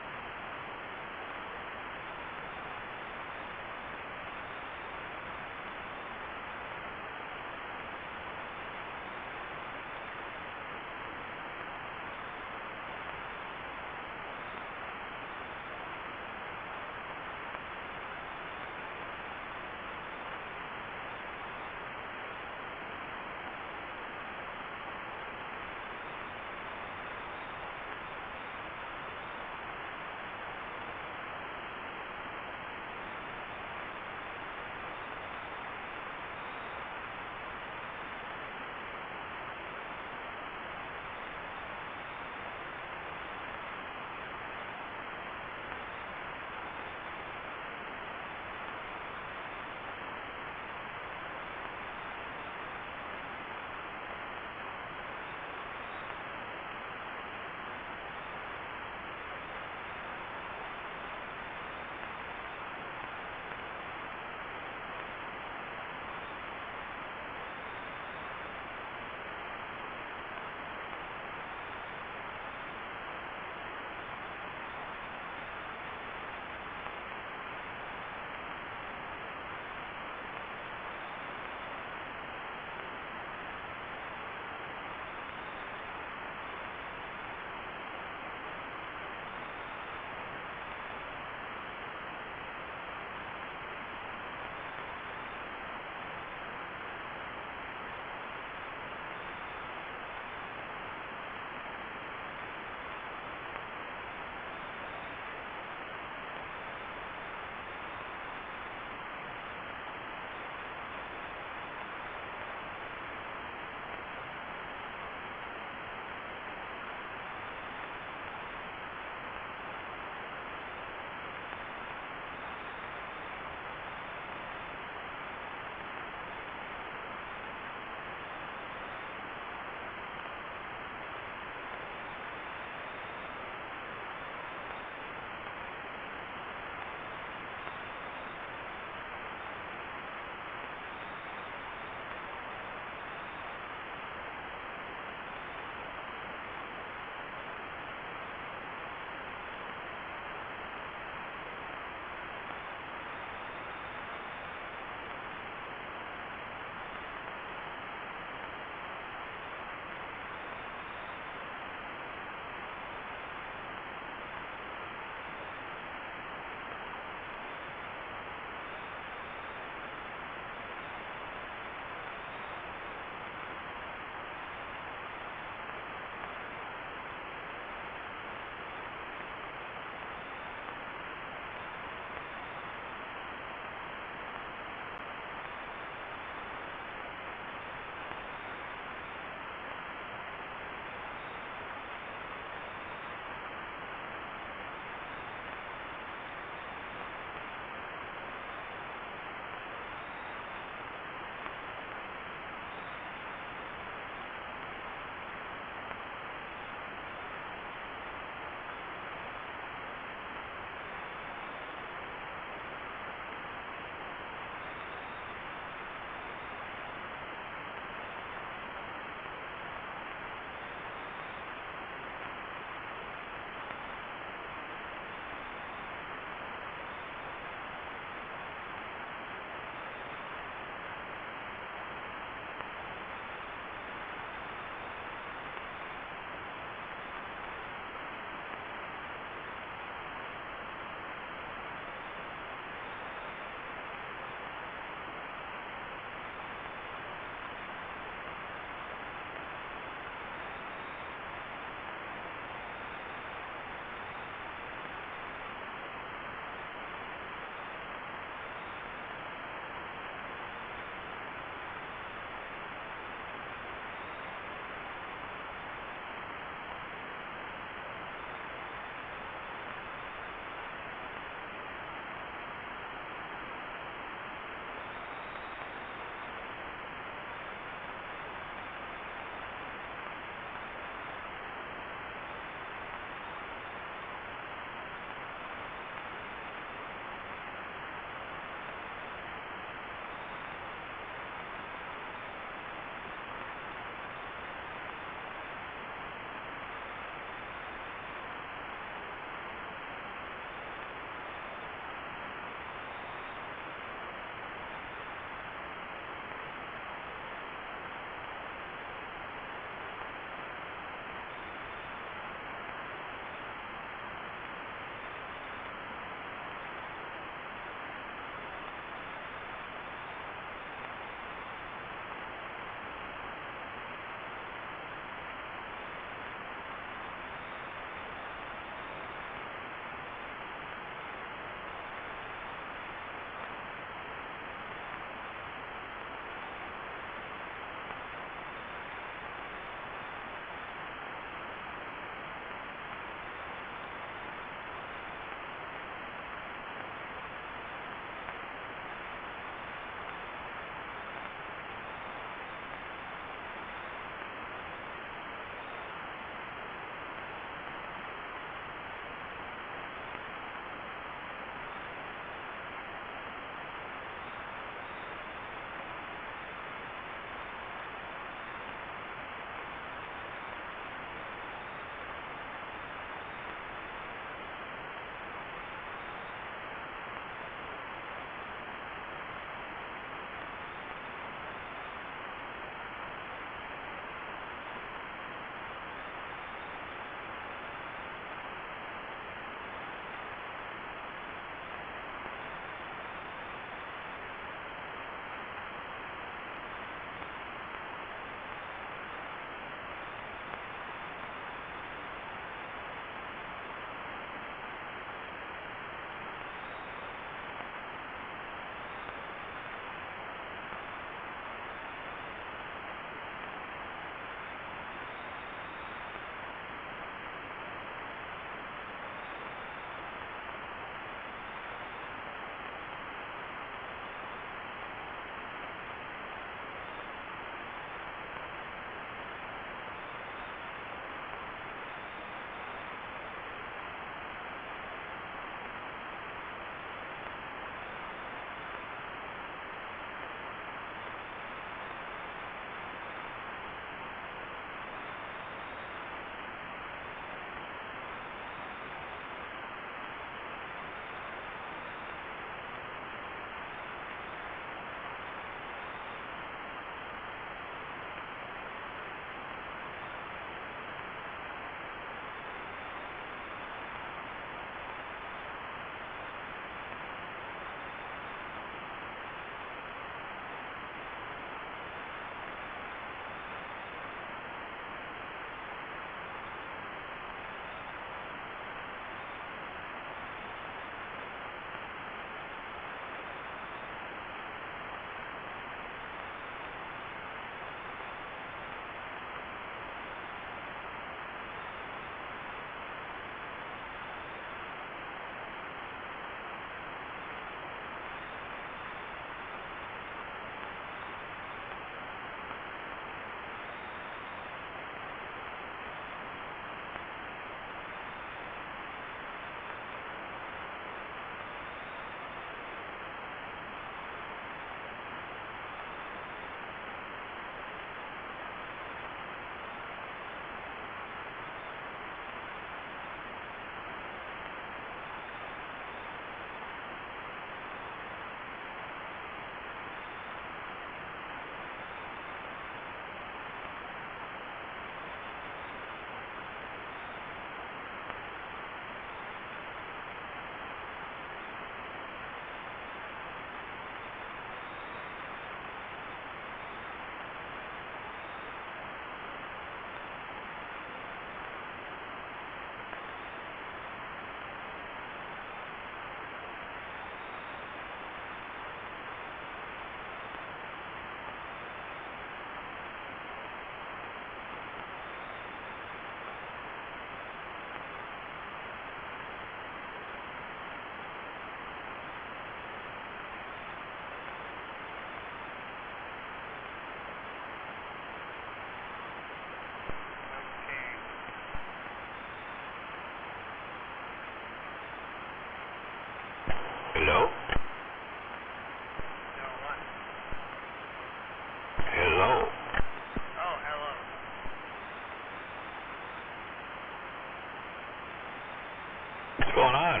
S4: going on?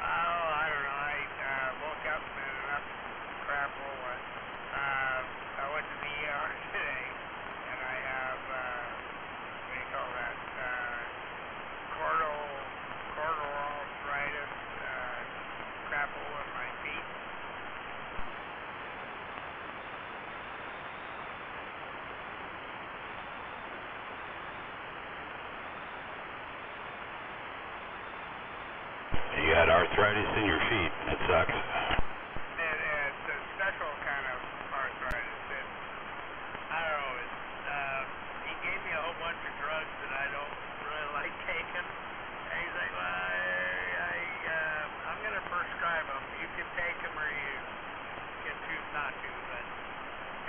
S12: I don't know. I woke up and enough crap rolling. I went to the ER today, and I have, what do you call that, cortical arthritis, crap all in my feet.
S4: You got arthritis in your feet. That sucks.
S12: It's a special kind of arthritis. I don't know. He gave me a whole bunch of drugs that I don't really like taking. And he's like, well, I'm going to prescribe them. You can take them or you can choose not to. But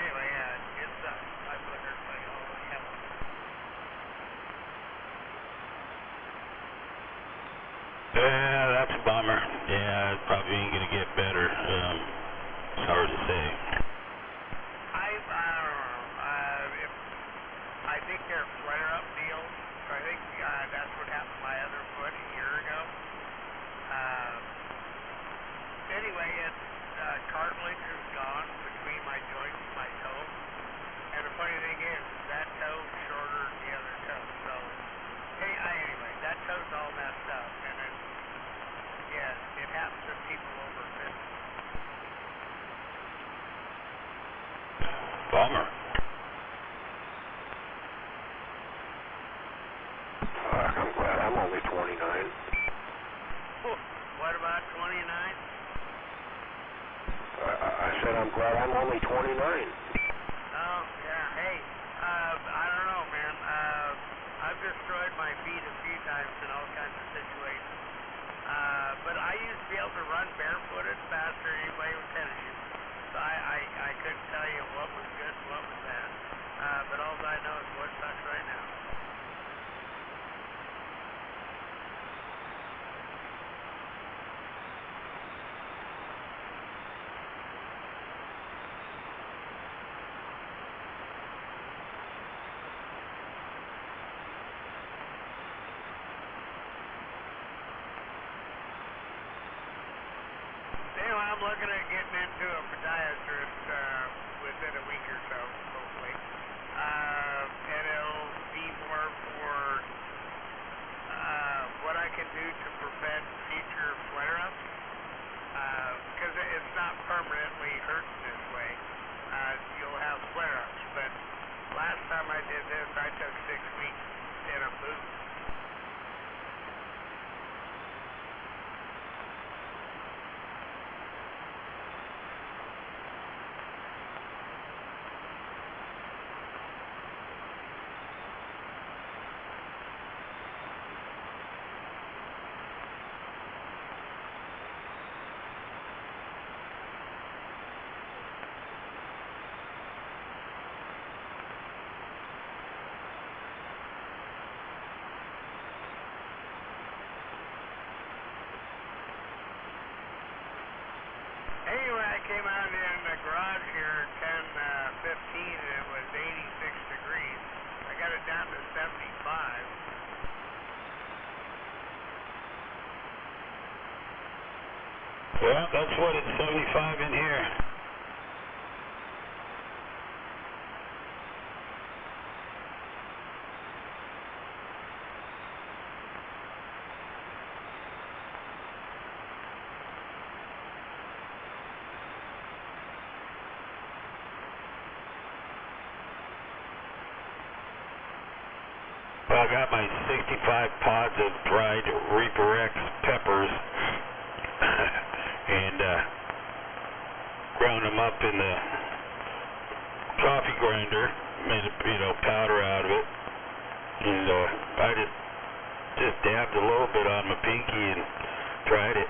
S12: anyway, it sucks. My foot hurts like all hell.
S4: Yeah, that's a bummer. Yeah, it probably ain't gonna get better. It's hard to say.
S12: I don't know. I think they're flare-up deals. I think that's what happened to my other foot a year ago. Anyway, it's cartilage is gone between my joints and my toe. And the funny thing is that toe's shorter than the other toe. So, anyway, that toe's all messed up. And it happens to people over 50.
S4: Bummer.
S21: I'm glad I'm only 29.
S12: What about 29?
S21: I said I'm glad I'm only 29.
S12: Oh, yeah. Hey, I don't know, man. I've destroyed my feet a few times in all kinds of situations. But I used to be able to run barefooted faster than anybody with tennis shoes. So I couldn't tell you what was good and what was bad. But all I know is what sucks right now. Anyway, I'm looking at getting into a podiatrist within a week or so, hopefully. And it'll be more for what I can do to prevent future flare-ups. Because it's not permanently hurting this way. You'll have flare-ups. But last time I did this, I took 6 weeks in a boot. Anyway, I came out in the garage here at 10:15 and it was 86 degrees. I got it down to 75.
S4: Yeah, that's what it's 75 in here. Well, I got my 65 pods of dried Reaper X peppers and ground them up in the coffee grinder, made a powder out of it, and I just dabbed a little bit on my pinky and tried it.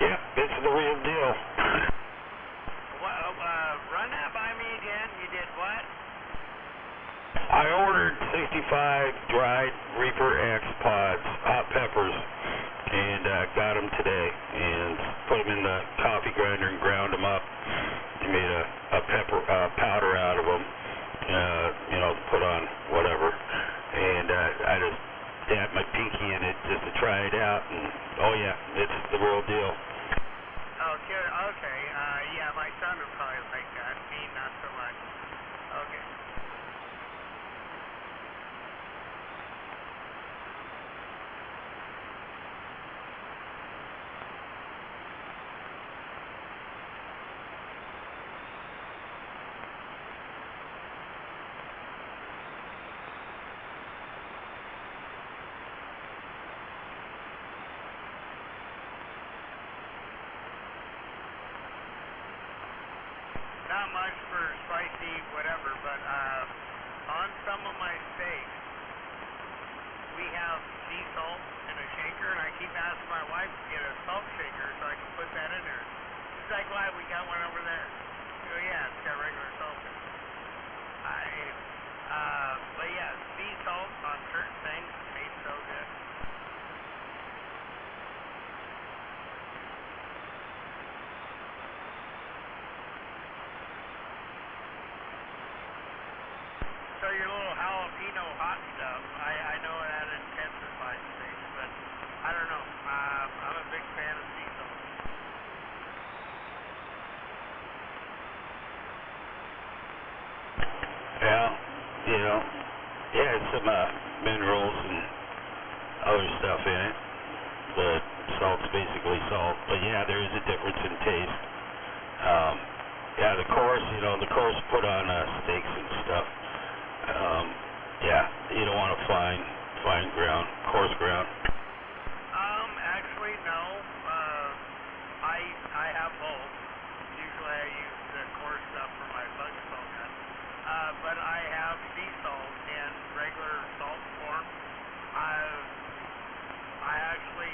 S4: Yep, it's the real deal.
S12: Run that by me again. You did what?
S4: I ordered 65 dried Reaper X pods, hot peppers, and got them today, and put them in the coffee grinder and ground them up. And made a a pepper powder out of them, you know, put on whatever, and I just dabbed my pinky in it just to try it out, and oh yeah, it's the real deal.
S16: Okay, yeah, my son would probably like that. Me, not so much. Okay. Not much for spicy whatever, but on some of my steaks, we have sea salt and a shaker, and I keep asking my wife to get a salt shaker so I can put that in there. She's like, why? We got one over there. I go, yeah, it's got regular salt in it. Anyway, but yeah, sea salt on certain things tastes so good. So your little jalapeno hot stuff, I know that intensifies things, but I don't know. I'm a big fan of sea salt.
S4: Yeah, you know, yeah, it's some minerals and other stuff in it, but salt's basically salt. But yeah, there is a difference in taste. Yeah, the coarse put on steaks and stuff. Yeah, you don't want a fine ground, coarse ground.
S16: Actually, no. I have both. Usually I use the coarse stuff for my bug salt gun. But I have sea salt in regular salt form. I actually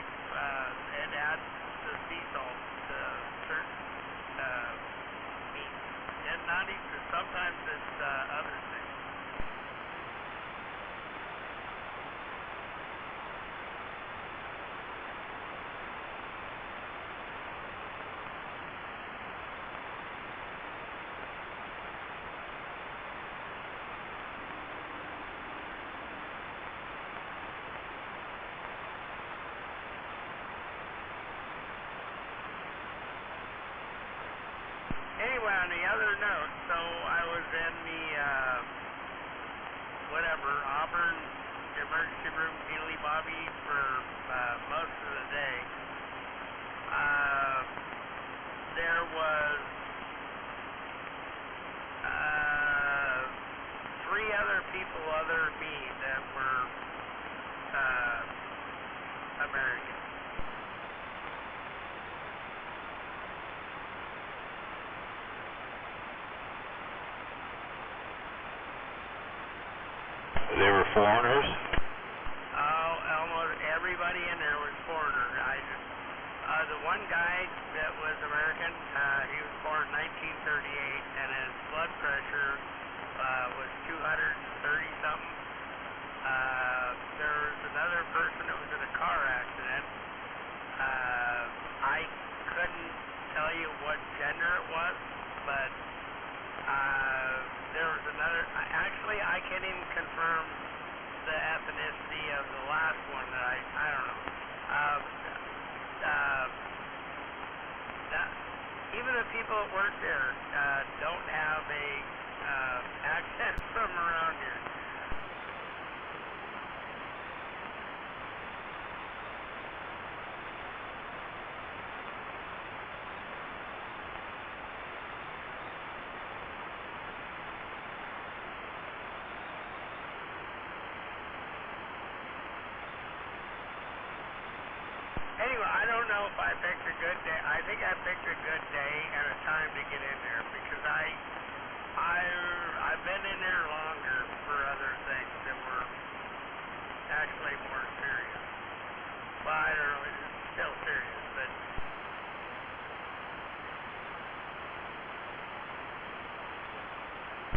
S16: add the sea salt to certain meats. And not even, sometimes it's other things. Anyway, on the other note, so I was in the, Auburn emergency room, Dealy Bobby for most of the day. There was 3 other people other than me that were American.
S4: They were foreigners?
S16: Oh, almost everybody in there was foreigner. The one guy that was American, he was born in 1938, and his blood pressure was 230 something. There was another person that was in a car accident. I couldn't tell you what gender it was, but there was another. Actually, I can't even confirm the ethnicity of the last one that I don't know. Even the people that work there don't have a accent from around here. Anyway, I don't know if I picked a good day. I think I picked a good day and a time to get in there because I've been in there longer for other things that were actually more serious. Well, I don't know, it's still serious, but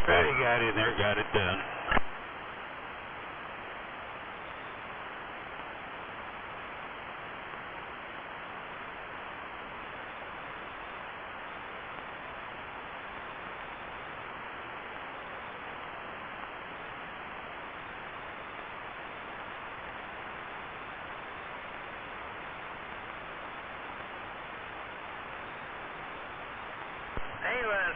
S4: He got in there, got it done.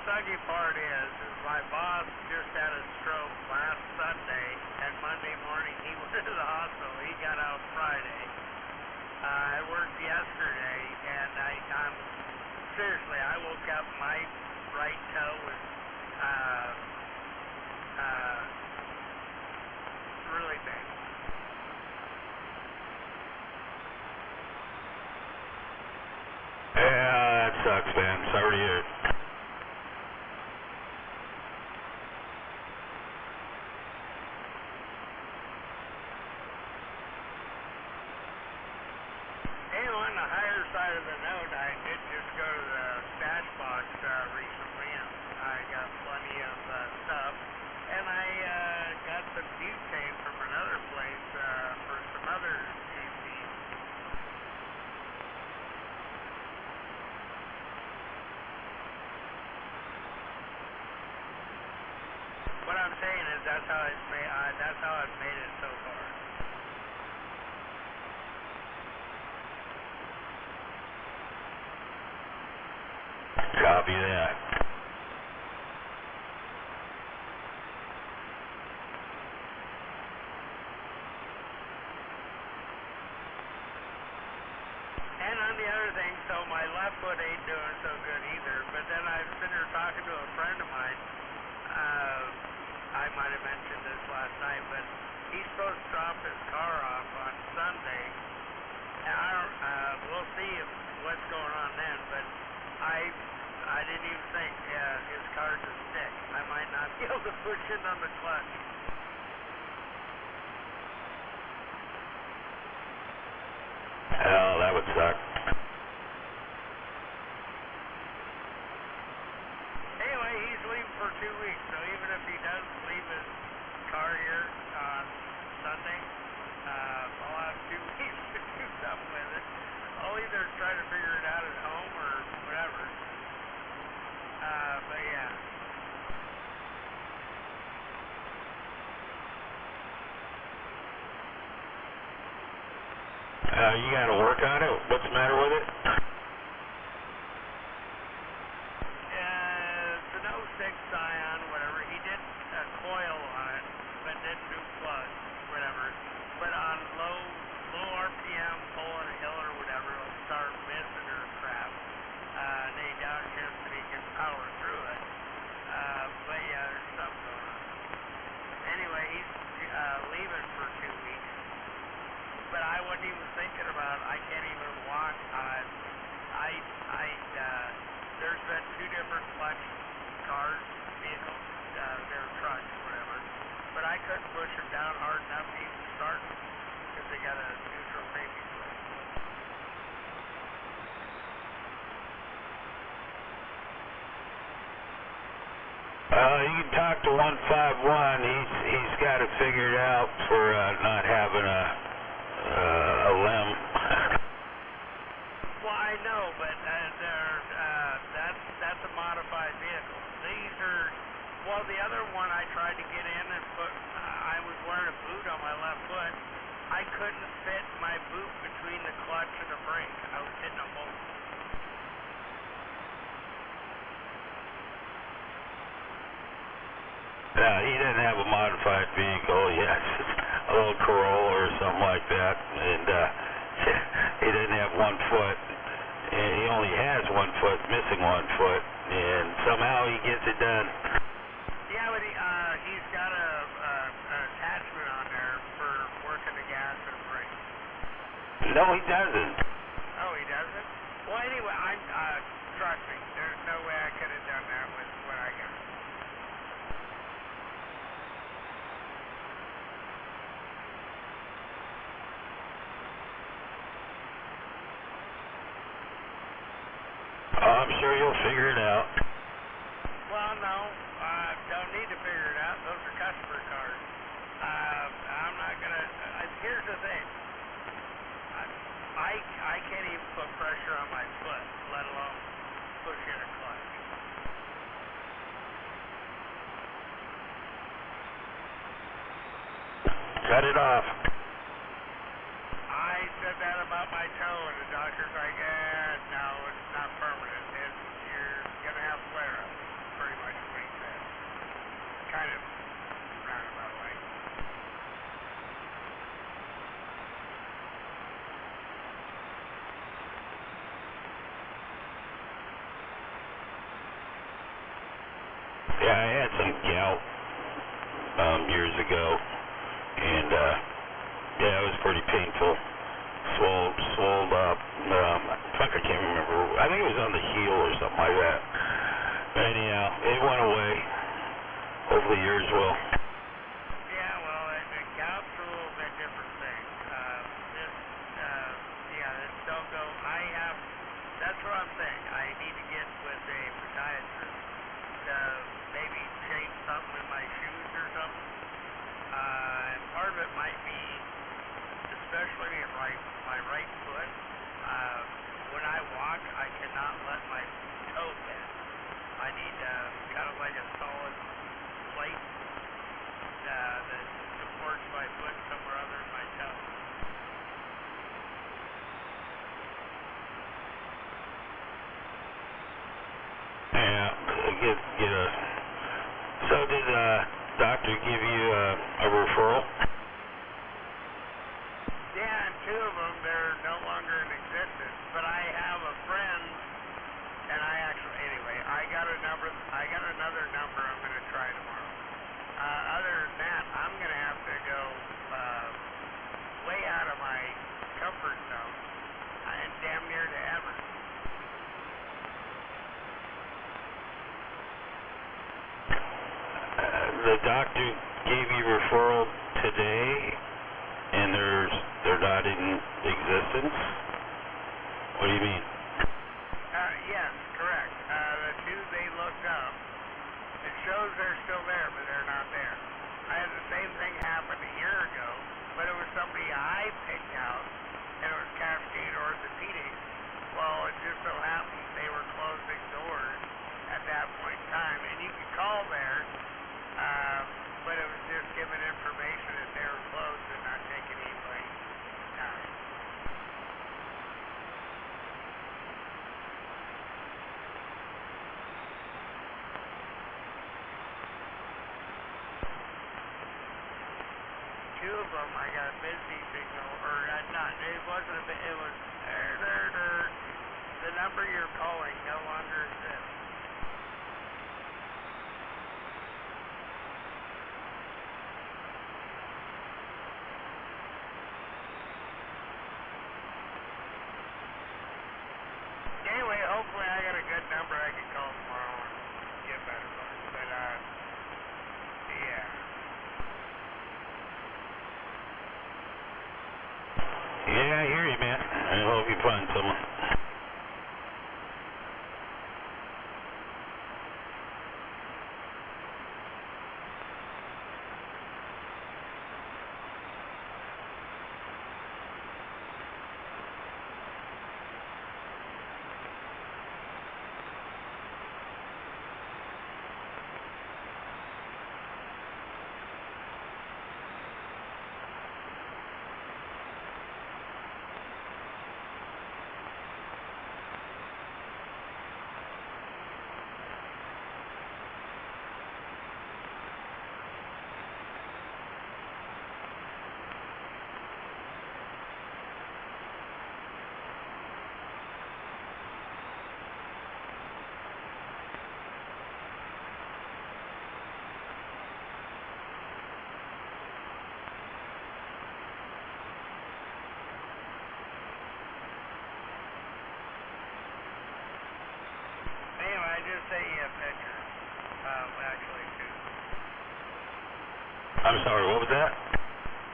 S16: sucky part is my boss just had a stroke last Sunday, and Monday morning he went to the hospital. He got out Friday. I worked yesterday, and I'm seriously, I woke up, my right toe was really bad.
S4: Yeah, that sucks, man. Sorry to hear it.
S16: On the higher side of the note, I did just go to the stash box recently, and I got plenty of stuff. And I got some butane from another place for some other GCs. What I'm saying is that's how I've made it so far.
S4: Copy that.
S16: And on the other thing, so my left foot ain't doing so good either, but then I was sitting there talking to a friend of mine. I might have mentioned this last night, but he's supposed to drop his car off on Sunday. And I don't, we'll see what's going on then, but I didn't even think his car's a stick. I might not be able to push in on the clutch.
S4: Hell, that would suck.
S16: Anyway, he's leaving for 2 weeks, so even if he does leave his car here on Sunday, I'll have 2 weeks to do something with it. I'll either try to figure it out at home or whatever. But yeah.
S4: You got to work on it? What's the matter with it?
S16: It's an 06 Scion, whatever. He did a coil on it, but didn't do plugs, whatever. But on low RPM, pulling a hill or whatever, it'll start missing or crap. They downshift so he can power through it. But yeah, there's something going on. Anyway, he's leaving for 2 weeks. But I wasn't even thinking about it. I can't even walk. There's been 2 different clutch cars, vehicles, they're trucks, whatever. But I couldn't push them down hard enough to even start them because they got a neutral safety switch.
S4: You can talk to 151. He's got it figured out for not having a limb.
S16: Well, I know, but that's a modified vehicle. These are, well, the other one I tried to get in and put, I was wearing a boot on my left foot. I couldn't fit my boot between the clutch and the brake. I was hitting a hole.
S4: He didn't have a modified vehicle. Yes, a little Corolla or something like that, and he didn't have 1 foot. And he only has 1 foot, missing 1 foot, and somehow he gets it done.
S16: Yeah, but he's got an attachment on there for working the gas and brake.
S4: No, he doesn't.
S16: Oh, he doesn't? Well, anyway, trust me, there's no way I could have done that with what I got.
S4: I'm sure you'll figure it out.
S16: Well, no, don't need to figure it out. Those are customer cars. I'm not gonna. Here's the thing. I can't even put pressure on my foot, let alone push in a clutch.
S4: Cut it off.
S16: I said that about my toe, and the doctor's like, no, it's not permanent. You're gonna have flare-ups.
S4: Yeah, I had some gout years ago, and yeah, it was pretty painful. Swelled up. Fuck, I can't remember. I think it was on the heel or something like that. But anyhow, it went away. Hopefully yours will.
S16: Yeah, well, the gout's a little bit different thing. This don't go. That's what I'm saying. I need to get with a podiatrist to maybe change something in my shoes or something. And part of it might be, especially in my right foot, when I walk, I cannot let my toe bend. I need kind of like a solid plate that supports my foot somewhere other than my toe.
S4: Yeah, get a. So did doctor give you a referral?
S16: Yeah, and two of them, they're no longer in existence. But I have a friend, and anyway, I got another number I'm going to try tomorrow. Other than that, I'm going to have to go way out of my comfort zone and damn near to Everett.
S4: The doctor gave you referral today, and they're not in existence? What do you mean?
S16: Yes, correct. The two they looked up, it shows they're still there, but they're not there. I had the same thing happen a year ago, but it was somebody I picked out, and it was Cascade Orthopedics. Well, it just so happened they were closing doors at that point in time, and you could call there, but it was just giving information that they were closed and not taking anybody. Two of them, I got a busy signal, or not, it wasn't a bit, it was, the number you're calling no longer exists. Anyway, hopefully I got a good number I can call tomorrow and get better luck, but, yeah.
S4: Yeah, I hear you, man. I hope you find someone.
S16: Anyway, I just sent you a picture. Actually, two.
S4: I'm sorry, what was that?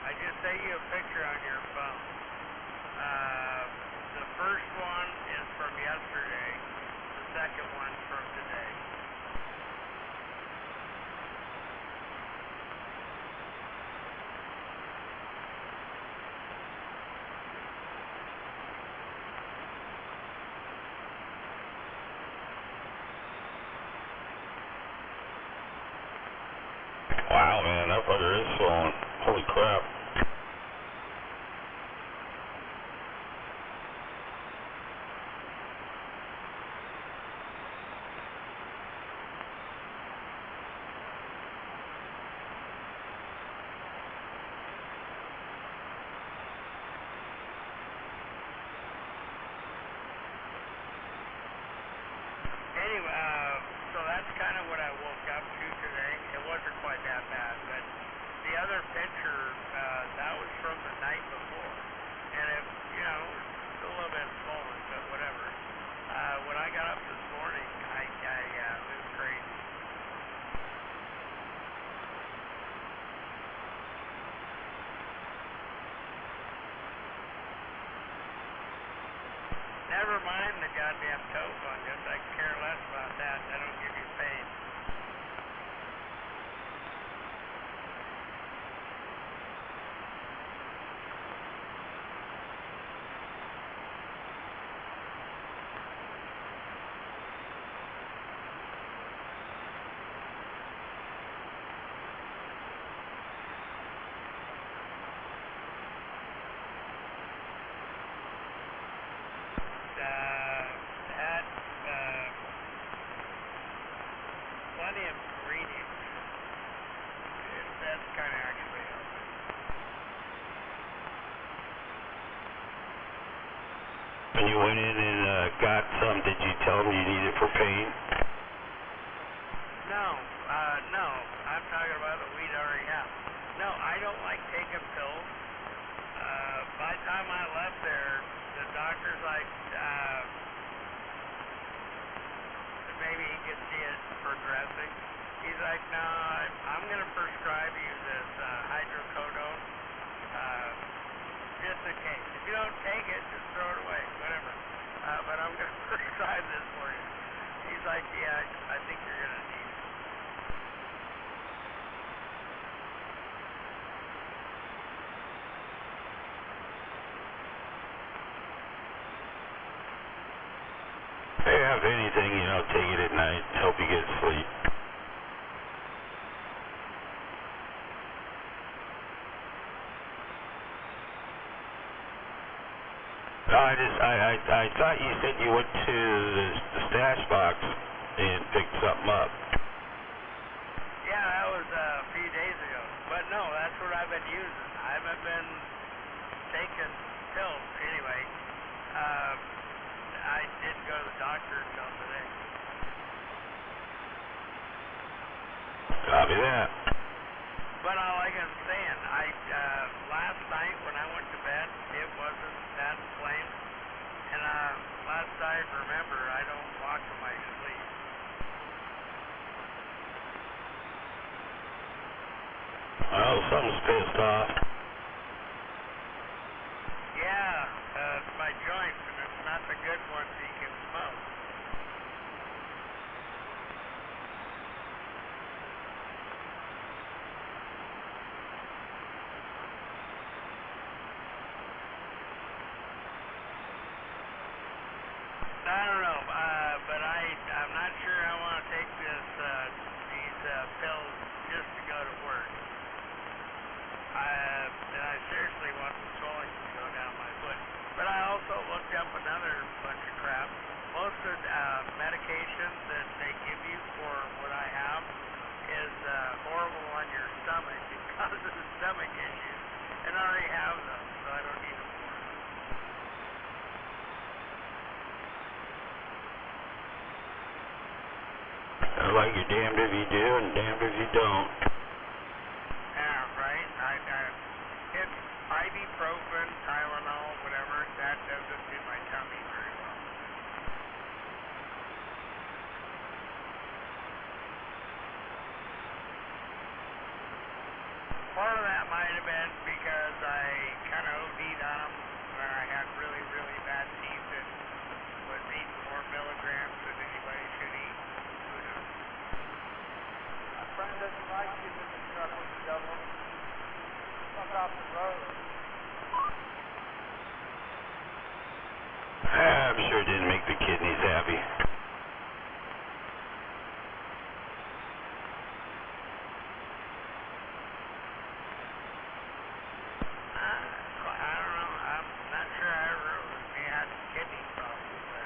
S16: I just sent you a picture on your phone. The first one is from yesterday. The second one's from today.
S4: Wow, man, that fucker is swollen. Holy crap.
S16: Anyway, so that's kind of what I woke up to wasn't quite that bad, but the other picture, that was from the night before. And it, you know, it was a little bit swollen, but whatever. When I got up this morning, it was crazy. Never mind the goddamn toe fungus. I can care less about that. That'll give you pain. Had plenty of ingredients. That's kind of actually helping.
S4: When you went in and got some, did you tell them you needed for pain?
S16: No, no. I'm talking about the weed I already have. No, I don't like taking pills. By the time I left there, the doctor's like, maybe he could see it progressing. He's like, no, I'm going to prescribe you this hydrocodone, just in case. If you don't take it, just throw it away, whatever. But I'm going to prescribe this for you. He's like, yeah, I think you're going to need it.
S4: Hey, have anything, you know, take it at night, help you get sleep. I thought you said you went to the stash box and picked something up.
S16: Yeah, that was a few days ago. But no, that's what I've been using. I haven't been taking pills anyway. I didn't go to the doctor until today.
S4: Copy that.
S16: But like I'm saying, last night when I went to bed, it wasn't that inflamed. And last night, remember, I don't walk in my sleep.
S4: Well, something's pissed off.
S16: Yeah, it's my joints, and it's not the good ones you can smoke. I don't know, but I'm not sure I want to take these pills just to go to work. And I seriously want the swelling to go down my foot. But I also looked up another bunch of crap. Most of the medication that they give you for what I have is horrible on your stomach. It causes stomach issues. And I already have them, so I don't need them for it.
S4: Like you're damned if you do and damned if you don't.
S16: Yeah, right. It's ibuprofen, Tylenol, whatever. That doesn't do my tummy very well. Part of that might have been because I kind of OD'd on them when I had really, really bad teeth and was eating more milligrams than anybody should eat. Who knows?
S12: My friend doesn't like you in the truck with the double. Fuck off the road.
S4: I'm sure it didn't make the kidneys happy.
S16: I don't know. I'm not sure I ever really had kidney problems, but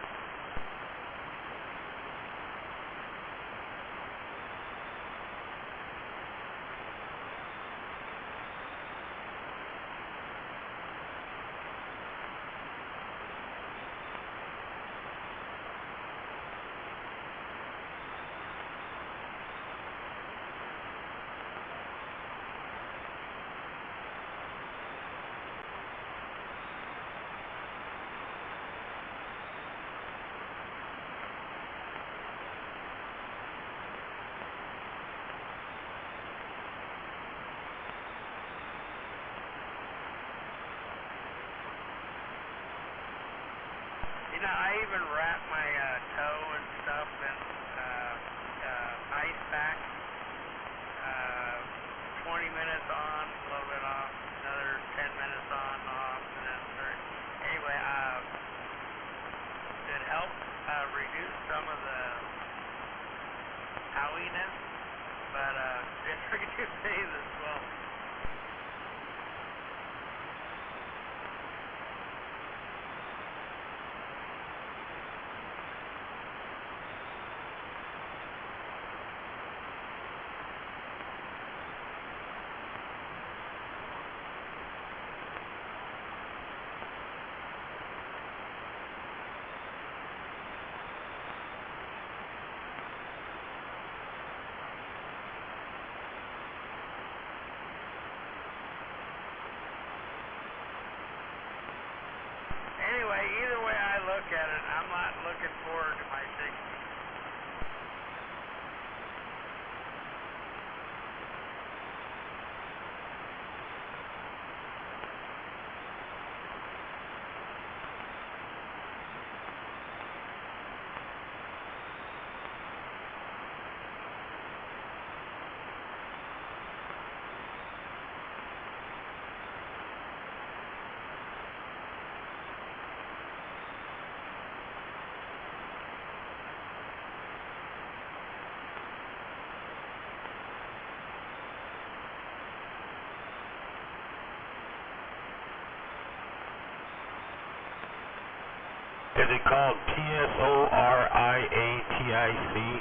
S16: I even wrap my toe and stuff in ice pack. 20 minutes on, a little bit off, another 10 minutes on, off, and then start. Anyway, it helps reduce some of the howiness, but it reduces the swelling. Anyway, either way I look at it, I'm not looking forward to my 60s.
S4: Is it called PSORIATIC,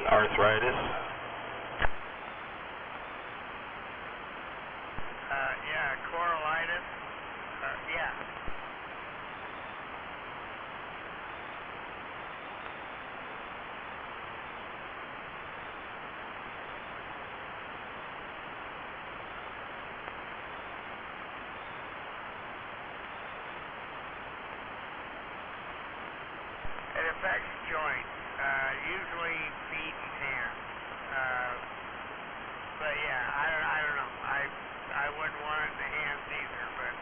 S4: arthritis?
S16: Yeah, coralitis. Yeah. It affects joints, usually feet and hands. But yeah, I don't know. I wouldn't want it in the hands either, but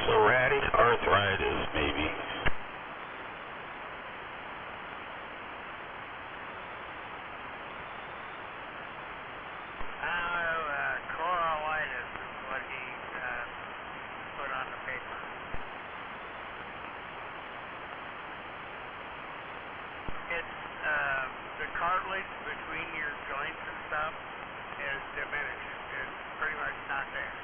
S4: Psoriatic arthritis, maybe.
S16: coralitis is what he put on the paper. It's the cartilage between your joints and stuff is diminished. It's pretty much not there.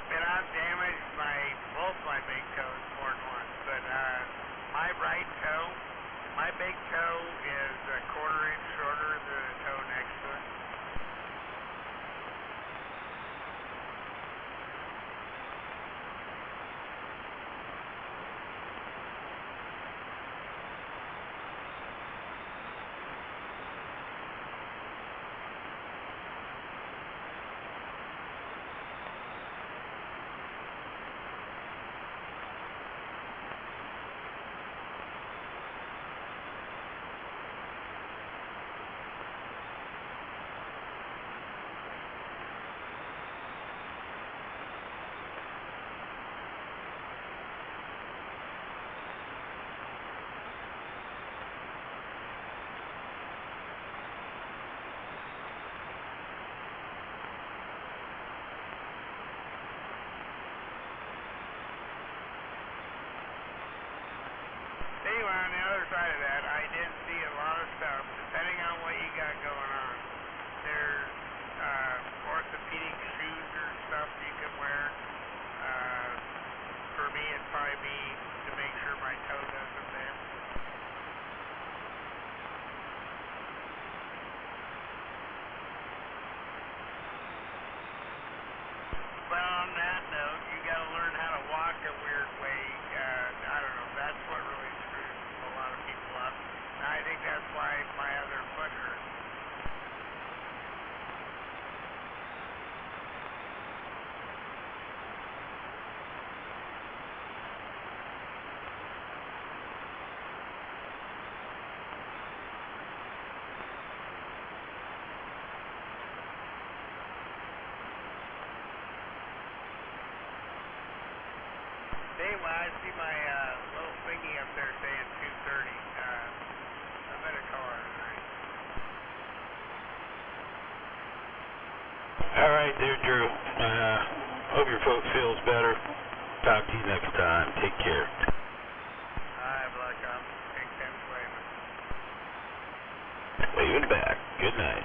S16: And I've damaged both my big toes more than once, but my right toe, my big toe is a quarter inch shorter than the toe next to it. Anyway, on the other side of that, I did see a lot of stuff, depending on what you got going on. There's orthopedic shoes or stuff you can wear. For me, it'd probably be to make sure my toe doesn't bend. But Hey, well, I see my little thingy up there saying 2:30. I better call her tonight.
S4: All right, there, Drew. Hope your folks feels better. Talk to you next time. Take care.
S16: Alright, Black Ops. Take 10 waving.
S4: Waving back. Good night.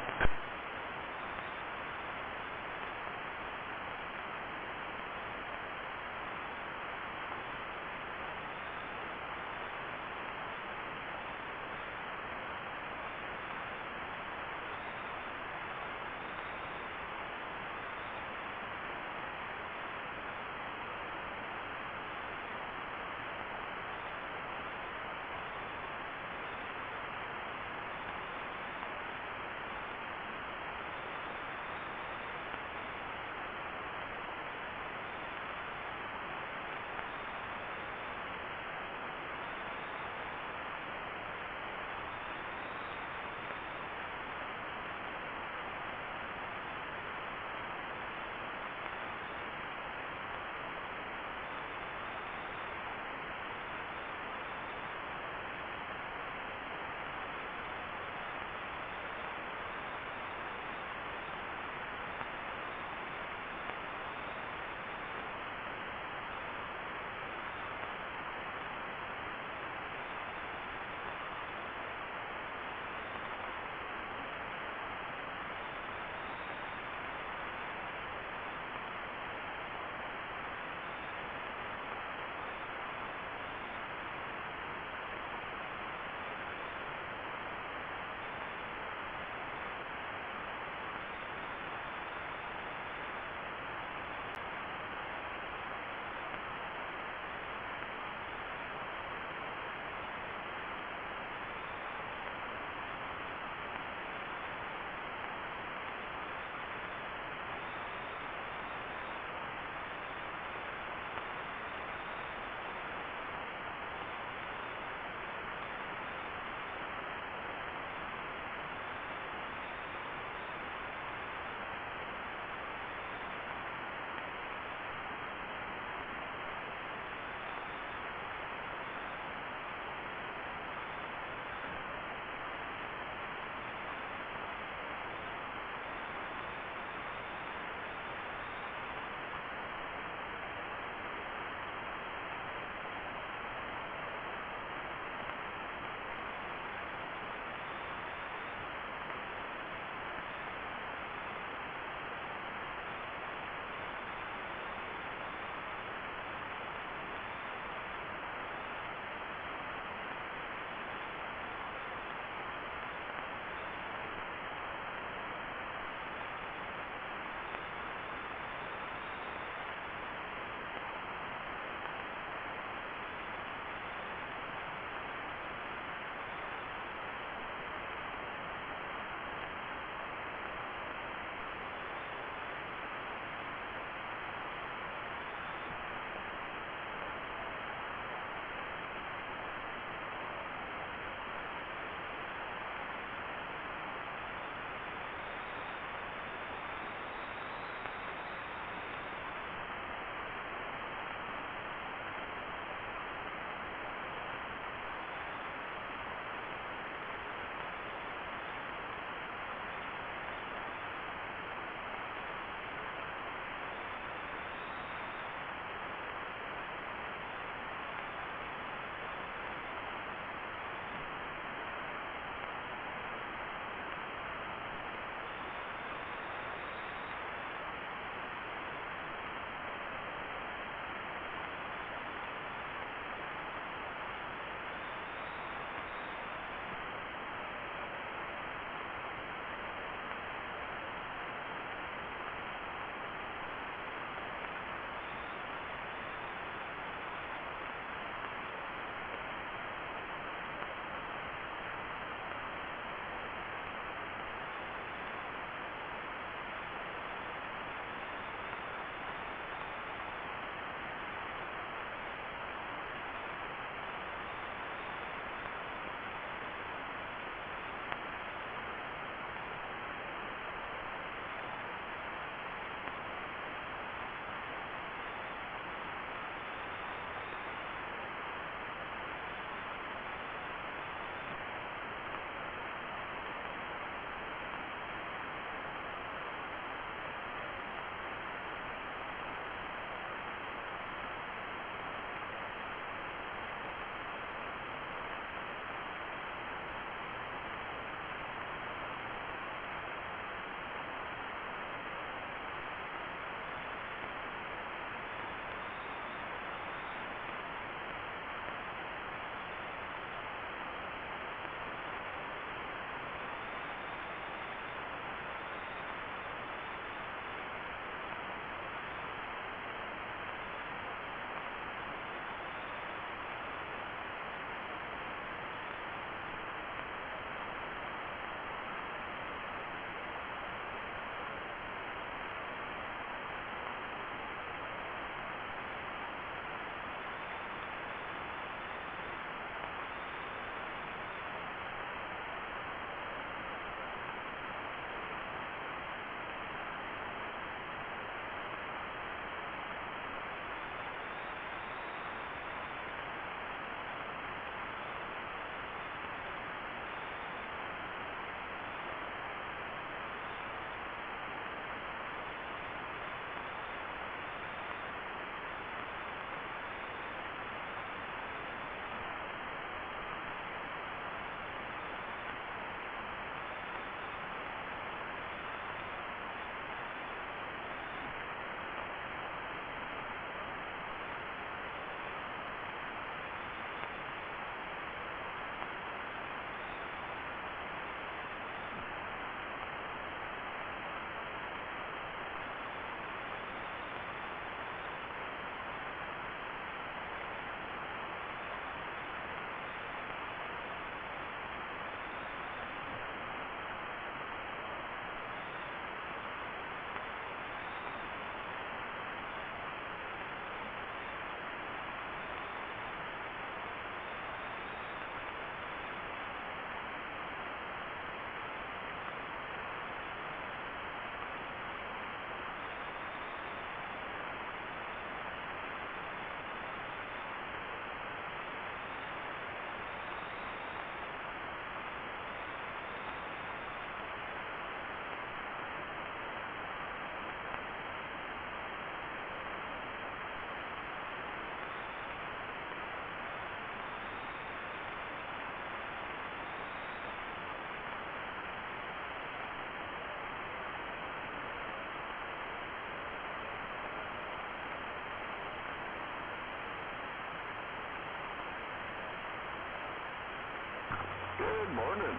S7: Good morning.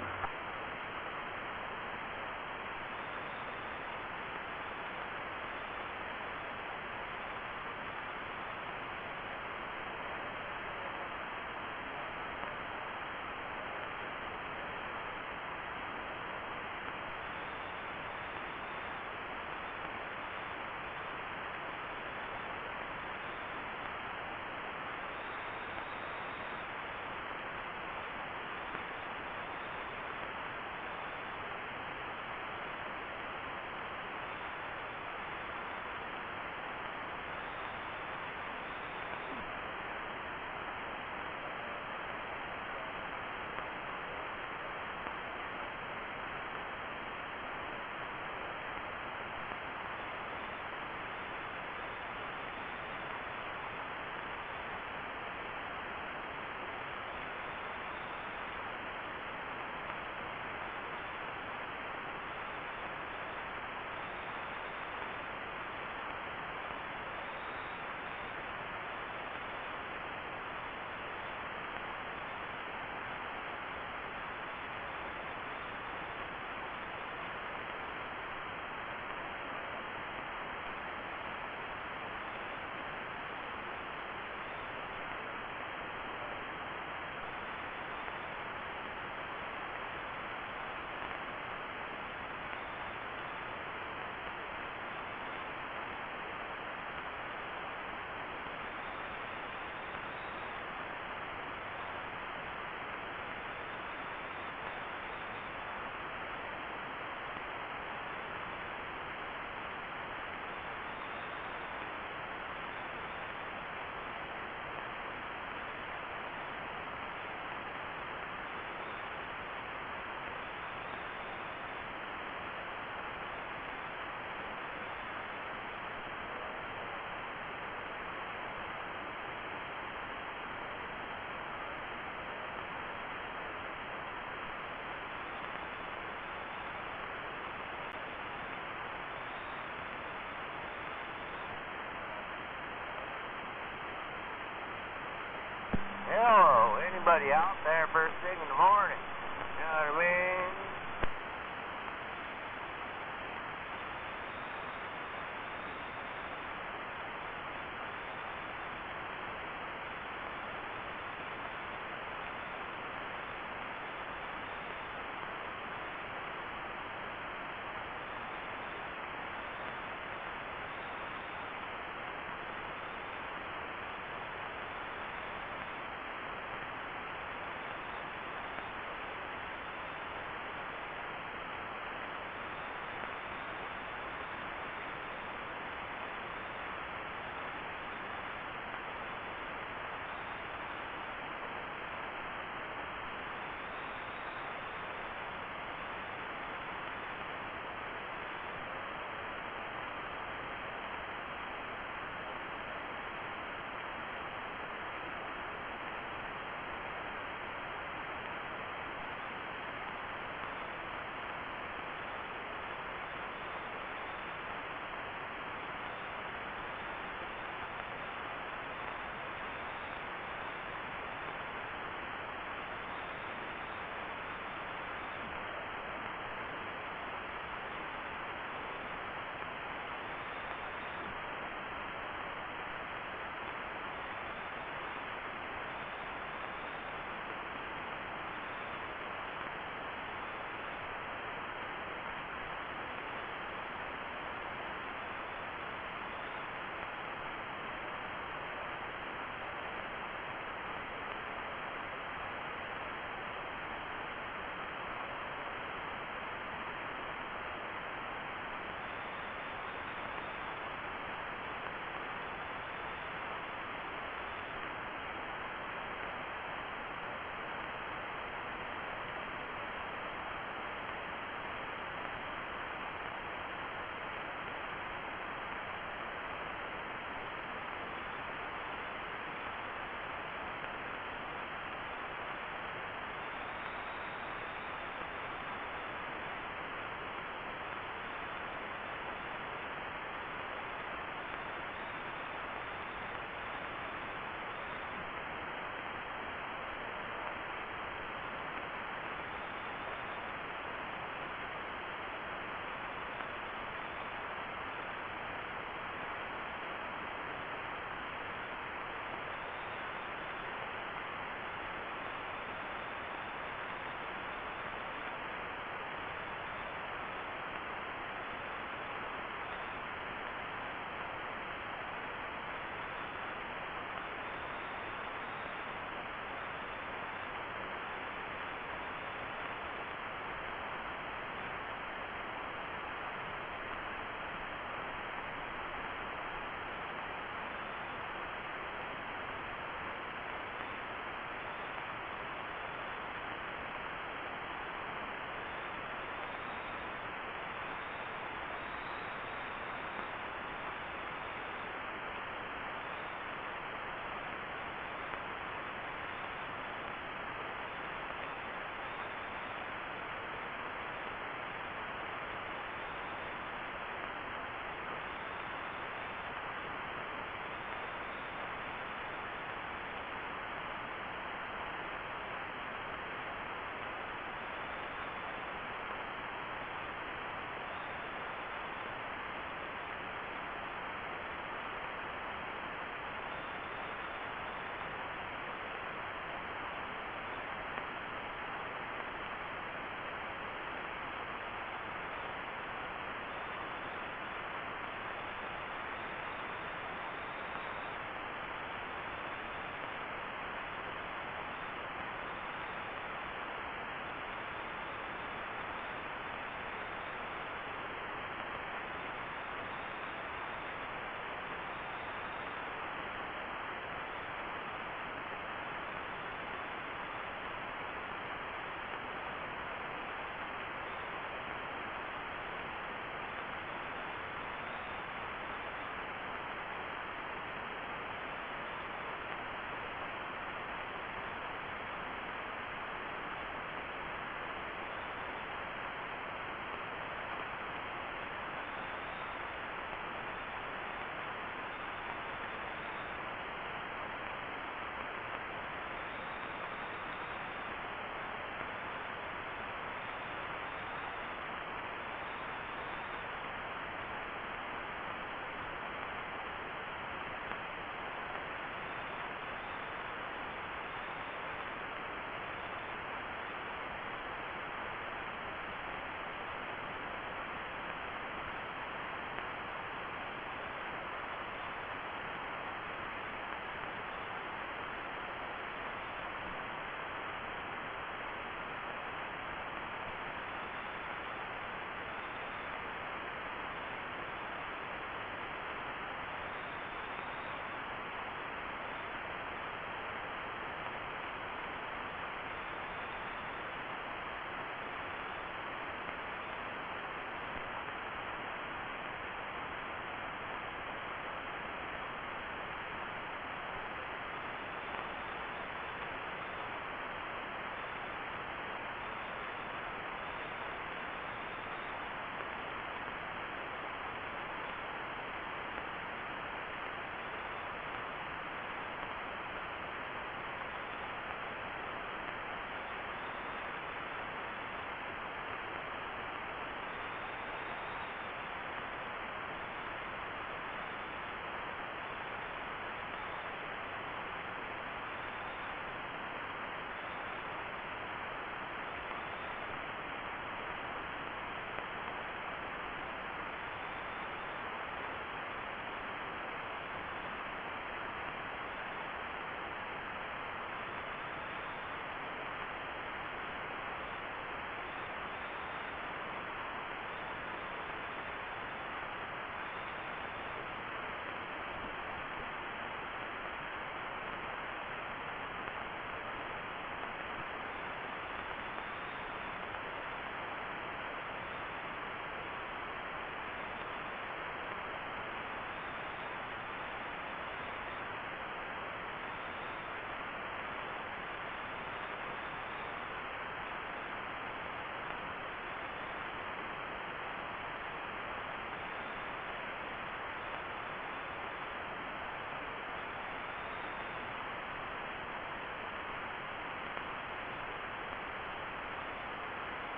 S11: Hello, anybody out there first thing in the morning? You know what I mean?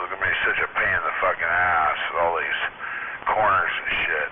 S13: is gonna be such a pain in the fucking ass with all these corners and shit.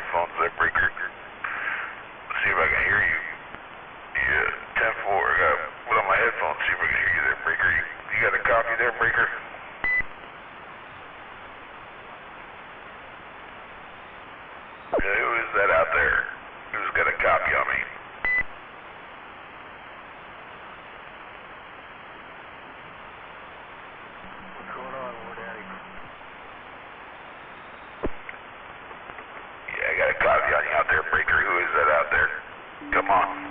S13: headphones there, breaker. Let's see if I can hear you. Yeah, 10-4. I got put on my headphones, see if I can hear you there, breaker. You got a copy there, breaker? Yeah, who is that out there? Who's got a copy on me?
S9: What's going on, War Daddy?
S13: Yeah, I got a copy on you out there, breaker. Who is that out there? Come on.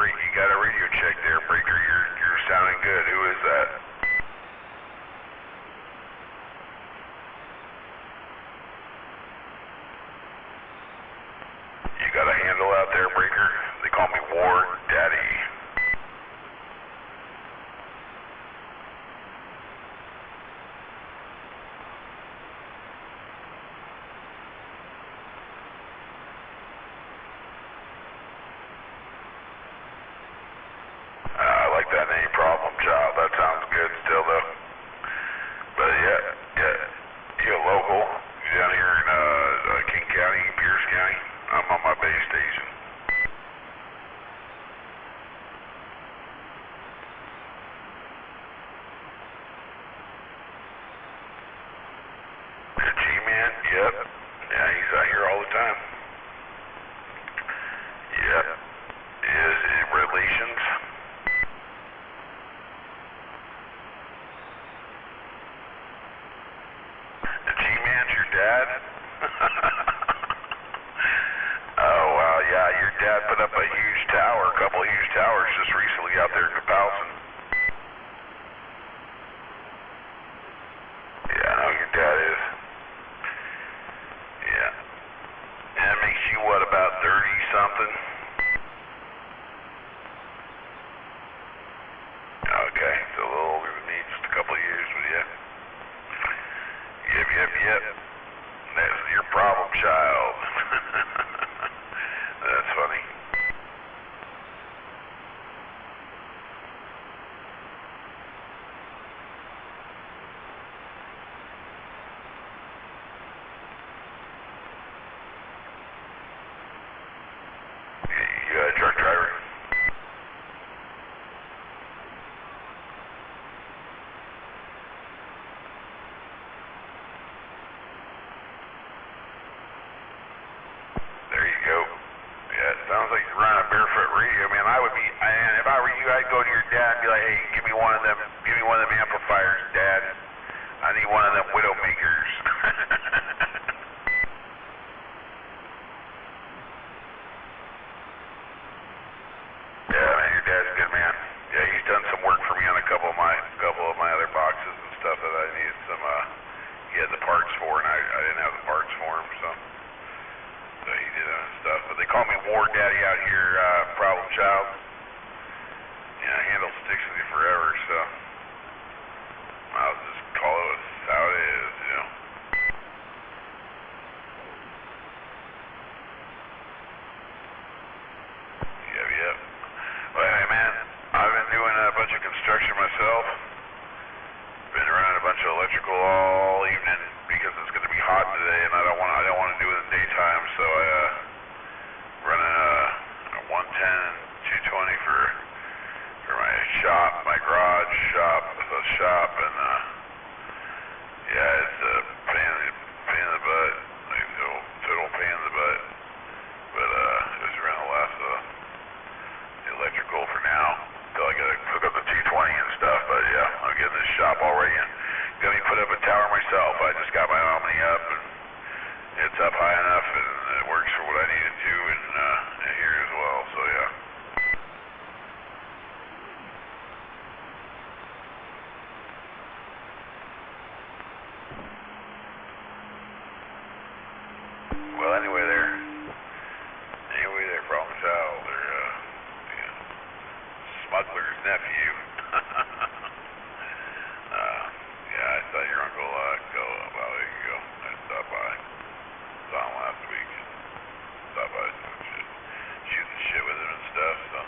S13: You got a radio check there, breaker. You're sounding good. Who is that? You got a handle out there, breaker? They call me War Daddy. I like that name, Problem Child. That sounds good still, though. But yeah. You local? You down here in King County, Pierce County? I'm on my base station. G-Man? Yep. Yeah, he's out here all the time. Yep. Is it relations? The G-Man's your dad? Oh, wow, yeah, your dad put up a huge tower, a couple huge towers just recently out there in Capalson. Yeah, I know your dad is. Yeah. And that makes you, what, about 30-something? Okay, so a little older than me, just a couple of years, but yeah. Yep. That's your problem child. That's funny. You a truck driver? There you go. Yeah, it sounds like you're running a barefoot radio, man. If I were you, I'd go to your dad and be like, hey, give me one of them amplifiers, Dad. I need one of them Widowmakers. Yeah, man, your dad's a good man. Yeah, he's done some work for me on a couple of my other boxes and stuff that I needed some. He had the parts for, and I didn't have the parts for him, so he did that and stuff. But they call me War Daddy out here, Problem Child. Yeah, handle sticks with you forever, so I'll just call it how it is, you know. Yep. Well, hey, man, I've been doing a bunch of construction myself. Been running a bunch of electrical all evening because it's going to be hot today, and I don't want to do it in the daytime. So I running a 110 and 220 for my shop, my garage shop, and yeah, it's a pain in the butt, like total pain in the butt. But just around the last the electrical for now. Until I gotta hook up the 220 and stuff, but yeah, I'm getting this shop already and gonna be put up a tower myself. I just got my Omni up and it's up high enough and it works for what I need it to and here as well, so yeah. Well, anyway there, Problem Child, or Smuggler's nephew. Yeah, I saw your uncle go about a week ago. I stopped by. Saw him last week. Stopped by shooting the shit with him and stuff, so.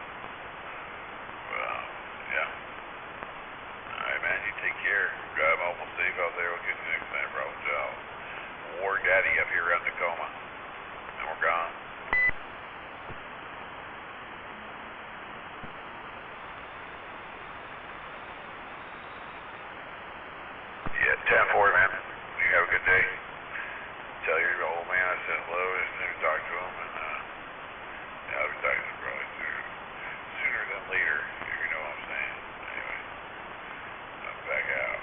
S13: 10-4, man. You have a good day. Tell your old man I said hello. I just never talked to him, and yeah, I'll be talking to him probably sooner than later, if you know what I'm saying. Anyway, I'm back out.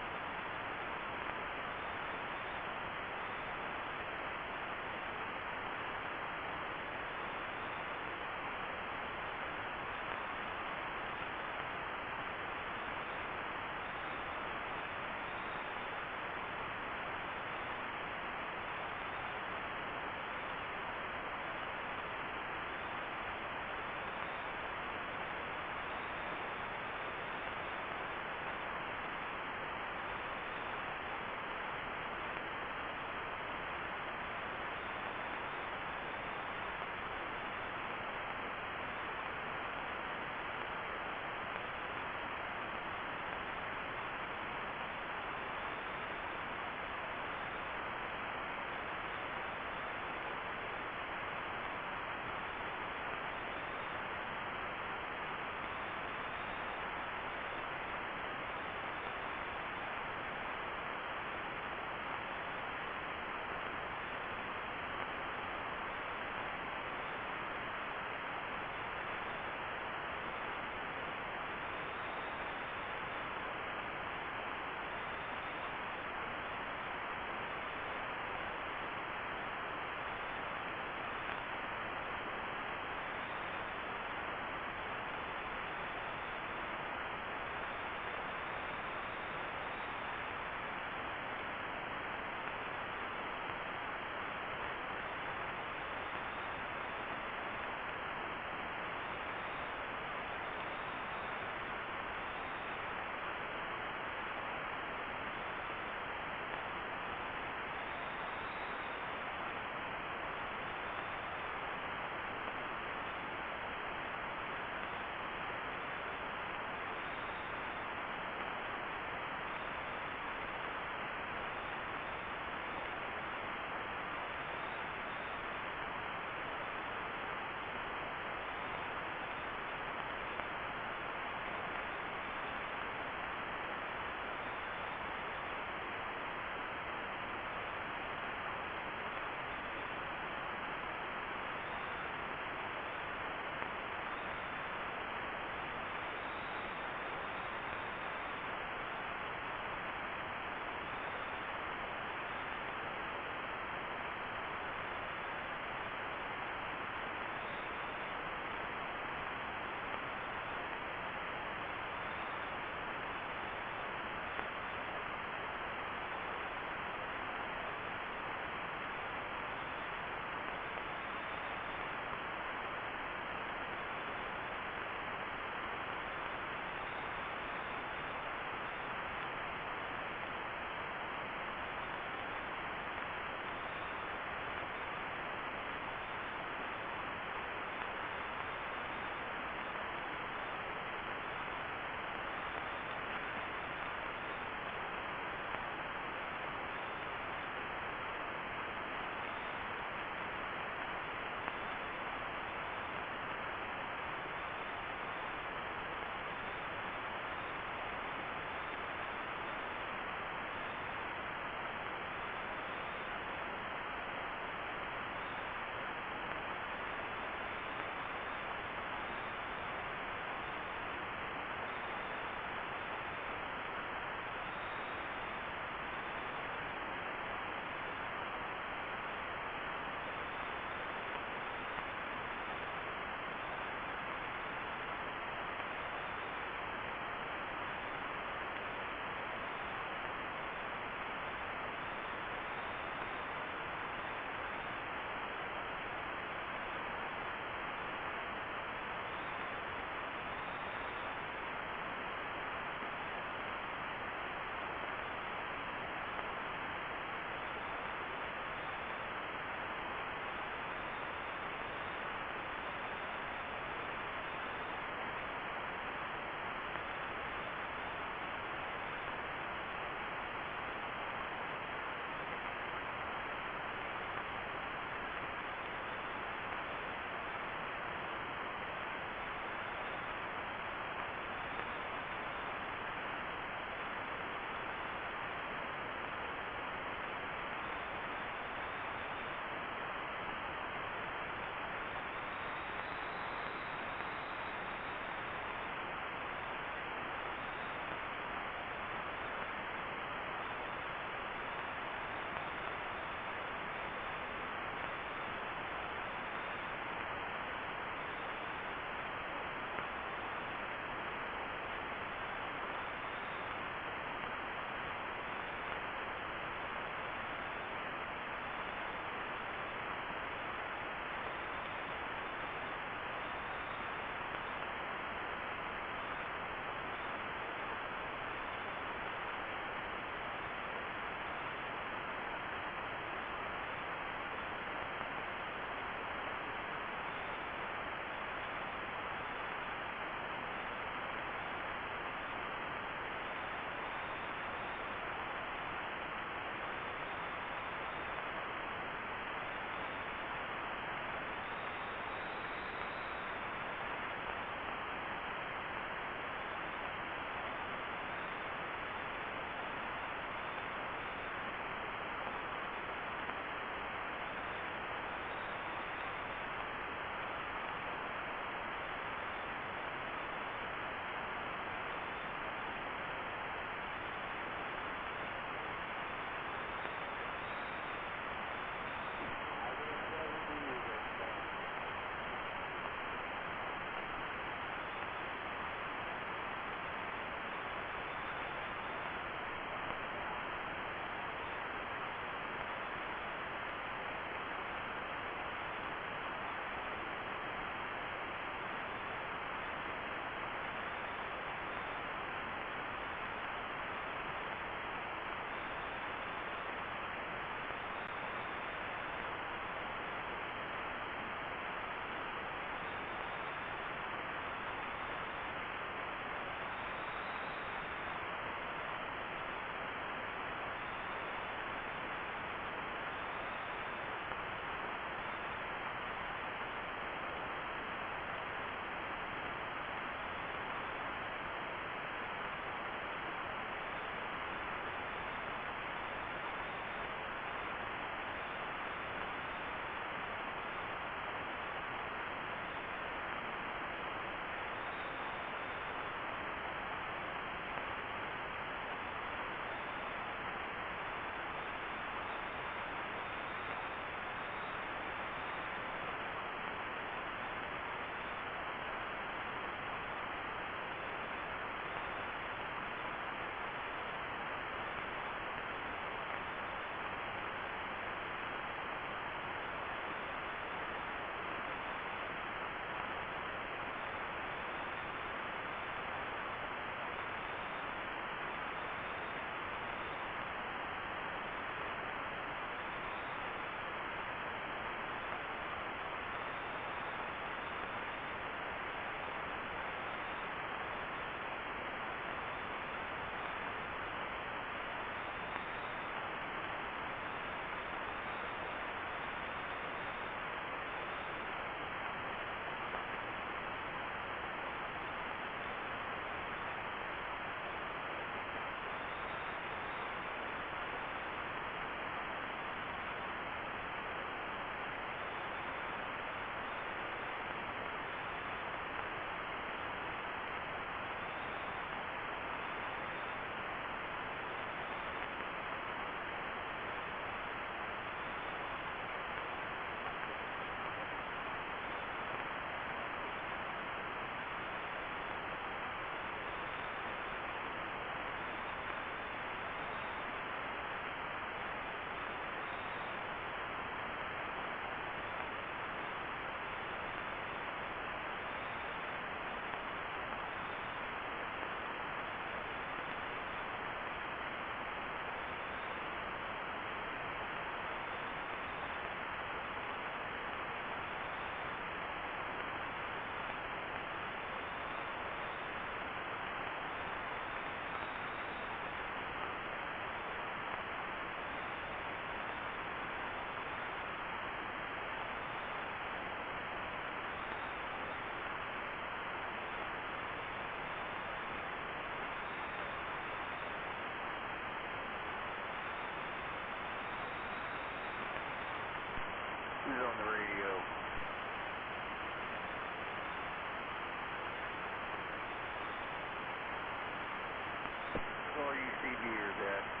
S8: CB or that.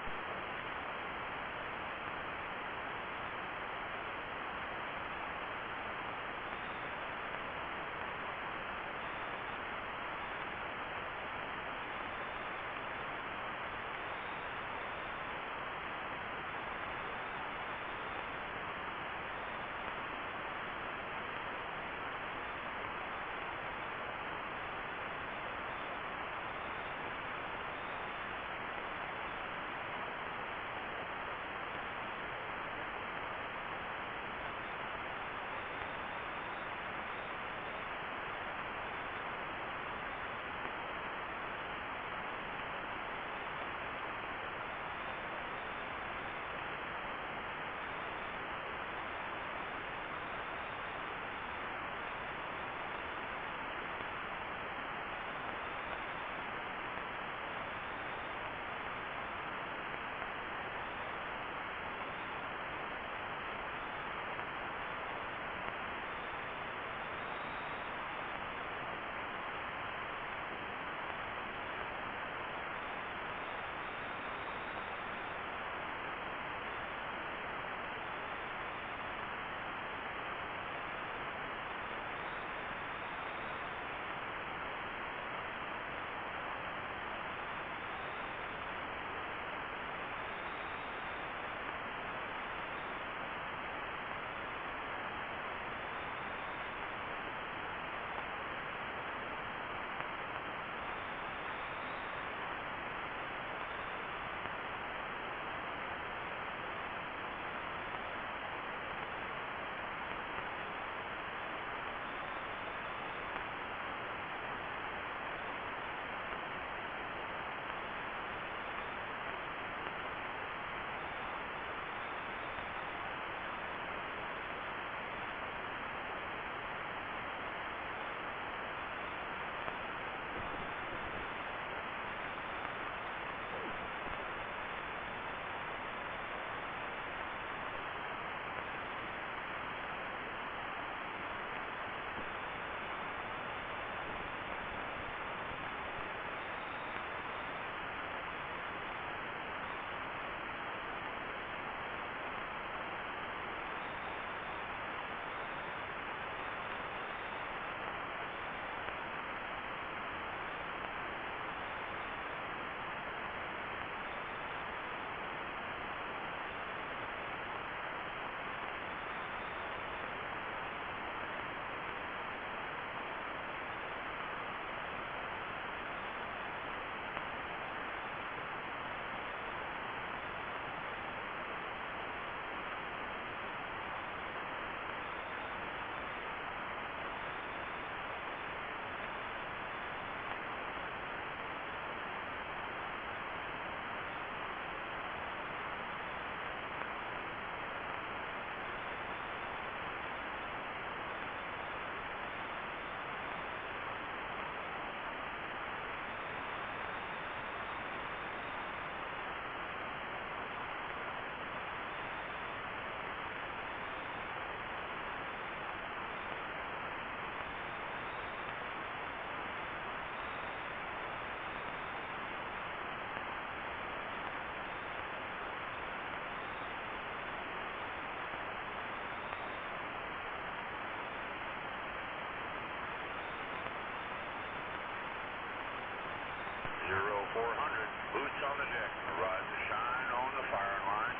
S7: Boots on the deck, rise to shine on the firing line.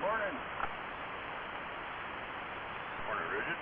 S8: Morning.
S7: Morning, Rigid.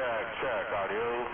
S21: check, audio.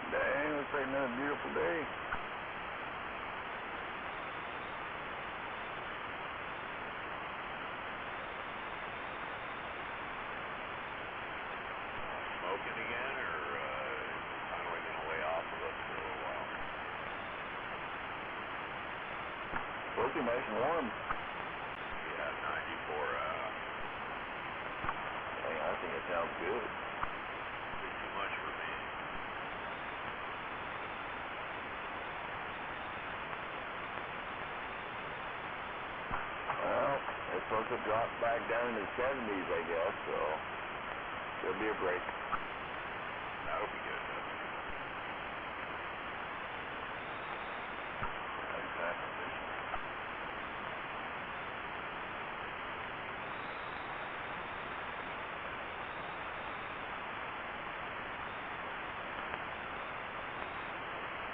S20: Dang, looks like another beautiful day.
S7: Smoking again, or finally going to lay off of us for a little while?
S20: Supposed to be nice and warm.
S7: Yeah, 94.
S20: Dang, I think it sounds good.
S7: Bit too much for me.
S20: Well, it's supposed to drop back down to the 70s, I guess, so there'll be a break.
S7: That'll be good, though.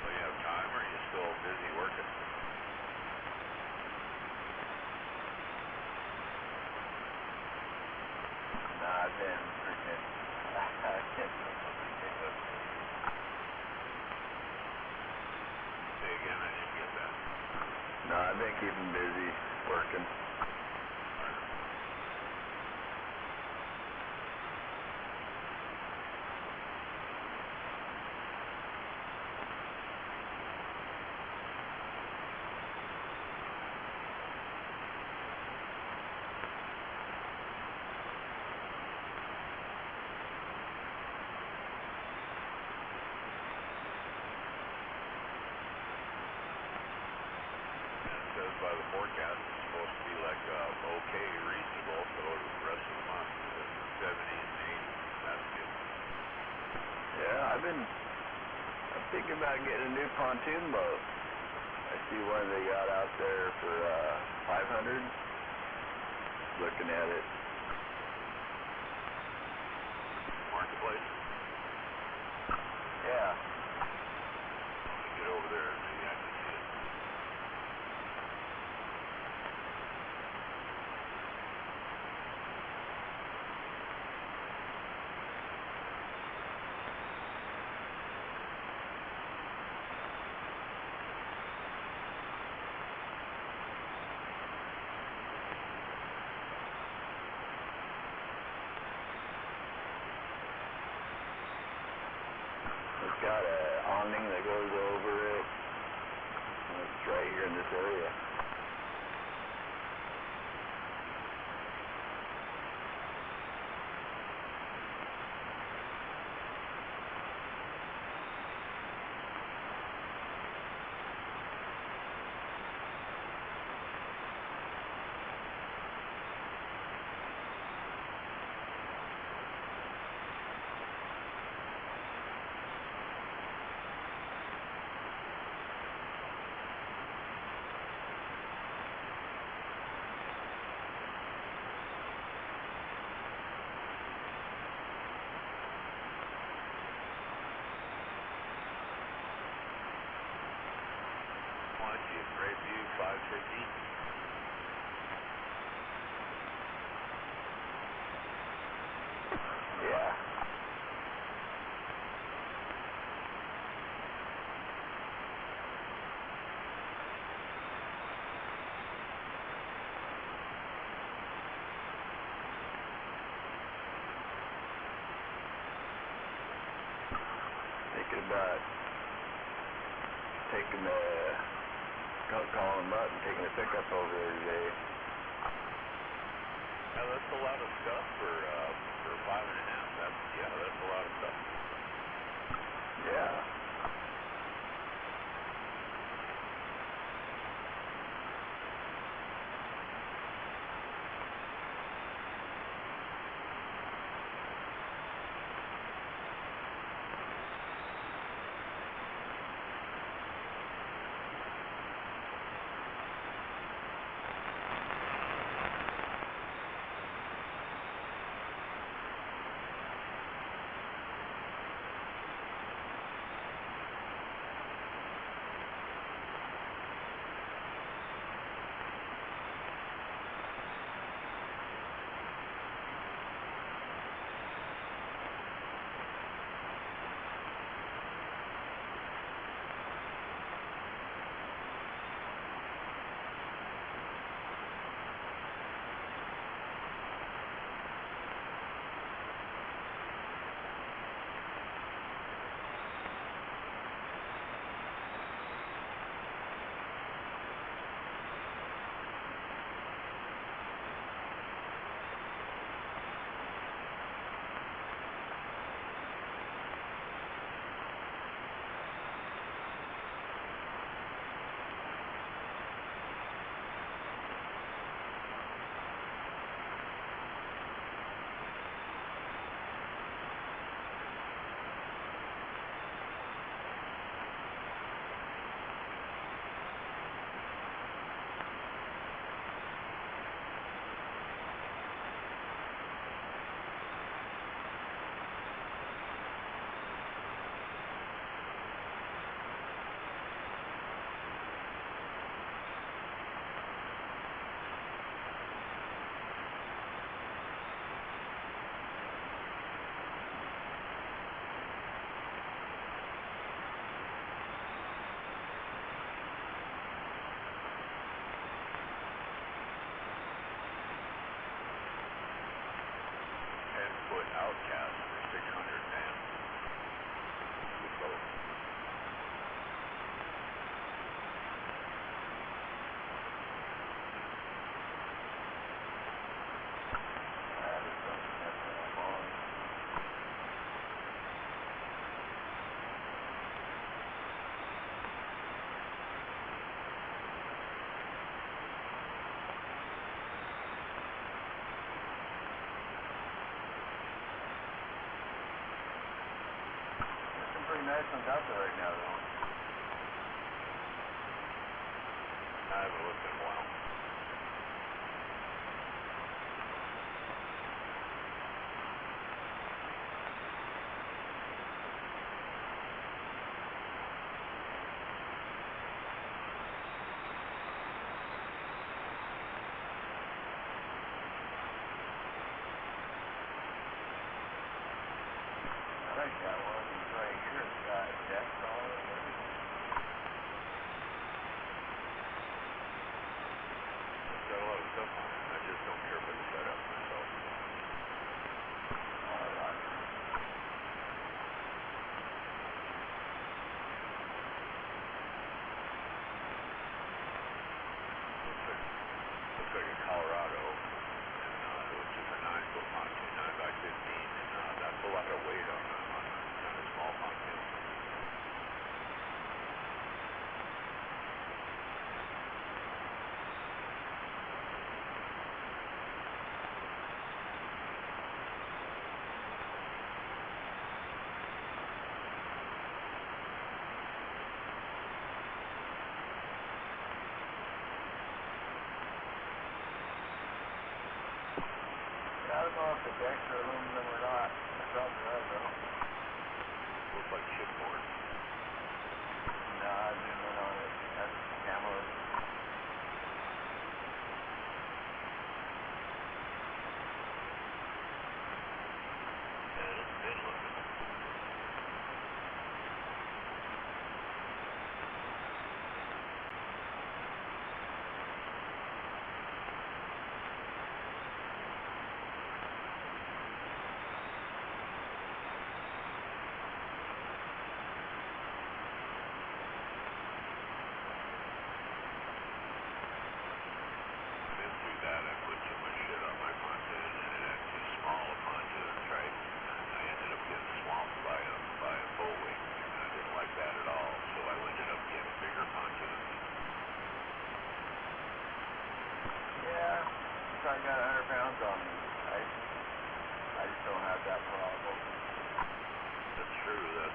S7: So you have time, or are you still busy working?
S20: Nah, I've been freaking...
S7: Say again, I didn't get that.
S20: No, I've been keeping busy working.
S7: the forecast is supposed to be like okay, reasonable, so the rest of the month, the 70s and 80s. That's good.
S11: Yeah, I'm thinking about getting a new pontoon boat. I see one they got out there for $500. Looking at it.
S7: Marketplace?
S11: Yeah.
S7: Let me get over there and maybe I can see it.
S11: It's got an awning that goes over it. And it's right here in this area.
S7: Great view, 550.
S11: Yeah. Thinking about taking calling them up and taking a pickup over there today.
S7: Yeah, that's a lot of stuff for 5.5. That's a lot of stuff.
S11: Yeah. nice ones out there right now, though.
S7: I haven't looked in a while.
S11: I think that one of these right here has got decks all over it.
S7: It's got a lot of stuff on it. I just don't care for the setup myself. Looks like a Colorado, and which is a 9-foot pontoon, 9 by 15, and that's a lot of weight on a kind of small pontoon.
S11: I don't know if the decks are aluminum or not. They probably are, though.
S7: Looks like chipboard.
S11: Nah, I zoom in on it. That's camera.
S7: Yeah, it's thin looking. That I put too much shit on my pontoon and it had too small a pontoon, right? And I ended up getting swamped by a bull wing, and I didn't like that at all. So I ended up getting bigger pontoons.
S11: Yeah, so I got 100 pounds on me. I just don't have that problem.
S7: That's true, yeah.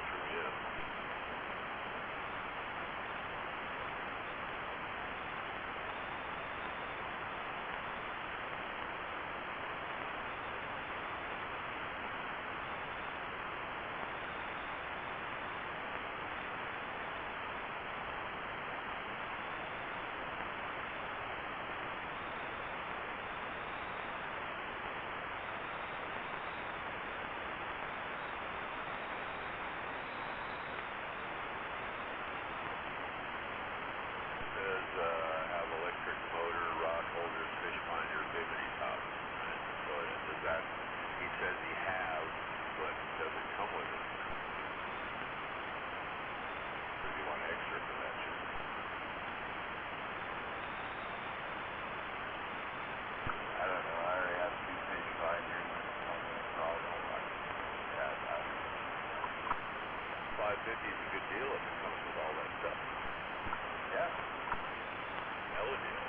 S7: Have electric motor, rod holders, fish finder, bimini top. And so does that, he says he has, but doesn't come with it. Does he want extra for that shit?
S11: I don't know. I already have 2 fish finders. So I don't like it. Yeah,
S7: 550 is a good deal if it comes with all that stuff.
S11: yeah.
S7: Hell a deal.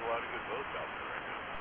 S7: a lot of good boats out there right now.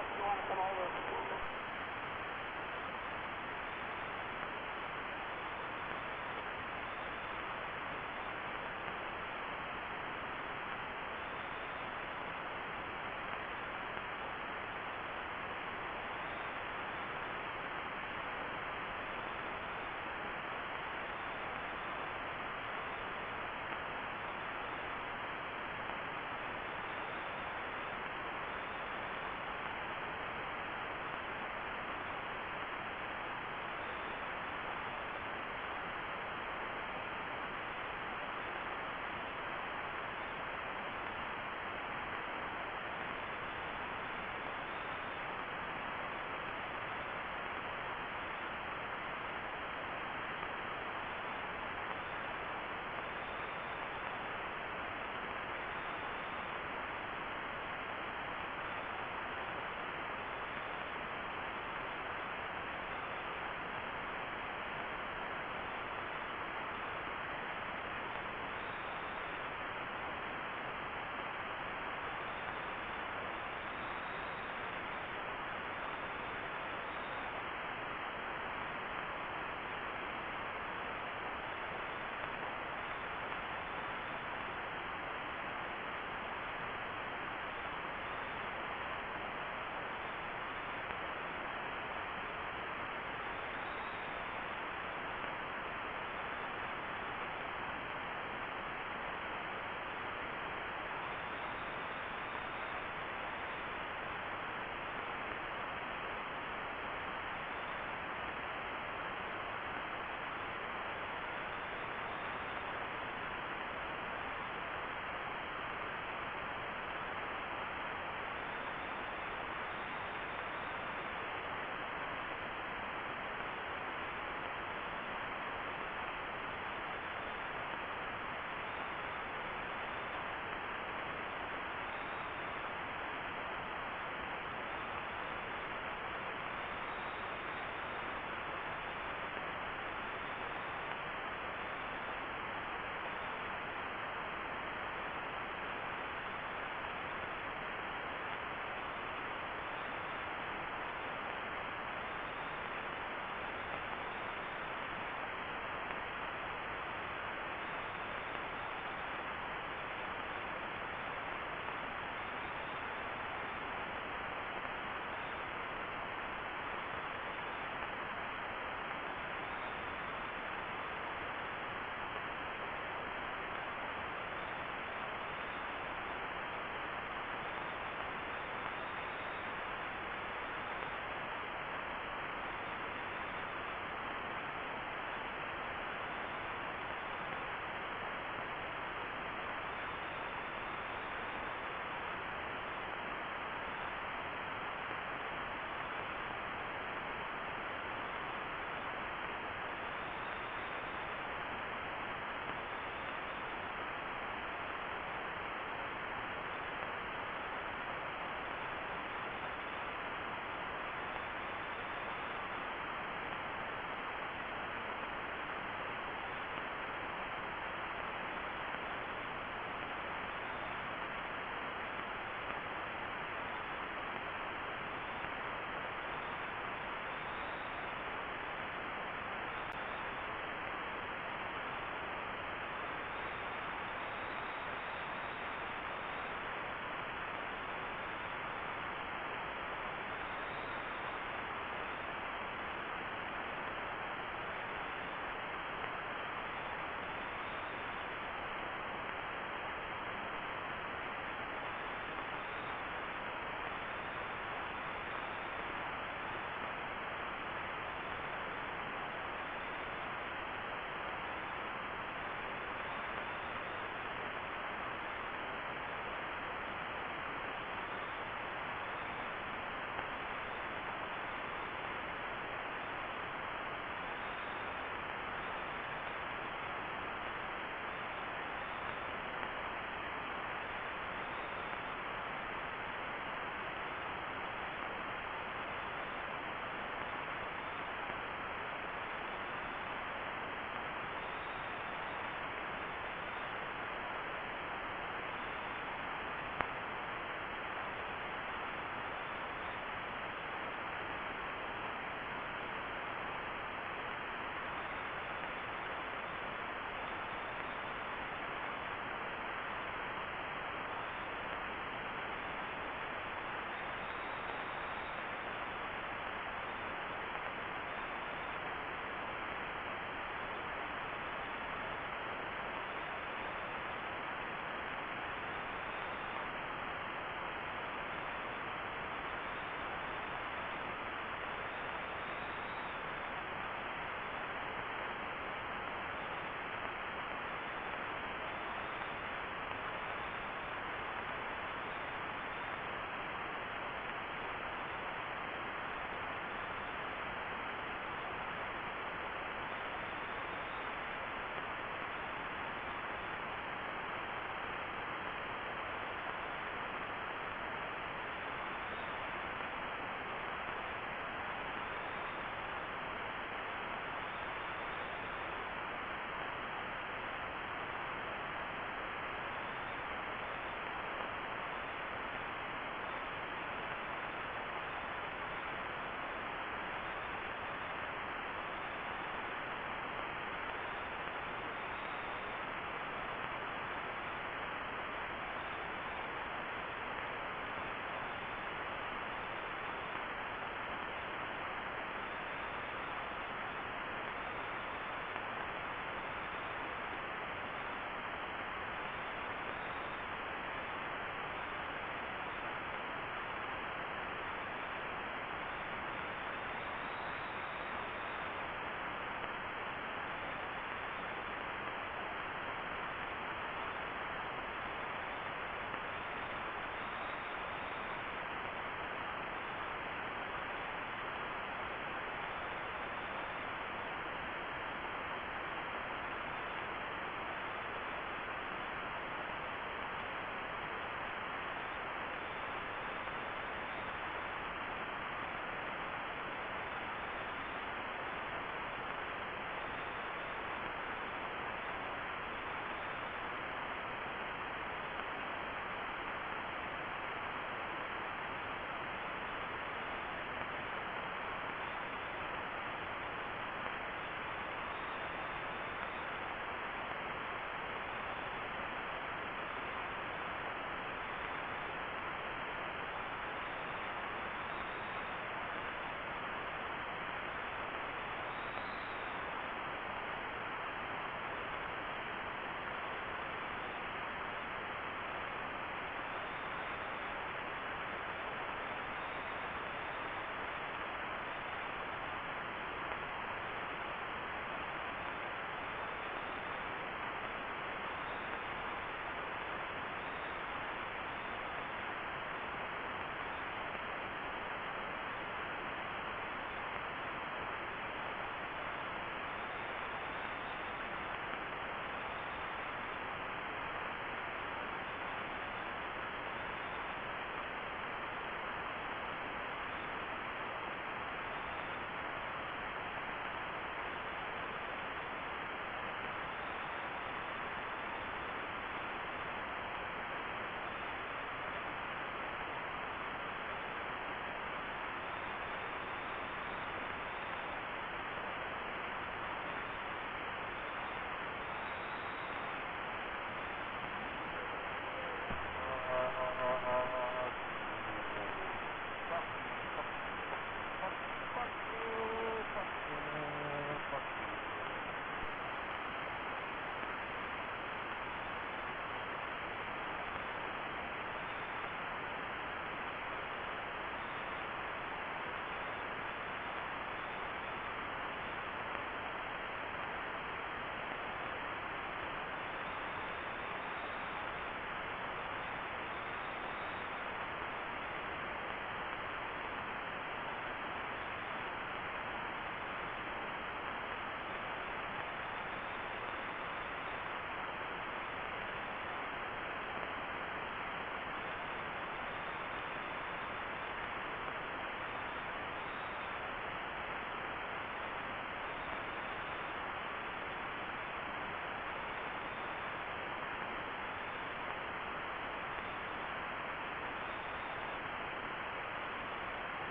S20: if you want to come over.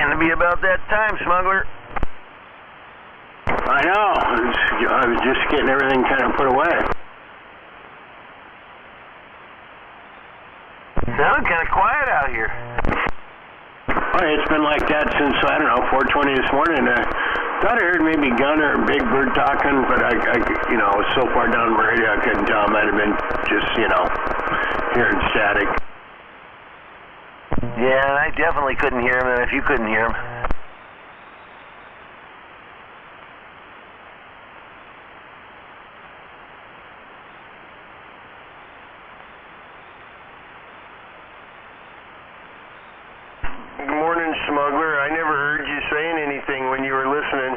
S5: getting to be about that time, smuggler. I know. I was just getting everything kind of put away. Sounded kind of quiet out here. Oh, it's been like that since, I don't know, 4:20 this morning. Thought I heard maybe Gunner or Big Bird talking, but I was so far down the radio I couldn't tell. Might have been just, hearing static. Yeah, I definitely couldn't hear him, and if you couldn't hear him. Good morning, smuggler. I never heard you saying anything when you were listening.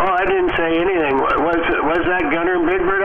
S5: Oh, I didn't say anything. Was that Gunner and Big Bird